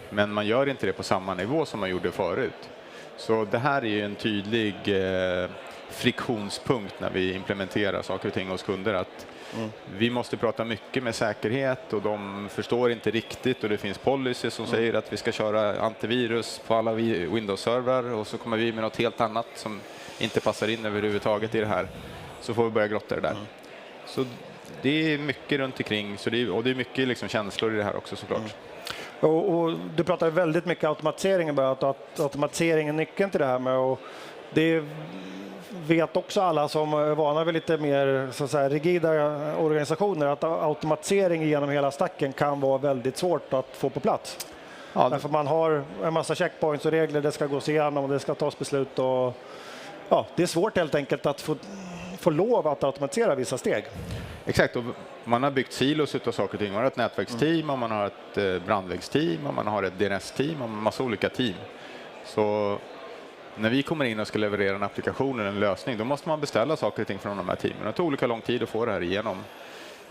Men man gör inte det på samma nivå som man gjorde förut. Så det här är ju en tydlig friktionspunkt när vi implementerar saker och ting hos kunder. Att vi måste prata mycket med säkerhet och de förstår inte riktigt, och det finns policy som säger att vi ska köra antivirus på alla Windows-servrar, och så kommer vi med något helt annat som inte passar in överhuvudtaget i det här. Så får vi börja grotta det där. Så det är mycket runt omkring, och det är mycket liksom känslor i det här också såklart. Och du pratar väldigt mycket automatisering, bara att automatisering är nyckeln till det här med, och det vet också alla som är vana vid lite mer så att säga, rigida organisationer, att automatisering genom hela stacken kan vara väldigt svårt att få på plats. Ja, därför man har en massa checkpoints och regler, det ska gås igenom och det ska tas beslut, och ja, det är svårt helt enkelt att få lov att automatisera vissa steg. Exakt, och man har byggt silos utav saker och ting. Man har ett nätverksteam, och man har ett brandvägsteam, och man har ett DNS-team och en massa olika team. Så när vi kommer in och ska leverera en applikation eller en lösning, då måste man beställa saker och ting från de här teamen. Det tar olika lång tid att få det här igenom.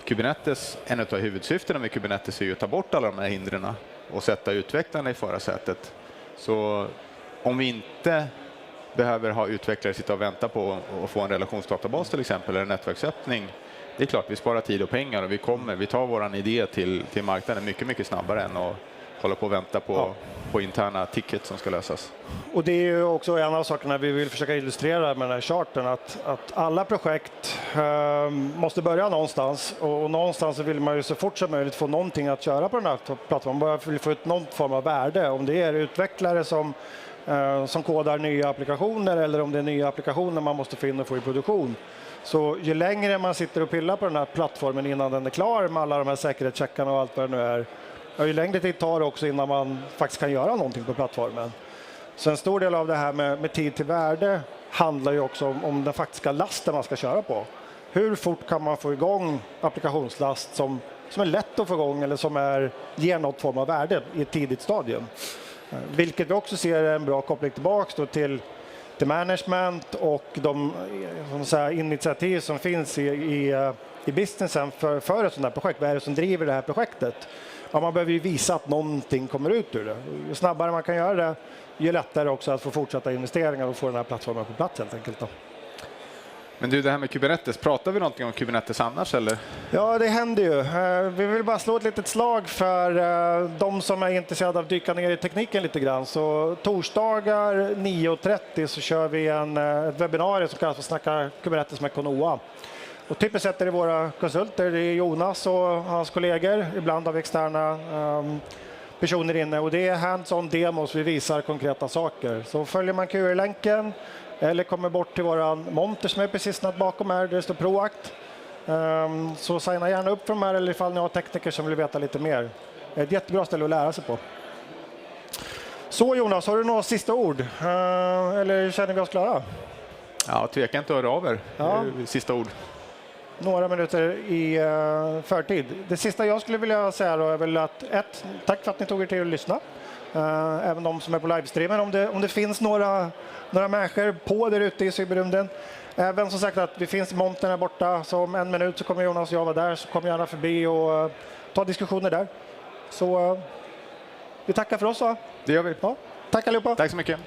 Kubernetes, en av huvudsyftena med Kubernetes är ju att ta bort alla de här hindren och sätta utvecklarna i förarsätet. Så om vi inte behöver ha utvecklare sitta och vänta på att få en relationsdatabas till exempel, eller en nätverksöppning, det är klart vi sparar tid och pengar, och vi tar våran idé till marknaden mycket, mycket snabbare än att hålla på och vänta på interna tickets som ska lösas. Och det är ju också en av sakerna vi vill försöka illustrera med den här charten, att alla projekt måste börja någonstans, och någonstans så vill man ju så fort som möjligt få någonting att köra på den här plattformen. Man vill få ut någon form av värde, om det är utvecklare som kodar nya applikationer, eller om det är nya applikationer man måste få in och få i produktion. Så ju längre man sitter och pillar på den här plattformen innan den är klar med alla de här säkerhetscheckarna och allt vad det nu är, ju längre tid tar det också innan man faktiskt kan göra någonting på plattformen. Så en stor del av det här med tid till värde handlar ju också om den faktiska lasten man ska köra på. Hur fort kan man få igång applikationslast som är lätt att få igång, eller som ger något form av värde i ett tidigt stadium. Vilket vi också ser är en bra koppling tillbaka till management och de initiativ som finns i businessen för ett sådant här projekt. Vad är det som driver det här projektet? Ja, man behöver ju visa att någonting kommer ut ur det. Ju snabbare man kan göra det, ju lättare också att få fortsatta investeringar och få den här plattformen på plats helt enkelt. Då. Men du, det här med Kubernetes, pratar vi någonting om Kubernetes annars eller? Ja, det händer ju. Vi vill bara slå ett litet slag för de som är intresserade av att dyka ner i tekniken lite grann. Så torsdagar 9.30 så kör vi ett webbinarie som kallas för Snacka Kubernetes med Konoa. Och typiskt sett är det våra konsulter, det är Jonas och hans kollegor, ibland av externa personer inne. Och det är hands-on demos, vi visar konkreta saker. Så följer man QR-länken eller kommer bort till våran monter som är precis snart bakom här, där det står Proact. Så signa gärna upp för de här, eller ifall ni har tekniker som vill veta lite mer. Det är ett jättebra ställe att lära sig på. Så Jonas, har du några sista ord? Eller känner vi oss klara? Ja, tveka inte att höra av er. Ja. Sista ord. Några minuter i förtid. Det sista jag skulle vilja säga då är väl att tack för att ni tog er till att lyssna. Även de som är på livestreamen. Om det finns några människor på där ute i cyberrymden. Även som sagt att vi finns i montern här borta. Så om en minut så kommer Jonas och jag vara där. Så kom gärna förbi och ta diskussioner där. Så vi tackar för oss va? Det gör vi. Ja, tack allihopa. Tack så mycket.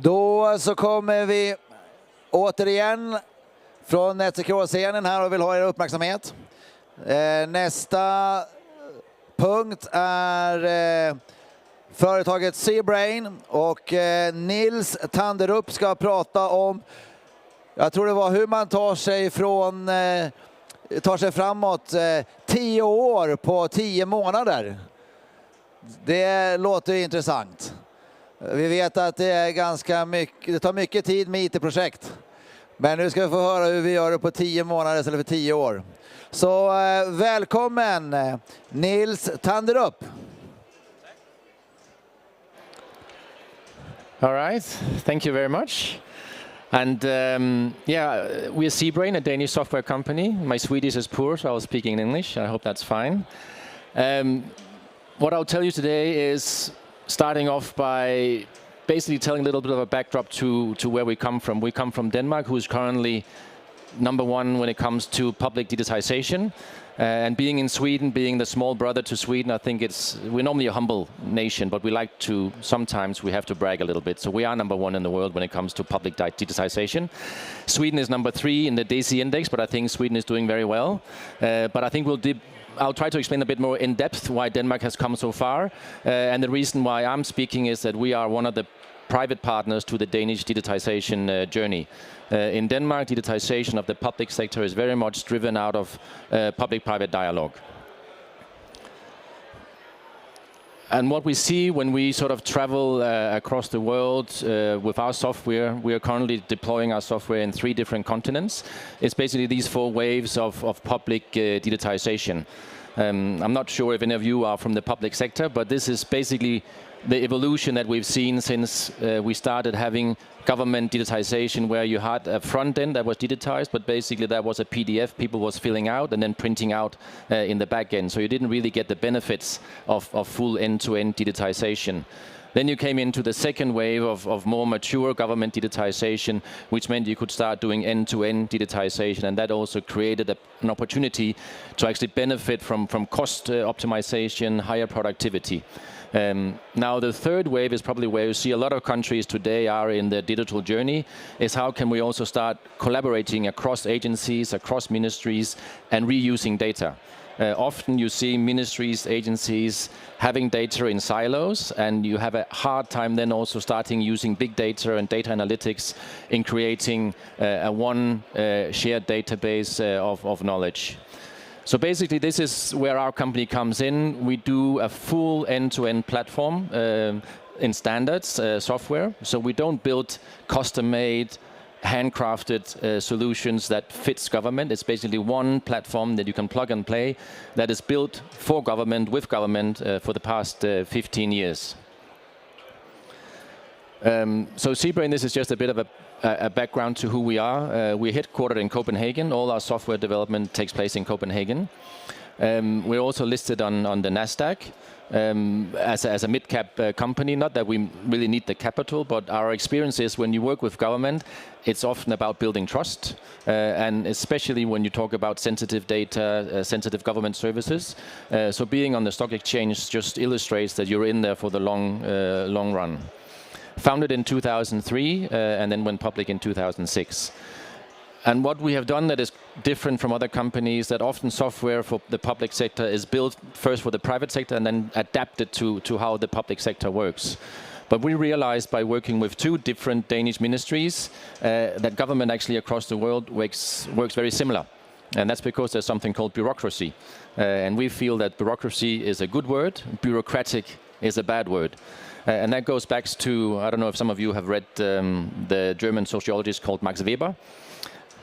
Då så kommer vi återigen från NetSecure-scenen här och vill ha er uppmärksamhet. Nästa punkt är företaget Zebrain och Nils Tanderup ska prata om, jag tror det var hur man tar sig framåt 10 år på 10 månader. Det låter intressant. Vi vet att det är ganska mycket, det tar mycket tid med IT-projekt. Men nu ska vi få höra hur vi gör det på 10 månader istället för 10 år. Så välkommen Nils Tanderup. All right, thank you very much. And yeah, we're Zebrain, a Danish software company. My Swedish is poor, so I'll speak in English. I hope that's fine. What I'll tell you today is starting off by basically telling a little bit of a backdrop to where we come from. We come from Denmark, who is currently #1 when it comes to public digitization. And being in Sweden, being the small brother to Sweden, I think we're normally a humble nation, but we like to, sometimes we have to brag a little bit. So we are #1 in the world when it comes to public digitization. Sweden is #3 in the DC index, but I think Sweden is doing very well. But I think I'll try to explain a bit more in depth why Denmark has come so far. And the reason why I'm speaking is that we are one of the private partners to the Danish digitization journey. In Denmark, digitization of the public sector is very much driven out of public-private dialogue. And what we see when we sort of travel across the world with our software, we are currently deploying our software in 3 different continents. It's basically these 4 waves of public digitization. I'm not sure if any of you are from the public sector, but this is basically the evolution that we've seen since we started having government digitization, where you had a front end that was digitized, but basically that was a PDF people was filling out and then printing out in the back end. So you didn't really get the benefits of full end-to-end digitization. Then you came into the second wave of more mature government digitization, which meant you could start doing end-to-end digitization, and that also created an opportunity to actually benefit from cost optimization, higher productivity. Now the third wave is probably where you see a lot of countries today are in the digital journey, is how can we also start collaborating across agencies, across ministries, and reusing data. Often you see ministries, agencies having data in silos, and you have a hard time then also starting using big data and data analytics in creating a one shared database of knowledge. So basically this is where our company comes in. We do a full end-to-end platform in standards software. So we don't build custom-made, handcrafted solutions that fits government. It's basically one platform that you can plug and play that is built for government, with government for the past 15 years. So Zebrain, this is just a bit of a background to who we are. We're headquartered in Copenhagen. All our software development takes place in Copenhagen. We're also listed on the Nasdaq as a mid-cap company. Not that we really need the capital, but our experience is when you work with government, it's often about building trust, and especially when you talk about sensitive data, sensitive government services. So being on the stock exchange just illustrates that you're in there for the long run. Founded in 2003 and then went public in 2006. And what we have done that is different from other companies, that often software for the public sector is built first for the private sector and then adapted to how the public sector works. But we realized by working with 2 different Danish ministries that government actually across the world works very similar. And that's because there's something called bureaucracy. And we feel that bureaucracy is a good word, bureaucratic is a bad word. And that goes back to, I don't know if some of you have read the German sociologist called Max Weber.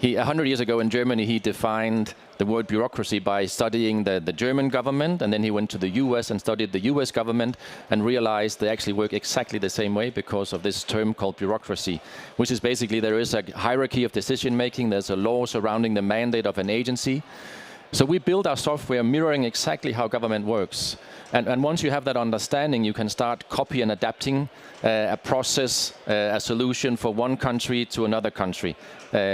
100 years ago in Germany, he defined the word bureaucracy by studying the German government, and then he went to the US and studied the US government and realized they actually work exactly the same way because of this term called bureaucracy, which is basically there is a hierarchy of decision making, there's a law surrounding the mandate of an agency. So we build our software mirroring exactly how government works. And once you have that understanding, you can start copy and adapting a process, a solution for one country to another country,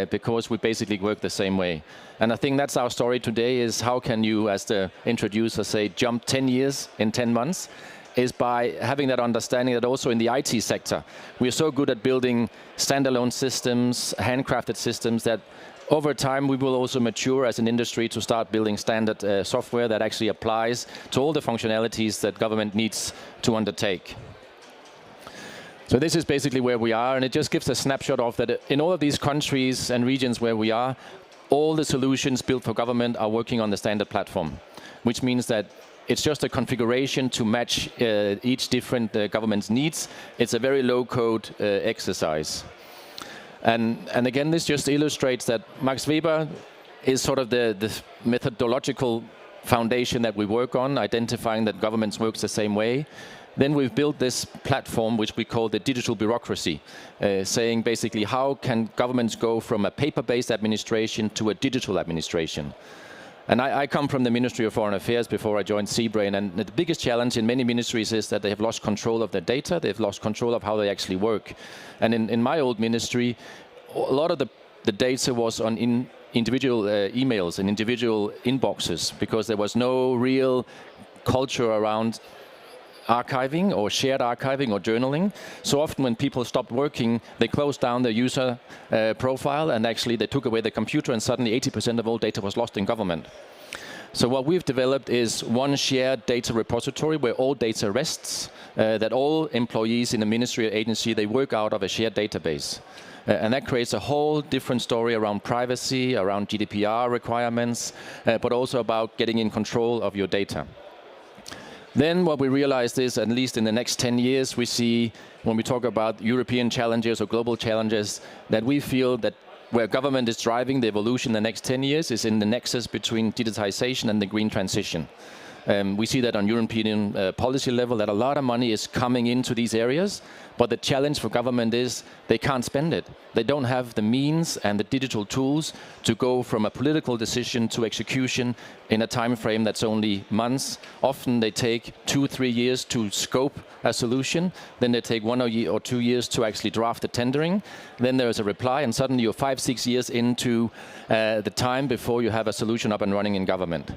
because we basically work the same way. And I think that's our story today, is how can you, as the introducer say, jump 10 years in 10 months. is by having that understanding that also in the IT sector, we are so good at building standalone systems, handcrafted systems, that over time we will also mature as an industry to start building standard software that actually applies to all the functionalities that government needs to undertake. So this is basically where we are, and it just gives a snapshot of that in all of these countries and regions where we are, all the solutions built for government are working on the standard platform, which means that it's just a configuration to match each different government's needs. It's a very low-code exercise. And again, this just illustrates that Max Weber is sort of the methodological foundation that we work on, identifying that governments work the same way. Then we've built this platform, which we call the digital bureaucracy, saying basically how can governments go from a paper-based administration to a digital administration. And I come from the Ministry of Foreign Affairs before I joined CBrain, and the biggest challenge in many ministries is that they have lost control of their data, they've lost control of how they actually work. And in my old ministry, a lot of the data was on individual emails and individual inboxes, because there was no real culture around archiving or shared archiving or journaling. So often when people stopped working, they closed down their user profile, and actually they took away the computer, and suddenly 80% of all data was lost in government. So what we've developed is one shared data repository where all data rests, that all employees in a ministry or agency, they work out of a shared database. And that creates a whole different story around privacy, around GDPR requirements, but also about getting in control of your data. Then what we realized is, at least in the next 10 years, we see, when we talk about European challenges or global challenges, that we feel that where government is driving the evolution in the next 10 years is in the nexus between digitization and the green transition. We see that on European policy level, that a lot of money is coming into these areas, but the challenge for government is they can't spend it. They don't have the means and the digital tools to go from a political decision to execution in a time frame that's only months. Often they take 2-3 years to scope a solution, then they take 1 or 2 years to actually draft the tendering, then there is a reply, and suddenly you're 5-6 years into the time before you have a solution up and running in government.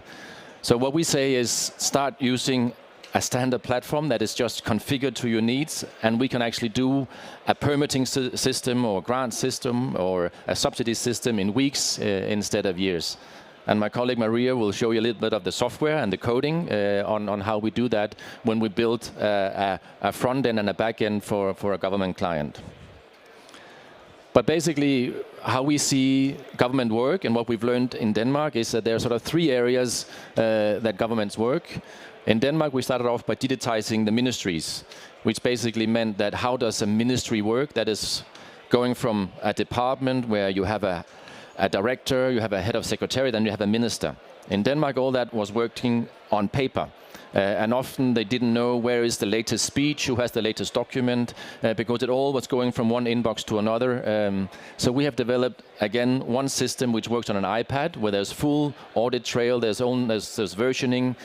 So what we say is start using a standard platform that is just configured to your needs, and we can actually do a permitting system or grant system or a subsidy system in weeks instead of years. And my colleague Maria will show you a little bit of the software and the coding on how we do that when we build a front end and a back end for a government client. But basically, how we see government work and what we've learned in Denmark is that there are sort of 3 areas that governments work. In Denmark, we started off by digitizing the ministries, which basically meant that how does a ministry work? That is going from a department where you have a director, you have a head of secretariat, then you have a minister. In Denmark, all that was working on paper. And often they didn't know where is the latest speech, who has the latest document, because it all was going from one inbox to another. So we have developed, again, one system which works on an iPad, where there's full audit trail, there's versioning.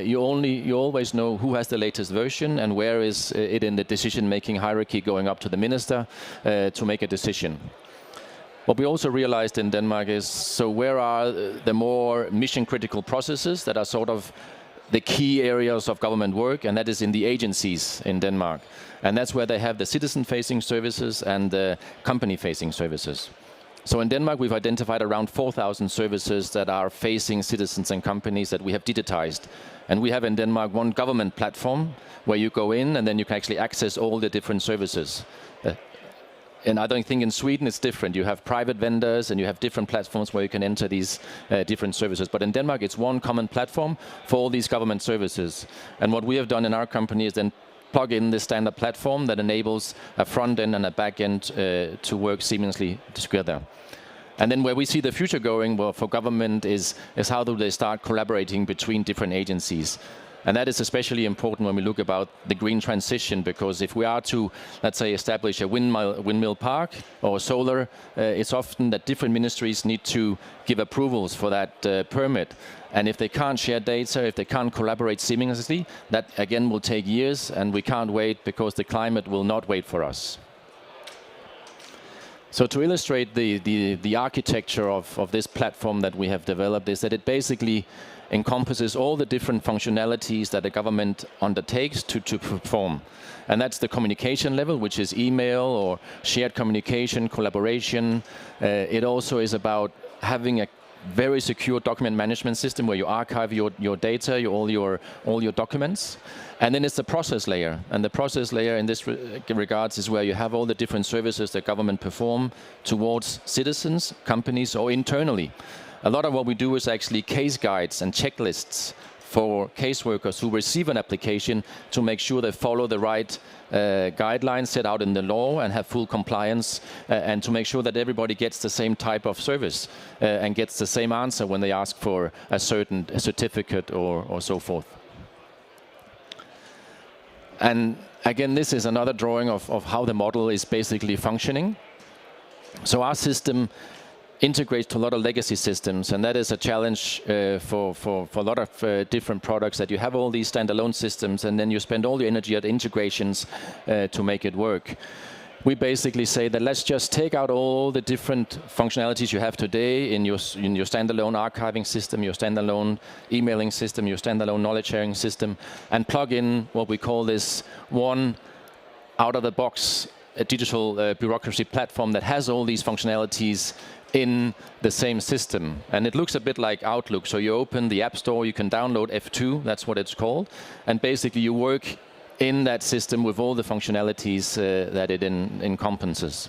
You always know who has the latest version and where is it in the decision-making hierarchy going up to the minister to make a decision. What we also realized in Denmark is, so where are the more mission-critical processes that are sort of the key areas of government work, and that is in the agencies in Denmark. And that's where they have the citizen-facing services and the company-facing services. So in Denmark, we've identified around 4,000 services that are facing citizens and companies that we have digitized. And we have in Denmark one government platform where you go in and then you can actually access all the different services. And I don't think in Sweden it's different. You have private vendors and you have different platforms where you can enter these different services. But in Denmark, it's one common platform for all these government services. And what we have done in our company is then plug in this standard platform that enables a front end and a back end to work seamlessly together. And then where we see the future going for government is how do they start collaborating between different agencies. And that is especially important when we look about the green transition, because if we are to, let's say, establish a windmill park or solar, it's often that different ministries need to give approvals for that permit. And if they can't share data, if they can't collaborate seamlessly, that again will take years, and we can't wait because the climate will not wait for us. So to illustrate the architecture of this platform that we have developed is that it basically encompasses all the different functionalities that the government undertakes to perform. And that's the communication level, which is email or shared communication, collaboration. It also is about having a very secure document management system where you archive your data, all your documents. And then it's the process layer. And the process layer in this regards is where you have all the different services that government perform towards citizens, companies, or internally. A lot of what we do is actually case guides and checklists for caseworkers who receive an application to make sure they follow the right guidelines set out in the law and have full compliance, and to make sure that everybody gets the same type of service and gets the same answer when they ask for a certain certificate or so forth. And again, this is another drawing of how the model is basically functioning. So our system integrates to a lot of legacy systems, and that is a challenge for a lot of different products, that you have all these standalone systems and then you spend all your energy at integrations to make it work. We basically say that let's just take out all the different functionalities you have today in your standalone archiving system, your standalone emailing system, your standalone knowledge sharing system, and plug in what we call this one out-of-the-box digital bureaucracy platform that has all these functionalities in the same system. And it looks a bit like Outlook. So you open the App Store, you can download F2, that's what it's called, and basically you work in that system with all the functionalities that it encompasses.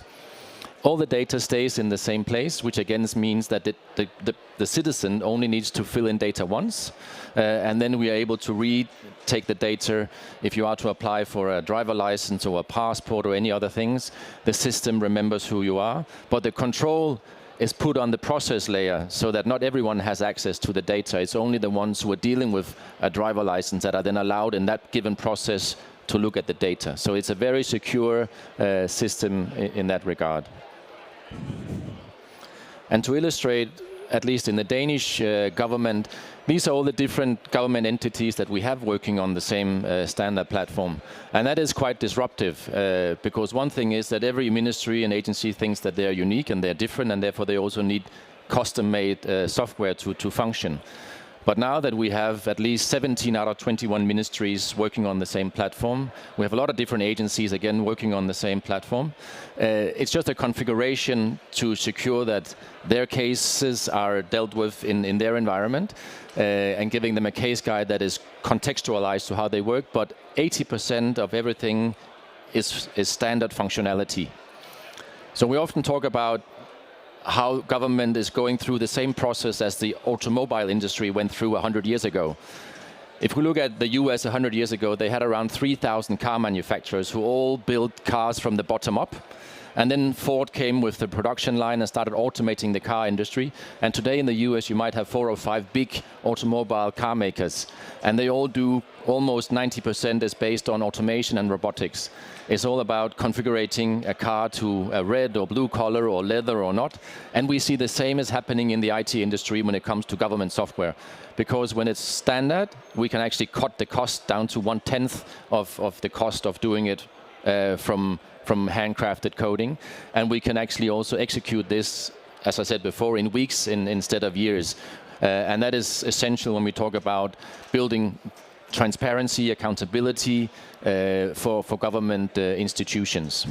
All the data stays in the same place, which again means that the citizen only needs to fill in data once, and then we are able to take the data. If you are to apply for a driver license or a passport or any other things, the system remembers who you are, but the control is put on the process layer so that not everyone has access to the data. It's only the ones who are dealing with a driver license that are then allowed in that given process to look at the data. So it's a very secure system in that regard. And to illustrate, at least in the Danish government, these are all the different government entities that we have working on the same standard platform. And that is quite disruptive, because one thing is that every ministry and agency thinks that they're unique and they're different, and therefore they also need custom-made software to function. But now that we have at least 17 out of 21 ministries working on the same platform, we have a lot of different agencies, again, working on the same platform. It's just a configuration to secure that their cases are dealt with in their environment, and giving them a case guide that is contextualized to how they work. But 80% of everything is standard functionality. So we often talk about how government is going through the same process as the automobile industry went through 100 years ago. If we look at the US 100 years ago, they had around 3,000 car manufacturers who all built cars from the bottom up. And then Ford came with the production line and started automating the car industry. And today in the US, you might have 4 or 5 big automobile car makers. And they all do almost 90% is based on automation and robotics. It's all about configuring a car to a red or blue color or leather or not. And we see the same is happening in the IT industry when it comes to government software. Because when it's standard, we can actually cut the cost down to 1/10 of the cost of doing it from handcrafted coding. And we can actually also execute this, as I said before, in weeks instead of years. And that is essential when we talk about building transparency, accountability for government institutions.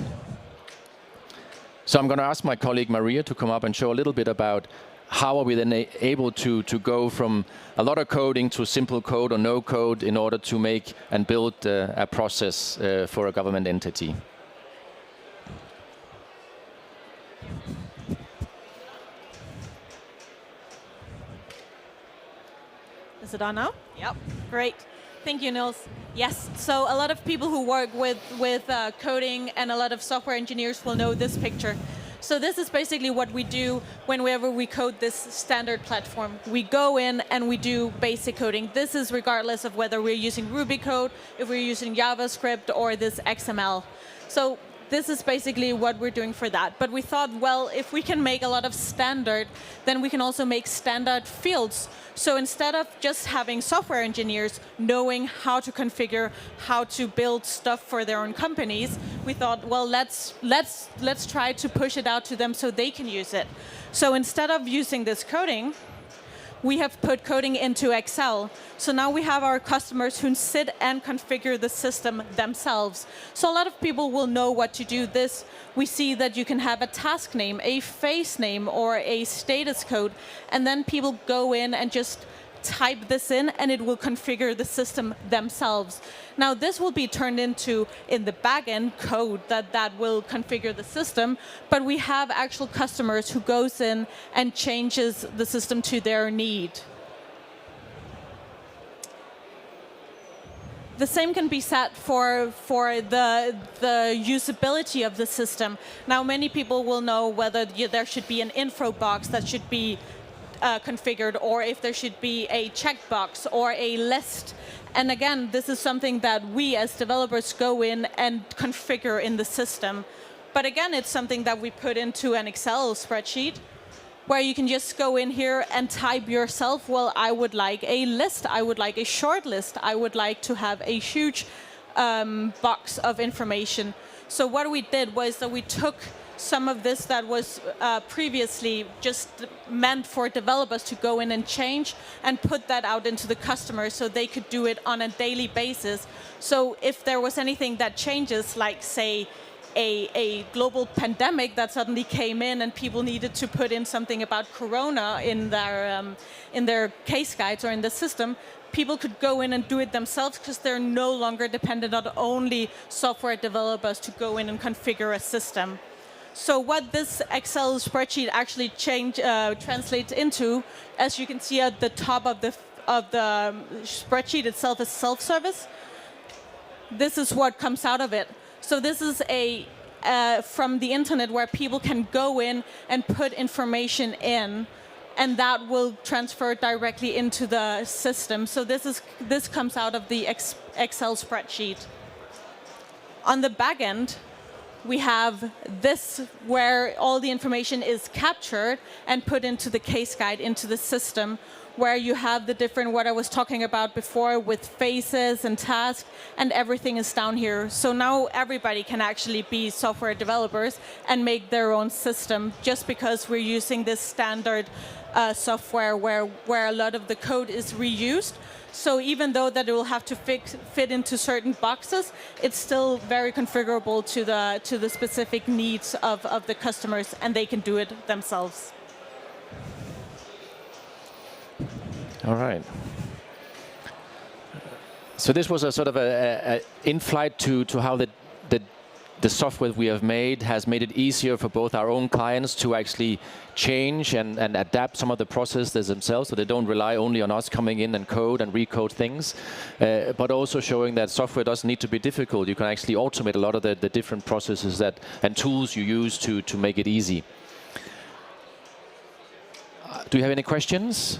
So I'm going to ask my colleague Maria to come up and show a little bit about how are we then able to go from a lot of coding to simple code or no code in order to make and build a process for a government entity. Is it on now? Yep. Great. Thank you, Nils. Yes, so a lot of people who work with coding and a lot of software engineers will know this picture. So this is basically what we do whenever we code this standard platform. We go in and we do basic coding. This is regardless of whether we're using Ruby code, if we're using JavaScript or this XML. So this is basically what we're doing for that. But we thought, well, if we can make a lot of standard, then we can also make standard fields. So instead of just having software engineers knowing how to configure, how to build stuff for their own companies, we thought, well, let's try to push it out to them so they can use it. So instead of using this coding, we have put coding into Excel. So now we have our customers who sit and configure the system themselves. So a lot of people will know what to do. This, we see that you can have a task name, a phase name, or a status code, and then people go in and just type this in and it will configure the system themselves. Now this will be turned into, in the backend code that will configure the system, but we have actual customers who goes in and changes the system to their need. The same can be said for the usability of the system. Now many people will know whether there should be an info box that should be configured, or if there should be a checkbox or a list. And again, this is something that we as developers go in and configure in the system. But again, it's something that we put into an Excel spreadsheet where you can just go in here and type yourself, well, I would like a list, I would like a short list, I would like to have a huge box of information. So what we did was that we took some of this that was previously just meant for developers to go in and change and put that out into the customers so they could do it on a daily basis. So if there was anything that changes, like say a global pandemic that suddenly came in and people needed to put in something about Corona in their case guides or in the system, people could go in and do it themselves because they're no longer dependent on only software developers to go in and configure a system. So what this Excel spreadsheet actually translates into, as you can see at the top of the spreadsheet itself, is self-service. This is what comes out of it. So this is from the internet where people can go in and put information in, and that will transfer directly into the system. So this comes out of the Excel spreadsheet. On the back end, we have this where all the information is captured and put into the case guide, into the system, where you have the different, what I was talking about before, with phases and tasks, and everything is down here. So now everybody can actually be software developers and make their own system, just because we're using this standard software where a lot of the code is reused. So even though that it will have to fit into certain boxes, it's still very configurable to the specific needs of the customers, and they can do it themselves. All right. So this was a sort of a in-flight to how the software we have made has made it easier for both our own clients to actually change and adapt some of the processes themselves, so they don't rely only on us coming in and code and recode things, but also showing that software doesn't need to be difficult. You can actually automate a lot of the different processes and tools you use to make it easy. Do you have any questions?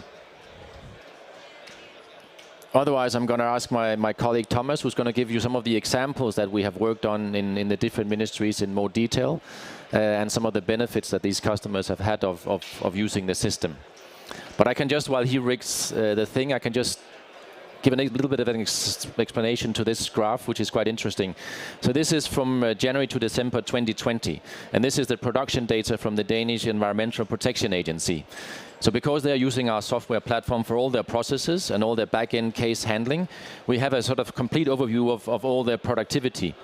Otherwise, I'm going to ask my colleague Thomas, who's going to give you some of the examples that we have worked on in the different ministries in more detail, and some of the benefits that these customers have had of using the system. But I can just, while he rigs the thing, I can just give a little bit of an explanation to this graph, which is quite interesting. So this is from January to December 2020, and this is the production data from the Danish Environmental Protection Agency. So because they're using our software platform for all their processes and all their back-end case handling, we have a sort of complete overview of all their productivity.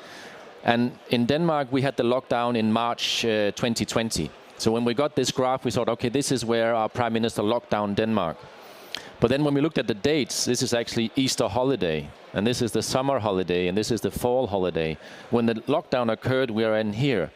And in Denmark, we had the lockdown in March 2020. So when we got this graph, we thought, okay, this is where our Prime Minister locked down Denmark. But then when we looked at the dates, this is actually Easter holiday, and this is the summer holiday, and this is the fall holiday. When the lockdown occurred, we are in here.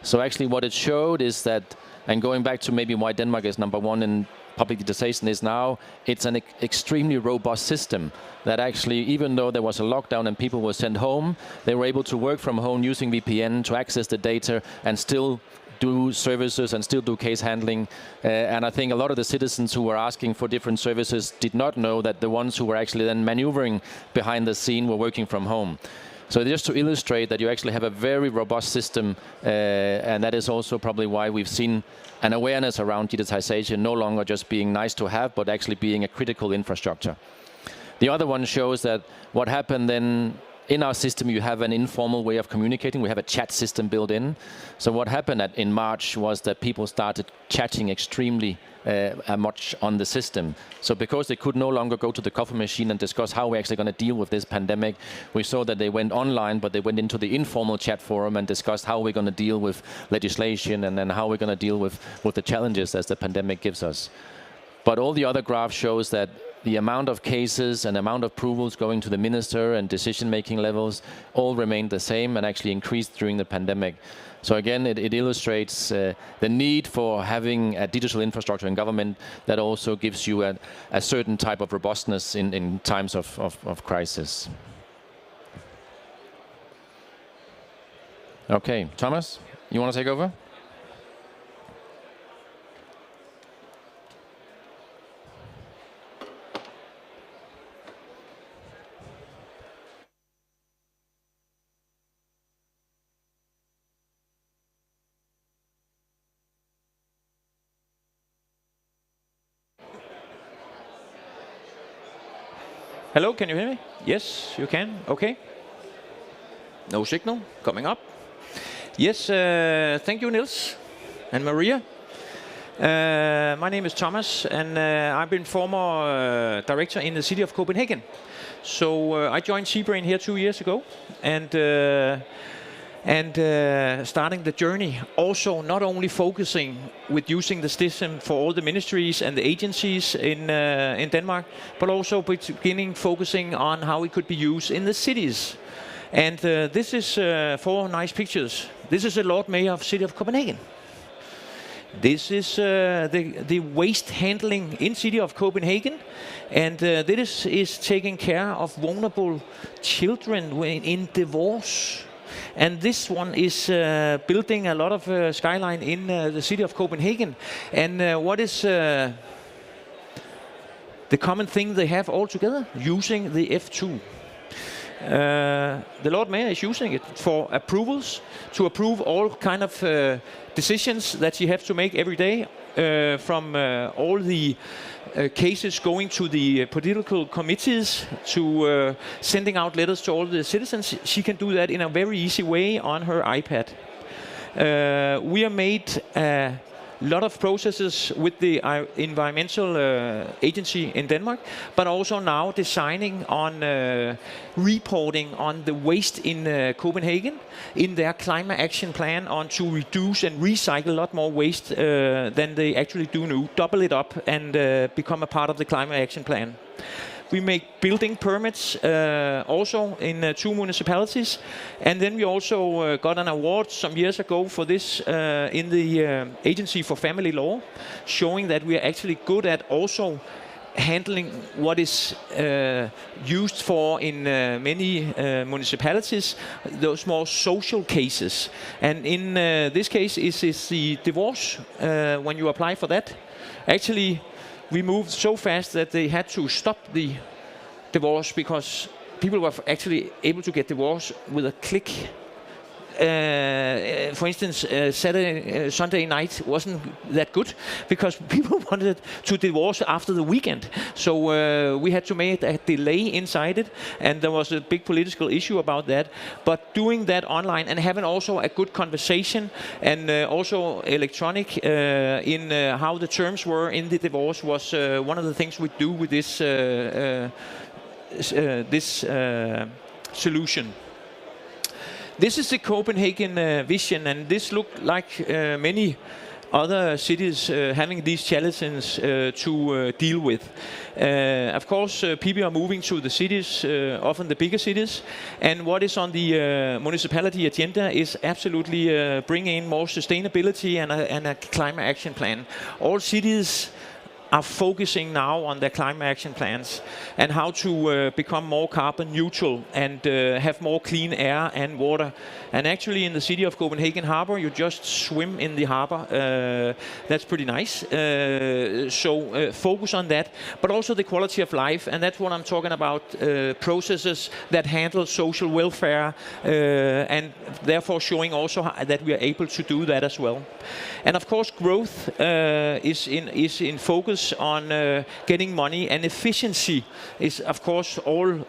So actually what it showed is that, and going back to maybe why Denmark is #1 in public digitization is now, it's an extremely robust system that actually, even though there was a lockdown and people were sent home, they were able to work from home using VPN to access the data and still do services and still do case handling. And I think a lot of the citizens who were asking for different services did not know that the ones who were actually then maneuvering behind the scene were working from home. So just to illustrate that you actually have a very robust system, and that is also probably why we've seen an awareness around digitization no longer just being nice to have, but actually being a critical infrastructure. The other one shows that what happened then in our system, you have an informal way of communicating. We have a chat system built in. So what happened in March was that people started chatting extremely much on the system. So because they could no longer go to the coffee machine and discuss how we're actually going to deal with this pandemic, we saw that they went online, but they went into the informal chat forum and discussed how we're going to deal with legislation and then how we're going to deal with the challenges as the pandemic gives us. But all the other graphs shows that the amount of cases and amount of approvals going to the minister and decision-making levels all remained the same and actually increased during the pandemic. So again, it illustrates the need for having a digital infrastructure in government that also gives you a certain type of robustness in times of crisis. Okay, Thomas, you want to take over? Hello, can you hear me? Yes, you can. Okay. No signal coming up. Yes, thank you, Niels and Maria. My name is Thomas, and I've been former director in the city of Copenhagen. So I joined Cbrain here 2 years ago, and starting the journey, also not only focusing with using the system for all the ministries and the agencies in Denmark, but also beginning focusing on how it could be used in the cities. And this is 4 nice pictures. This is the Lord Mayor of City of Copenhagen. This is the waste handling in City of Copenhagen, and this is taking care of vulnerable children in divorce. And this one is building a lot of skyline in the City of Copenhagen. And what is the common thing they have all together? Using the F2. The Lord Mayor is using it for approvals, to approve all kind of decisions that she has to make every day, from all the cases going to the political committees to sending out letters to all the citizens. She can do that in a very easy way on her iPad. We have made a lot of processes with the environmental agency in Denmark, but also now designing on reporting on the waste in Copenhagen in their climate action plan on to reduce and recycle a lot more waste than they actually do now, double it up and become a part of the climate action plan. We make building permits also in 2 municipalities. And then we also got an award some years ago for this in the Agency for Family Law, showing that we are actually good at also handling what is used for in many municipalities, those more social cases. And in this case is the divorce, when you apply for that. Actually, we moved so fast that they had to stop the divorce because people were actually able to get divorced with a click. For instance, Sunday night wasn't that good because people wanted to divorce after the weekend. So we had to make a delay inside it, and there was a big political issue about that. But doing that online and having also a good conversation and also electronic in how the terms were in the divorce was one of the things we do with this solution. This is the Copenhagen vision, and this looked like many other cities having these challenges to deal with. Of course, people are moving to the cities, often the bigger cities, and what is on the municipality agenda is absolutely bringing in more sustainability and a climate action plan. All cities are focusing now on their climate action plans and how to become more carbon neutral and have more clean air and water. And actually in the city of Copenhagen Harbor, you just swim in the harbor. That's pretty nice. So focus on that, but also the quality of life. And that's what I'm talking about, processes that handle social welfare and therefore showing also that we are able to do that as well. And of course, growth is in focus on getting money, and efficiency is, of course, all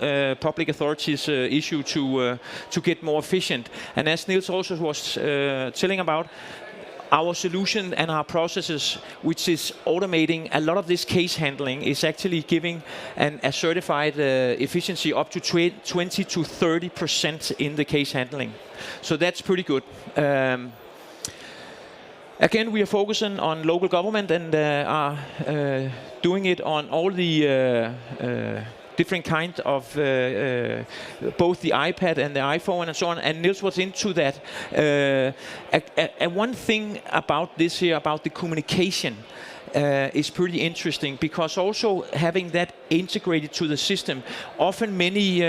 public authorities' issue to get more efficient. And as Niels also was telling about, our solution and our processes, which is automating a lot of this case handling, is actually giving a certified efficiency up to 20 to 30% in the case handling. So that's pretty good. Again, we are focusing on local government and are doing it on all the different kinds of both the iPad and the iPhone and so on. And Niels was into that. One thing about this here, about the communication, is pretty interesting, because also having that integrated to the system, often many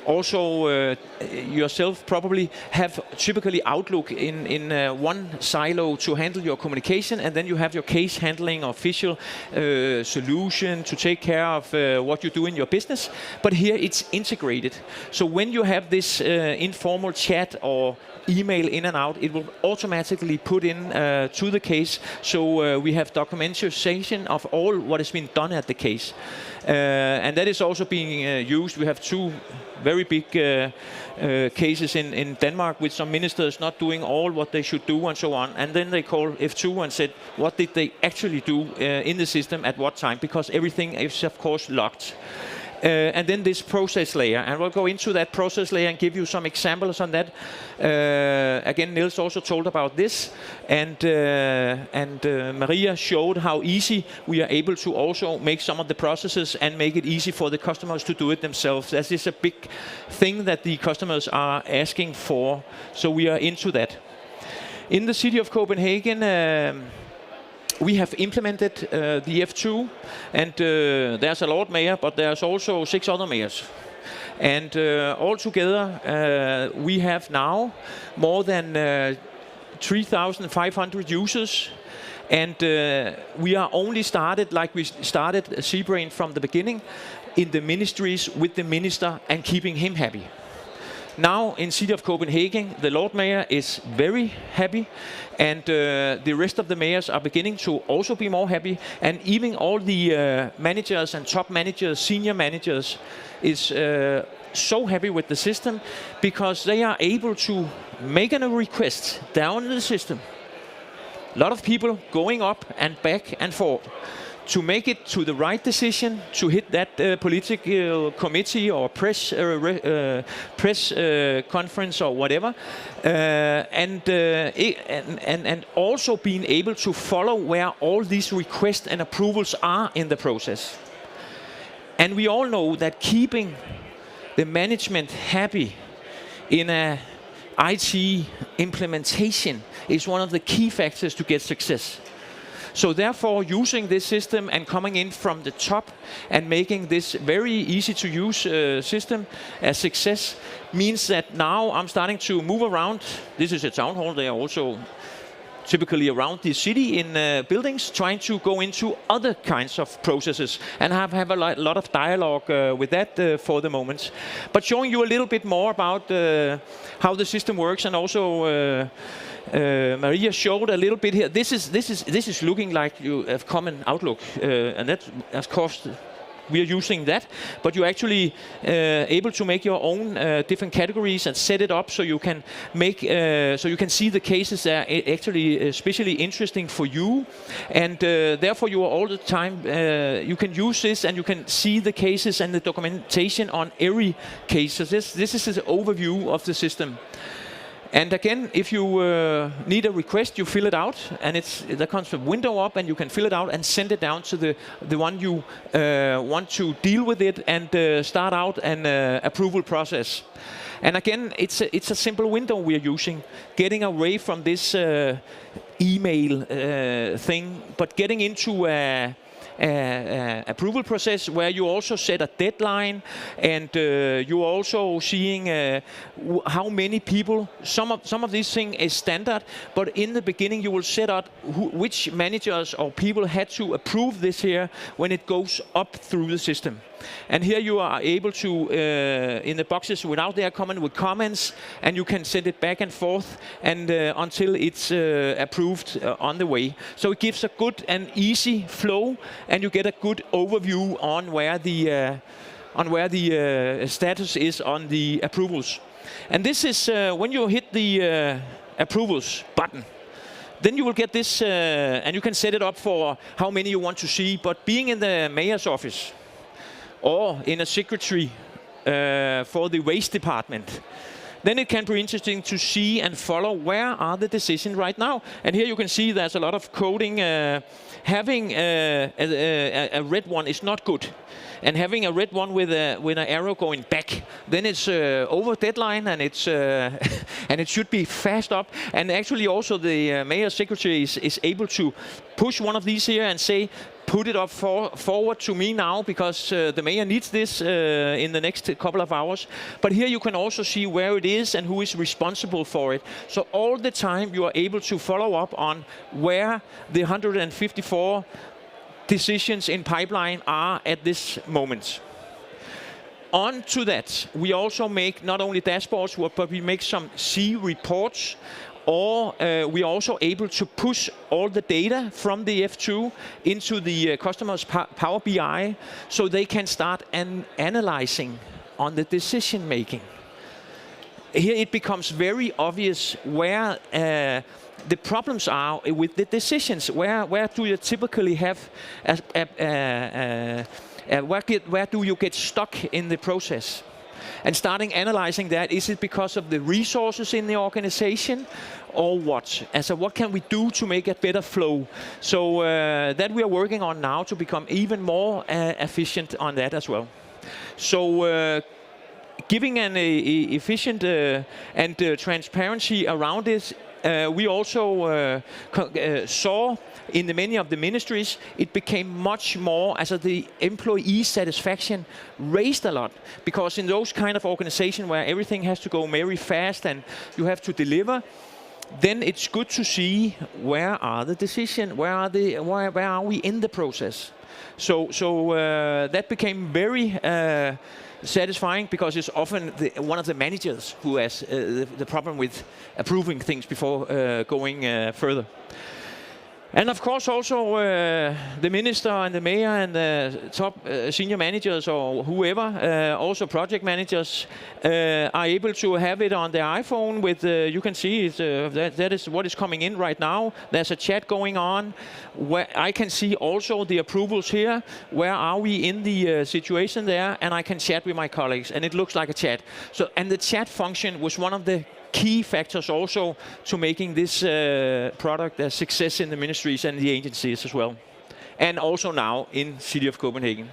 also yourself probably have typically Outlook in one silo to handle your communication, and then you have your case handling official solution to take care of what you do in your business. But here it's integrated. So when you have this informal chat or email in and out, it will automatically put in to the case. So we have documentation of all what has been done at the case. And that is also being used. We have two very big cases in Denmark with some ministers not doing all what they should do and so on. And then they call F2 and said, what did they actually do in the system at what time? Because everything is, of course, locked. And then this process layer, and we'll go into that process layer and give you some examples on that. Again, Niels also told about this, and Maria showed how easy we are able to also make some of the processes and make it easy for the customers to do it themselves. That is a big thing that the customers are asking for, so we are into that. In the city of Copenhagen, we have implemented the F2, and there's a Lord Mayor, but there's also 6 other mayors. And all together, we have now more than 3,500 users. And we are only started, like we started ZBrain from the beginning, in the ministries with the minister and keeping him happy. Now in City of Copenhagen, the Lord Mayor is very happy, and the rest of the mayors are beginning to also be more happy, and even all the managers and top managers, senior managers, is so happy with the system, because they are able to make a request down in the system. A lot of people going up and back and forth to make it to the right decision, to hit that political committee or press conference or whatever, and also being able to follow where all these requests and approvals are in the process. And we all know that keeping the management happy in a IT implementation is one of the key factors to get success. So therefore, using this system and coming in from the top and making this very easy to use system a success means that now I'm starting to move around. This is a town hall. They are also typically around the city in buildings, trying to go into other kinds of processes, and have a lot of dialogue with that for the moment. But showing you a little bit more about how the system works, and also Maria showed a little bit here. This is looking like you have common Outlook, and that, of course, we are using that. But you're actually able to make your own different categories and set it up so you can make, so you can see the cases that are actually especially interesting for you, and therefore you are all the time you can use this and you can see the cases and the documentation on every case. So this is an overview of the system. And again, if you need a request, you fill it out, and there comes a window up, and you can fill it out and send it down to the one you want to deal with it, and start out an approval process. And again, it's a simple window we are using, getting away from this email thing, but getting into a approval process where you also set a deadline, and you're also seeing how many people. Some of these things is standard, but in the beginning you will set up which managers or people had to approve this here when it goes up through the system. And here you are able to, in the boxes without their comment, with comments, and you can send it back and forth and until it's approved on the way. So it gives a good and easy flow, and you get a good overview on where the status is on the approvals. And this is when you hit the approvals button. Then you will get this, and you can set it up for how many you want to see. But being in the mayor's office, or in a secretary for the waste department, then it can be interesting to see and follow where are the decisions right now. And here you can see there's a lot of coding. Having a red one is not good. And having a red one with an arrow going back, then it's over deadline, and it's and it should be fast up. And actually also the mayor's secretary is able to push one of these here and say, put it up forward to me now, because the mayor needs this in the next couple of hours. But here you can also see where it is and who is responsible for it. So all the time you are able to follow up on where the 154 decisions in pipeline are at this moment. On to that, we also make not only dashboards, but we make some C reports, or we are also able to push all the data from the F2 into the customer's Power BI, so they can start analyzing on the decision making. Here it becomes very obvious where the problems are with the decisions. Where do you typically have where do you get stuck in the process? And starting analyzing that, is it because of the resources in the organization, or what? And so what can we do to make a better flow? So that we are working on now to become even more efficient on that as well. So giving an efficient and transparency around this, we also saw in many of the ministries, it became much more, as the employee satisfaction raised a lot, because in those kind of organizations where everything has to go very fast and you have to deliver, then it's good to see where are the decisions, where are we in the process. So that became very satisfying, because it's often one of the managers who has the problem with approving things before going further. And of course also the minister and the mayor and the top senior managers or whoever, also project managers, are able to have it on their iPhone with, you can see that is what is coming in right now. There's a chat going on where I can see also the approvals here. Where are we in the situation there? And I can chat with my colleagues, and it looks like a chat. So, and the chat function was one of the key factors also to making this product a success in the ministries and the agencies as well. And also now in City of Copenhagen.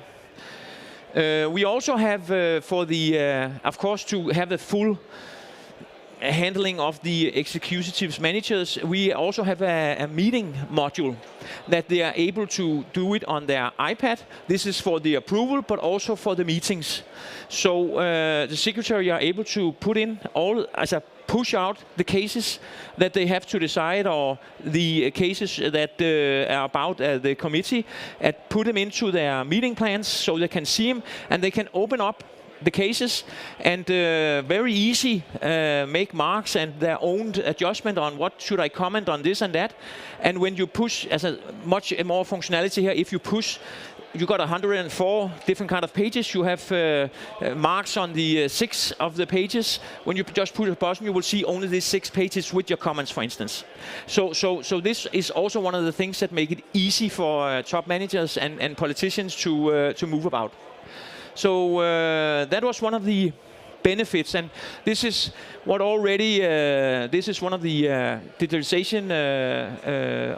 We also have for the, of course, to have a full handling of the executives managers, we also have a meeting module that they are able to do it on their iPad. This is for the approval, but also for the meetings. So the secretary are able to put in all, as a push out the cases that they have to decide, or the cases that are about the committee, and put them into their meeting plans so they can see them, and they can open up the cases and very easy make marks and their own adjustment on what should I comment on this and that. And when you push, as a much more functionality here, if you push, you got 104 different kind of pages. You have marks on the 6 of the pages. When you just put a button, you will see only these 6 pages with your comments, for instance. So this is also one of the things that make it easy for top managers and politicians to move about. So that was one of the benefits. And this is what already, this is one of the digitalization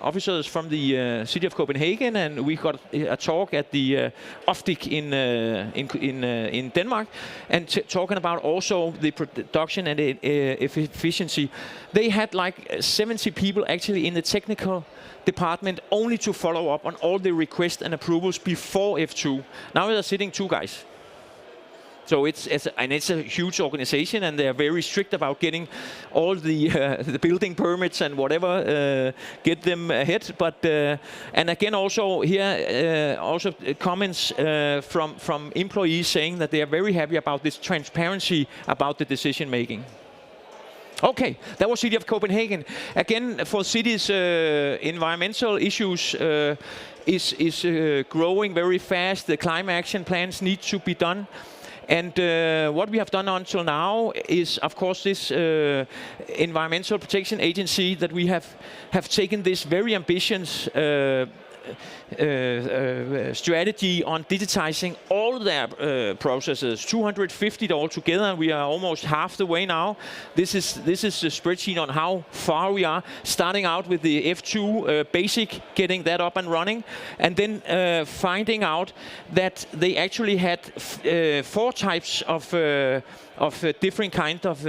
officers from the city of Copenhagen, and we got a talk at the Oftic in Denmark, and talking about also the production and efficiency. They had like 70 people actually in the technical department only to follow up on all the requests and approvals before F2. Now they're sitting 2 guys. So it's a huge organization, and they are very strict about getting all the building permits and whatever, get them ahead. But and again, also here, also comments from employees saying that they are very happy about this transparency about the decision making. Okay, that was City of Copenhagen. Again, for cities, environmental issues is growing very fast. The climate action plans need to be done. And what we have done until now is, of course, this Environmental Protection Agency, that we have taken this very ambitious strategy on digitizing all their processes, 250 altogether, and we are almost half the way now. This is a spreadsheet on how far we are, starting out with the F2 basic, getting that up and running, and then finding out that they actually had 4 types of different kind of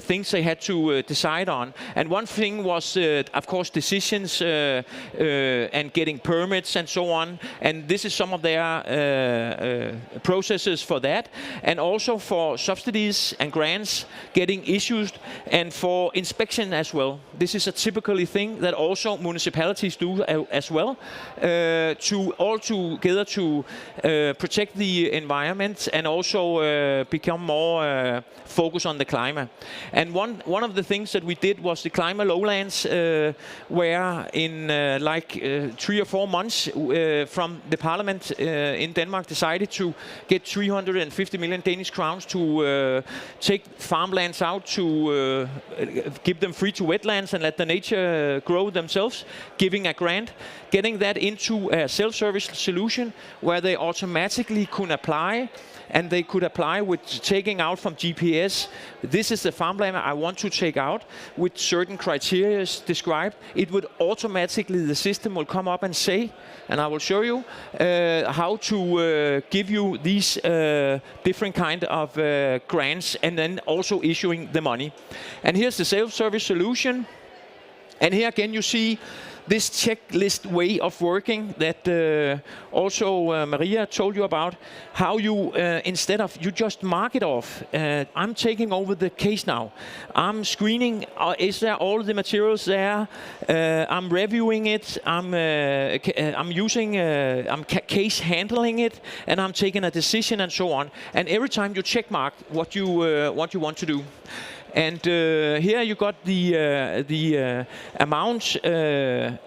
things they had to decide on. And one thing was, of course, decisions and getting permits and so on. And this is some of their processes for that. And also for subsidies and grants getting issued, and for inspection as well. This is a typically thing that also municipalities do as well, to all together to protect the environment and also become more focus on the climate. And one of the things that we did was the climate lowlands, where in 3 or 4 months from the parliament in Denmark decided to get 350 million Danish crowns to take farmlands out, to give them free to wetlands and let the nature grow themselves, giving a grant, getting that into a self-service solution where they automatically could apply. And they could apply with taking out from GPS. This is the farmland I want to take out with certain criteria described. It would automatically, the system will come up and say, and I will show you how to give you these different kind of grants, and then also issuing the money. And here's the self-service solution. And here again you see this checklist way of working that also Maria told you about, how you, instead of, you just mark it off. I'm taking over the case now. I'm screening, is there all the materials there? I'm reviewing it. I'm using, I'm case handling it, and I'm taking a decision and so on. And every time you check mark what you want to do. And here you got the amount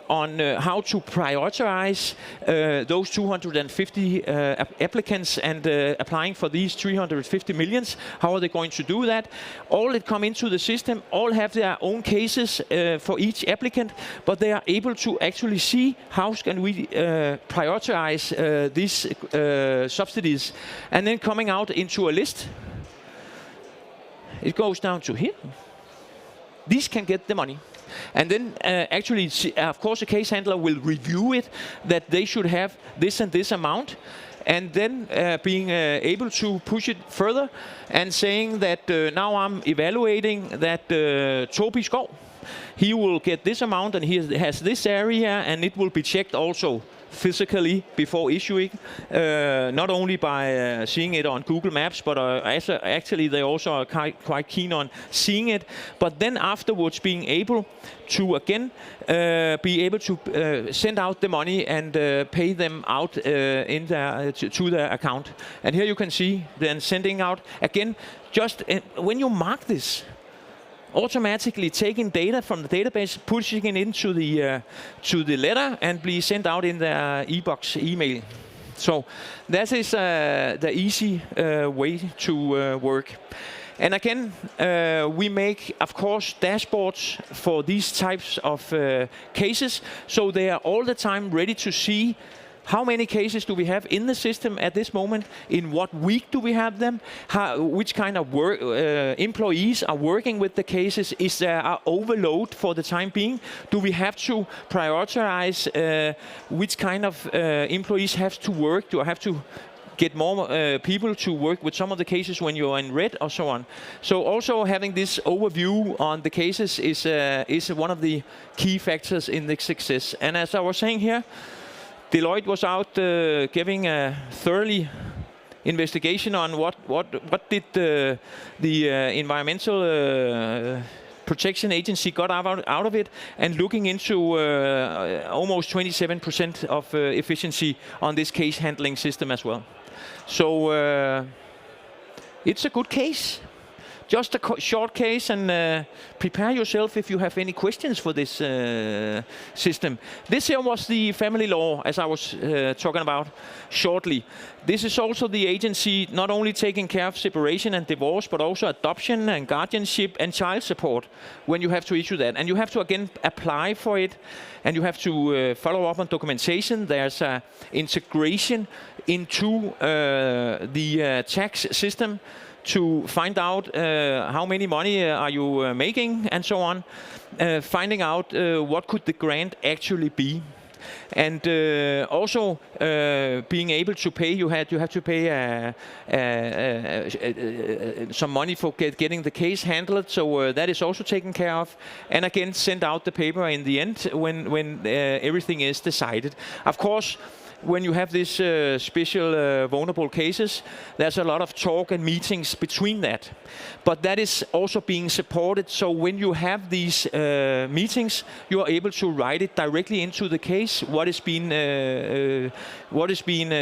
on how to prioritize those 250 applicants and applying for these 350 millions. How are they going to do that? All that come into the system, all have their own cases for each applicant, but they are able to actually see how can we prioritize these subsidies, and then coming out into a list. It goes down to here. These can get the money. And then actually, of course, a case handler will review it, that they should have this and this amount. And then being able to push it further and saying that now I'm evaluating that Toby Skov, he will get this amount and he has this area, and it will be checked also physically before issuing, not only by seeing it on Google Maps, but actually they also are quite keen on seeing it, but then afterwards being able to again be able to send out the money and pay them out in to their account. And here you can see then sending out again, just when you mark this, automatically taking data from the database, pushing it into the letter, and be sent out in the e-box email. So that is the easy way to work. And again, we make, of course, dashboards for these types of cases, so they are all the time ready to see How many cases do we have in the system at this moment? In what week do we have them? Which kind of work employees are working with the cases? Is there an overload for the time being? Do we have to prioritize which kind of employees have to work? Do I have to get more people to work with some of the cases when you're in red or so on? So also having this overview on the cases is one of the key factors in the success. And as I was saying here, Deloitte was out giving a thoroughly investigation on what did the environmental protection agency got out of it, and looking into almost 27% of efficiency on this case handling system as well. So it's a good case. Just a short case, and prepare yourself if you have any questions for this system. This here was the family law, as I was talking about shortly. This is also the agency not only taking care of separation and divorce, but also adoption and guardianship and child support when you have to issue that. And you have to, again, apply for it, and you have to follow up on documentation. There's integration into the tax system to find out how many money are you making and so on, finding out what could the grant actually be. And also being able to pay, you have to pay some money for getting the case handled, so that is also taken care of. And again, send out the paper in the end when everything is decided. Of course, when you have these special vulnerable cases, there's a lot of talk and meetings between that. But that is also being supported, so when you have these meetings, you are able to write it directly into the case, what is being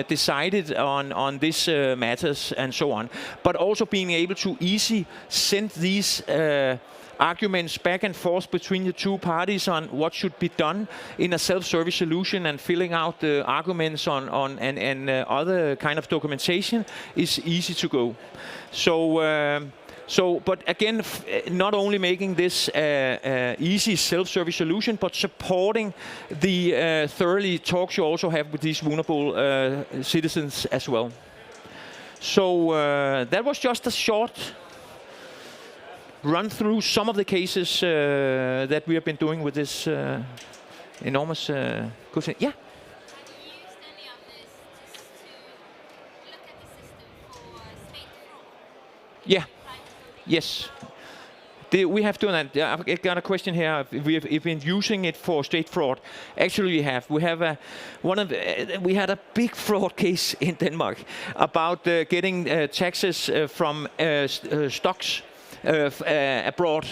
decided on these matters and so on. But also being able to easily send these arguments back and forth between the two parties on what should be done in a self-service solution, and filling out the arguments on other kind of documentation is easy to go. So, but again, not only making this easy self-service solution, but supporting the thoroughly talks you also have with these vulnerable citizens as well. So that was just a short run through some of the cases that we have been doing with this enormous question. Yeah? Yeah. Yes. We have done that. I've got a question here. We've been using it for state fraud. Actually, we have. We have we had a big fraud case in Denmark about getting taxes from stocks abroad.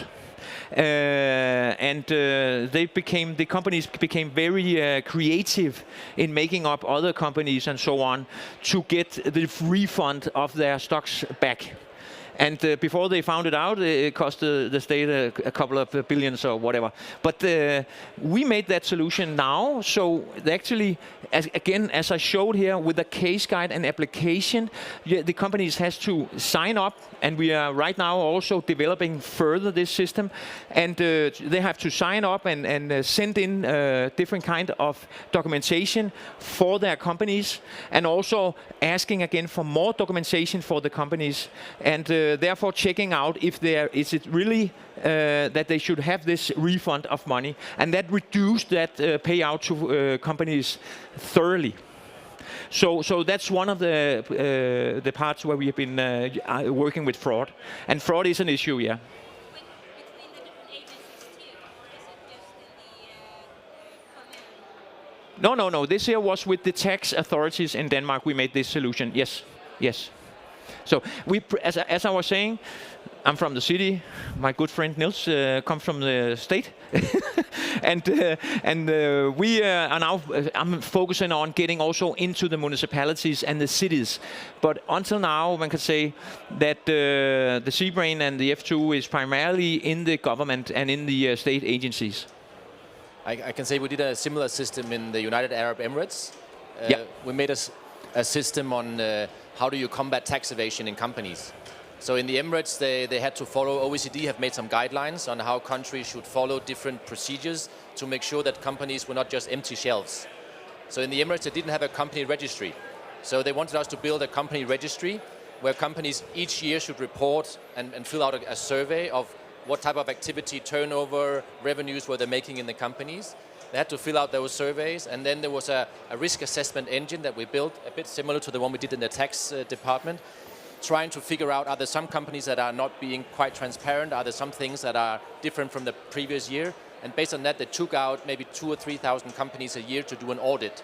And the companies became very creative in making up other companies and so on to get the refund of their stocks back. And before they found it out, it cost the state a couple of billions or whatever. But we made that solution now. So actually, as I showed here, with the case guide and application, the companies has to sign up. And we are right now also developing further this system. And they have to sign up and send in different kind of documentation for their companies. And also asking again for more documentation for the companies. And therefore checking out if is it really that they should have this refund of money, and that reduced that payout to companies thoroughly. So that's one of the parts where we have been working with fraud, and fraud is an issue, yeah. No. This here was with the tax authorities in Denmark. We made this solution. Yes. So as I was saying, I'm from the city. My good friend Nils comes from the state, and we are now. I'm focusing on getting also into the municipalities and the cities. But until now, one can say that the C-Brain and the F2 is primarily in the government and in the state agencies. I can say we did a similar system in the United Arab Emirates. We made a system on how do you combat tax evasion in companies. So in the Emirates, they had to follow, OECD have made some guidelines on how countries should follow different procedures to make sure that companies were not just empty shells. So in the Emirates, they didn't have a company registry. So they wanted us to build a company registry where companies each year should report and fill out a survey of what type of activity, turnover, revenues were they making in the companies. They had to fill out those surveys, and then there was a risk assessment engine that we built, a bit similar to the one we did in the tax department, trying to figure out, are there some companies that are not being quite transparent, are there some things that are different from the previous year, and based on that they took out maybe 2,000 or 3,000 companies a year to do an audit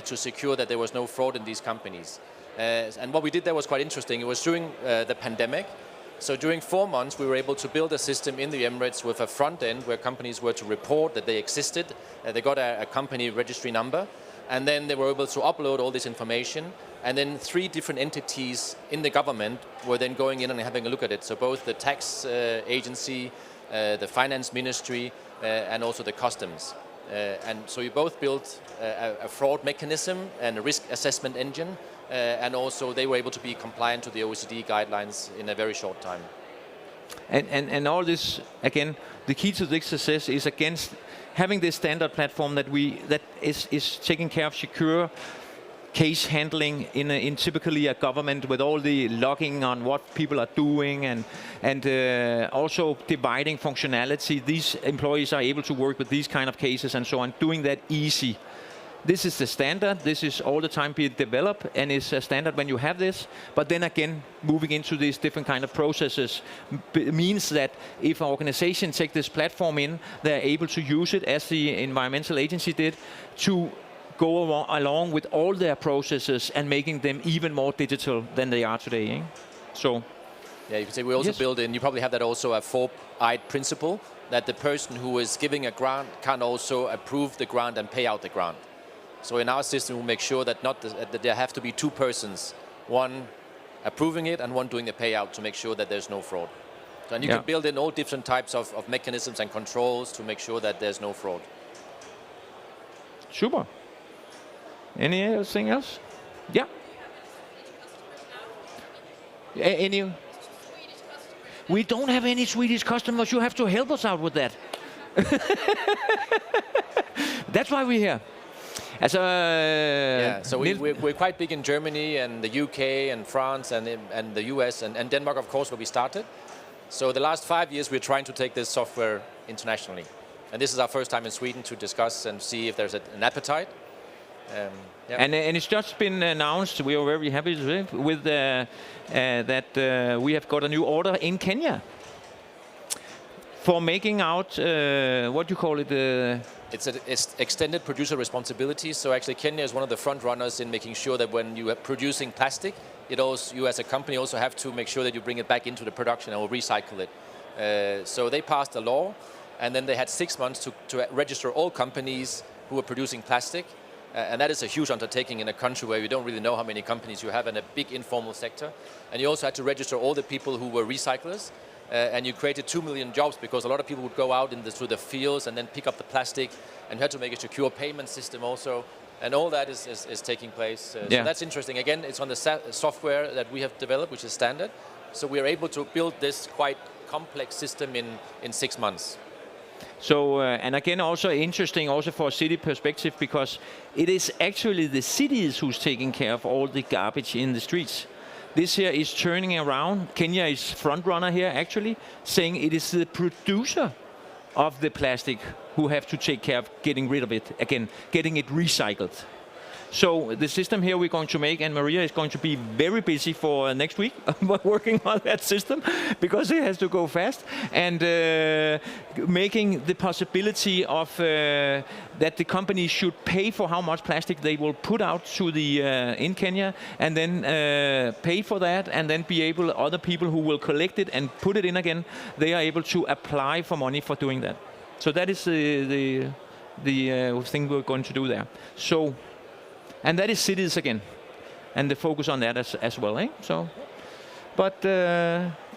to secure that there was no fraud in these companies. And what we did there was quite interesting. It was during the pandemic. So during 4 months, we were able to build a system in the Emirates with a front end where companies were to report that they existed. They got a company registry number, and then they were able to upload all this information. And then 3 different entities in the government were then going in and having a look at it. So both the tax agency, the finance ministry, and also the customs. And so you both built a fraud mechanism and a risk assessment engine. And also they were able to be compliant to the OECD guidelines in a very short time. And all this, again, the key to this success is against having this standard platform that is taking care of secure case handling in typically a government with all the logging on what people are doing and also dividing functionality. These employees are able to work with these kind of cases and so on, doing that easy. This is the standard. This is all the time being developed, and it's a standard when you have this. But then again, moving into these different kind of processes means that if an organization take this platform in, they're able to use it as the environmental agency did to go along with all their processes and making them even more digital than they are today. Eh? So, yeah, you can say we also build in. You probably have that also a 4-eyed principle that the person who is giving a grant can also approve the grant and pay out the grant. So in our system, we make sure that that there have to be 2 persons, one approving it and one doing the payout to make sure that there's no fraud. So, and you can build in all different types of mechanisms and controls to make sure that there's no fraud. Super. Anything else? Yeah. Any? We don't have any Swedish customers. You have to help us out with that. That's why we're here. Yeah, so we're quite big in Germany and the UK and France and the US and Denmark, of course, where we started. So the last 5 years, we're trying to take this software internationally. And this is our first time in Sweden to discuss and see if there's an appetite. And it's just been announced, we are very happy with that we have got a new order in Kenya for making out, what do you call it? It's extended producer responsibility. So actually Kenya is one of the front runners in making sure that when you are producing plastic, you as a company also have to make sure that you bring it back into the production and will recycle it. So they passed a law, and then they had 6 months to register all companies who are producing plastic. And that is a huge undertaking in a country where you don't really know how many companies you have in a big informal sector. And you also had to register all the people who were recyclers. And you created 2 million jobs because a lot of people would go out through the fields and then pick up the plastic. And you had to make a secure payment system also. And all that is taking place. So that's interesting. Again, it's on the software that we have developed, which is standard. So we are able to build this quite complex system in 6 months. So, and again, also interesting also for a city perspective, because it is actually the cities who's taking care of all the garbage in the streets. This here is turning around. Kenya is front runner here, actually, saying it is the producer of the plastic who have to take care of getting rid of it, again, getting it recycled. So the system here we're going to make, and Maria is going to be very busy for next week working on that system, because it has to go fast, and making the possibility of that the company should pay for how much plastic they will put out to the in Kenya, and then pay for that, and then be able, other people who will collect it and put it in again, they are able to apply for money for doing that. So that is the thing we're going to do there. So. And that is cities again, and the focus on that as well. Eh? So, but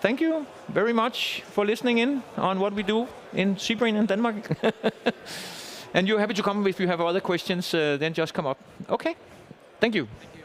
thank you very much for listening in on what we do in Seabrain in Denmark. And you're happy to come if you have other questions. Then just come up. Okay, thank you. Thank you.